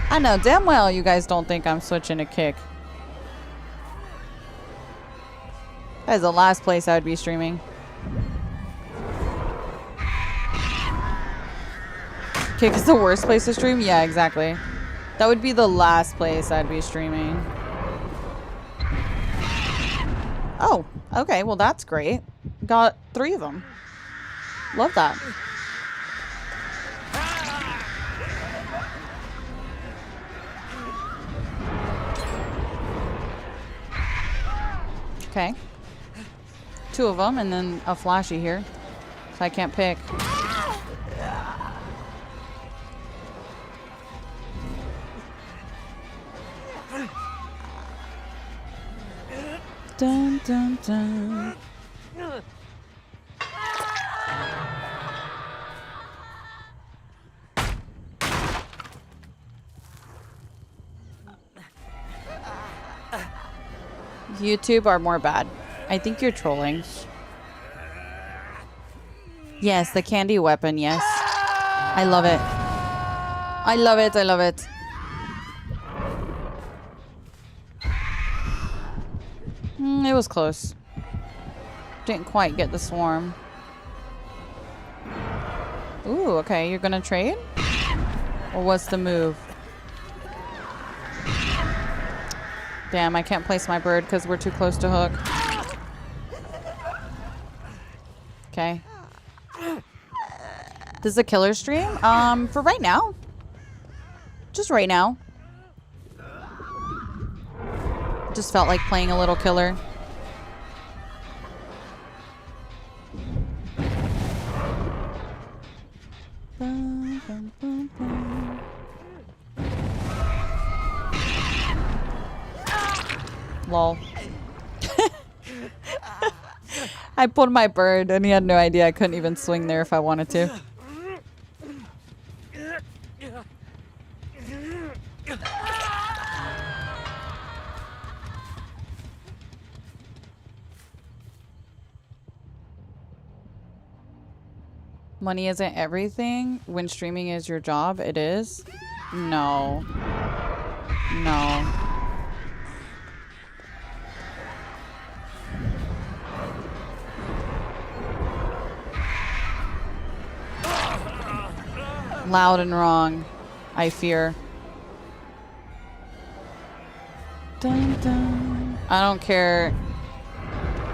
I know damn well you guys don't think I'm switching to kick. That is the last place I would be streaming. Kick is the worst place to stream? Yeah, exactly. That would be the last place I'd be streaming. Oh, okay. Well, that's great. Got 3 of them. Love that. Okay. 2 of them and then a flashy here. So I can't pick. Dun, dun, dun. YouTube are more bad. I think you're trolling. Yes, the candy weapon, yes. I love it. I love it, I love it. It was close. Didn't quite get the swarm. Ooh, okay, you're gonna trade? Or what's the move? Damn, I can't place my bird because we're too close to hook. Okay. This is a killer stream? For right now. Just right now. Just felt like playing a little killer. Lol. I pulled my bird and he had no idea I couldn't even swing there if I wanted to. Money isn't everything. When streaming is your job, it is. No. No. Loud and wrong, I fear. Dun, dun. I don't care.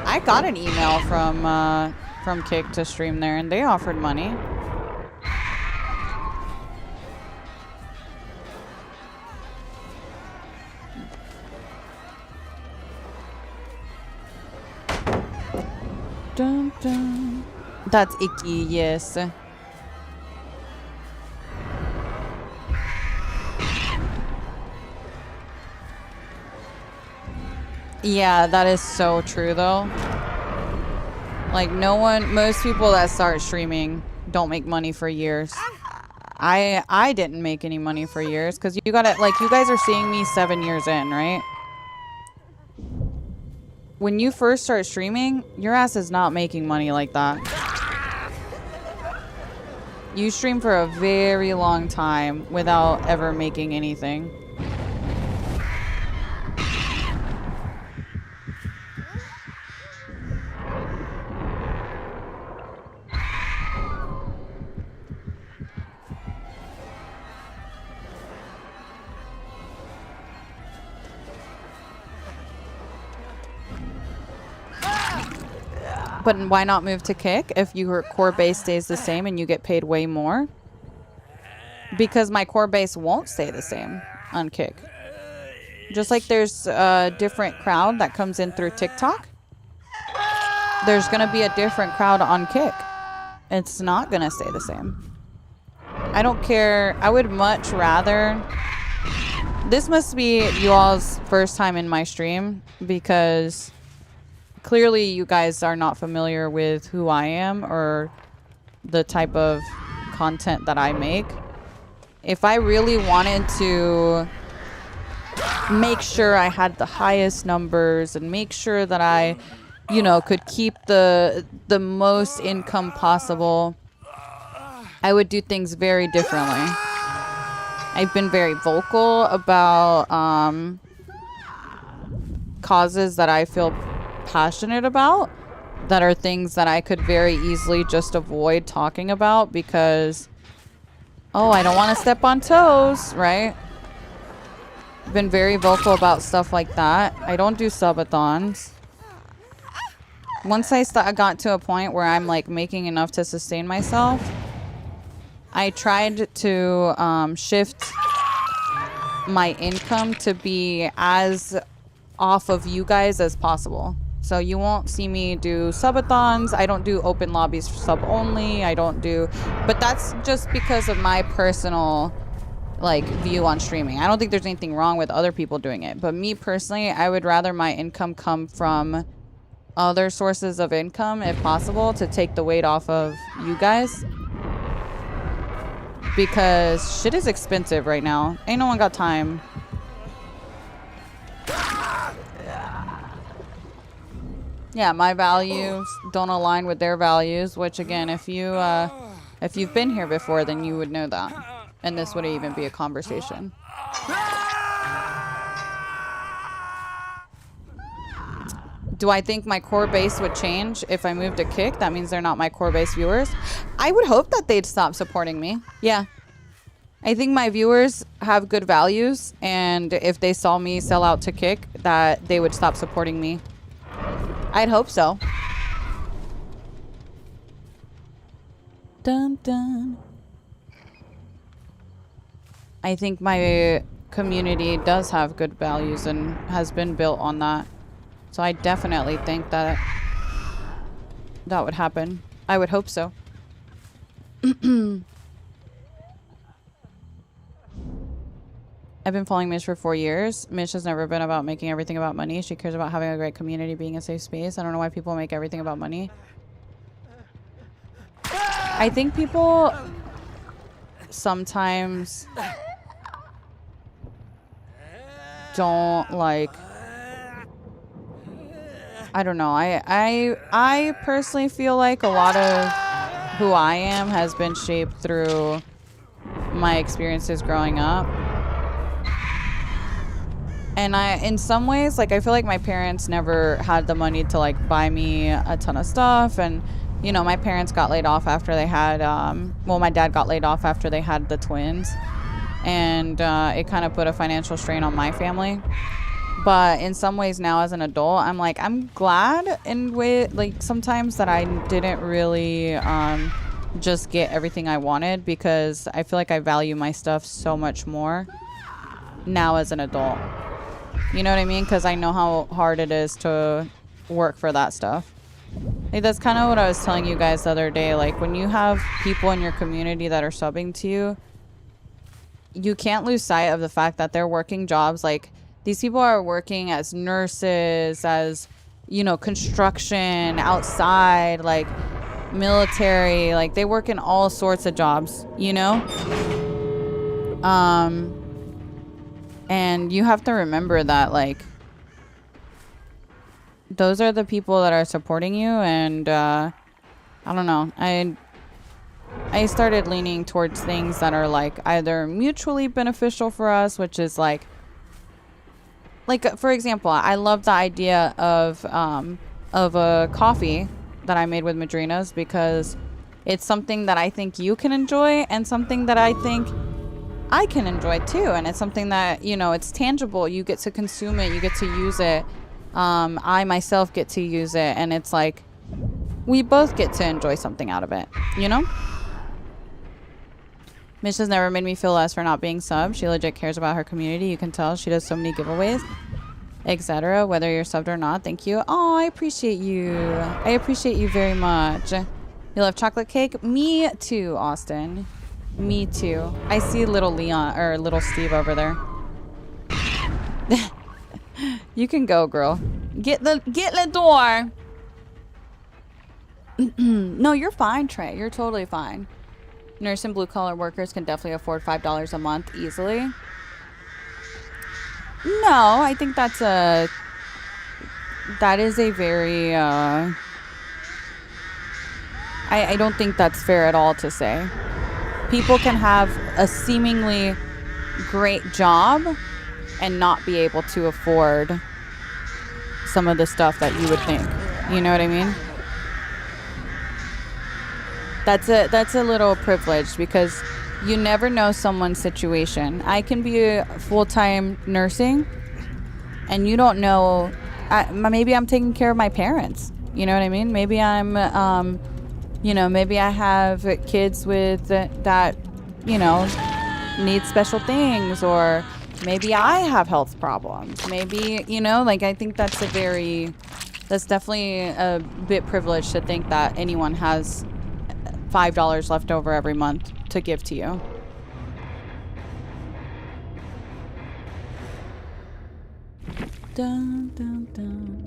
I got an email from Kick to stream there, and they offered money. Dun, dun. That's icky, yes. Yeah, that is so true though. Like most people that start streaming don't make money for years. I didn't make any money for years because you gotta, like, you guys are seeing me 7 years in, right? When you first start streaming, your ass is not making money like that. You stream for a very long time without ever making anything. But why not move to Kick if your core base stays the same and you get paid way more? Because my core base won't stay the same on Kick. Just like there's a different crowd that comes in through TikTok, there's going to be a different crowd on Kick. It's not going to stay the same. I don't care. I would much rather... This must be you all's first time in my stream because... Clearly, you guys are not familiar with who I am or the type of content that I make. If I really wanted to make sure I had the highest numbers and make sure that I, you know, could keep the most income possible, I would do things very differently. I've been very vocal about causes that I feel passionate about, that are things that I could very easily just avoid talking about because, oh, I don't want to step on toes, right? I've been very vocal about stuff like that. I don't do subathons. Once I got to a point where I'm like making enough to sustain myself, I tried to shift my income to be as off of you guys as possible. So you won't see me do subathons. I don't do open lobbies for sub only. I don't do, but that's just because of my personal like view on streaming. I don't think there's anything wrong with other people doing it, but me personally, I would rather my income come from other sources of income if possible to take the weight off of you guys, because shit is expensive right now. Ain't no one got time. Yeah, my values don't align with their values, which again, if you've been here before, then you would know that. And this wouldn't even be a conversation. Do I think my core base would change if I moved to Kick? That means they're not my core base viewers. I would hope that they'd stop supporting me. Yeah. I think my viewers have good values, and if they saw me sell out to Kick, that they would stop supporting me. I'd hope so. Dun dun. I think my community does have good values and has been built on that. So I definitely think that that would happen. I would hope so. I've been following Mish for 4 years. Mish has never been about making everything about money. She cares about having a great community, being a safe space. I don't know why people make everything about money. I think people sometimes don't like... I don't know. I personally feel like a lot of who I am has been shaped through my experiences growing up. And in some ways, like, I feel like my parents never had the money to, like, buy me a ton of stuff. And, you know, my parents got laid off after they had, well, my dad got laid off after they had the twins. And it kind of put a financial strain on my family. But in some ways now as an adult, I'm like, I'm glad in way, like, sometimes that I didn't really just get everything I wanted, because I feel like I value my stuff so much more now as an adult. You know what I mean? Because I know how hard it is to work for that stuff. Like, that's kind of what I was telling you guys the other day. Like, when you have people in your community that are subbing to you, you can't lose sight of the fact that they're working jobs. Like, these people are working as nurses, as, you know, construction, outside, like, military. Like, they work in all sorts of jobs, you know? And you have to remember that, like, those are the people that are supporting you. And I don't know, I started leaning towards things that are, like, either mutually beneficial for us, which is like, for example, I love the idea of a coffee that I made with Madrinas, because it's something that I think you can enjoy and something that I think I can enjoy too. And it's something that, you know, it's tangible. You get to consume it. You get to use it. I myself get to use it. And it's like, we both get to enjoy something out of it, you know? Mish has never made me feel less for not being sub. She legit cares about her community. You can tell. She does so many giveaways, etc. Whether you're subbed or not. Thank you. Oh, I appreciate you. I appreciate you very much. You love chocolate cake? Me too, Austin. Me too. I see little Leon, or little Steve over there. You can go, girl. Get the door. No, you're fine, Trey. You're totally fine. Nurse and blue-collar workers can definitely afford $5 a month easily. No, I think that is a very, I don't think that's fair at all to say. People can have a seemingly great job and not be able to afford some of the stuff that you would think. You know what I mean? That's a little privileged, because you never know someone's situation. I can be full-time nursing, and you don't know. Maybe I'm taking care of my parents. You know what I mean? Maybe I'm, you know, maybe I have kids with that, you know, need special things, or maybe I have health problems. Maybe, you know, like, I think that's definitely a bit privileged to think that anyone has $5 left over every month to give to you. Dun, dun, dun.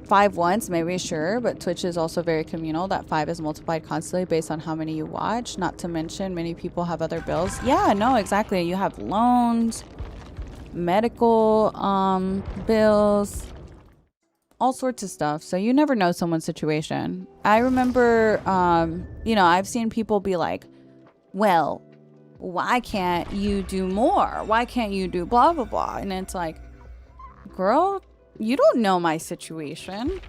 5 once, maybe, sure, but Twitch is also very communal. That 5 is multiplied constantly based on how many you watch. Not to mention, many people have other bills. Yeah, no, exactly. You have loans, medical bills, all sorts of stuff. So you never know someone's situation. I remember, you know, I've seen people be like, well, why can't you do more? Why can't you do blah, blah, blah? And it's like, girl, you don't know my situation.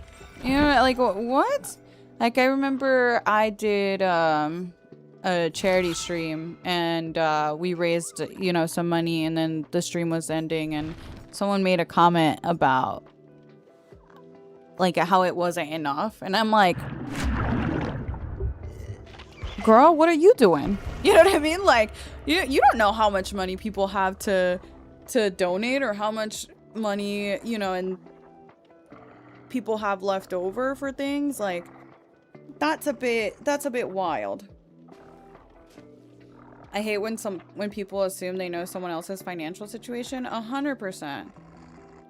You know, like, what? Like, I remember I did a charity stream, and we raised, you know, some money, and then the stream was ending, and someone made a comment about, like, how it wasn't enough. And I'm like, girl, what are you doing? You know what I mean? Like, you don't know how much money people have to donate, or how much money, you know, and people have left over for things. Like, that's a bit wild. I hate when people assume they know someone else's financial situation. 100%.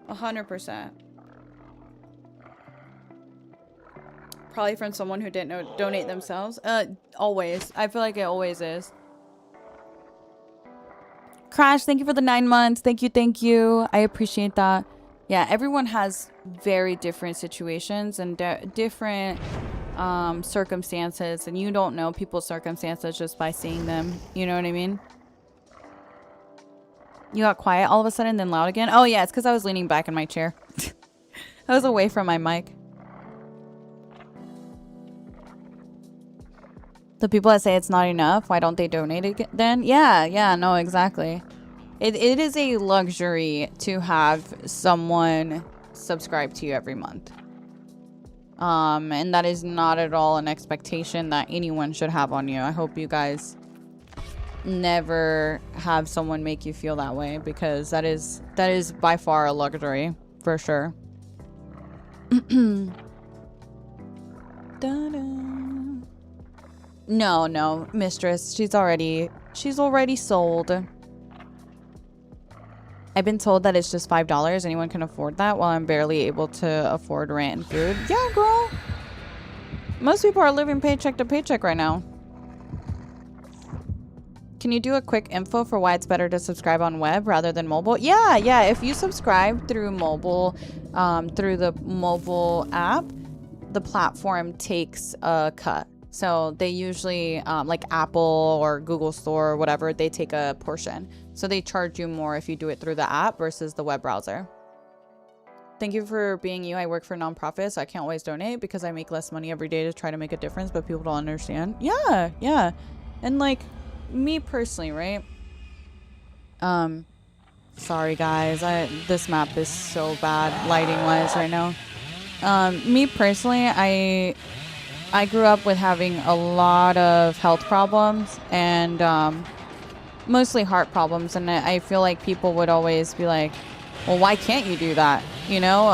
100%. Probably from someone who didn't donate themselves. Always. I feel like it always is. Crash, thank you for the 9 months. Thank you, thank you. I appreciate that. Yeah, everyone has very different situations and different circumstances, and you don't know people's circumstances just by seeing them. You know what I mean? You got quiet all of a sudden, then loud again. Oh yeah, it's because I was leaning back in my chair. I was away from my mic. The people that say it's not enough, why don't they donate it then? Yeah, no, exactly. It is a luxury to have someone subscribe to you every month. And that is not at all an expectation that anyone should have on you. I hope you guys never have someone make you feel that way, because that is by far a luxury, for sure. No, mistress. She's already sold. I've been told that it's just $5. Anyone can afford that, while I'm barely able to afford rent and food. Yeah, girl. Most people are living paycheck to paycheck right now. Can you do a quick info for why it's better to subscribe on web rather than mobile? Yeah. If you subscribe through mobile, through the mobile app, the platform takes a cut. So they usually, like Apple or Google Store or whatever, they take a portion. So they charge you more if you do it through the app versus the web browser. Thank you for being you. I work for a nonprofit, so I can't always donate because I make less money every day to try to make a difference, but people don't understand. Yeah. And like, me personally, right? Sorry guys, this map is so bad lighting-wise right now. Me personally, I grew up with having a lot of health problems and mostly heart problems, and I feel like people would always be like, well, why can't you do that? You know,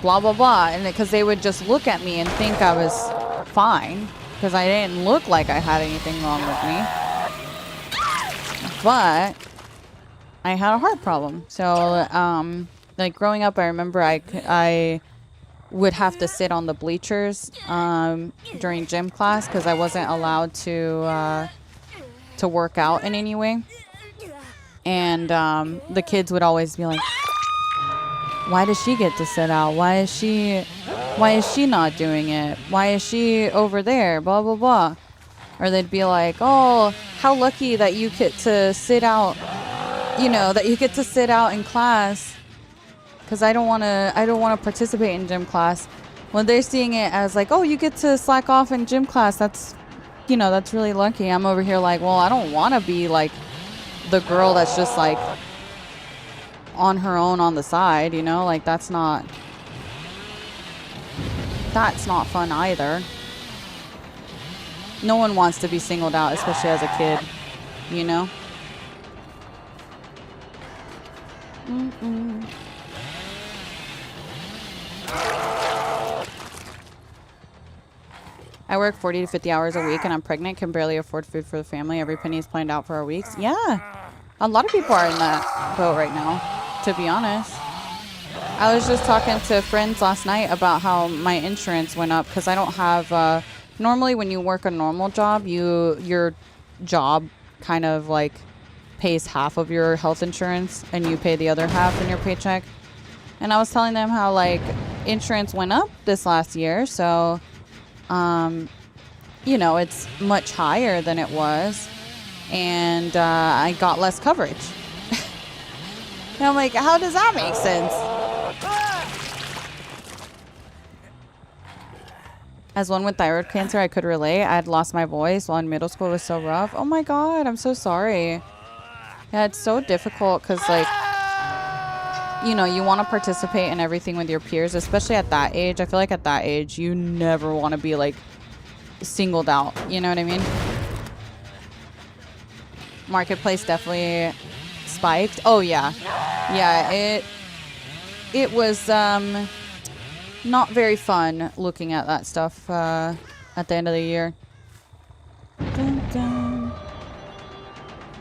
blah, blah, blah. And because they would just look at me and think I was fine because I didn't look like I had anything wrong with me. But I had a heart problem. So, like growing up, I remember I would have to sit on the bleachers during gym class because I wasn't allowed to work out in any way. And the kids would always be like, why does she get to sit out? Why is she not doing it? Why is she over there? Blah, blah, blah. Or they'd be like, oh, how lucky that you get to sit out, you know, that you get to sit out in class. Because I don't want to participate in gym class. When they're seeing it as like, oh, you get to slack off in gym class. That's, you know, that's really lucky. I'm over here like, well, I don't want to be like the girl that's just like on her own on the side, you know, like that's not fun either. No one wants to be singled out, especially as a kid, you know. I work 40 to 50 hours a week and I'm pregnant, can barely afford food for the family. Every penny is planned out for our weeks. Yeah. A lot of people are in that boat right now, to be honest. I was just talking to friends last night about how my insurance went up because I don't have, normally when you work a normal job, your job kind of like pays half of your health insurance and you pay the other half in your paycheck. And I was telling them how, like, insurance went up this last year. So, you know, it's much higher than it was. And I got less coverage. And I'm like, how does that make sense? As one with thyroid cancer, I could relate. I had lost my voice while in middle school. It was so rough. Oh my God, I'm so sorry. Yeah, it's so difficult because, like, you know, you want to participate in everything with your peers, especially at that age. I feel like at that age, you never want to be, like, singled out. You know what I mean? Marketplace definitely spiked. Oh, yeah. Yeah, it was, not very fun looking at that stuff at the end of the year. Dun, dun.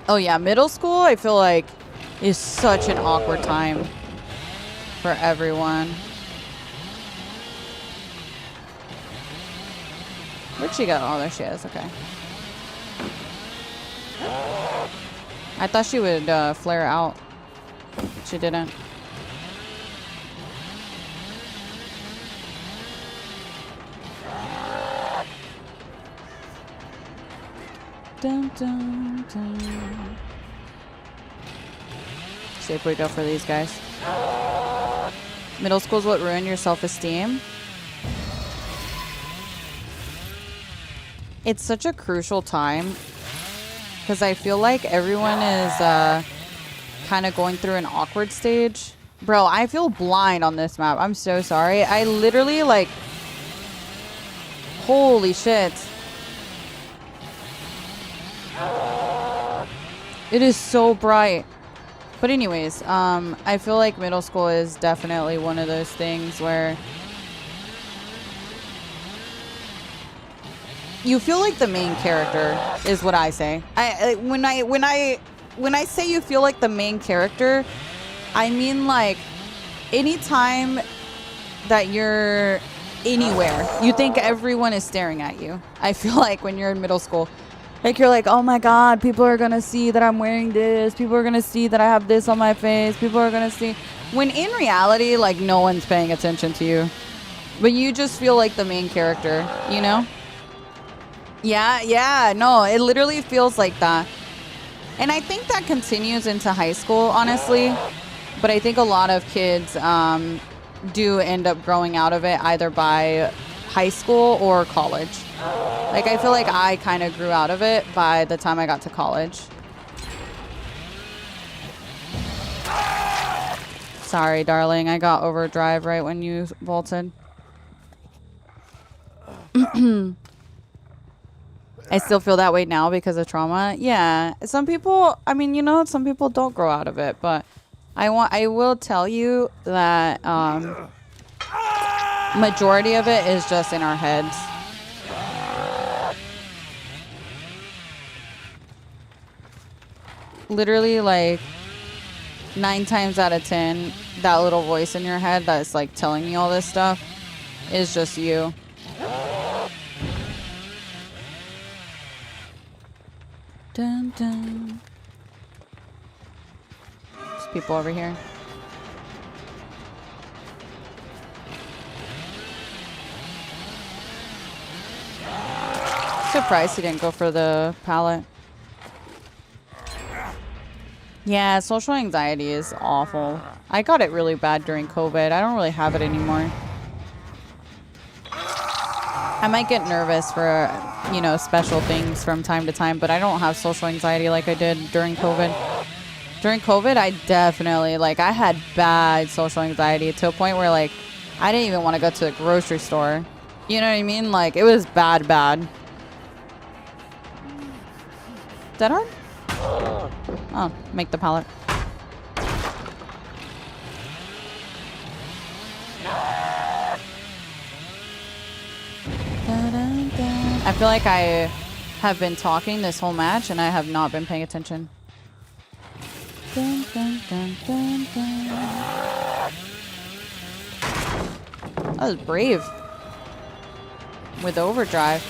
Oh yeah, middle school I feel like is such an awkward time for everyone. Where'd she go? Oh, there she is. Okay. I thought she would flare out. She didn't. Dun, dun, dun. See if we go for these guys. Middle school's what ruined your self-esteem. It's such a crucial time because I feel like everyone is kind of going through an awkward stage. Bro, I feel blind on this map. I'm so sorry. I literally, like, holy shit. It is so bright. But anyways, I feel like middle school is definitely one of those things where you feel like the main character is what I say. When I say you feel like the main character, I mean, like, anytime that you're anywhere, you think everyone is staring at you. I feel like when you're in middle school, like, you're like, oh my God, people are gonna see that I'm wearing this. People are gonna see that I have this on my face. People are gonna see. When in reality, like, no one's paying attention to you. But you just feel like the main character, you know? Yeah, no, it literally feels like that. And I think that continues into high school, honestly. But I think a lot of kids do end up growing out of it either by high school or college. Like, I feel like I kind of grew out of it by the time I got to college. Sorry, darling. I got overdrive right when you vaulted. I still feel that way now because of trauma. Yeah. Some people, I mean, you know, some people don't grow out of it. But I will tell you that majority of it is just in our heads. Literally, like, 9 times out of 10, that little voice in your head that's, like, telling you all this stuff is just you. Dun, dun. There's people over here. Surprised he didn't go for the pallet. Yeah, social anxiety is awful. I got it really bad during COVID. I don't really have it anymore. I might get nervous for, you know, special things from time to time, but I don't have social anxiety like I did during COVID. During COVID, I definitely, like, I had bad social anxiety to a point where, like, I didn't even want to go to the grocery store. You know what I mean? Like, it was bad. Dead hard? Oh, make the pallet. I feel like I have been talking this whole match and I have not been paying attention. Dun, dun, dun, dun, dun. That was brave. With overdrive.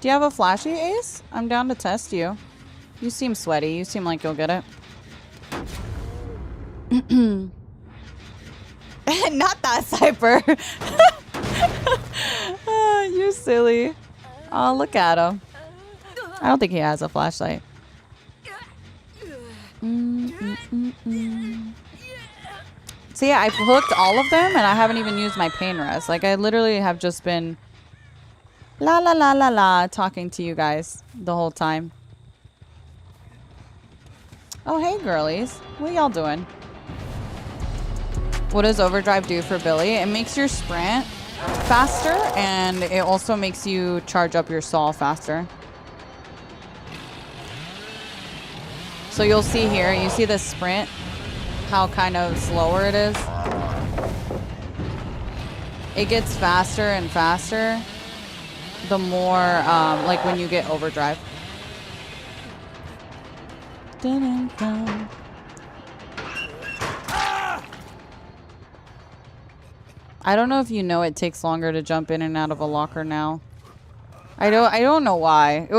Do you have a flashy, Ace? I'm down to test you. You seem sweaty. You seem like you'll get it. Not that Cypher. You silly. Oh, look at him. I don't think he has a flashlight. So yeah, I've hooked all of them and I haven't even used my pain rest. Like I literally have just been la la la la la talking to you guys the whole time. Oh, hey girlies. What y'all doing? What does overdrive do for Billy? It makes your sprint faster and it also makes you charge up your saw faster. So you'll see here, you see the sprint, how kind of slower it is. It gets faster and faster the more, like when you get overdrive. Dun-dun-dun. I don't know if you know it takes longer to jump in and out of a locker now. I don't know why.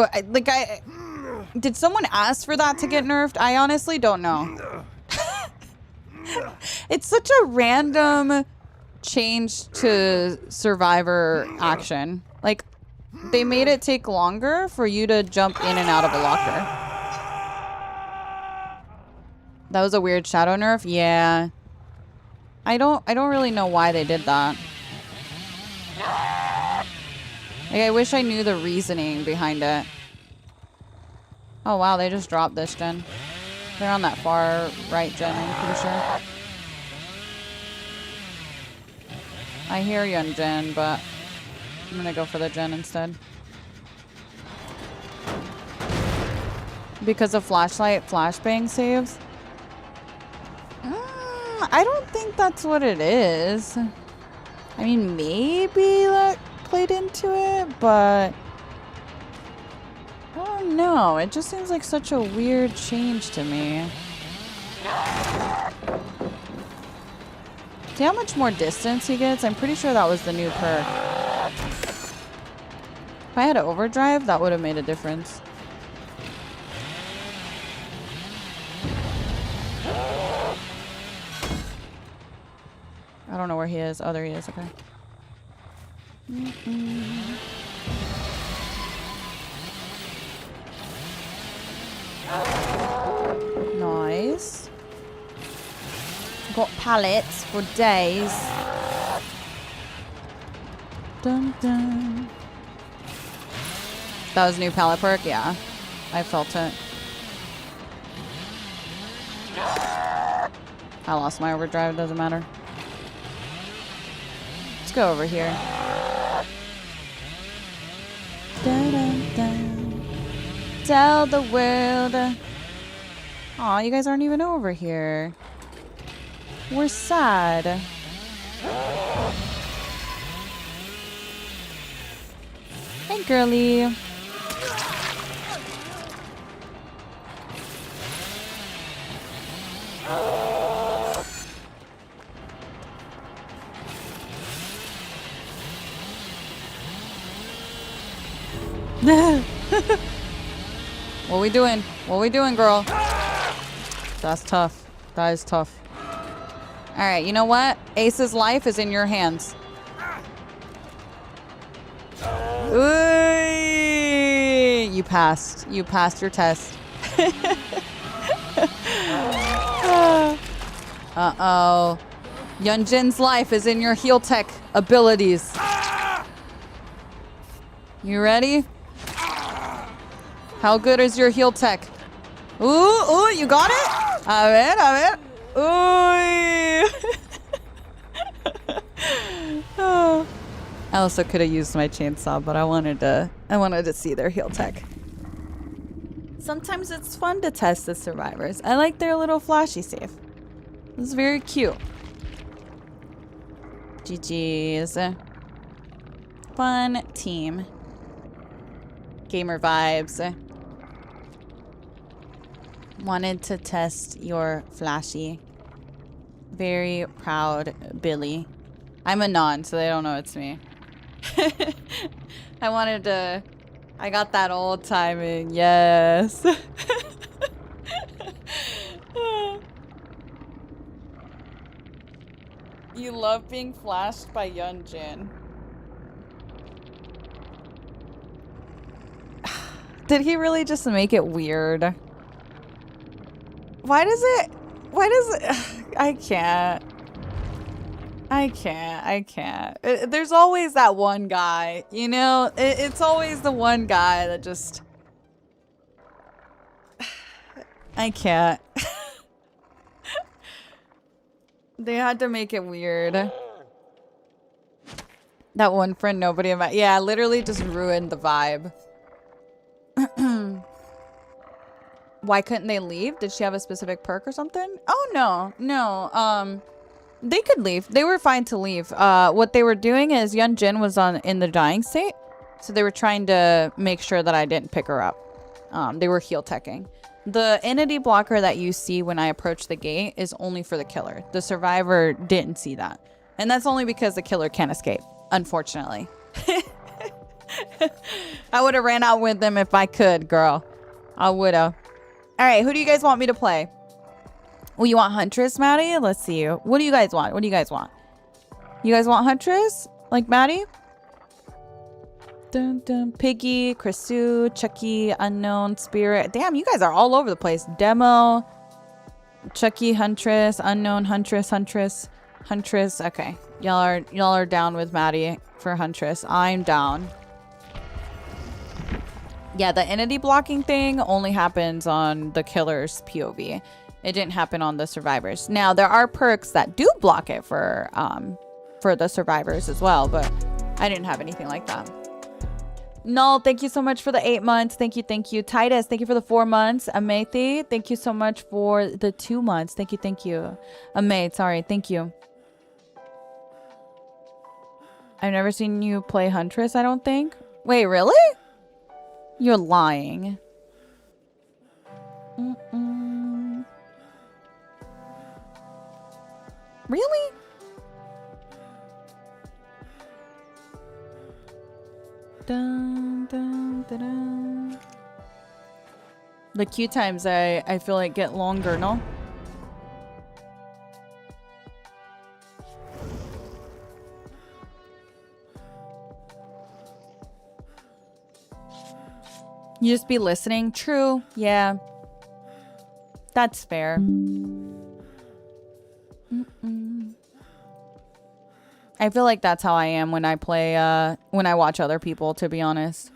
Did someone ask for that to get nerfed? I honestly don't know. It's such a random change to Survivor action. Like, they made it take longer for you to jump in and out of a locker. That was a weird shadow nerf? Yeah. I don't really know why they did that. Like, I wish I knew the reasoning behind it. Oh wow, they just dropped this gen. They're on that far right gen, I'm pretty sure. I hear you on gen, but I'm gonna go for the gen instead. Because of flashlight flashbang saves? I don't think that's what it is. I mean, maybe that played into it, but I don't know. It just seems like such a weird change to me. See how much more distance he gets? I'm pretty sure that was the new perk. If I had an overdrive, that would have made a difference. I don't know where he is. Oh, there he is. Okay. Nice. Got pallets for days. Dun, dun. That was a new pallet perk? Yeah. I felt it. I lost my overdrive. It doesn't matter. Let's go over here. Dun, dun, dun. Tell the world. Aw, you guys aren't even over here. We're sad. Hey, girly. What we doing? What we doing, girl? That's tough. That is tough. All right, you know what? Ace's life is in your hands. Ooh, you passed. You passed your test. Uh-oh. Yunjin's life is in your heal tech abilities. You ready? How good is your heal tech? Ooh, ooh, you got it? A ver. Ooh. Oh. I also could have used my chainsaw, but I wanted to see their heal tech. Sometimes it's fun to test the survivors. I like their little flashy save. It's very cute. GG's. Fun team. Gamer vibes. Wanted to test your flashy. Very proud Billy. I'm a non, so they don't know it's me. I got that old timing, yes. You love being flashed by Yunjin. Did he really just make it weird? Why does it... I can't. There's always that one guy, you know? It's always the one guy that just... I can't. They had to make it weird. That one friend nobody about. Yeah, literally just ruined the vibe. Why couldn't they leave? Did she have a specific perk or something? Oh, no. They could leave. They were fine to leave. What they were doing is Yunjin was in the dying state. So they were trying to make sure that I didn't pick her up. They were heal teching. The entity blocker that you see when I approach the gate is only for the killer. The survivor didn't see that. And that's only because the killer can't escape, unfortunately. I would have ran out with them if I could, girl. I would have. All right, who do you guys want me to play? Oh, you want Huntress, Maddie? Let's see. What do you guys want? You guys want Huntress? Like Maddie? Dun, dun. Piggy, Krisu, Chucky, Unknown, Spirit. Damn, you guys are all over the place. Demo, Chucky, Huntress, Unknown, Huntress. Okay, y'all are down with Maddie for Huntress. I'm down. Yeah, the entity blocking thing only happens on the killer's POV. It didn't happen on the survivors. Now there are perks that do block it for the survivors as well, but I didn't have anything like that. Null, thank you so much for the 8 months. Thank you. Titus, thank you for the 4 months. Amethi, thank you so much for the 2 months. Thank you. Sorry, thank you. I've never seen you play Huntress, I don't think. Wait, really? You're lying. Really? Dun, dun, dun, dun. The queue times I feel like get longer, no? You just be listening? True. Yeah. That's fair. I feel like that's how I am when I play, when I watch other people, to be honest.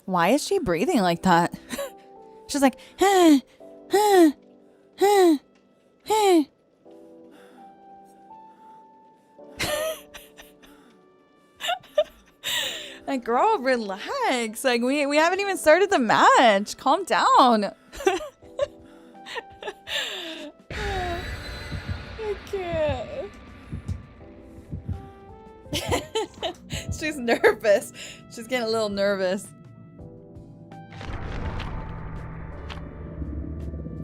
Why is she breathing like that? She's like, Like, girl, relax. Like, we haven't even started the match. Calm down. I can't. She's nervous. She's getting a little nervous.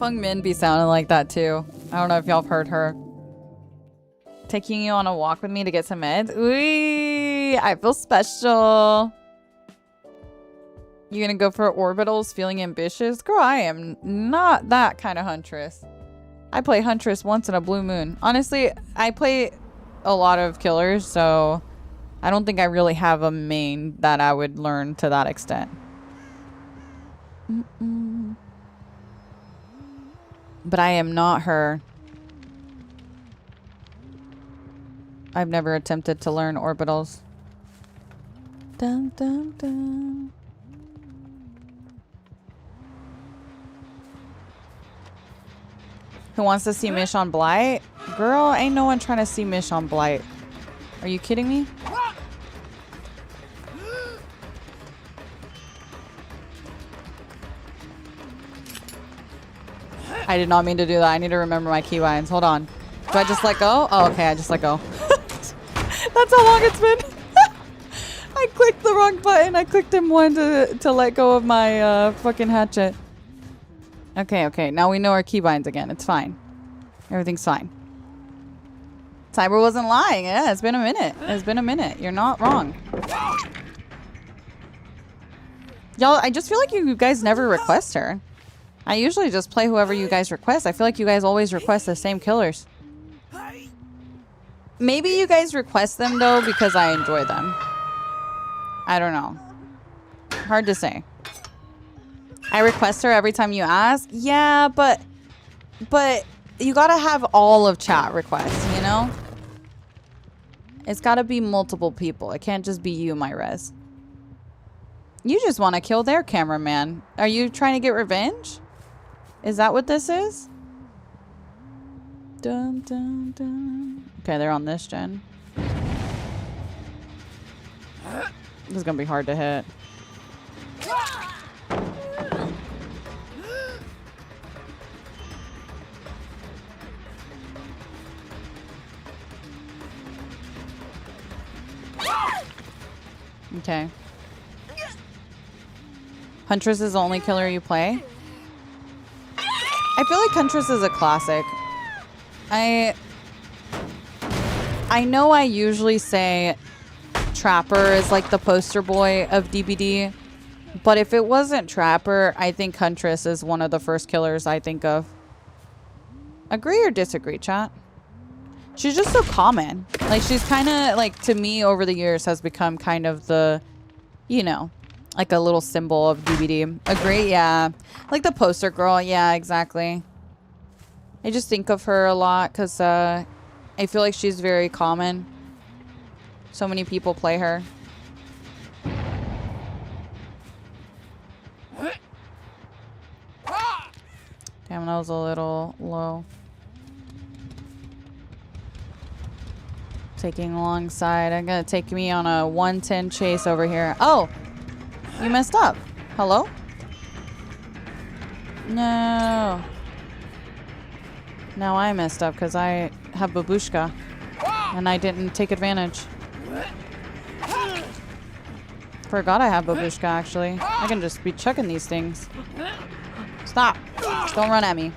Feng Min be sounding like that too. I don't know if y'all have heard her. Taking you on a walk with me to get some meds? Ooh, I feel special. You gonna go for orbitals feeling ambitious? Girl, I am not that kind of Huntress. I play Huntress once in a blue moon. Honestly, I play a lot of killers, so I don't think I really have a main that I would learn to that extent. But I am not her. I've never attempted to learn orbitals. Dun, dun, dun. Who wants to see Mish on Blight? Girl, ain't no one trying to see Mish on Blight. Are you kidding me? I did not mean to do that. I need to remember my keybinds. Hold on. Do I just let go? Oh, okay. I just let go. That's how long it's been. I clicked the wrong button. I clicked M1 to let go of my fucking hatchet. Okay. Now we know our keybinds again. It's fine. Everything's fine. Cyber wasn't lying. Yeah, it's been a minute. It's been a minute. You're not wrong. Y'all, I just feel like you guys never request her. I usually just play whoever you guys request. I feel like you guys always request the same killers. Maybe you guys request them, though, because I enjoy them. I don't know. Hard to say. I request her every time you ask. Yeah, but you gotta have all of chat requests, you know? It's gotta be multiple people. It can't just be you, my res. You just want to kill their cameraman. Are you trying to get revenge? Is that what this is? Dun, dun, dun. Okay, they're on this gen. This is gonna be hard to hit. Okay. Huntress is the only killer you play? I feel like Huntress is a classic. I know I usually say Trapper is like the poster boy of DBD, but if it wasn't Trapper, I think Huntress is one of the first killers I think of. Agree or disagree, chat? She's just so common. Like, she's kind of, like, to me over the years has become kind of the, you know, like a little symbol of DBD. Agree? Yeah. Like the poster girl. Yeah, exactly. I just think of her a lot because I feel like she's very common. So many people play her. Damn, that was a little low. Taking alongside. I'm gonna take me on a 110 chase over here. Oh! You messed up. Hello? No. Now I messed up because I have babushka. And I didn't take advantage. Forgot I have babushka, actually. I can just be chucking these things. Stop. Don't run at me.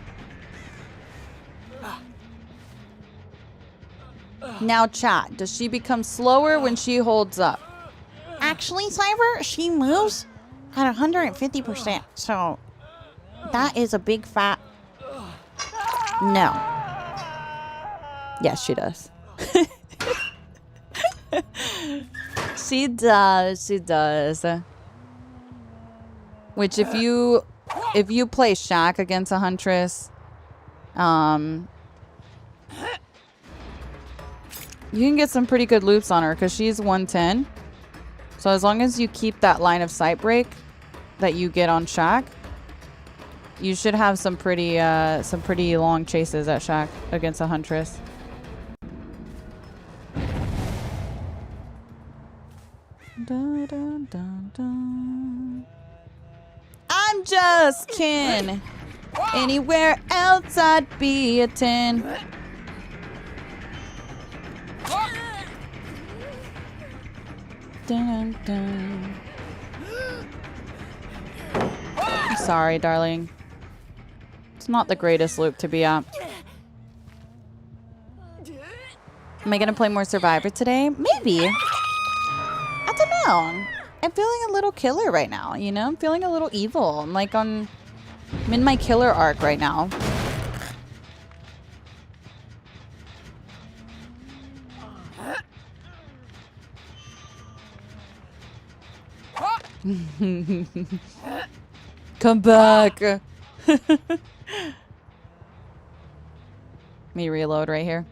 Now chat, does she become slower when she holds up? Actually, Cyber, she moves at 150%. So that is a big fat no. Yes, she does. She does. She does. Which if you play Shaq against a Huntress, you can get some pretty good loops on her because she's 110. So as long as you keep that line of sight break that you get on Shaq, you should have some pretty long chases at Shaq against a Huntress. Dun, dun, dun, dun. I'm just Ken. Anywhere else I'd be a 10. Dun, dun. I'm sorry, darling. It's not the greatest loop to be at. Am I gonna play more Survivor today? Maybe. I don't know. I'm feeling a little killer right now, you know? I'm feeling a little evil. I'm in my killer arc right now. Come back. Let me reload right here.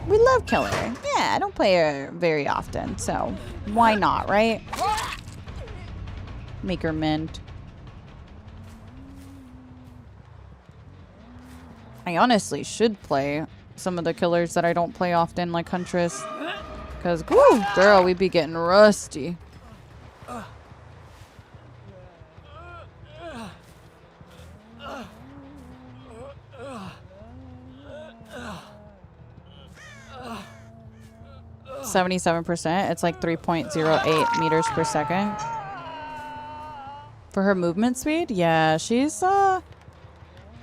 We love killing her. Yeah, I don't play her very often, so why not, right? Make her mint. I honestly should play some of the killers that I don't play often, like Huntress. Because, whoo, girl, we be getting rusty. %. It's like 3.08 meters per second. For her movement speed? Yeah, she's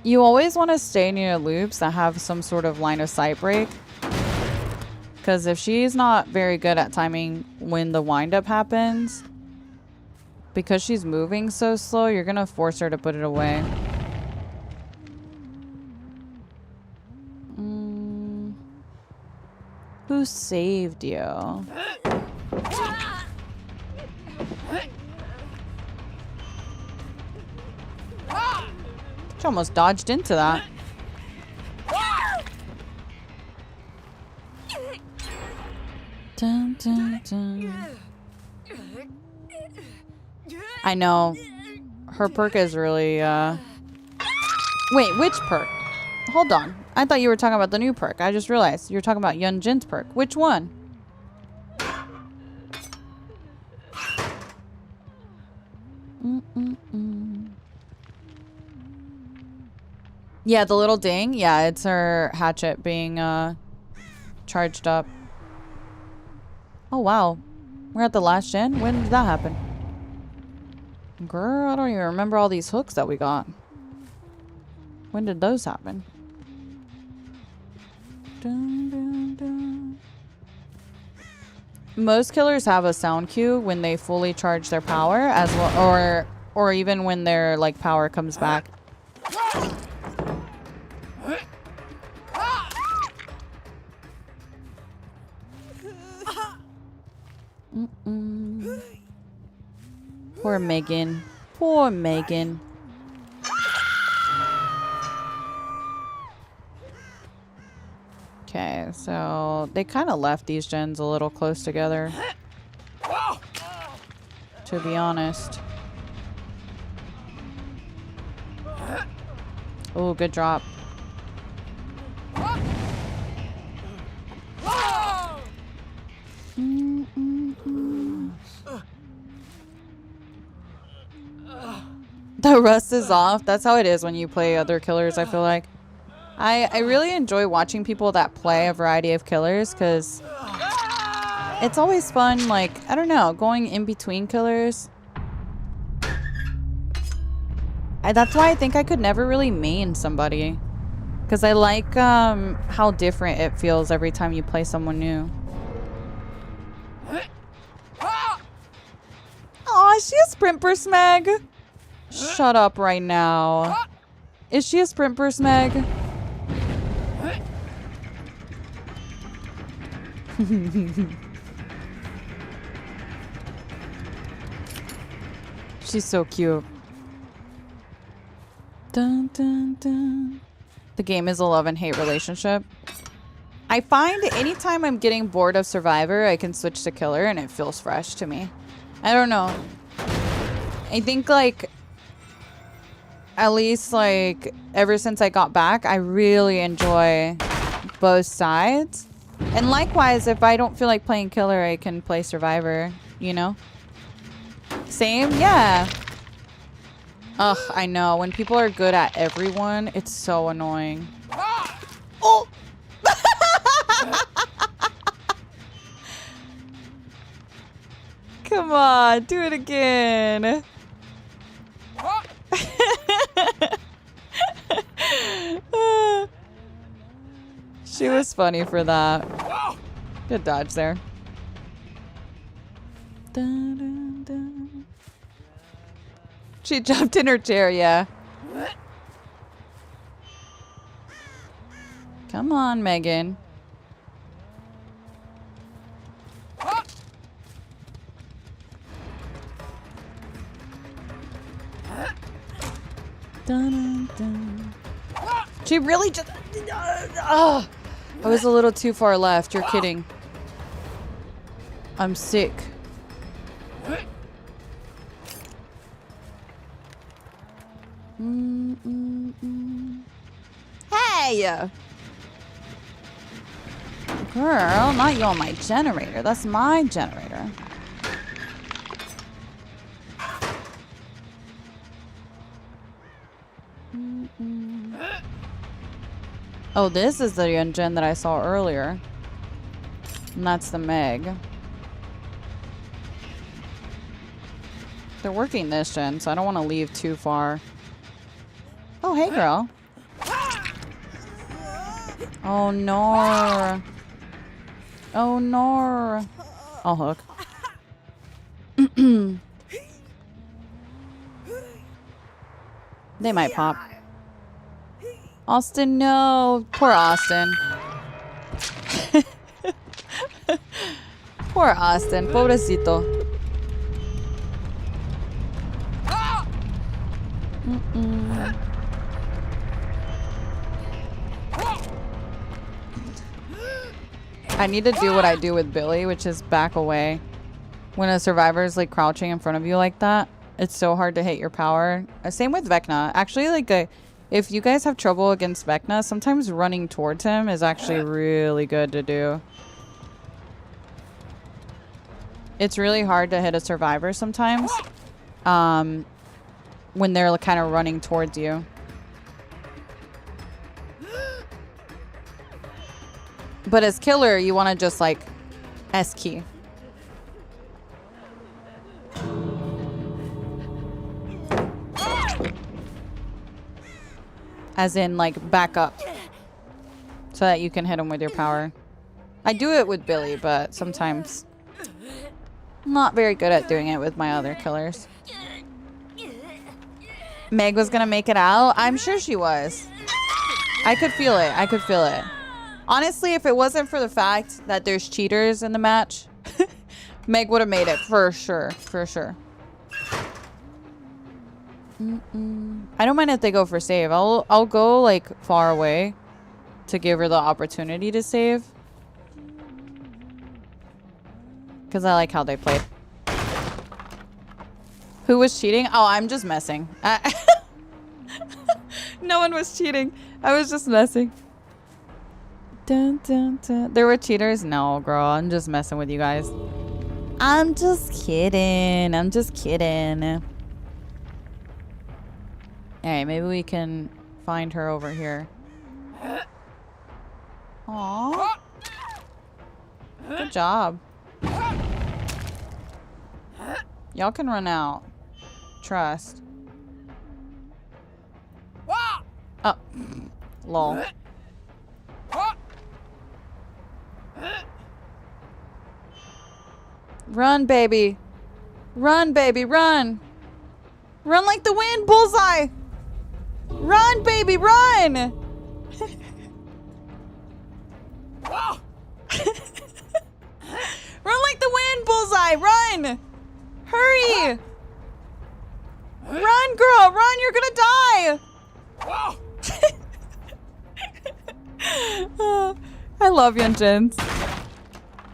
You always want to stay near loops that have some sort of line of sight break. Because if she's not very good at timing when the windup happens, because she's moving so slow, you're going to force her to put it away. Who saved you? She almost dodged into that. Dun, dun, dun. I know. Her perk is really, Wait, which perk? Hold on. I thought you were talking about the new perk. I just realized you were talking about Yun Jin's perk. Which one? Yeah, the little ding. Yeah, it's her hatchet being, charged up. Oh, wow. We're at the last gen? When did that happen? Girl, I don't even remember all these hooks that we got. When did those happen? Dun, dun, dun. Most killers have a sound cue when they fully charge their power, as well, or even when their like power comes back. Poor Megan. Poor Megan. Okay, so they kind of left these gens a little close together, to be honest. Oh, good drop. The rust is off. That's how it is when you play other killers, I feel like. I really enjoy watching people that play a variety of killers because it's always fun, like, I don't know, going in between killers. That's why I think I could never really main somebody. Because I like how different it feels every time you play someone new. Aw, is she a sprint burst Meg? Shut up right now. Is she a sprint burst Meg? She's so cute. Dun, dun, dun. The game is a love and hate relationship. I find anytime I'm getting bored of Survivor, I can switch to Killer and it feels fresh to me. I don't know. I think like at least like ever since I got back, I really enjoy both sides. And likewise, if I don't feel like playing Killer, I can play Survivor, you know? Same? Yeah. Ugh, I know. When people are good at everyone, it's so annoying. Oh! Come on, do it again. She was funny for that. Good dodge there. Dun, dun, dun. She jumped in her chair, yeah. Come on, Megan. Dun, dun, dun. She really just... I was a little too far left. You're kidding. I'm sick. Hey! Girl, not you on my generator. That's my generator. Oh, this is the gen that I saw earlier. And that's the Meg. They're working this gen, so I don't want to leave too far. Oh, hey, girl. Oh no. Oh no. I'll hook. They might pop. Austin, no. Poor Austin. Poor Austin. Pobrecito. I need to do what I do with Billy, which is back away. When a survivor is like crouching in front of you like that, it's so hard to hit your power. Same with Vecna. Actually, like if you guys have trouble against Vecna, sometimes running towards him is actually really good to do. It's really hard to hit a survivor sometimes when they're kind of running towards you. But as killer, you want to just like S key. As in like back up. So that you can hit him with your power. I do it with Billy, but sometimes I'm not very good at doing it with my other killers. Meg was gonna make it out. I'm sure she was. I could feel it. I could feel it. Honestly, if it wasn't for the fact that there's cheaters in the match, Meg would have made it for sure. For sure. I don't mind if they go for save. I'll go like far away to give her the opportunity to save. Because I like how they played. Who was cheating? Oh, I'm just messing. No one was cheating. I was just messing. Dun, dun, dun. There were cheaters? No, girl. I'm just messing with you guys. I'm just kidding. I'm just kidding. Alright, maybe we can find her over here. Aww. Good job. Y'all can run out. Trust. Oh. Lol. Run, baby. Run, baby, run. Run like the wind, bullseye. Run, baby, run. Run like the wind, bullseye, run. Hurry. Run, girl, run, you're gonna die. I love Yunjins.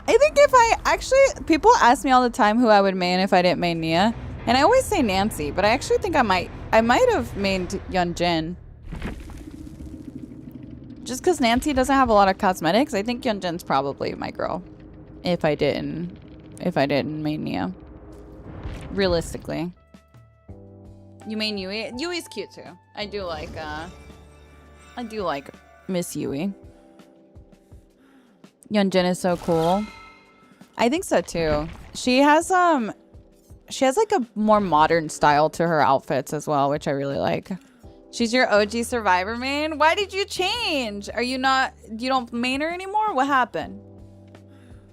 I think if I actually, people ask me all the time who I would main if I didn't main Nia, and I always say Nancy, but I actually think I might have mained Yunjin. Just because Nancy doesn't have a lot of cosmetics, I think Yunjin's probably my girl. If I didn't main Nia. Realistically. You main Yui? Yui's cute too. I do like Miss Yui. Yunjin is so cool. I think so too. She has like a more modern style to her outfits as well, which I really like. She's your OG survivor main? Why did you change? Are you not, you don't main her anymore? What happened?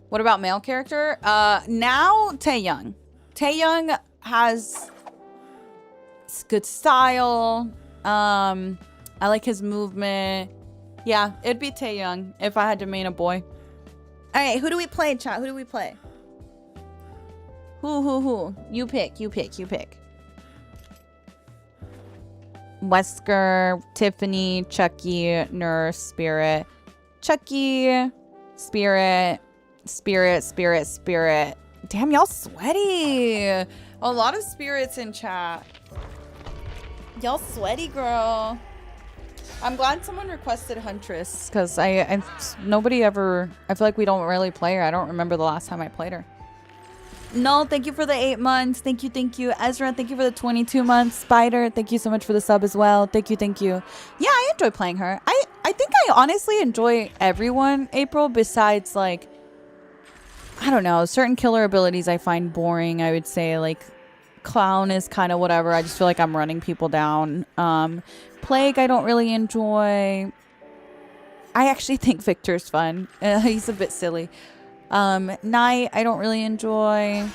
What about male character? Now Taeyoung. Taeyoung has good style. I like his movement. Yeah, it'd be Taeyoung if I had to main a boy. All right, who do we play, chat? Who do we play? Who? You pick. Wesker, Tiffany, Chucky, Nurse, Spirit. Chucky, Spirit. Damn, y'all sweaty. A lot of spirits in chat. Y'all sweaty, girl. I'm glad someone requested Huntress, because nobody ever, I feel like we don't really play her. I don't remember the last time I played her. No, thank you for the 8 months. Thank you. Ezra, thank you for the 22 months. Spider, thank you so much for the sub as well. Thank you. Yeah, I enjoy playing her. I think I honestly enjoy everyone, April, besides like, I don't know, certain killer abilities I find boring. I would say like Clown is kind of whatever. I just feel like I'm running people down. Plague I don't really enjoy. I actually think Victor's fun. He's a bit silly. Knight, I don't really enjoy.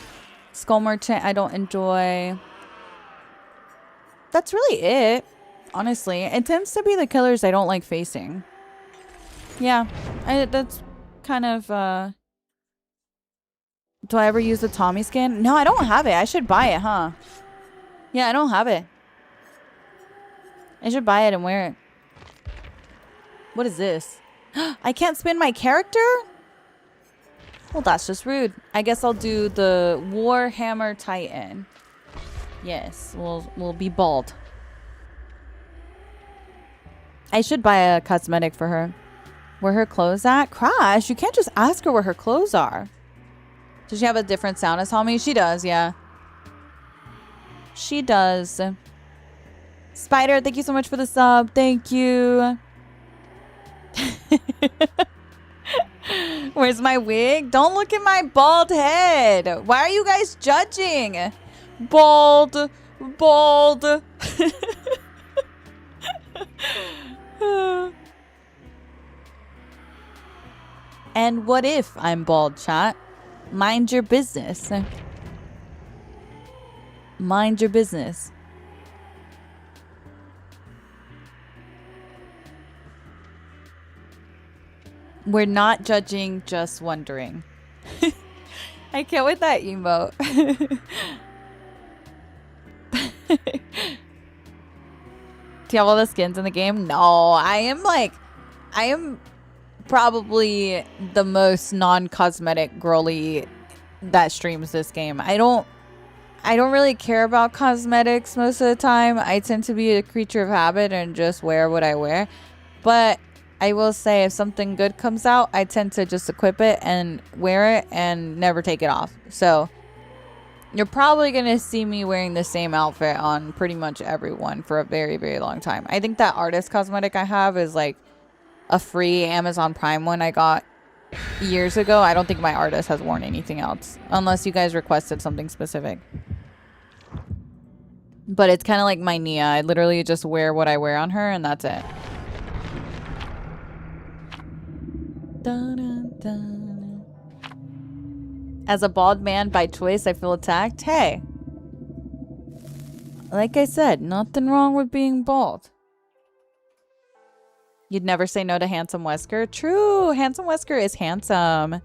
Skull Merchant, I don't enjoy. That's really it, honestly. It tends to be the killers I don't like facing. Yeah, that's kind of, do I ever use the Tommy skin? No, I don't have it. I should buy it, huh? Yeah, I don't have it. I should buy it and wear it. What is this? I can't spin my character? Well, that's just rude. I guess I'll do the Warhammer Titan. Yes, we'll be bald. I should buy a cosmetic for her. Where her clothes at? Crash, you can't just ask her where her clothes are. Does she have a different sound as Homie? She does, yeah. She does. Spider, thank you so much for the sub. Thank you. Where's my wig? Don't look at my bald head. Why are you guys judging? Bald. Bald. And what if I'm bald, chat? Mind your business. Mind your business. We're not judging, just wondering. I can't with that emote. Do you have all the skins in the game? No, I am probably the most non-cosmetic girly that streams this game. I don't really care about cosmetics most of the time. I tend to be a creature of habit and just wear what I wear. But I will say if something good comes out, I tend to just equip it and wear it and never take it off. So you're probably going to see me wearing the same outfit on pretty much everyone for a very, very long time. I think that artist cosmetic I have is like a free Amazon Prime one I got years ago. I don't think my artist has worn anything else unless you guys requested something specific. But it's kind of like my Nia. I literally just wear what I wear on her and that's it. Dun, dun, dun. As a bald man by choice, I feel attacked. Hey, like I said, nothing wrong with being bald. You'd never say no to Handsome Wesker. True, Handsome Wesker is handsome.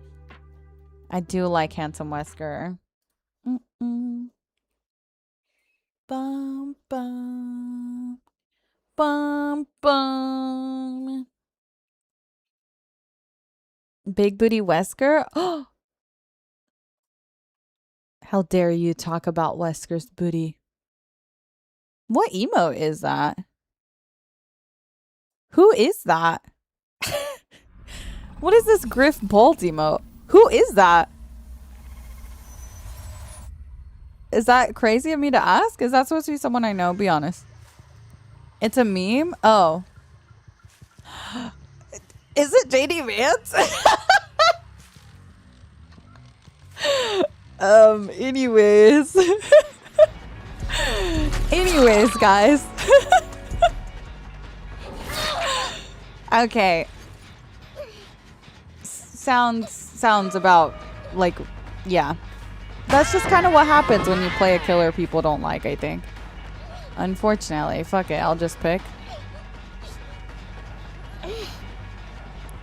I do like Handsome Wesker. Bum, bum. Bum, bum. Big Booty Wesker? Oh! How dare you talk about Wesker's booty? What emote is that? Who is that? What is this Griff Bolt emote? Who is that? Is that crazy of me to ask? Is that supposed to be someone I know? Be honest. It's a meme? Oh. Is it JD Vance? Anyways. Anyways, guys. Okay. Sounds about like, yeah. That's just kind of what happens when you play a killer people don't like, I think. Unfortunately. Fuck it, I'll just pick.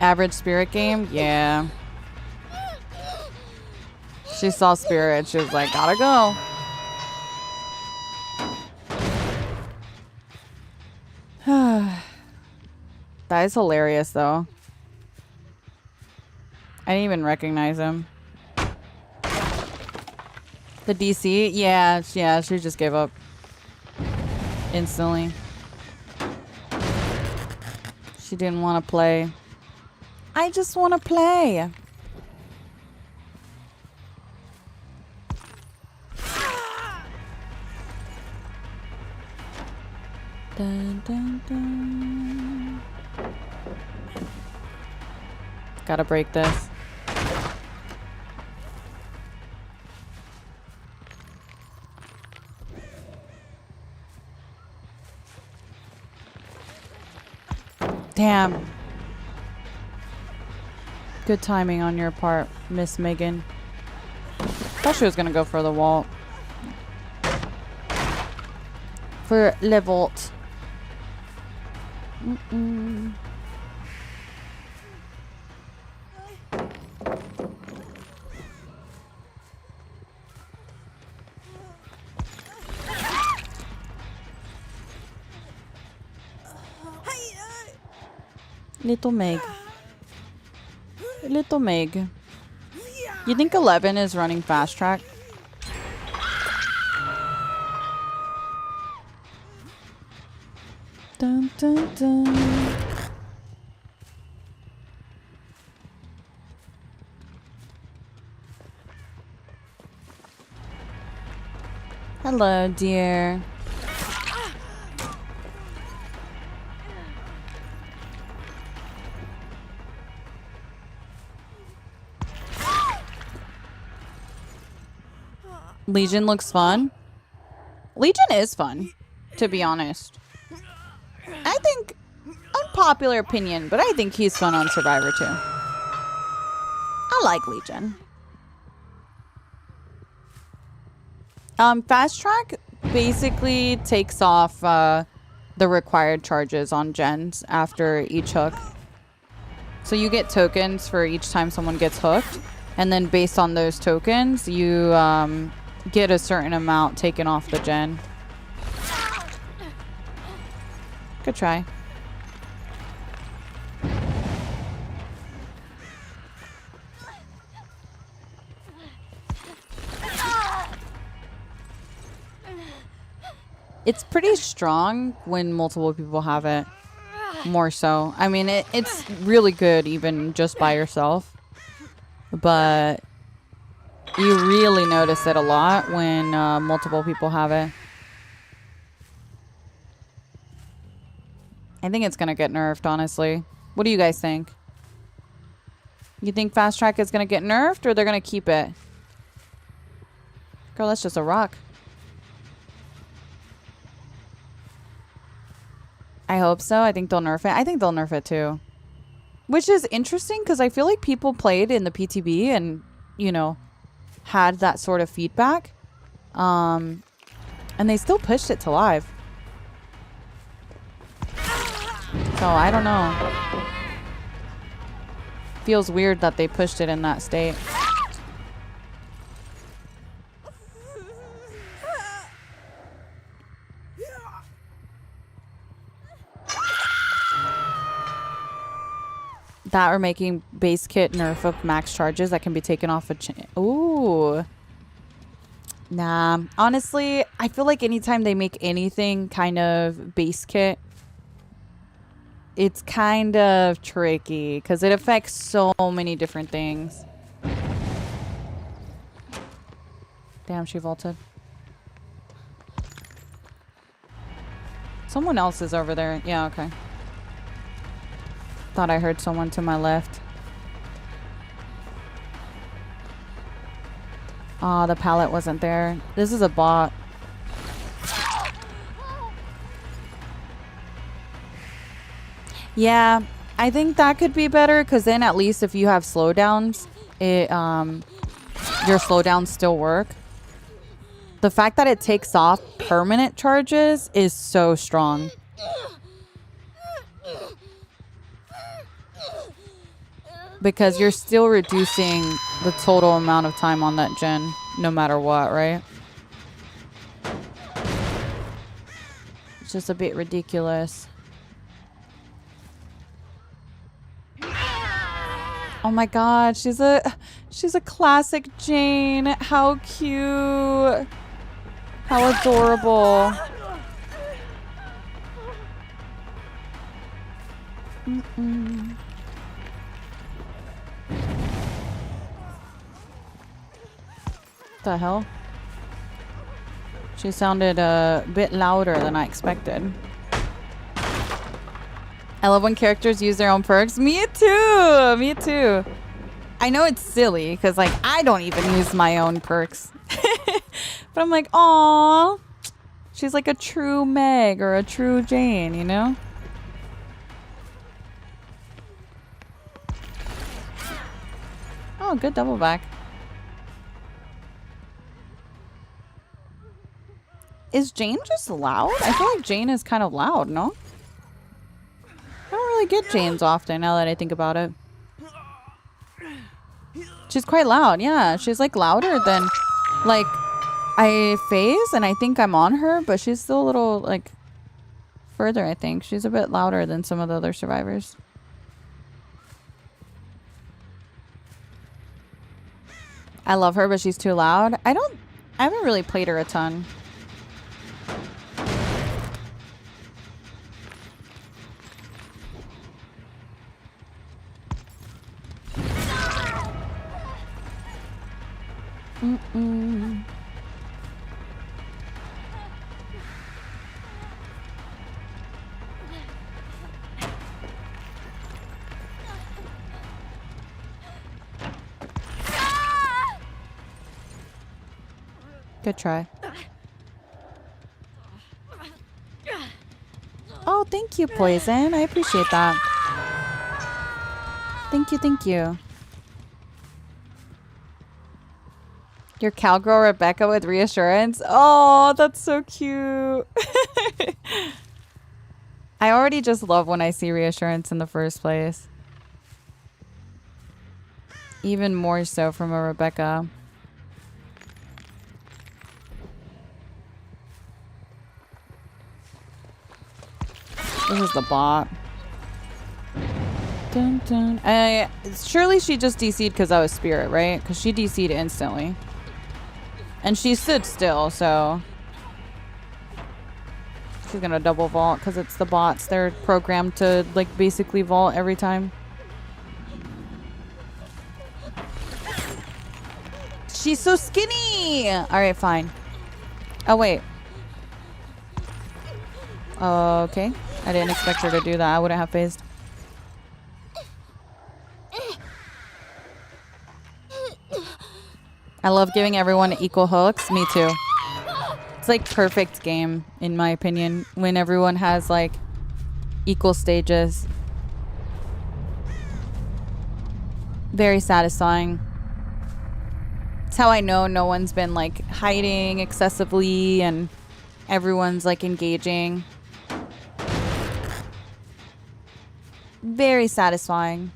Average spirit game? Yeah. She saw spirit. She was like, gotta go. That is hilarious, though. I didn't even recognize him. The DC? Yeah, she just gave up. Instantly. She didn't want to play. I just want to play. Dun, dun, dun. Gotta break this. Damn. Good timing on your part, Miss Megan. Thought she was gonna go for the vault. For Le Vault. Little Meg. Little Meg. You think 11 is running fast track? Dun, dun, dun. Hello, dear. Legion looks fun. Legion is fun, to be honest. I think, unpopular opinion, but I think he's fun on Survivor too. I like Legion. Fast track basically takes off the required charges on gens after each hook. So you get tokens for each time someone gets hooked, and then based on those tokens, you get a certain amount taken off the gen. Good try. It's pretty strong when multiple people have it. More so. I mean, it's really good even just by yourself. But you really notice it a lot when multiple people have it. I think it's going to get nerfed, honestly. What do you guys think? You think fast track is going to get nerfed or they're going to keep it? Girl, that's just a rock. I hope so. I think they'll nerf it. I think they'll nerf it too. Which is interesting because I feel like people played in the PTB and, you know, had that sort of feedback. And they still pushed it to live. So I don't know. Feels weird that they pushed it in that state. That or making base kit nerf of max charges that can be taken off a chain. Ooh. Nah. Honestly, I feel like anytime they make anything kind of base kit, it's kind of tricky because it affects so many different things. Damn, she vaulted. Someone else is over there. Yeah, okay. Thought I heard someone to my left. Aw, the pallet wasn't there. This is a bot. Yeah, I think that could be better because then at least if you have slowdowns, your slowdowns still work. The fact that it takes off permanent charges is so strong. Because you're still reducing the total amount of time on that gen, no matter what, right? It's just a bit ridiculous. Oh my god, she's a classic Jane. How cute. How adorable. Mm-mm. The hell? She sounded a bit louder than I expected. I love when characters use their own perks. Me too! Me too. I know it's silly because like I don't even use my own perks. But I'm like, aw. She's like a true Meg or a true Jane, you know? Oh, good double back. Is Jane just loud? I feel like Jane is kind of loud, no? I don't really get Janes often now that I think about it. She's quite loud, yeah. She's like louder than, like, I phase and I think I'm on her, but she's still a little, like, further, I think. She's a bit louder than some of the other survivors. I love her, but she's too loud. I haven't really played her a ton. Good try. Oh, thank you, Poison. I appreciate that. Thank you, thank you. Your cowgirl Rebecca with reassurance. Oh, that's so cute. I already just love when I see reassurance in the first place. Even more so from a Rebecca. This is the bot. Dun, dun. Surely she just DC'd because I was Spirit, right? Because she DC'd instantly. And she stood still, so... She's gonna double vault because it's the bots. They're programmed to, like, basically vault every time. She's so skinny! Alright, fine. Oh, wait. Okay. I didn't expect her to do that. I wouldn't have phased. I love giving everyone equal hooks. Me too. It's like perfect game, in my opinion, when everyone has like equal stages. Very satisfying. It's how I know no one's been like hiding excessively and everyone's like engaging. Very satisfying.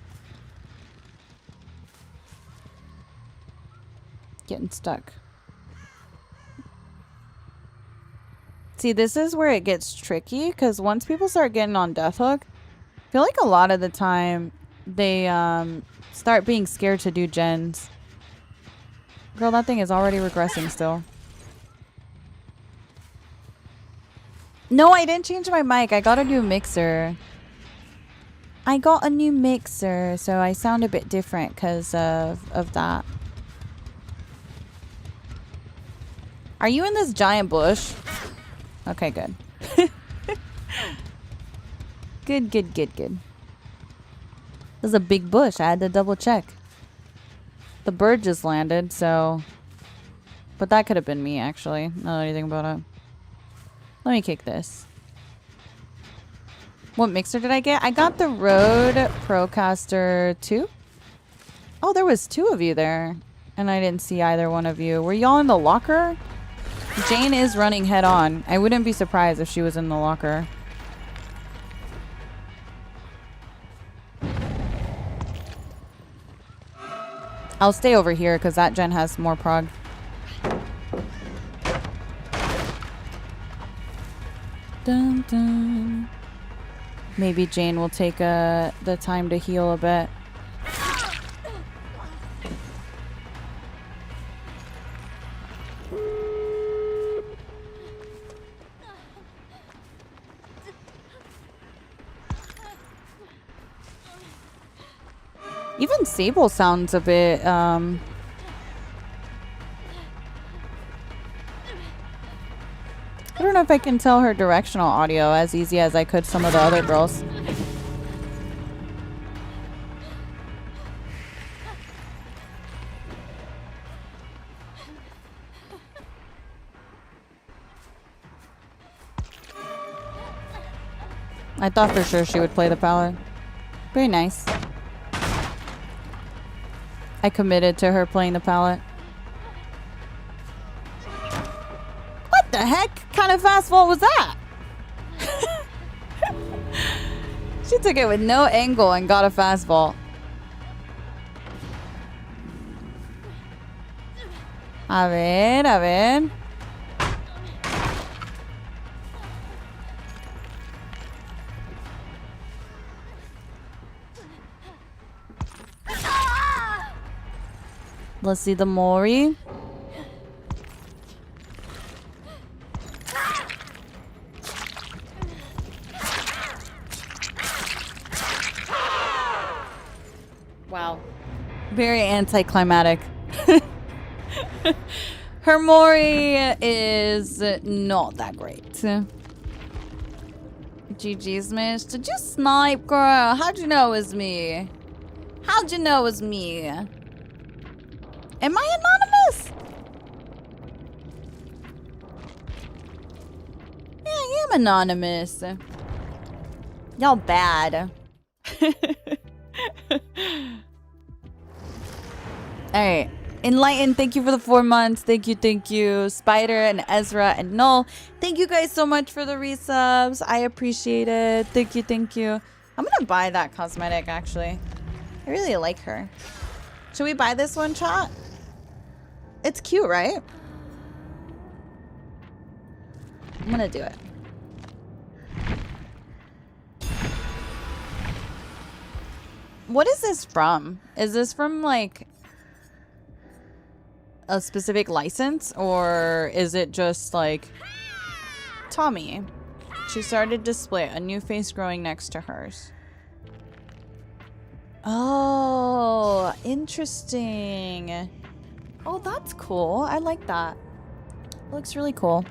Getting stuck. See, this is where it gets tricky because once people start getting on Death Hook, I feel like a lot of the time they start being scared to do gens. Girl, that thing is already regressing still. No, I didn't change my mic. I got a new mixer. I got a new mixer, so I sound a bit different because of that. Are you in this giant bush? Okay, good. Good, good, good, good. This is a big bush. I had to double check. The bird just landed, so... But that could have been me, actually. Not anything about it. Let me kick this. What mixer did I get? I got the Rode Procaster 2. Oh, there was two of you there. And I didn't see either one of you. Were y'all in the locker? Jane is running head on. I wouldn't be surprised if she was in the locker. I'll stay over here because that gen has more prog. Dun, dun. Maybe Jane will take the time to heal a bit. Even Sable sounds a bit, I don't know if I can tell her directional audio as easy as I could some of the other girls. I thought for sure she would play the palette. Very nice. I committed to her playing the palette. What the heck kind of fastball was that? She took it with no angle and got a fastball. A ver, a ver. Let's see the Mori. Wow. Very anticlimactic. Her Mori is not that great. GG's, Mish. Did you snipe, girl? How'd you know it was me? How'd you know it was me? Am I anonymous? Yeah, I am anonymous. Y'all bad. Alright. Enlighten, thank you for the 4 months. Thank you, thank you. Spider and Ezra and Null. Thank you guys so much for the resubs. I appreciate it. Thank you, thank you. I'm gonna buy that cosmetic, actually. I really like her. Should we buy this one, chat? It's cute, right? I'm gonna do it. What is this from? Is this from, like, a specific license? Or is it just, like... Tommy. She started to split. A new face growing next to hers. Oh, interesting. Oh, that's cool. I like that. It looks really cool.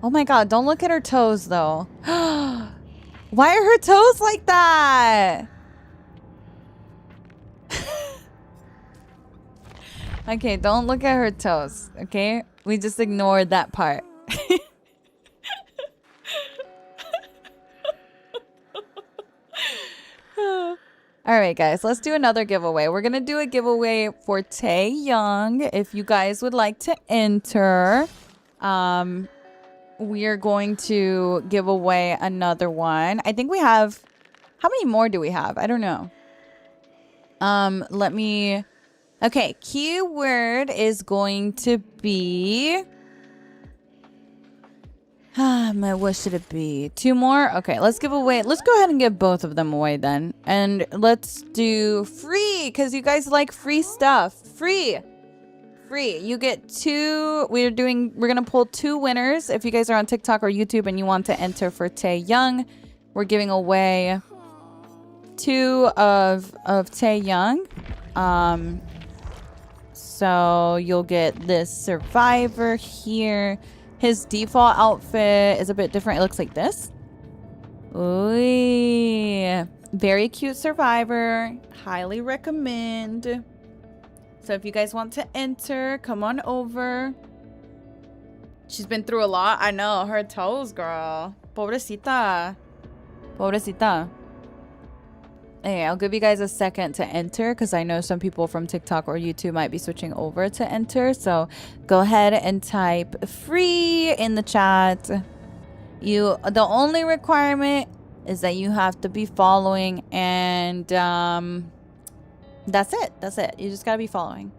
Oh my god, don't look at her toes, though. Why are her toes like that? Okay, don't look at her toes, okay? We just ignored that part. Alright, guys, let's do another giveaway. We're gonna do a giveaway for Tae Young. If you guys would like to enter, we are going to give away another one. I think we have... How many more do we have? I don't know. Let me... Okay, keyword is going to be... what should it be? 2 more? Okay, let's give away... Let's go ahead and give both of them away then. And let's do free, because you guys like free stuff. Free! Free. You get 2... We're going to pull 2 winners. If you guys are on TikTok or YouTube and you want to enter for Tae Young, we're giving away 2 of Tae Young. So you'll get this Survivor here. His default outfit is a bit different. It looks like this. Ooh, very cute Survivor. Highly recommend. So if you guys want to enter, come on over. She's been through a lot. I know. Her toes, girl. Pobrecita. Pobrecita. Hey, I'll give you guys a second to enter because I know some people from TikTok or YouTube might be switching over to enter. So go ahead and type free in the chat. The only requirement is that you have to be following, and that's it. That's it. You just gotta be following.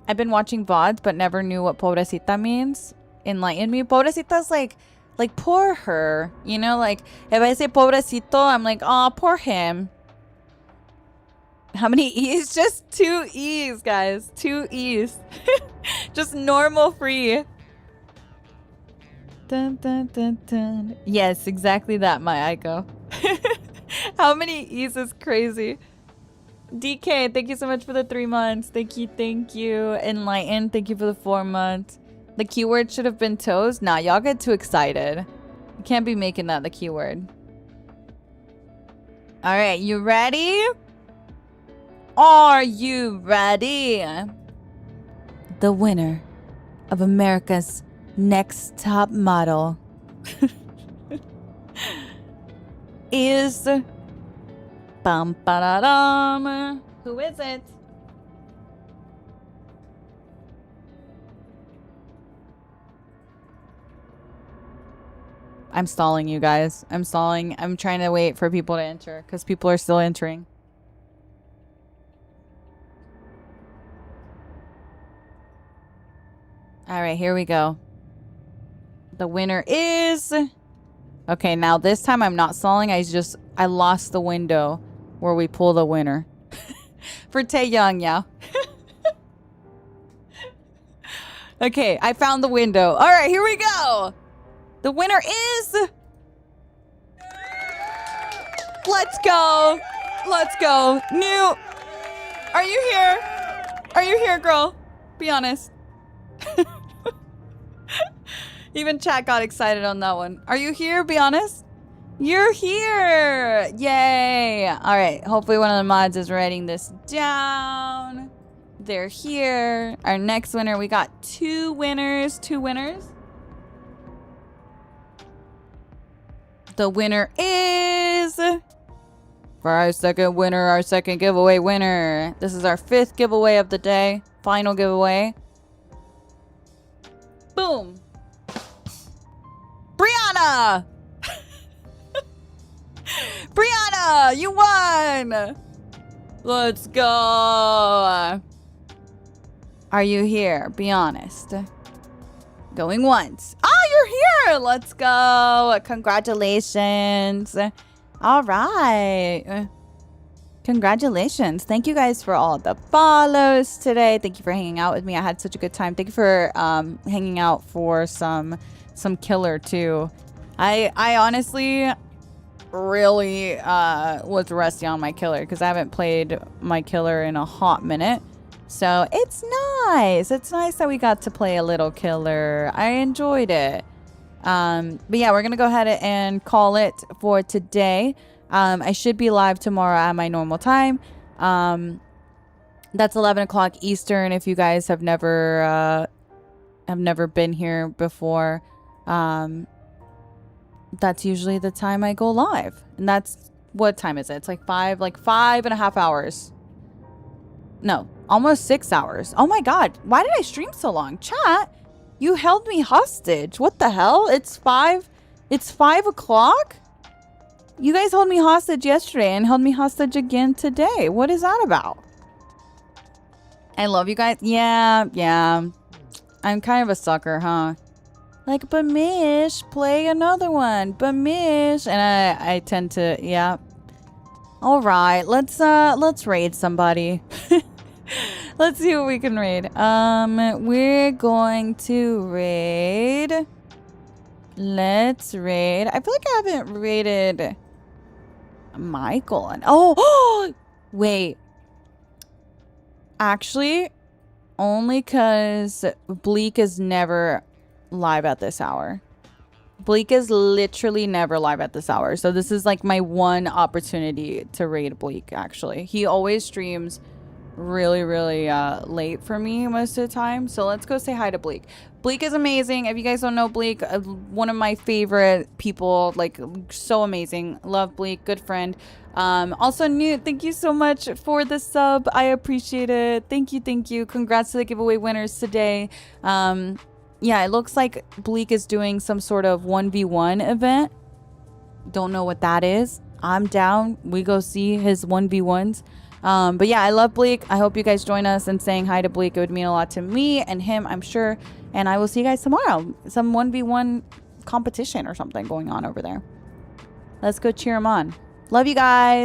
I've been watching VODs but never knew what pobrecita means. Enlighten me. Pobrecita's like poor her, you know, like if I say pobrecito, I'm like, oh, poor him. How many E's? Just 2 E's, guys. 2 E's. Just normal free. Dun, dun, dun, dun. Yes, exactly that, my Aiko. How many E's is crazy. DK, thank you so much for the 3 months. Thank you, thank you. Enlighten, thank you for the 4 months. The keyword should have been toes. Nah, y'all get too excited. You can't be making that the keyword. All right, you ready? Are you ready? The winner of America's Next Top Model is... Bum, ba, da, dum. Who is it? I'm stalling, you guys. I'm stalling. I'm trying to wait for people to enter because people are still entering. All right, here we go. The winner is... Okay, now this time I'm not stalling. I lost the window where we pull the winner. For Taeyoung, yeah. Okay, I found the window. All right, here we go. The winner is... Let's go. Let's go. New. Are you here? Are you here, girl? Be honest. Even chat got excited on that one. Are you here? Be honest. You're here. Yay. All right. Hopefully one of the mods is writing this down. They're here. Our next winner. We got two winners. Two winners. The winner is... For our second winner, our second giveaway winner. This is our 5th giveaway of the day. Final giveaway. Boom. Brianna! Brianna, you won! Let's go. Are you here? Be honest. Going once. Oh, you're here! Let's go. Congratulations. All right. Congratulations. Thank you guys for all the follows today. Thank you for hanging out with me. I had such a good time. Thank you for hanging out for some killer too. I honestly really was rusty on my killer because I haven't played my killer in a hot minute. So it's nice. It's nice that we got to play a little killer. I enjoyed it. But yeah, we're gonna go ahead and call it for today. I should be live tomorrow at my normal time. That's 11 o'clock Eastern. If you guys have never been here before, that's usually the time I go live. And that's, what time is it? It's like 5.5 hours. No, almost 6 hours. Oh my God. Why did I stream so long? Chat, you held me hostage. What the hell? It's 5 o'clock? You guys held me hostage yesterday and held me hostage again today. What is that about? I love you guys. Yeah. I'm kind of a sucker, huh? Like, Bamish, play another one. Bamish. And I tend to, yeah. All right, let's raid somebody. Let's see what we can raid. We're going to raid. Let's raid. I feel like I haven't raided Michael. And oh, wait. Actually, only because Bleak is never live at this hour. Bleak is literally never live at this hour. So this is like my one opportunity to raid Bleak, actually. He always streams really late for me most of the time. So let's go say hi to Bleak. Bleak is amazing. If you guys don't know Bleak, one of my favorite people, like so amazing. Love Bleak, good friend. Also Newt, thank you so much for the sub. I appreciate it. Thank you. Congrats to the giveaway winners today. Yeah, it looks like Bleak is doing some sort of 1v1 event. Don't know what that is. I'm down. We go see his 1v1s. But yeah, I love Bleak. I hope you guys join us in saying hi to Bleak. It would mean a lot to me and him, I'm sure. And I will see you guys tomorrow. Some 1v1 competition or something going on over there. Let's go cheer him on. Love you guys.